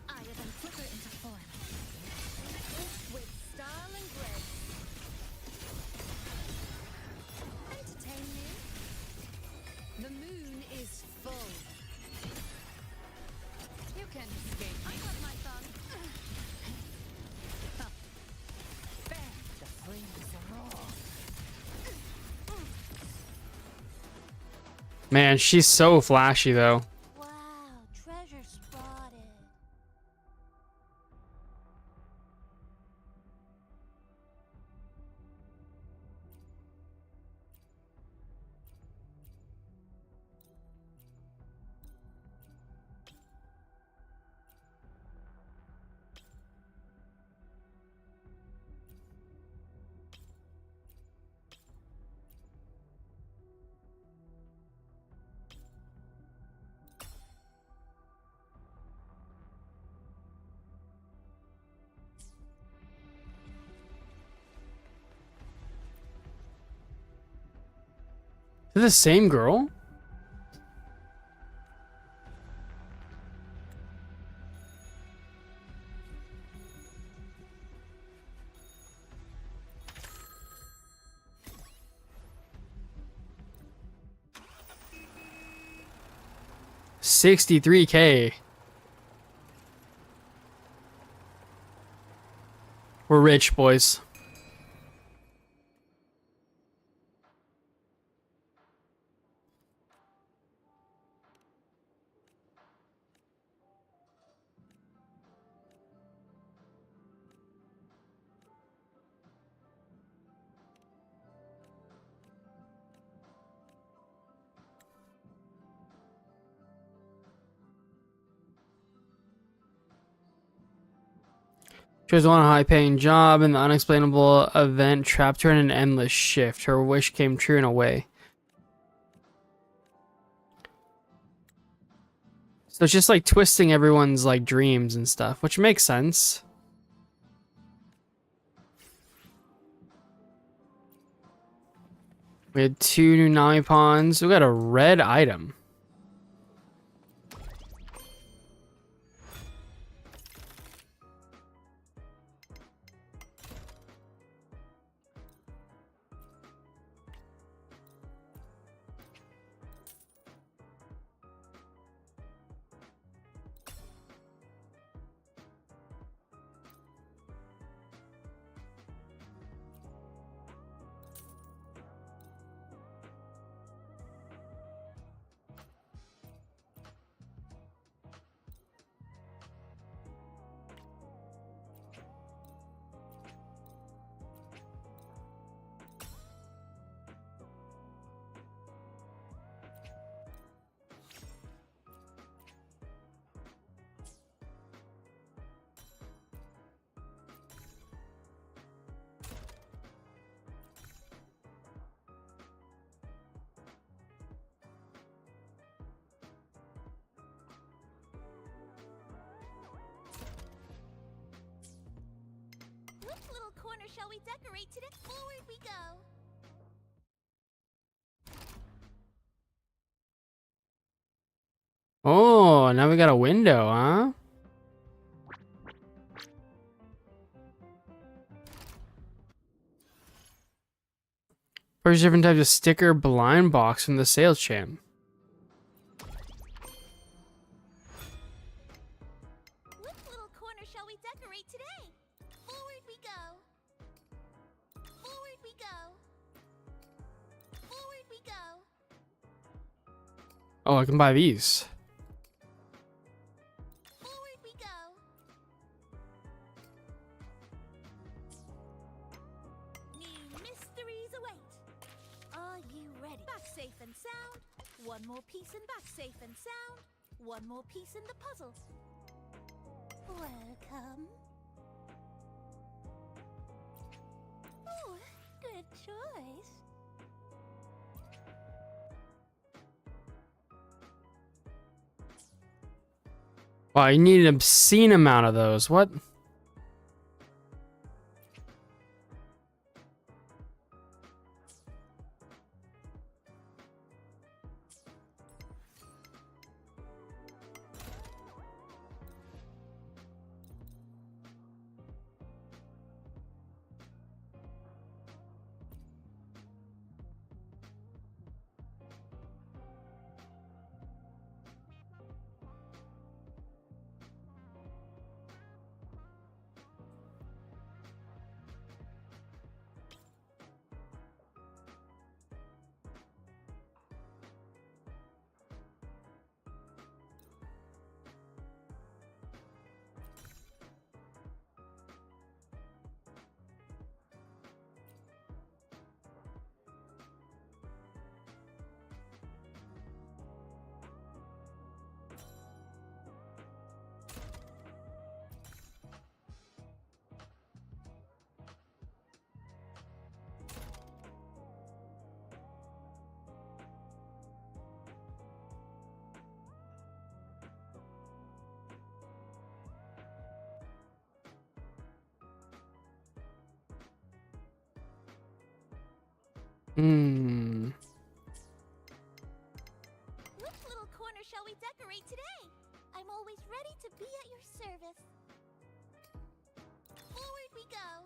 I have flicker into form. With style and grace. Entertain me. The moon is full. You can't escape. I got my fun. Bear the flames roar. Man, she's so flashy, though. Wow, treasure spotted. Is it the same girl? $63K. We're rich, boys. She was on a high-paying job, and the unexplainable event trapped her in an endless shift. Her wish came true in a way. So it's just like twisting everyone's like dreams and stuff, which makes sense. We had 2 new Namipons. We got a red item. shall we decorate today? Forward we go. Oh, now we got a window, huh? Purchase different types of sticker blind box from the sales champ. Which little corner shall we decorate today? Forward we go. Forward we go. Forward we go. Oh, I can buy these. Forward we go. New mysteries await. Are you ready? Back safe and sound. One more piece and back safe and sound. One more piece in the puzzle. Welcome. Oh, good choice. Wow, you need an obscene amount of those. What? Hmm. Which little corner shall we decorate today? I'm always ready to be at your service. Forward we go.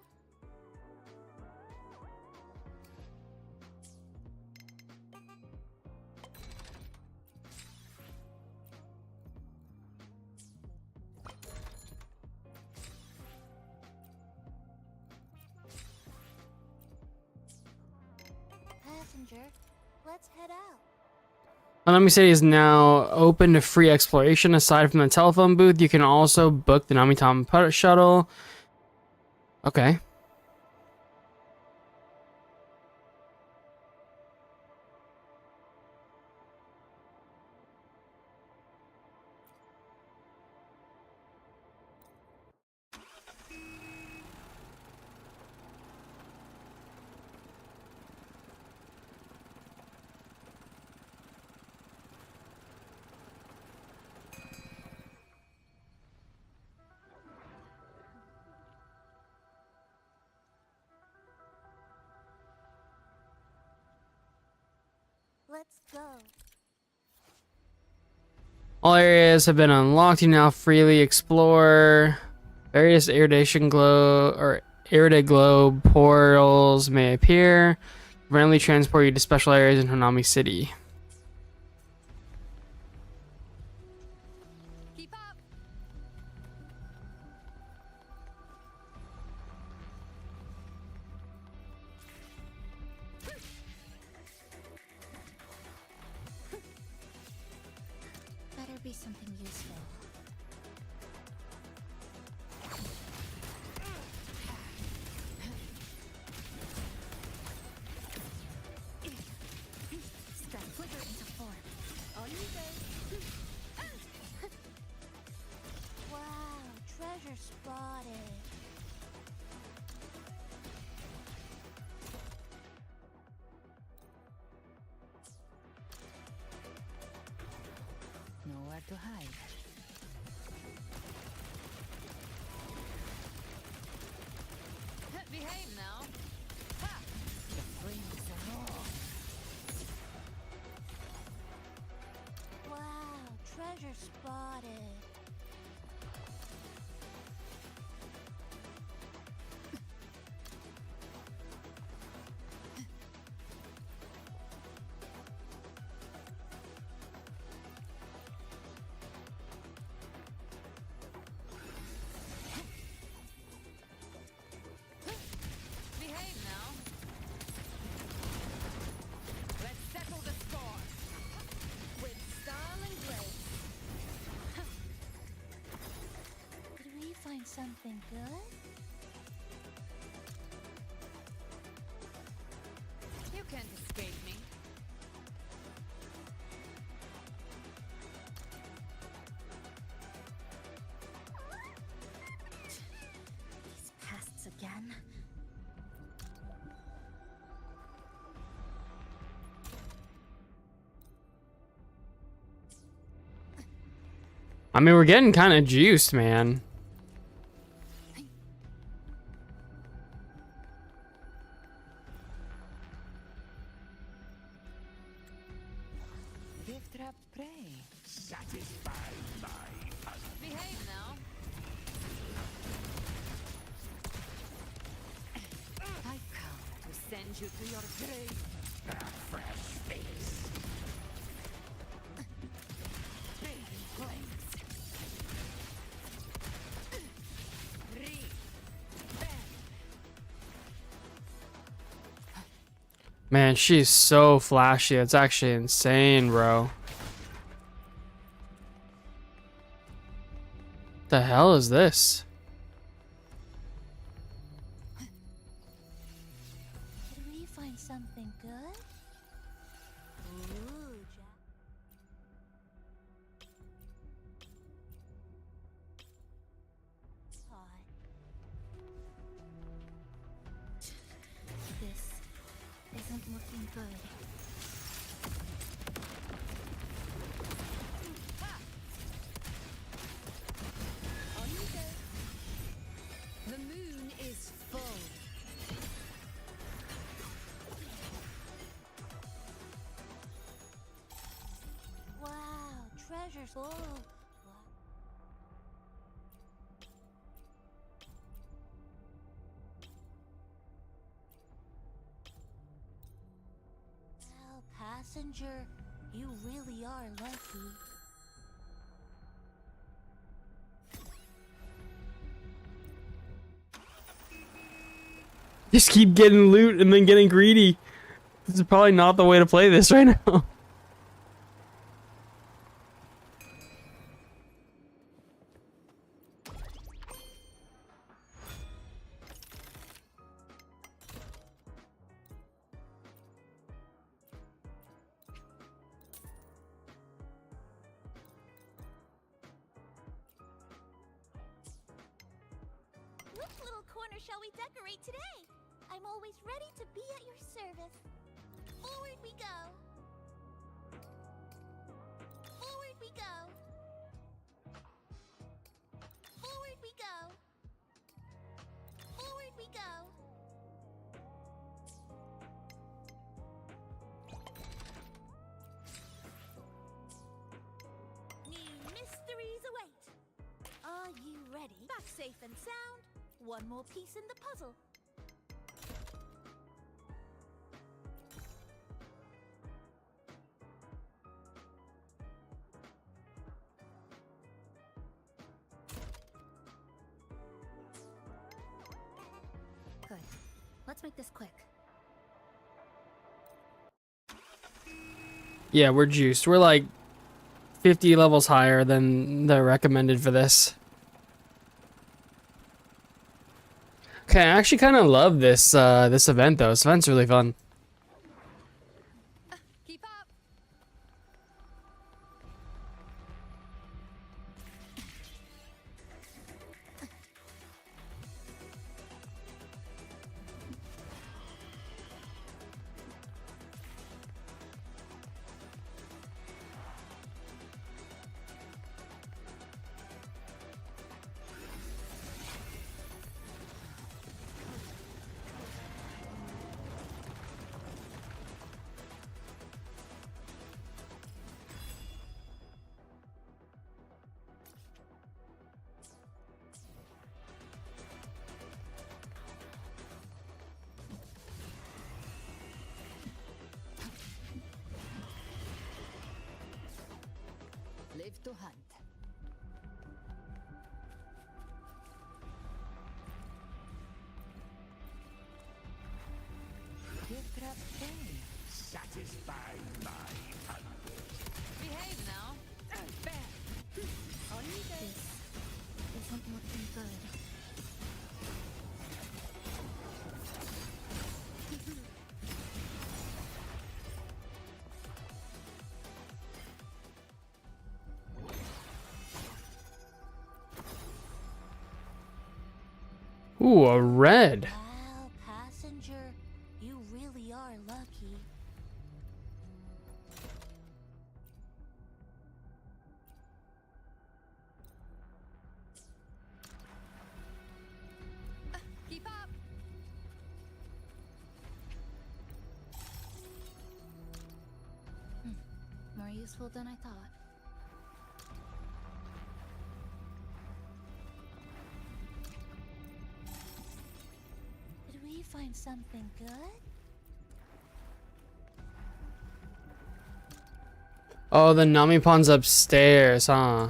Passenger, let's head out. Let me say is now open to free exploration. Aside from the telephone booth, you can also book the Namitam shuttle. Okay. Let's go. All areas have been unlocked. You now freely explore various irradiation glow or irradiated globe portals may appear. Randomly transport you to special areas in Hanami City. Keep up. Better be something useful. Step flicker into form. On you go. Wow, treasure spotted. Nowhere to hide. Behave I mean, we're getting kind of juiced, man. Gift wrap prey. Behave now. I come to send you to your grave. Fading flames. Breathe. Bend. Man, she's so flashy. It's actually insane, bro. The hell is this? Did we find something good? Ooh, Jack. Hot. This isn't looking good. The moon is full. Wow, treasures. Oh, wow. Well, passenger, you really are lucky. Just keep getting loot and then getting greedy. This is probably not the way to play this right now. Which little corner shall we decorate today? I'm always ready to be at your service. Forward we go. Forward we go. Forward we go. Forward we go. New mysteries await. Are you ready? Back safe and sound. One more piece in the puzzle. Good. Let's make this quick. Yeah, we're juiced. We're like 50 levels higher than the recommended for this. Okay, I actually kind of love this this event though. This event's really fun. Keep up. Live to hunt. Gift wrap prey. Behave now. Bam. On you go. This isn't looking good. Ooh, a red. Wow, passenger, you really are lucky. More useful than I thought. Did we find something good? Oh, the Namipon's upstairs, huh?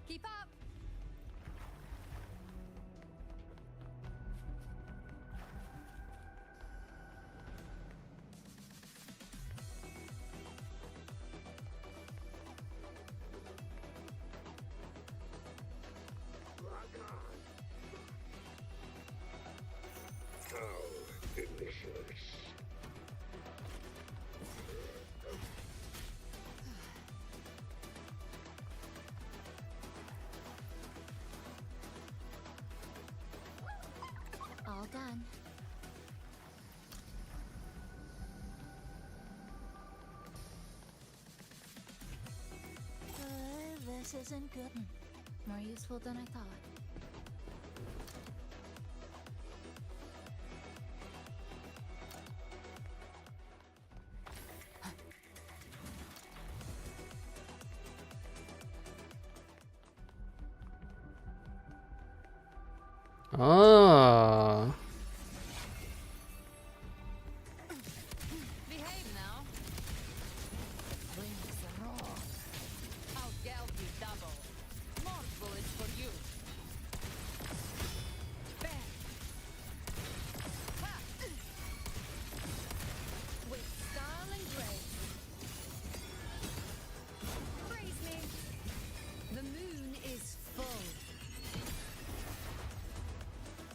Keep up. All done. This isn't good. More useful than I thought. Oh. Behave now. I'll geld you double. More bullets for you. Bam. Ha. With style and grace. Praise me. The moon is full.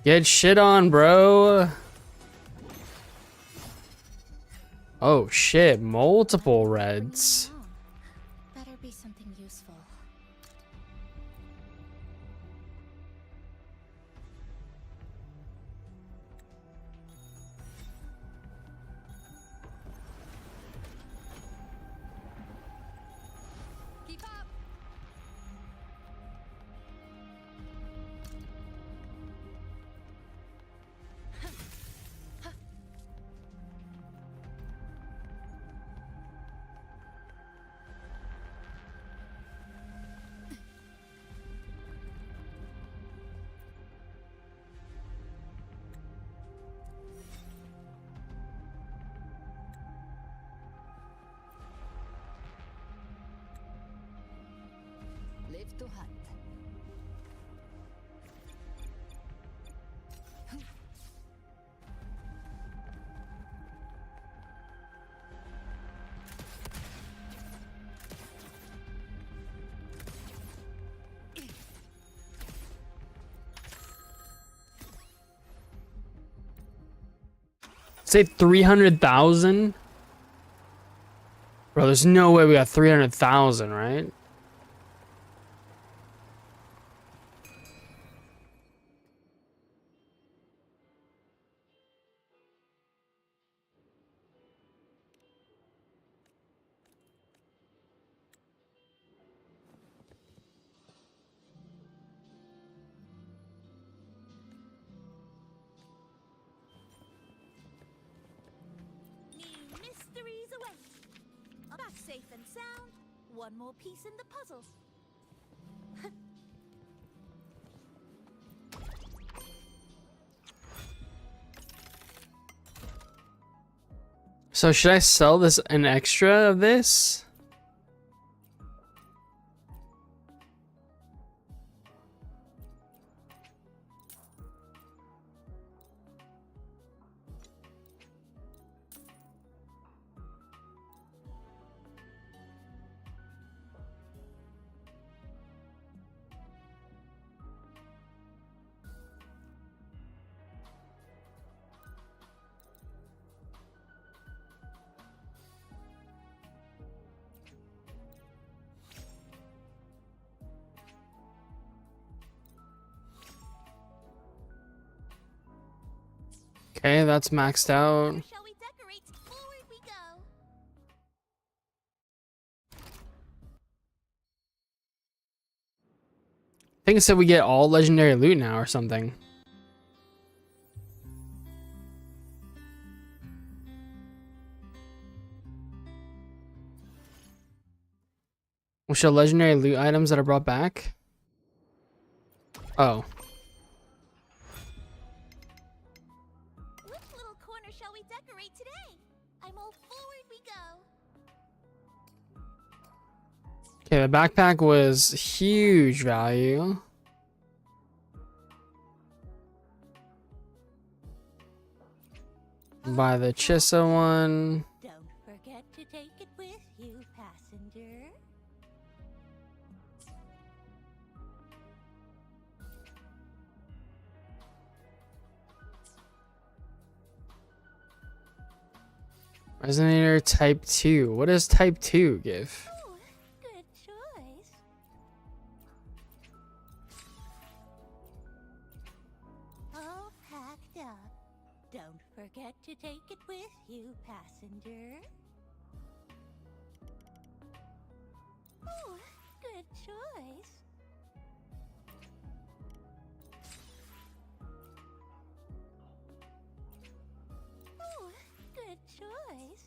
Get shit on, bro. Oh shit, multiple reds. Better be something useful. Keep up. Live to hunt. Say 300,000? Bro, there's no way we got 300,000, right? New mysteries await. Back safe and sound. One more piece in the puzzle. So should I sell this an extra of this? Okay, that's maxed out. Shall we decorate? Forward we go. think it said we get all legendary loot now or something. We'll show legendary loot items that are brought back. Oh. Which little corner shall we decorate today? I'm all forward we go. Okay, the backpack was huge value. Buy the Chissa one. Don't forget to take it with you, passenger. Resonator type 2. What does type 2 give? Ooh, good choice. All packed up. Don't forget to take it with you, passenger. Ooh, good choice. Ooh, good choice.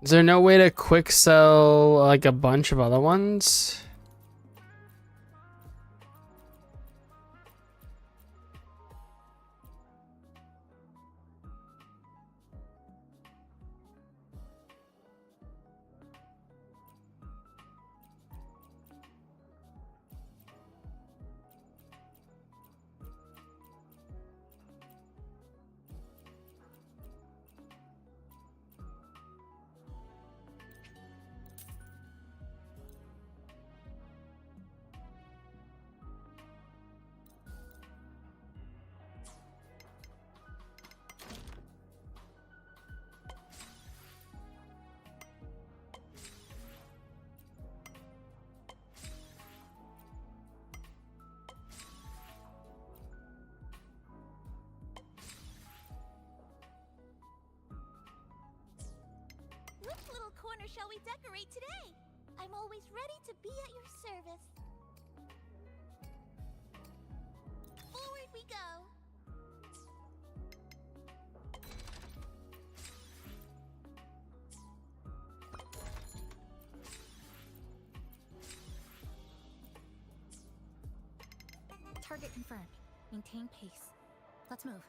Is there no way to quick sell like a bunch of other ones? Which little corner shall we decorate today? I'm always ready to be at your service. Forward we go. Target confirmed. Maintain pace. Let's move.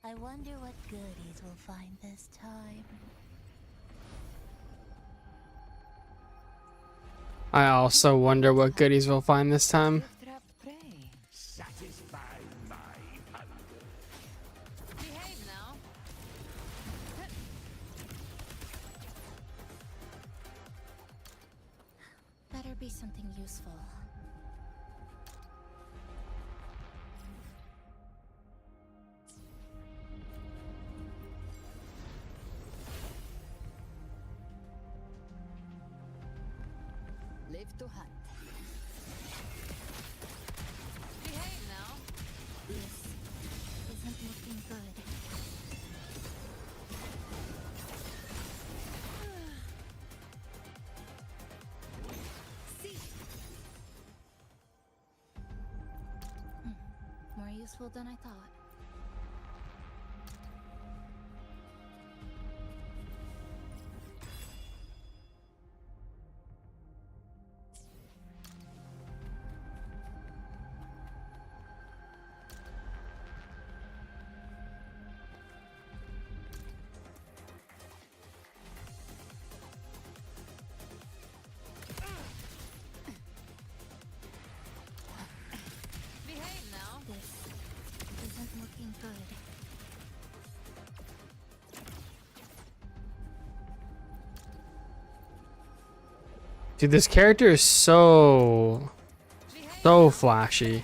I wonder what goodies we'll find this time. I also wonder what goodies we'll find this time. Behave now. Better be something useful. Live to hunt. Behave now. This isn't looking good. See. More useful than I thought. Behave now. This isn't looking good. Dude, this character is so Behave. flashy.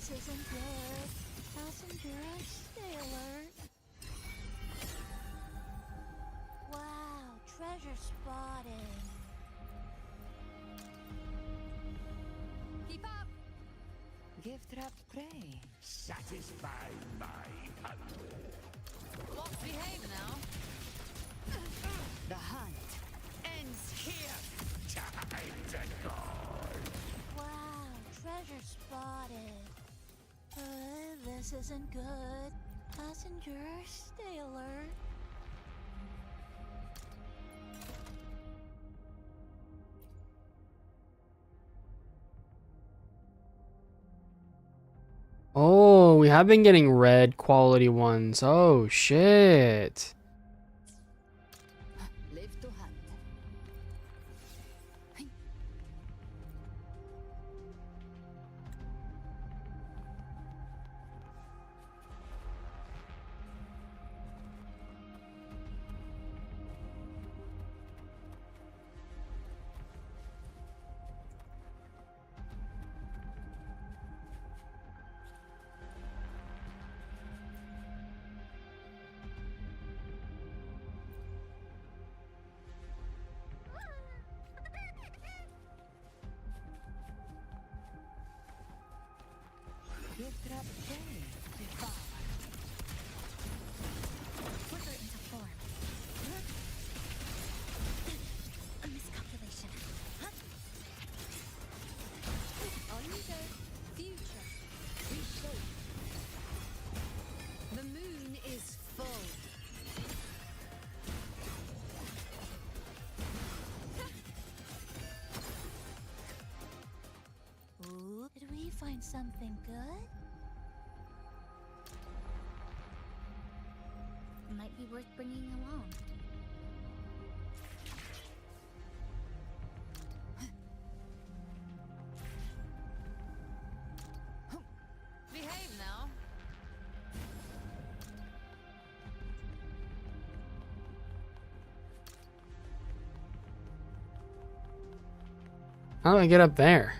this isn't good. Passengers, stay alert. Wow, treasure spotted. Keep up. Give trap prey. Satisfy my hunger. Behave now. The hunt ends here. Time to go. Wow, treasure spotted. This isn't good. Passengers, stay alert. Oh, we have been getting red quality ones. Oh, shit. Live to hunt. Give trap prey. Devour. Put her into form. A miscalculation. Undead. Future. Reshape. The moon is full. Ooh, did we find something good? Might be worth bringing along. Behave now. How do I get up there?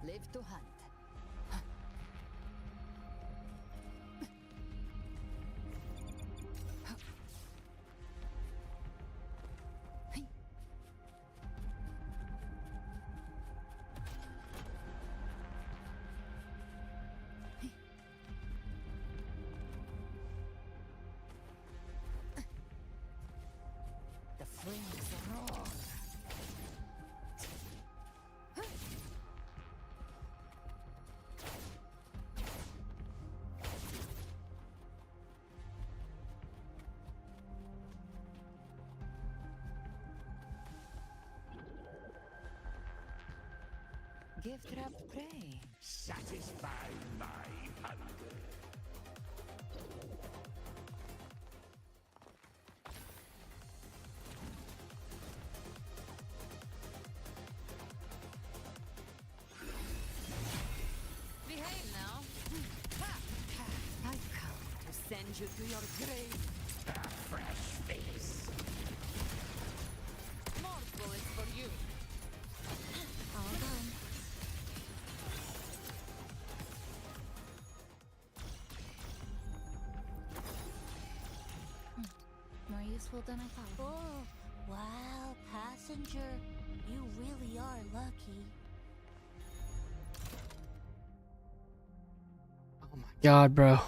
Live to hunt. The flames roar. Give trap prey. Satisfy my hunger. Behave now. I've come to send you to your grave. A fresh face. More bullets for you. All done. More useful than I thought. Oh, wow, passenger. You really are lucky. Oh my god, bro.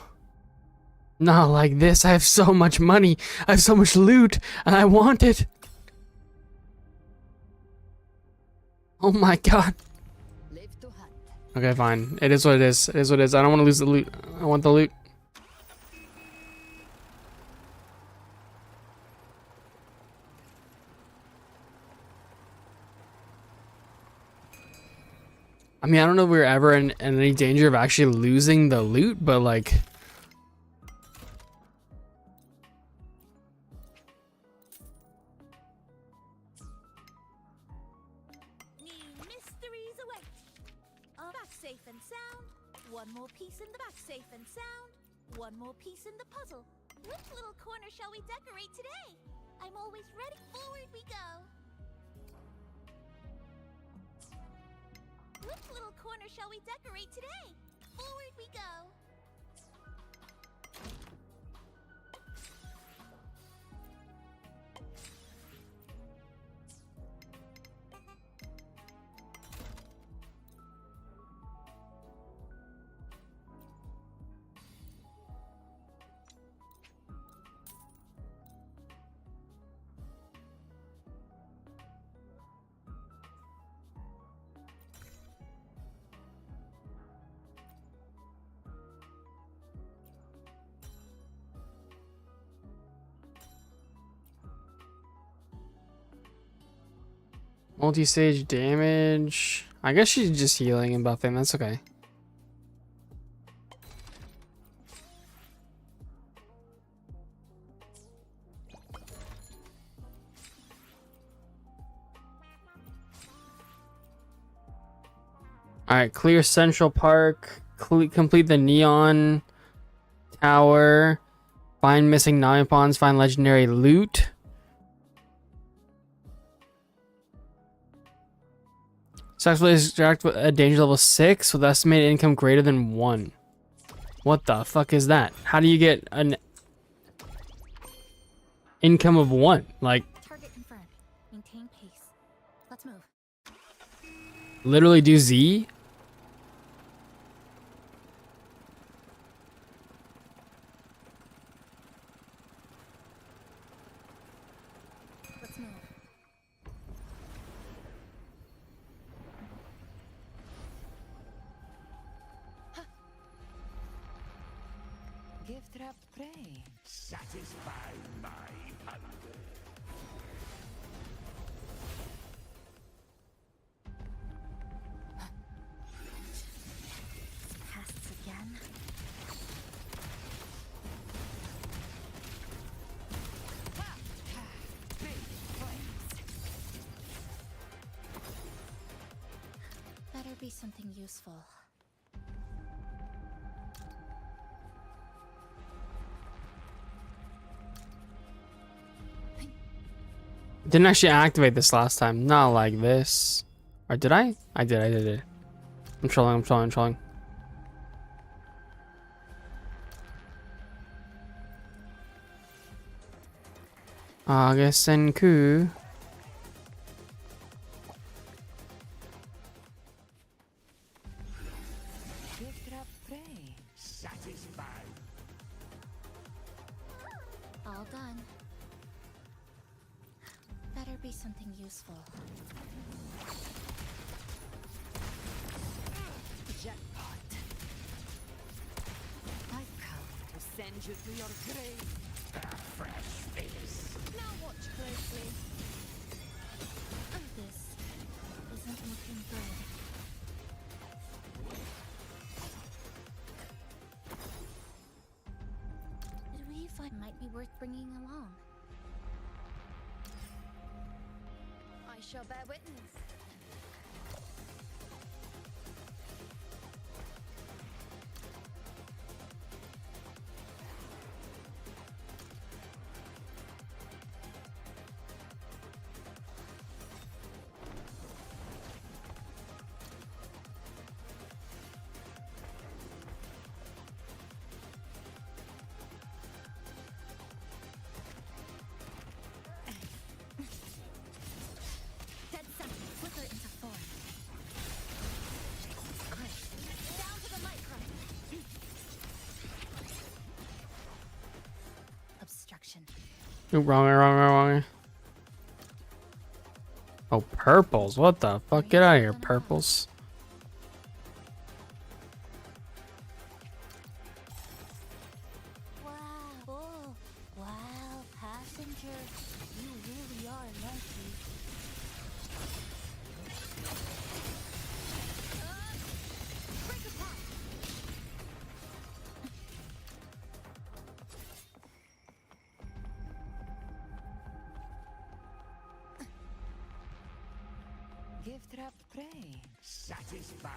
Not like this. I have so much money. I have so much loot, and I want it. Oh my god. Live to hunt. Okay, fine. It is what it is. It is what it is. I don't want to lose the loot. I want the loot. I mean, I don't know if we were ever in any danger of actually losing the loot, but like... New mysteries await. Back safe and sound. One more piece in the back safe and sound. One more piece in the puzzle. Which little corner shall we decorate today? I'm always ready. Forward we go. Which little corner shall we decorate today? Forward we go. Multi-stage damage. I guess she's just healing and buffing. That's okay. All right, clear Central Park. Complete the Neon Tower. Find missing Nami Pawns. Find legendary loot. Successfully extract a danger level 6 with estimated income greater than 1. What the fuck is that? How do you get an income of 1? Like, Target confirmed. Maintain pace. Let's move. literally do Z? Let's move. Gift wrapped prey. Satisfy my hunger. Pests again. Better be something useful. Didn't actually activate this last time. Not like this. Or did I? I did. I'm trolling. August Senku. Gift wrapped prey. Satisfy. All done. Better be something useful. Jackpot. I've come to send you to your grave. A fresh face. Now watch closely. This isn't looking good. Did we find might be worth bringing along? I shall bear witness. Dead center, flicker into form. Great. Down to the micro. Obstruction. Ooh, wrong. Oh, purples. What the fuck? Get out of here, purples. Wow. Oh, wow, passenger. You really are lucky. Break apart. Gift wrapped prey. Satisfy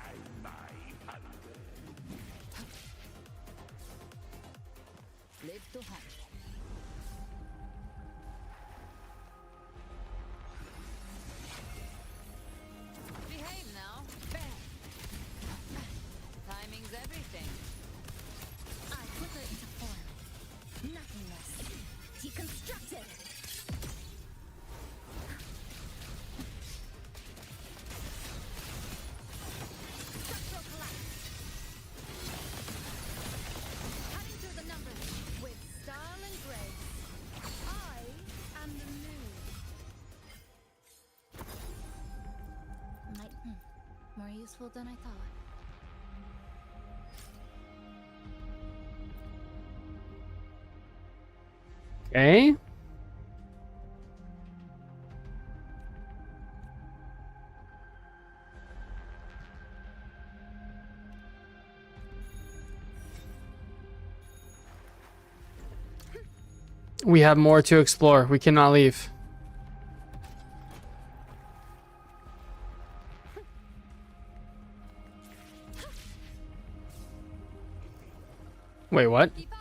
my hunger. Live to hunt. Behave now. Bang. Timing's everything. later. Structural collapse. Cutting through the numbers with style and grace. I am the moon. More useful than I thought. Okay. We have more to explore. We cannot leave. Wait, what? Keep up.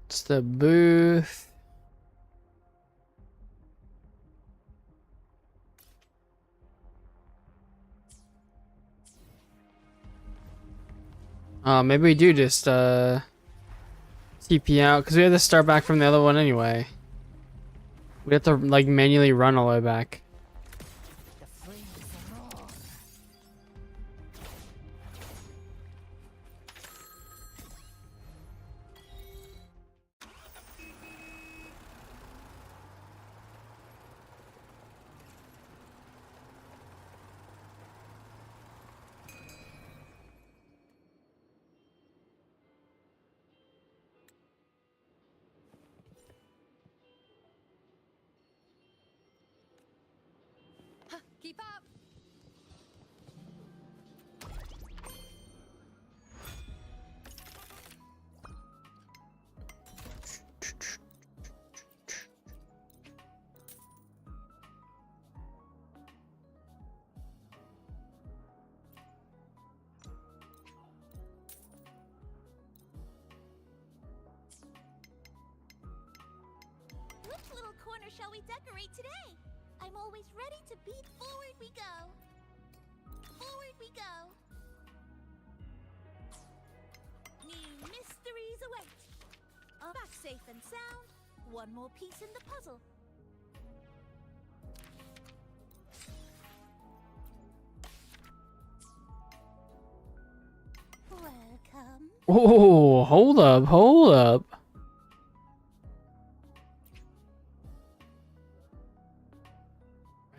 It's the booth. Maybe we do just TP out because we have to start back from the other one anyway. We have to like manually run all the way back. The flames roar. Keep up. Which little corner shall we decorate today? I'm always ready to beat. Forward we go. Forward we go. New mysteries await. Back safe and sound. One more piece in the puzzle. Welcome. Oh, hold up, hold up.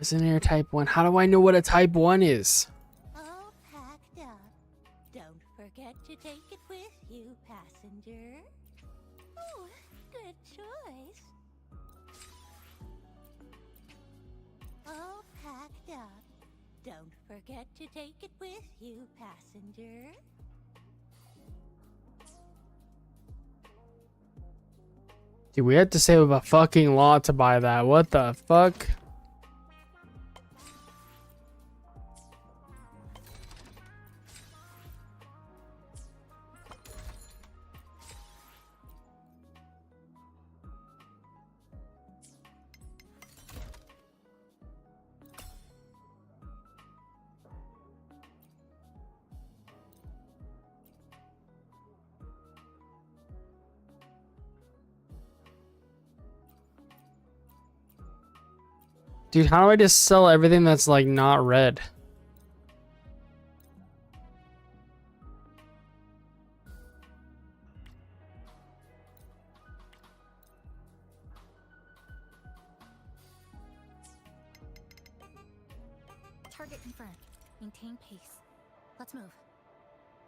Resonator type 1. How do I know what a type 1 is? All packed up. Don't forget to take it with you, passenger. Oh, good choice. All packed up. Don't forget to take it with you, passenger. Dude, we had to save a fucking lot to buy that. What the fuck? Dude, how do I just sell everything that's like not red? Target confirmed. Maintain pace. Let's move.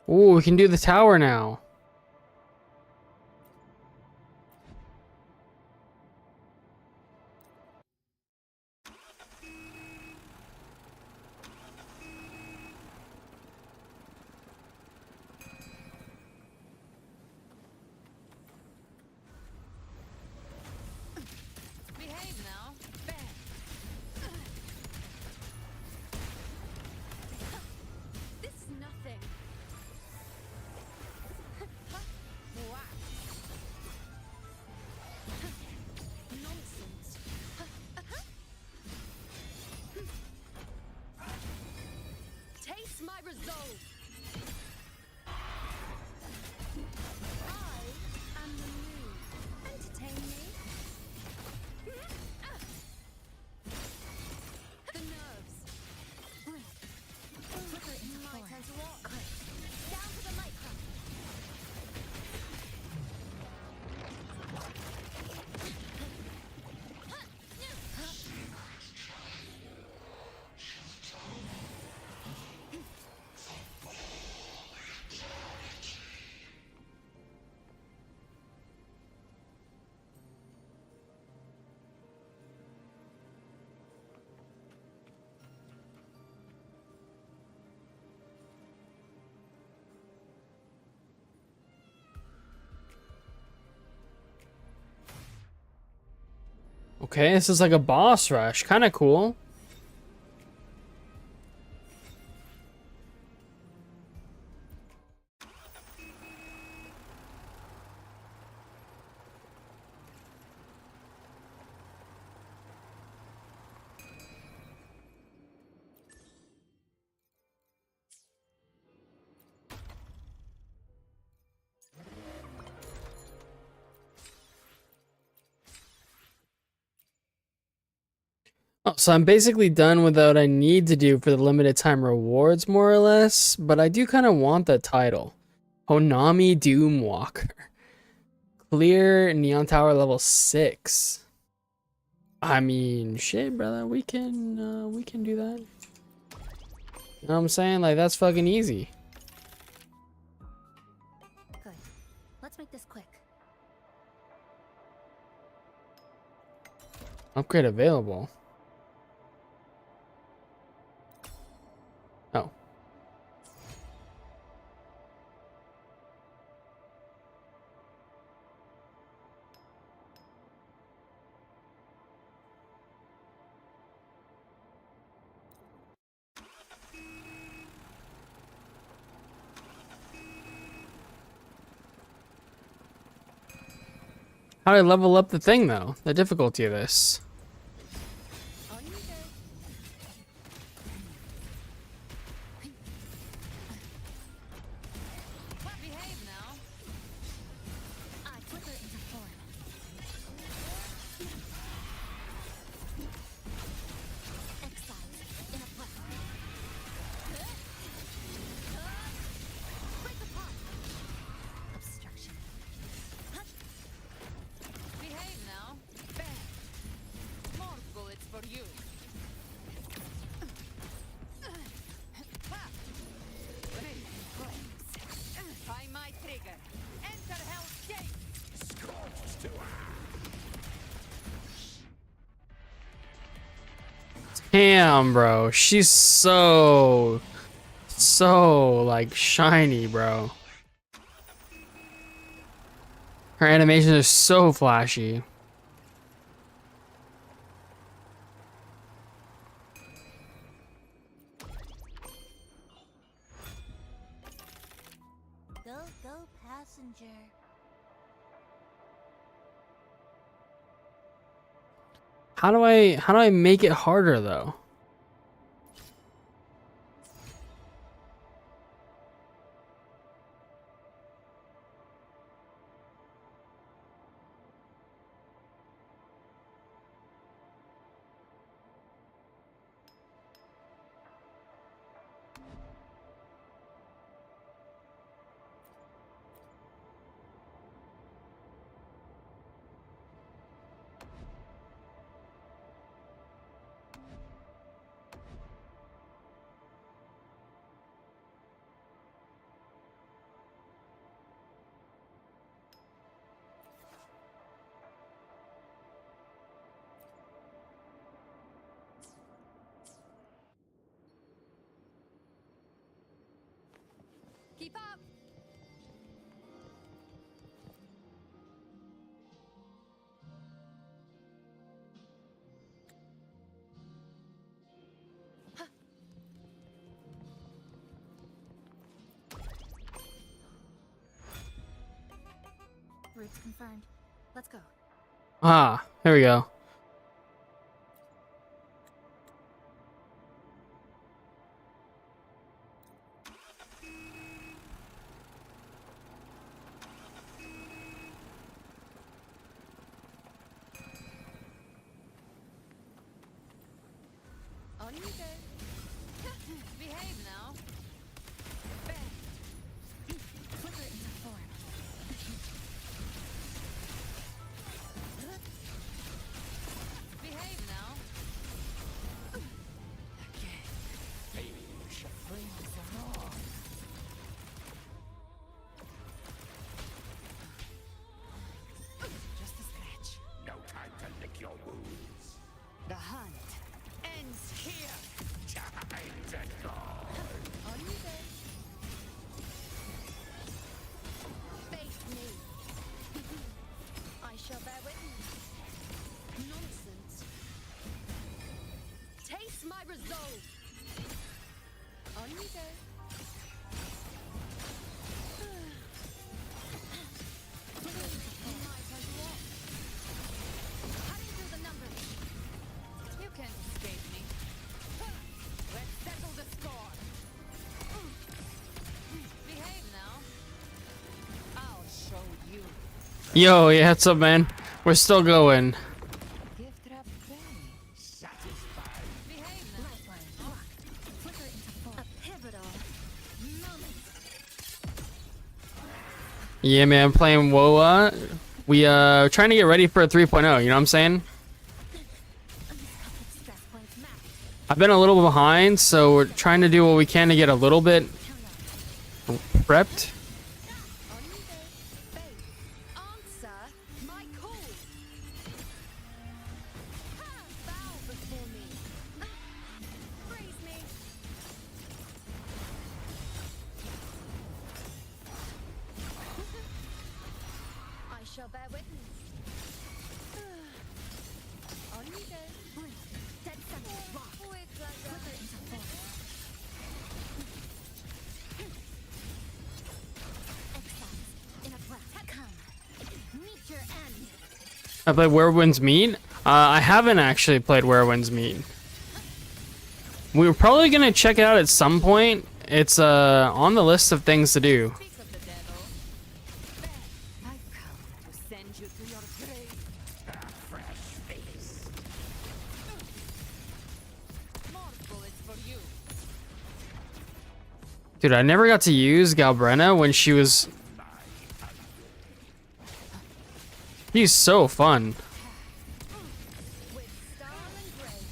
Ooh, we can do the tower now. Behave now. Bang. This is nothing. Okay, this is like a boss rush. Kind of cool. Oh, so I'm basically done with what I need to do for the limited time rewards, more or less. But I do kind of want the title. Honami Doomwalker. Clear Neon Tower level 6. I mean, shit, brother. We can do that. You know what I'm saying? Like, that's fucking easy. Good. Let's make this quick. Upgrade available. Oh. How do I level up the thing, though? The difficulty of this. On you go. Behave now. I flicker into form. Exile in a breath. Break apart. Obstruction. Behave now. Bang. More bullets for you. Ha! Brave flames. Find my trigger. Enter Hell's Gate. Scorched to Damn, bro. She's so like shiny, bro. Her animations are so flashy. Go, go, passenger. How do I make it harder though? Keep up. Routes confirmed. Let's go. Ah, here we go. On you go. Behave now. Bang. Flicker into form. Behave now. Age. Flames are raw. Just a scratch. No time to lick your wounds. The hunt ends here. On you go. Cutting through the numbers. You can't escape me. Let's settle the score. Behave now. I'll show you. Yo, yeah, what's up, man? We're still going. Gift wrap berry. Satisfied. Behave now. Lifeline. Block. Flicker into full. A pivotal moment. Yeah, man, playing WuWa. We trying to get ready for a 3.0, you know what I'm saying? Stress points max. I've been a little behind, so we're trying to do what we can to get a little bit prepped. On you go. Faith. Answer my call. Bow before me. Praise me. I shall bear witness. On you go. Blink. Dead center. Block. Quick like Flicker into full. Exiles in a breath. Come. Meet your end. I played Where Winds Meet. I haven't actually played Where Winds Meet. We were probably gonna check it out at some point. It's on the list of things to do. Speak of the devil. I've come to send you to your grave. A fresh face. More bullets for you. Dude, I never got to use Galbrena when she was... He's so fun. with style and grace.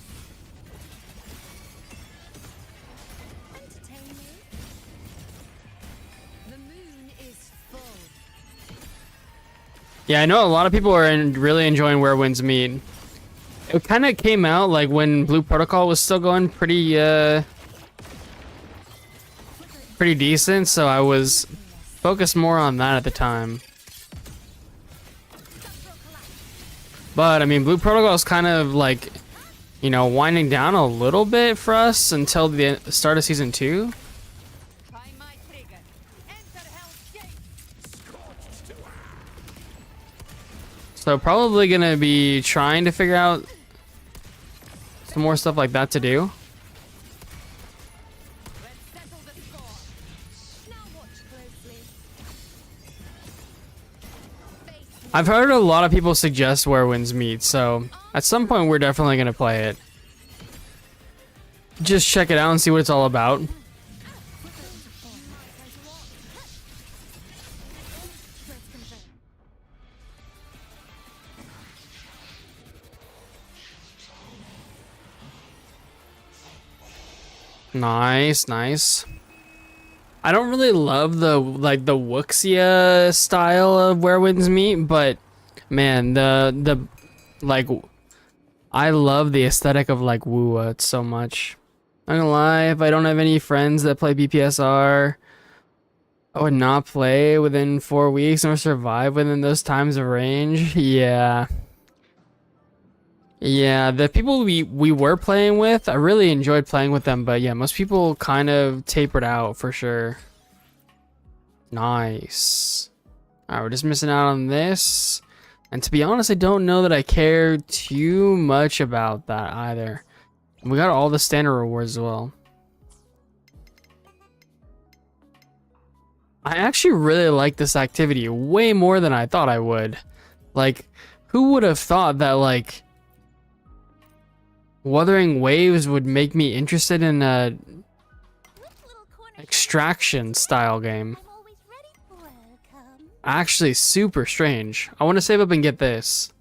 Entertain me. The moon is full. Yeah, I know a lot of people are really enjoying Where Winds Meet. It kind of came out like when Blue Protocol was still going pretty decent, so I was focused more on that at the time. But I mean, Blue Protocol is kind of like, you know, winding down a little bit for us until the start of season 2. By my trigger. Enter Hell's Gate. So probably gonna be trying to figure out some more stuff like that to do. Let's settle the score. Now watch closely. Face I've heard a lot of people suggest Where Winds Meet, so at some point we're definitely gonna play it. Just check it out and see what it's all about. Nice, nice. I don't really love the Wuxia style of Where Winds Meet, but man, the like I love the aesthetic of like WuWa so much. I'm not gonna lie, if I don't have any friends that play BPSR, I would not play within 4 weeks or survive within those times of range. Yeah. Yeah, the people we were playing with, I really enjoyed playing with them, but yeah, most people kind of tapered out for sure. Nice. Alright, we're just missing out on this. And to be honest, I don't know that I care too much about that either. We got all the standard rewards as well. I actually really like this activity way more than I thought I would. Like, who would have thought that, like, Wuthering Waves would make me interested in a Which little corner extraction style game? I'm always ready. Welcome. Actually, super strange. I want to save up and get this.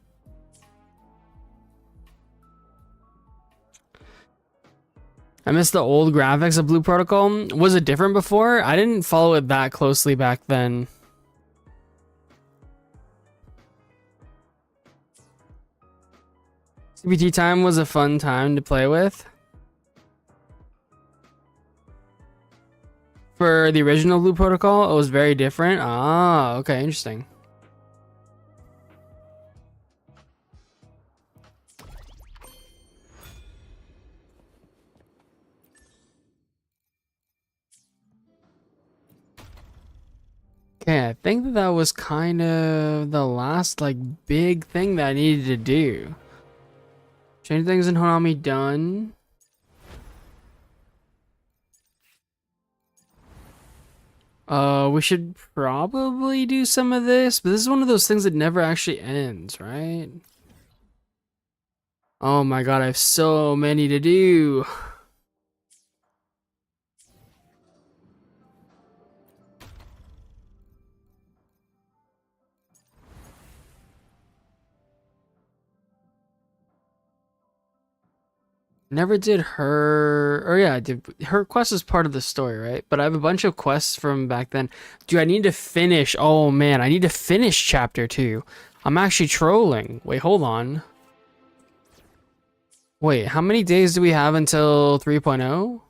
I miss the old graphics of Blue Protocol. Was it different before? I didn't follow it that closely back then. CBT time was a fun time to play with. For the original Blue Protocol, it was very different. Ah, okay, interesting. Okay, I think that that was kind of the last like big thing that I needed to do. Change things in Hanami done. We should probably do some of this, but this is one of those things that never actually ends, right? Oh my god, I have so many to do. Never did her, or yeah, I did. Her quest is part of the story, right? But I have a bunch of quests from back then. Dude, I need to finish. Oh man, I need to finish chapter 2. I'm actually trolling. Wait, hold on. Wait, how many days do we have until 3.0?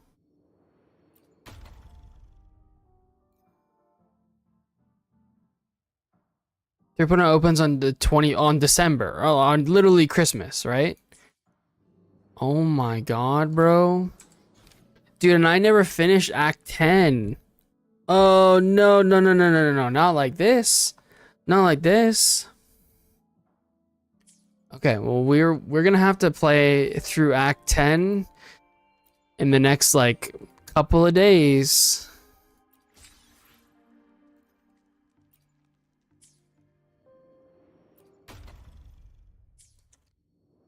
Three point oh opens on the 20 on December. Oh, on literally Christmas, right? Oh my god, bro. Dude, and I never finished Act 10. Oh no, no, no, no, no, no, no. Not like this. Not like this. Okay, well we're gonna have to play through Act 10 in the next like couple of days.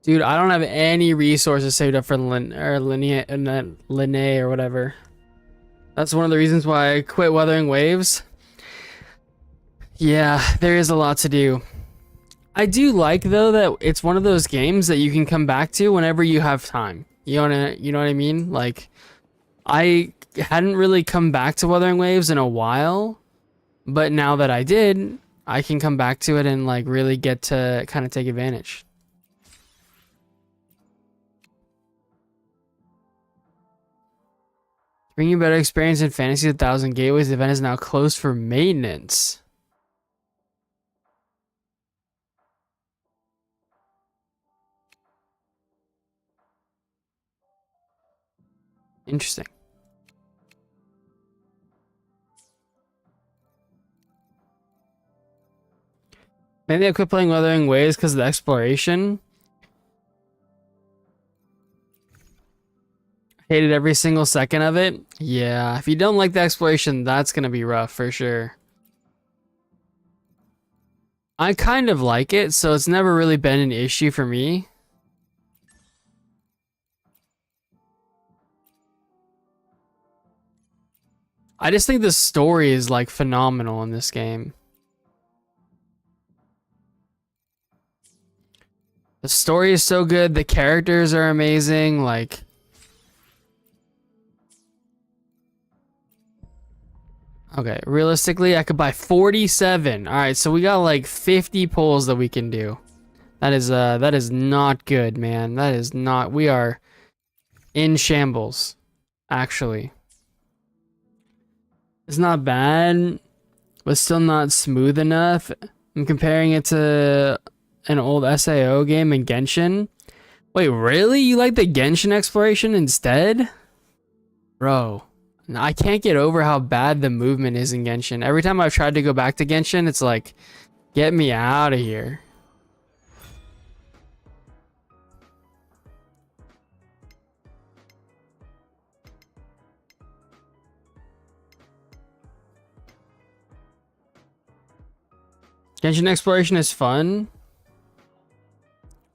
Dude, I don't have any resources saved up for Linnae or whatever. That's one of the reasons why I quit Wuthering Waves. Yeah, there is a lot to do. I do like though that it's one of those games that you can come back to whenever you have time. You know what I mean? Like I hadn't really come back to Wuthering Waves in a while, but now that I did, I can come back to it and like really get to kind of take advantage. Bringing better experience in Fantasy 1000 Gateways, the event is now closed for maintenance. Interesting. Maybe I quit playing Wuthering Waves because of the exploration. Hated every single second of it. Yeah, if you don't like the exploration, that's gonna be rough for sure. I kind of like it, so it's never really been an issue for me. I just think the story is like phenomenal in this game. The story is so good, the characters are amazing, like okay, realistically, I could buy 47. All right, so we got like 50 pulls that we can do. That is not good, man. That is not. We are in shambles, actually. It's not bad, but still not smooth enough. I'm comparing it to an old SAO game in Genshin. Wait, really? You like the Genshin exploration instead? Bro. I can't get over how bad the movement is in Genshin. Every time I've tried to go back to Genshin, it's like, get me out of here. Genshin exploration is fun.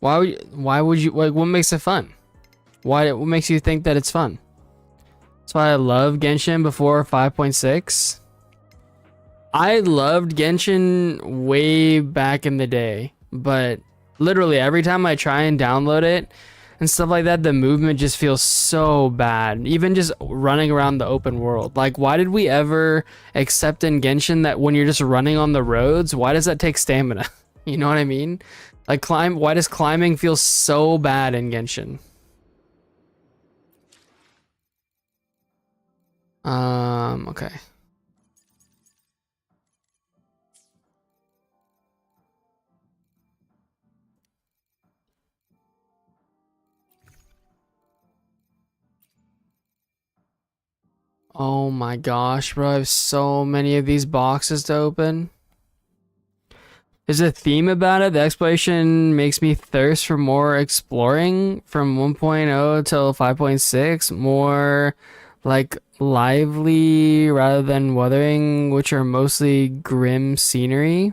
Why would you like what makes it fun? What makes you think that it's fun? That's why I love Genshin before 5.6. I loved Genshin way back in the day, but literally every time I try and download it and stuff like that, the movement just feels so bad. Even just running around the open world. Like, why did we ever accept in Genshin that when you're just running on the roads, why does that take stamina? You know what I mean? Like, why does climbing feel so bad in Genshin? Okay. Oh my gosh, bro. I have so many of these boxes to open. There's a theme about it. The exploration makes me thirst for more exploring from 1.0 till 5.6. More like lively rather than weathering, which are mostly grim scenery.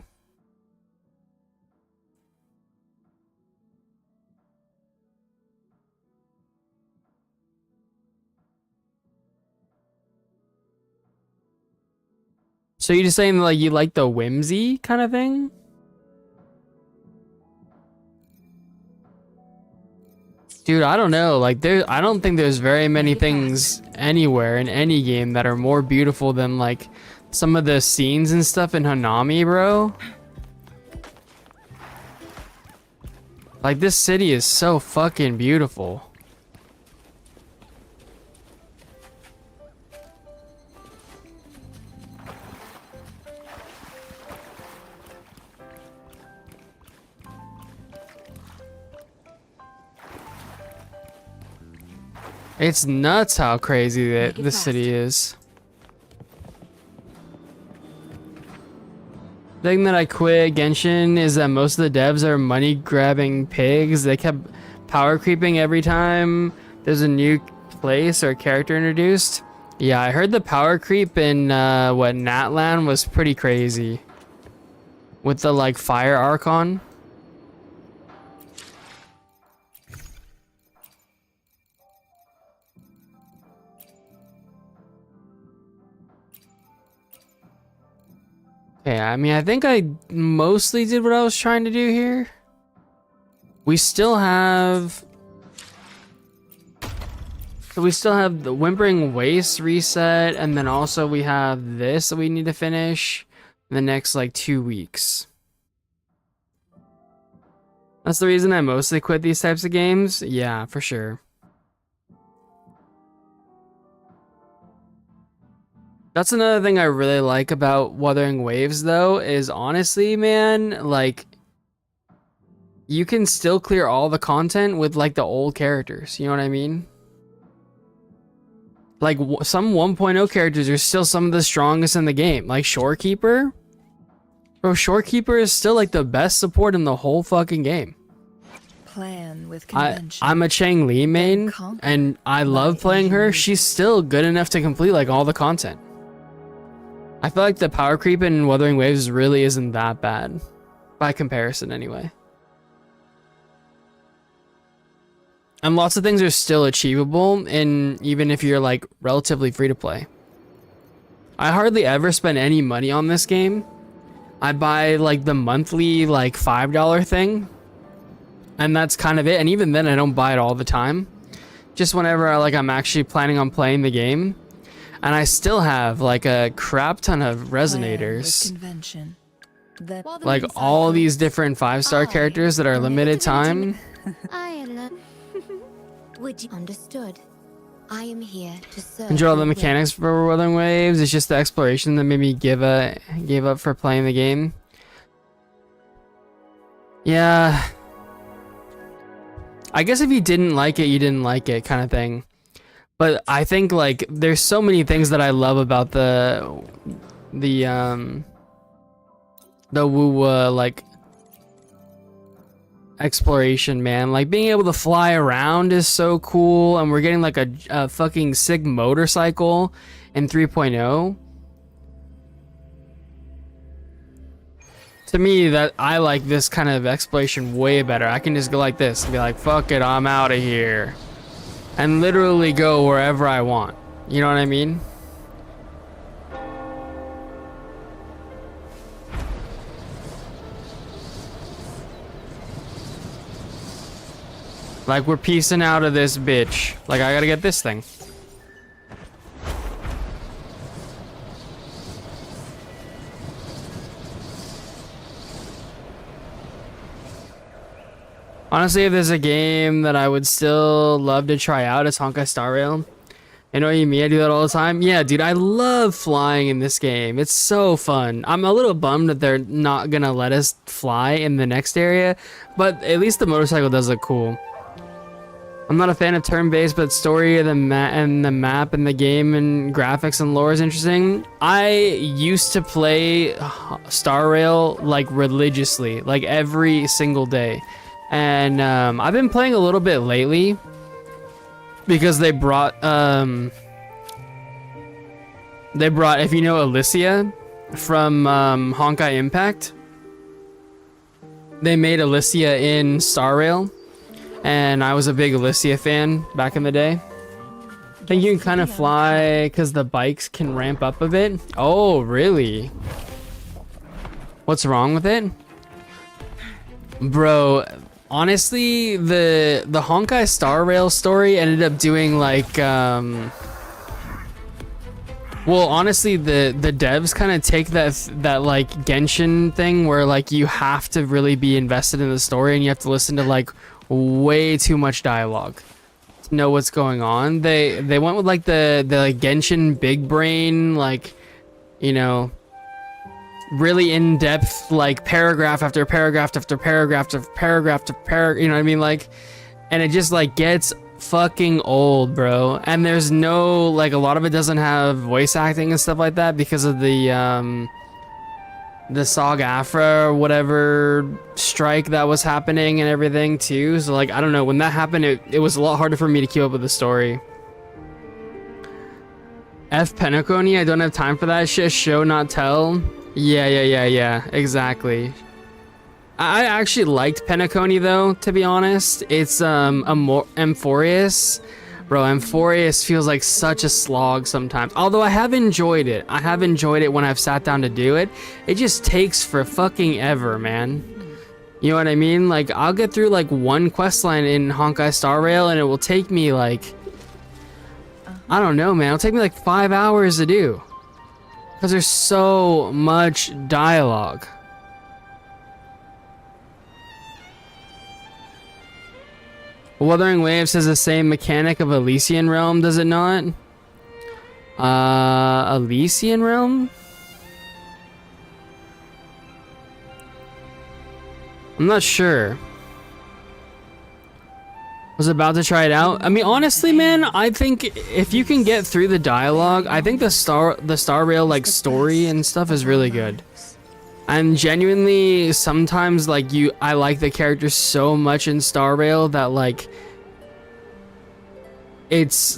So you're just saying like you like the whimsy kind of thing? Dude, I don't know. Like I don't think there's very many things anywhere in any game that are more beautiful than like some of the scenes and stuff in Hanami, bro. Like this city is so fucking beautiful. It's nuts how crazy that this city is. The thing that I quit Genshin is that most of the devs are money grabbing pigs. They kept power creeping every time there's a new place or character introduced. Yeah, I heard the power creep in what Natlan was pretty crazy. With the like fire Archon. Yeah, I mean, I think I mostly did what I was trying to do here. We still have... So we still have the Whimpering Waste reset, and then also we have this that we need to finish in the next, like, 2 weeks. That's the reason I mostly quit these types of games? Yeah, for sure. That's another thing I really like about Wuthering Waves, though, is honestly, man, like, you can still clear all the content with, like, the old characters. You know what I mean? Like, some 1.0 characters are still some of the strongest in the game. Like, Shorekeeper. Bro, Shorekeeper is still, like, the best support in the whole fucking game. Plan with convention. I'm a Chang Li main, and I love playing her. She's still good enough to complete, like, all the content. I feel like the power creep in Wuthering Waves really isn't that bad. By comparison, anyway. And lots of things are still achievable, and even if you're, like, relatively free to play. I hardly ever spend any money on this game. I buy, like, the monthly, like, $5 thing. And that's kind of it. And even then, I don't buy it all the time. Just whenever, I'm actually planning on playing the game. And I still have like a crap ton of resonators. Like all these different 5-star characters that are limited time. Would you understood? I am here to serve. Enjoy all the mechanics for Wuthering Waves. It's just the exploration that made me gave up for playing the game. Yeah. I guess if you didn't like it, you didn't like it kind of thing. But I think like there's so many things that I love about the WuWa like exploration, man. Like being able to fly around is so cool, and we're getting like a fucking sick motorcycle in 3.0. To me, that I like this kind of exploration way better. I can just go like this and be like, fuck it, I'm out of here. And literally go wherever I want. You know what I mean? Like we're piecing out of this bitch. Like I gotta get this thing. Honestly, if there's a game that I would still love to try out, it's Honkai Star Rail. You know what I mean? I do that all the time. Yeah, dude, I love flying in this game. It's so fun. I'm a little bummed that they're not gonna let us fly in the next area, but at least the motorcycle does look cool. I'm not a fan of turn-based, but story of the and the map and the game and graphics and lore is interesting. I used to play Star Rail like religiously, like every single day. And I've been playing a little bit lately because they brought if you know Alicia from Honkai Impact. They made Alicia in Star Rail, and I was a big Alicia fan back in the day. I think you can kind of fly because the bikes can ramp up a bit. Oh, really? What's wrong with it? Bro, honestly, the Honkai Star Rail story ended up doing like well, honestly, the devs kind of take that like Genshin thing where like you have to really be invested in the story and you have to listen to like way too much dialogue to know what's going on. They went with like the like Genshin big brain, like, you know, really in-depth like paragraph after paragraph after paragraph after paragraph after paragraph, you know what I mean? Like, and it just like gets fucking old, bro. And there's no like, a lot of it doesn't have voice acting and stuff like that because of the SAG-AFTRA or whatever strike that was happening and everything too. So like, I don't know, when that happened, it was a lot harder for me to keep up with the story. F Penacony, I don't have time for that shit. Show not tell. Yeah, exactly. I actually liked Penacony though, to be honest. It's Amphorius. Bro, Amphorius feels like such a slog sometimes. Although I have enjoyed it. I have enjoyed it when I've sat down to do it. It just takes for fucking ever, man. You know what I mean? Like, I'll get through like one questline in Honkai Star Rail and it will take me like, I don't know, man. It'll take me like 5 hours to do. Because there's so much dialogue. Wuthering Waves has the same mechanic of Elysian Realm, does it not? Elysian Realm? I'm not sure. Was about to try it out. I mean, honestly, man, I think if you can get through the dialogue, I think the Star Rail like story and stuff is really good. And genuinely, sometimes like I like the characters so much in Star Rail that like it's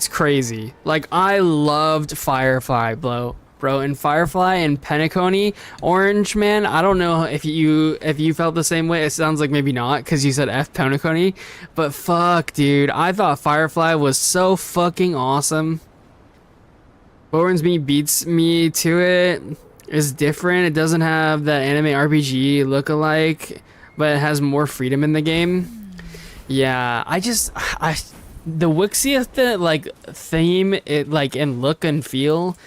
crazy. Like, I loved Firefly, bro, and Firefly and Penacony, Orange, man. I don't know if you felt the same way. It sounds like maybe not because you said F Penacony, but fuck, dude, I thought Firefly was so fucking awesome. Orange beats me to it. Is different. It doesn't have that anime RPG look-alike, but it has more freedom in the game. Yeah, the Wixia like theme, it like, and look and feel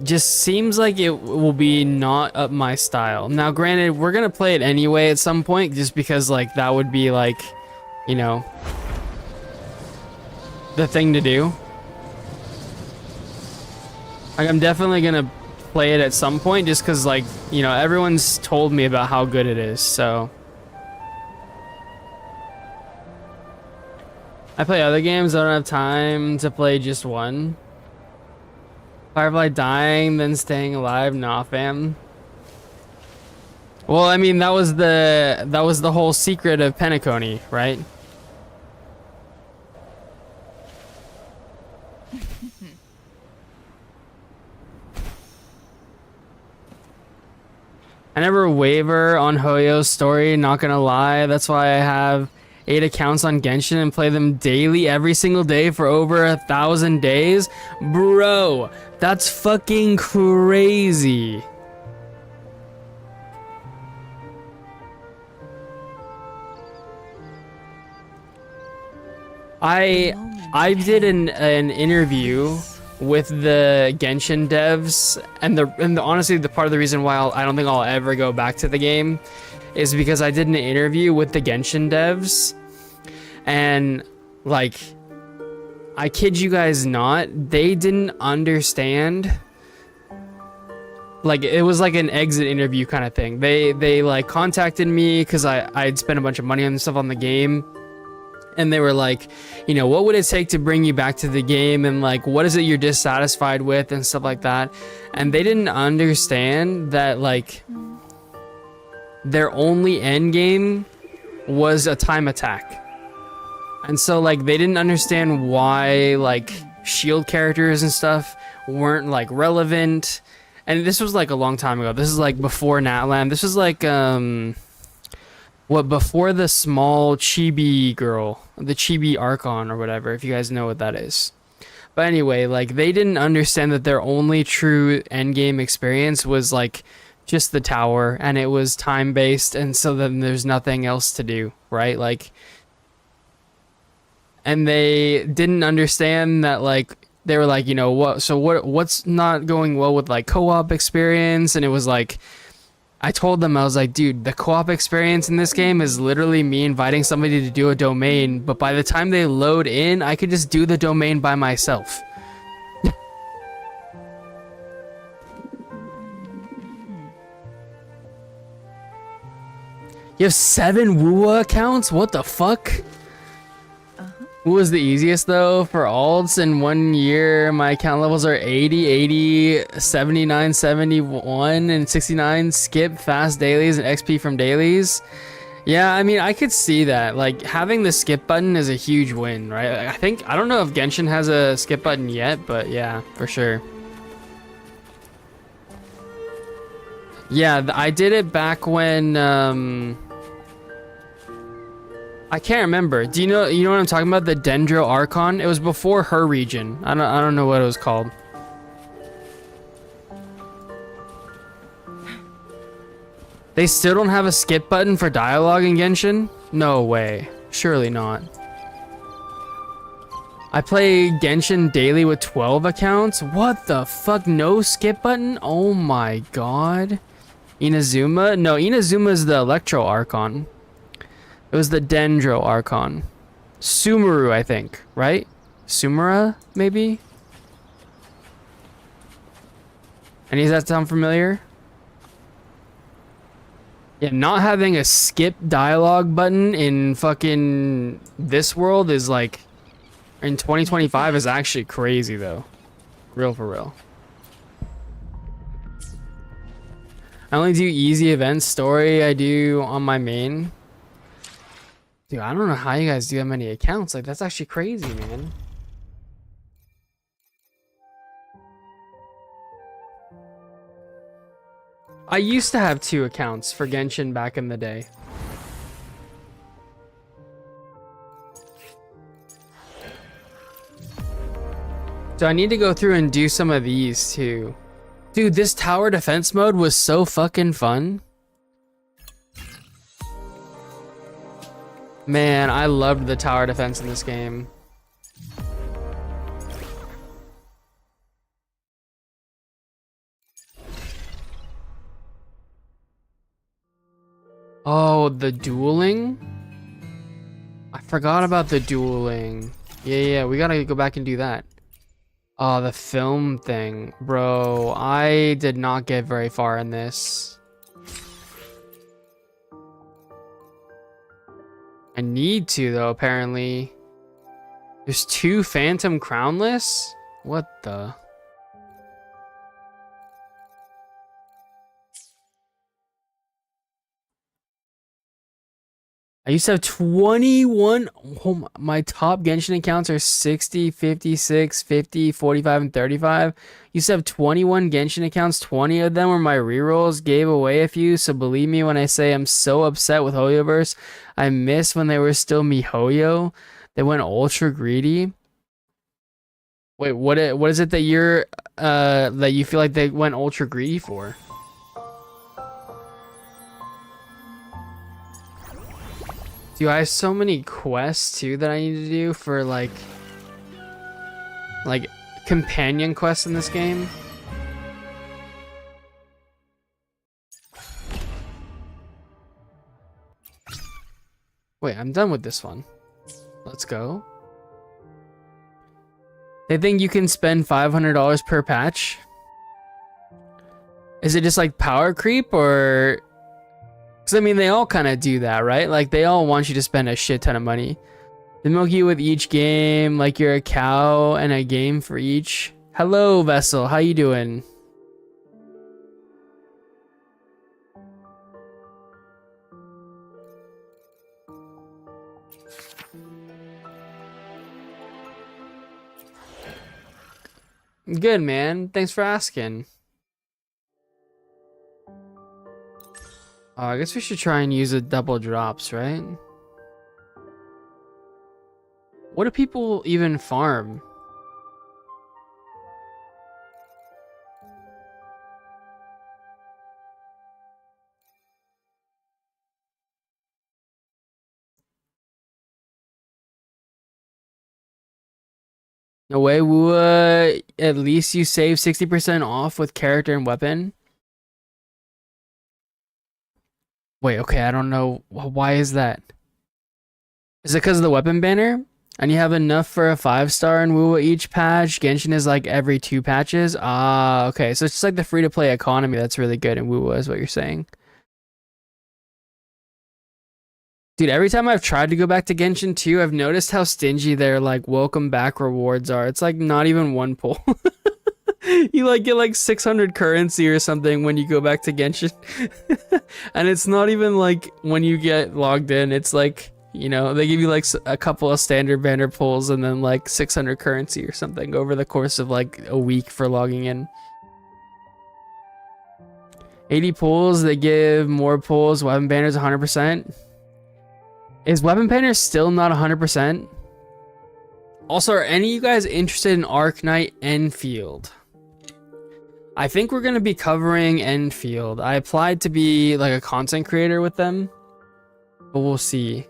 just seems like it will be not up my style. Now, granted, we're gonna play it anyway at some point, just because like that would be like, you know, the thing to do. Like, I'm definitely gonna play it at some point just because, like, you know, everyone's told me about how good it is, so I play other games. I don't have time to play just one. Firefly dying then staying alive, nah, fam. Well, I mean, that was the whole secret of Penacony, right? I never waver on Hoyo's story, not gonna lie. That's why I have 8 accounts on Genshin and play them daily every single day for over 1,000 days. Bro, that's fucking crazy. I did an interview with the Genshin devs, and honestly, the part of the reason why I don't think I'll ever go back to the game is because I did an interview with the Genshin devs, and like, I kid you guys not, they didn't understand. Like, it was like an exit interview kind of thing. They like contacted me because I'd spent a bunch of money on stuff on the game, and they were like, you know, what would it take to bring you back to the game, and like, what is it you're dissatisfied with, and stuff like that. And they didn't understand that like their only end game was a time attack. And so like they didn't understand why like shield characters and stuff weren't like relevant. And this was like a long time ago. This is like before Natlan. This was like before the small chibi girl, the chibi Archon or whatever, if you guys know what that is. But anyway, like they didn't understand that their only true endgame experience was like just the tower, and it was time based, and so then there's nothing else to do, right? Like, and they didn't understand that like they were like, you know, what's not going well with like co-op experience. And it was like, I told them, I was like, dude, the co-op experience in this game is literally me inviting somebody to do a domain, but by the time they load in, I could just do the domain by myself. You have 7 WuWa accounts? What the fuck? What was the easiest though for alts in 1 year? My account levels are 80, 80, 79, 71, and 69. Skip fast dailies and XP from dailies. Yeah, I mean, I could see that. Like, having the skip button is a huge win, right? I don't know if Genshin has a skip button yet, but yeah, for sure. Yeah, I did it back when, I can't remember. Do you know what I'm talking about? The Dendro Archon? It was before her region. I don't know what it was called. They still don't have a skip button for dialogue in Genshin? No way. Surely not. I play Genshin daily with 12 accounts? What the fuck? No skip button? Oh my god. Inazuma? No, Inazuma is the Electro Archon. It was the Dendro Archon. Sumeru, I think, right? Sumera, maybe? Any of that sound familiar? Yeah, not having a skip dialogue button in fucking this world is like, in 2025 is actually crazy though. Real for real. I only do easy events story. I do on my main. Dude, I don't know how you guys do that many accounts. Like, that's actually crazy, man. I used to have 2 accounts for Genshin back in the day. So I need to go through and do some of these too. Dude, this tower defense mode was so fucking fun. Man, I loved the tower defense in this game. Oh, the dueling? I forgot about the dueling. Yeah, we gotta go back and do that. Oh, the film thing. Bro, I did not get very far in this. I need to, though, apparently. There's 2 Phantom Crownless? What the? I used to have 21. Oh, my top Genshin accounts are 60, 56, 50, 45, and 35. Used to have 21 Genshin accounts. 20 of them were my rerolls. Gave away a few, so believe me when I say I'm so upset with Hoyoverse. I miss when they were still MiHoYo. They went ultra greedy. Wait, what is it that you're that you feel like they went ultra greedy for? Dude, I have so many quests too that I need to do for like companion quests in this game. Wait, I'm done with this one. Let's go. They think you can spend $500 per patch? Is it just like power creep, or... Because I mean, they all kind of do that, right? Like, they all want you to spend a shit ton of money. They milk you with each game like you're a cow and a game for each. Hello, Vessel. How you doing? Good, man. Thanks for asking. I guess we should try and use the double drops, right? What do people even farm? No way, WuWa, at least you save 60% off with character and weapon. Wait, okay, I don't know. Why is that? Is it because of the weapon banner? And you have enough for a 5-star in WuWa each patch. Genshin is like every 2 patches. Ah, okay. So it's just like the free-to-play economy that's really good in WuWa is what you're saying. Dude, every time I've tried to go back to Genshin 2, I've noticed how stingy their like welcome back rewards are. It's like not even 1 pull. You like get like 600 currency or something when you go back to Genshin. And it's not even like when you get logged in, it's like, you know, they give you like a couple of standard banner pulls and then like 600 currency or something over the course of like a week for logging in. 80 pulls, they give more pulls, weapon banners 100%. Is weapon banner still not 100%? Also, are any of you guys interested in Arknight Enfield? I think we're going to be covering Enfield. I applied to be like a content creator with them, but we'll see.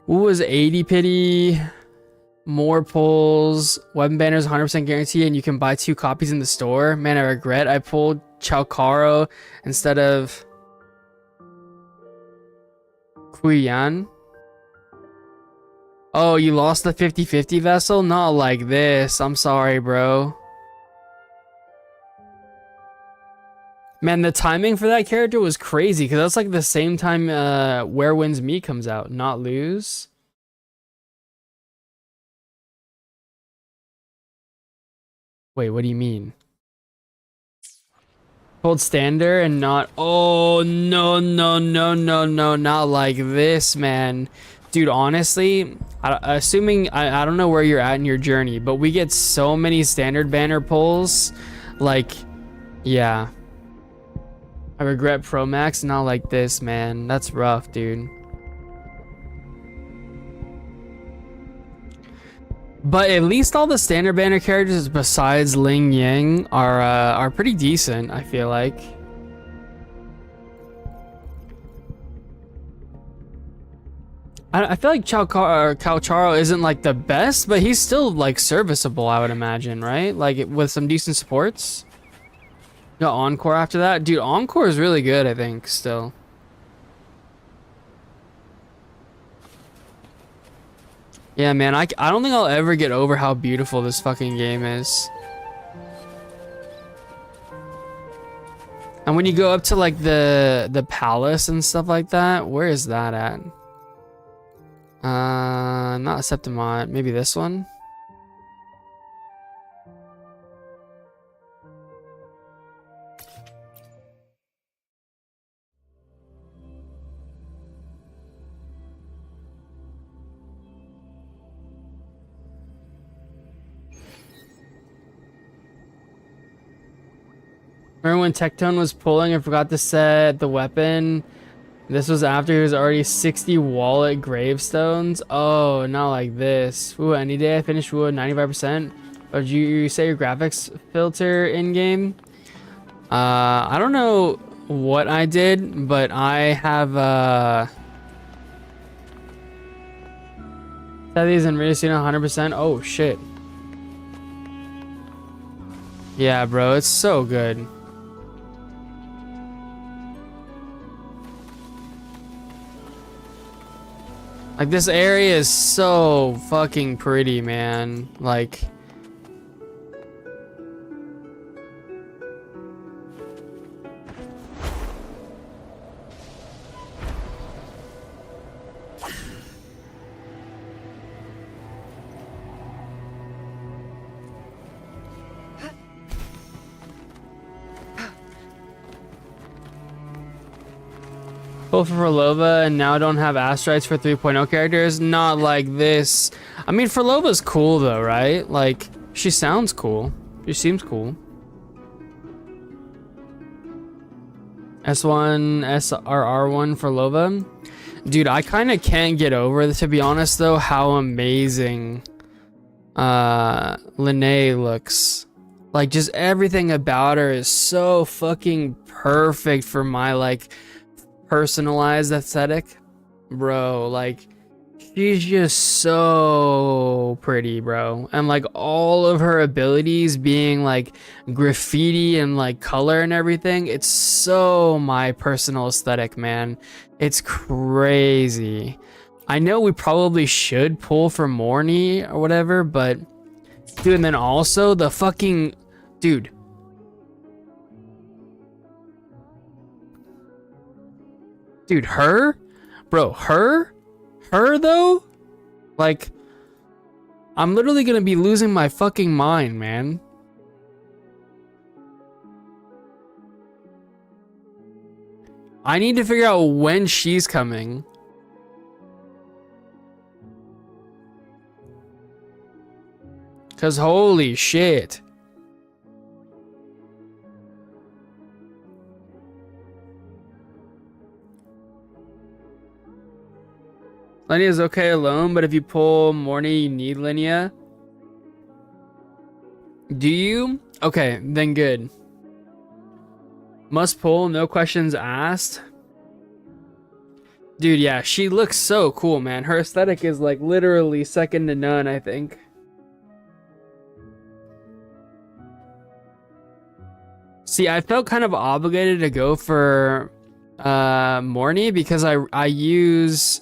Who was 80 pity? More pulls. Weapon banners 100% guarantee, and you can buy 2 copies in the store. Man, I regret I pulled Chalcaro instead of Kuyan. Oh, you lost the 50-50 vessel? Not like this. I'm sorry, bro. Man, the timing for that character was crazy because that's like the same time Where Winds Me comes out. Not lose. Wait, what do you mean? Hold stander and not... Oh, no, no, no, no, no. Not like this, man. Dude, honestly, assuming... I don't know where you're at in your journey, but we get so many standard banner pulls. Like, yeah. I regret Pro Max, not like this, man. That's rough, dude. But at least all the standard banner characters besides Ling Yang are pretty decent, I feel like. I feel like Calcharo isn't like the best, but he's still like serviceable, I would imagine, right? Like with some decent supports. Got Encore after that. Dude, Encore is really good, I think, still. Yeah, man, I don't think I'll ever get over how beautiful this fucking game is. And when you go up to like the palace and stuff like that, where is that at? Not Septimont, maybe this one? Remember when Tectone was pulling and forgot to set the weapon? This was after he was already 60 wallet gravestones. Oh, not like this. Ooh, any day I finish WuWa 95%. Or did you say your graphics filter in game? I don't know what I did, but I have set these and reducing 100%. Oh shit. Yeah, bro, it's so good. Like, this area is so fucking pretty, man. Like... Both for Lova and now don't have asteroids for 3.0 characters. Not like this. I mean, for Lova's cool though, right? Like, she sounds cool. She seems cool. S1, SRR1 for Lova. Dude, I kind of can't get over, to be honest though, how amazing Linnea looks. Like, just everything about her is so fucking perfect for my, like, personalized aesthetic. Bro, like, she's just so pretty, bro. And, like, all of her abilities being, like, graffiti and, like, color and everything, it's so my personal aesthetic, man. It's crazy. I know we probably should pull for Morny or whatever, but... Dude, and then also the fucking... Dude. Dude, her? Bro, her? Her, though? Like... I'm literally gonna be losing my fucking mind, man. I need to figure out when she's coming. Cause holy shit. Linea's okay alone, but if you pull Morny, you need Linea. Do you? Okay, then good. Must pull, no questions asked. Dude, yeah, she looks so cool, man. Her aesthetic is like literally second to none, I think. See, I felt kind of obligated to go for Morny because I use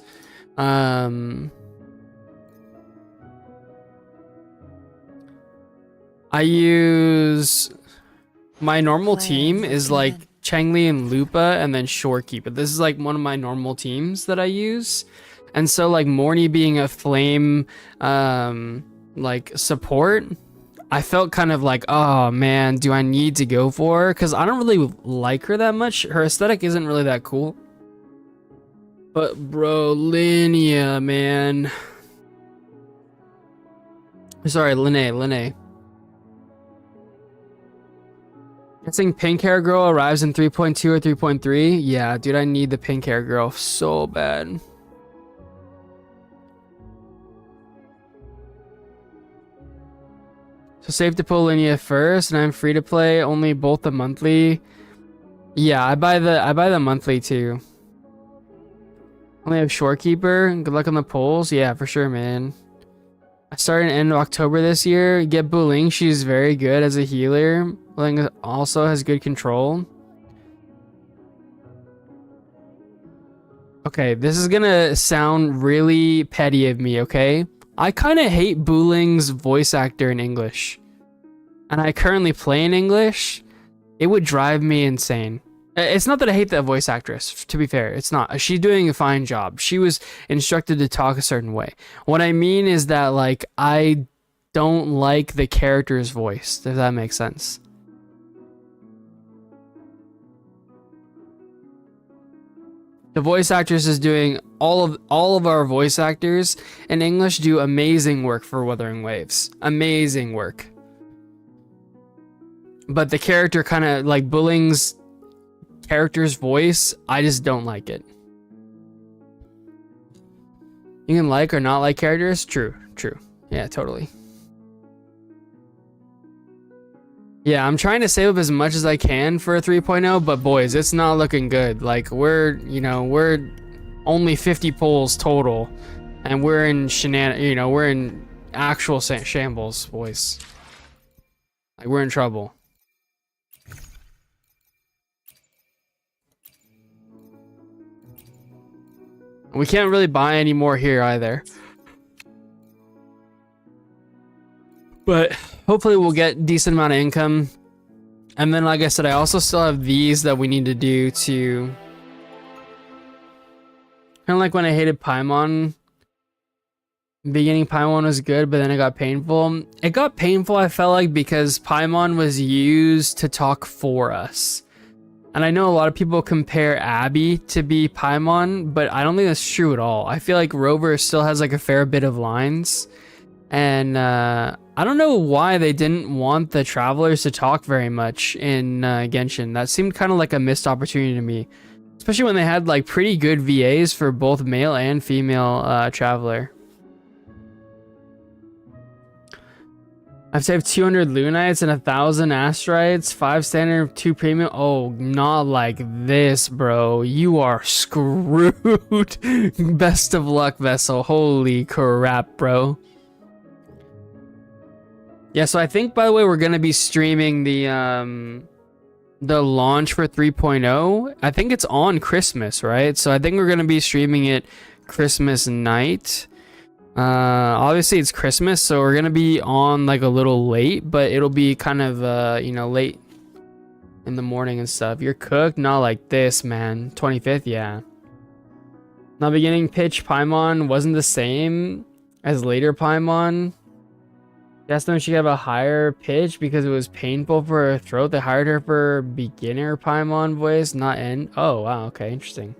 I use my normal team is like Changli and Lupa and then Shorekeeper. This is like one of my normal teams that I use. And so like Morny being a flame like support, I felt kind of like, oh man, do I need to go for her? Because I don't really like her that much. Her aesthetic isn't really that cool. But bro, Linea, man. Sorry, Linnea. Guessing pink hair girl arrives in 3.2 or 3.3. Yeah, dude, I need the pink hair girl so bad. So safe to pull Linea first, and I'm free to play only both the monthly. Yeah, I buy the monthly too. Only have Shorekeeper. Good luck on the polls. Yeah, for sure, man. I started in end of October this year. Get Buling. She's very good as a healer. Buling also has good control. Okay, this is gonna sound really petty of me, okay? I kind of hate Buling's voice actor in English. And I currently play in English. It would drive me insane. It's not that I hate that voice actress, to be fair. It's not. She's doing a fine job. She was instructed to talk a certain way. What I mean is that, like, I don't like the character's voice, if that makes sense. The voice actress is doing all of our voice actors in English do amazing work for Wuthering Waves. Amazing work. But the character kind of like Bulling's character's voice, I just don't like it. You can like or not like characters? True. Yeah, totally. Yeah, I'm trying to save up as much as I can for a 3.0, but boys, it's not looking good. Like, we're only 50 pulls total, and we're in we're in actual shambles, boys. Like, we're in trouble. We can't really buy any more here either. But hopefully we'll get decent amount of income. And then, like I said, I also still have these that we need to do to... Kind of like when I hated Paimon. Beginning Paimon was good, but then it got painful. It got painful, I felt like, because Paimon was used to talk for us. And I know a lot of people compare Abby to be Paimon, but I don't think that's true at all. I feel like Rover still has like a fair bit of lines. And I don't know why they didn't want the travelers to talk very much in Genshin. That seemed kind of like a missed opportunity to me. Especially when they had like pretty good VAs for both male and female traveler. I've saved 200 Lunites and 1,000 Astrites, 5 standard, 2 premium. Oh, not like this, bro. You are screwed. Best of luck, Vessel. Holy crap, bro. Yeah, so I think, by the way, we're going to be streaming the launch for 3.0. I think it's on Christmas, right? So I think we're going to be streaming it Christmas night. Obviously it's Christmas, so we're gonna be on like a little late, but it'll be kind of you know, late in the morning and stuff. You're cooked? Not like this, man. 25th, yeah. Now beginning pitch Paimon wasn't the same as later Paimon. Asked them if she could have a higher pitch because it was painful for her throat. They hired her for beginner Paimon voice, not end. Oh wow, okay, interesting.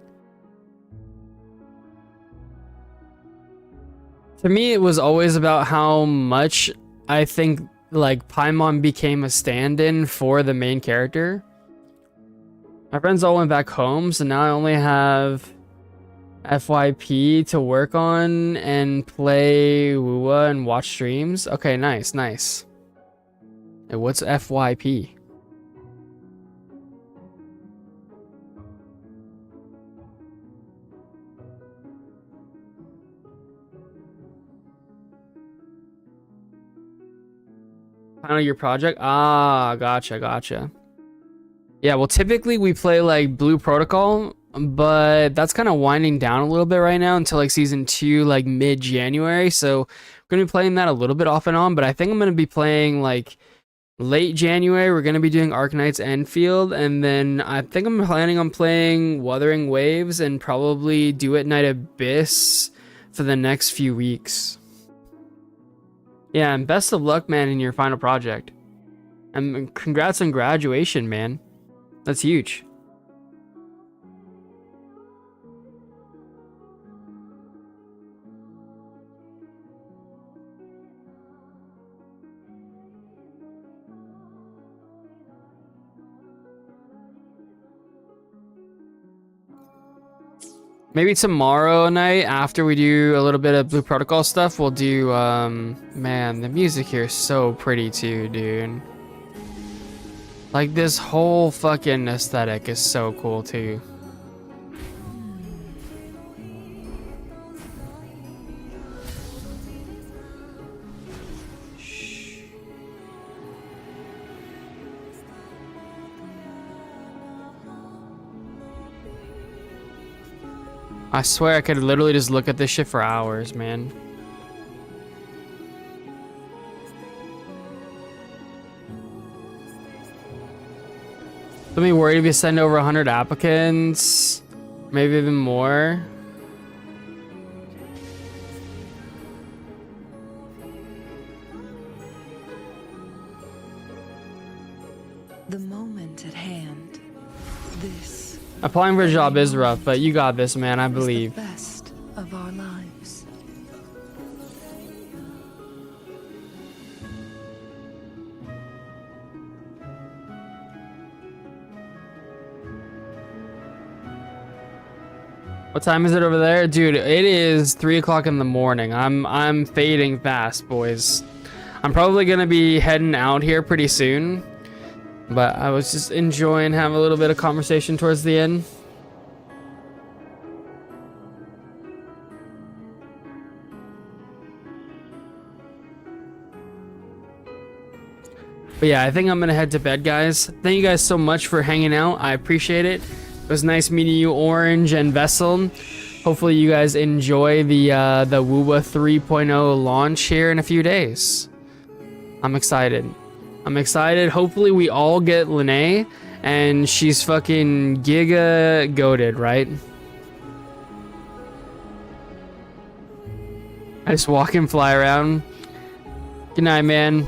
To me, it was always about how much I think like Paimon became a stand-in for the main character. My friends all went back home, so now I only have FYP to work on and play WuWa and watch streams. Okay, nice, nice. Hey, what's FYP? Final year project? Ah, gotcha. Yeah, well, typically we play like Blue Protocol, but that's kind of winding down a little bit right now until like season 2, like mid-January. So we're gonna be playing that a little bit off and on, but I think I'm gonna be playing like late January. We're gonna be doing Arknight's Enfield, and then I think I'm planning on playing Wuthering Waves and probably Do It Night Abyss for the next few weeks. Yeah, and best of luck, man, in your final project. And congrats on graduation, man. That's huge. Maybe tomorrow night, after we do a little bit of Blue Protocol stuff, we'll do, man, the music here is so pretty too, dude. Like, this whole fucking aesthetic is so cool too. I swear I could literally just look at this shit for hours, man. Don't be worried if you send over 100 applicants, maybe even more. The moment at hand. This Applying for a job is rough, but you got this, man. I believe. is the best of our lives. What time is it over there? Dude, it is 3 o'clock in the morning. I'm fading fast, boys. I'm probably gonna be heading out here pretty soon. But I was just enjoying having a little bit of conversation towards the end. But yeah, I think I'm gonna head to bed, guys. Thank you guys so much for hanging out. I appreciate it. It was nice meeting you, Orange and Vessel. Hopefully you guys enjoy the WuWa 3.0 launch here in a few days. I'm excited. Hopefully we all get Lene and she's fucking giga goated, right? I just walk and fly around. Good night, man.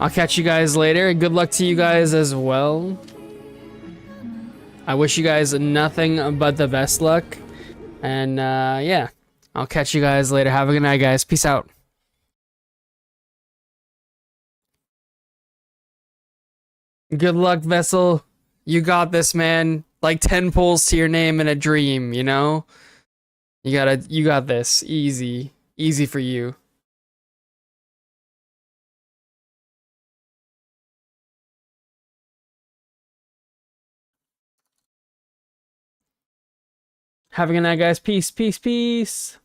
I'll catch you guys later. Good luck to you guys as well. I wish you guys nothing but the best luck. And yeah, I'll catch you guys later. Have a good night, guys. Peace out. Good luck, Vessel. You got this, man. Like 10 pulls to your name in a dream, you know? You got this. Easy. Easy for you. Have a good night, guys. Peace, peace, peace.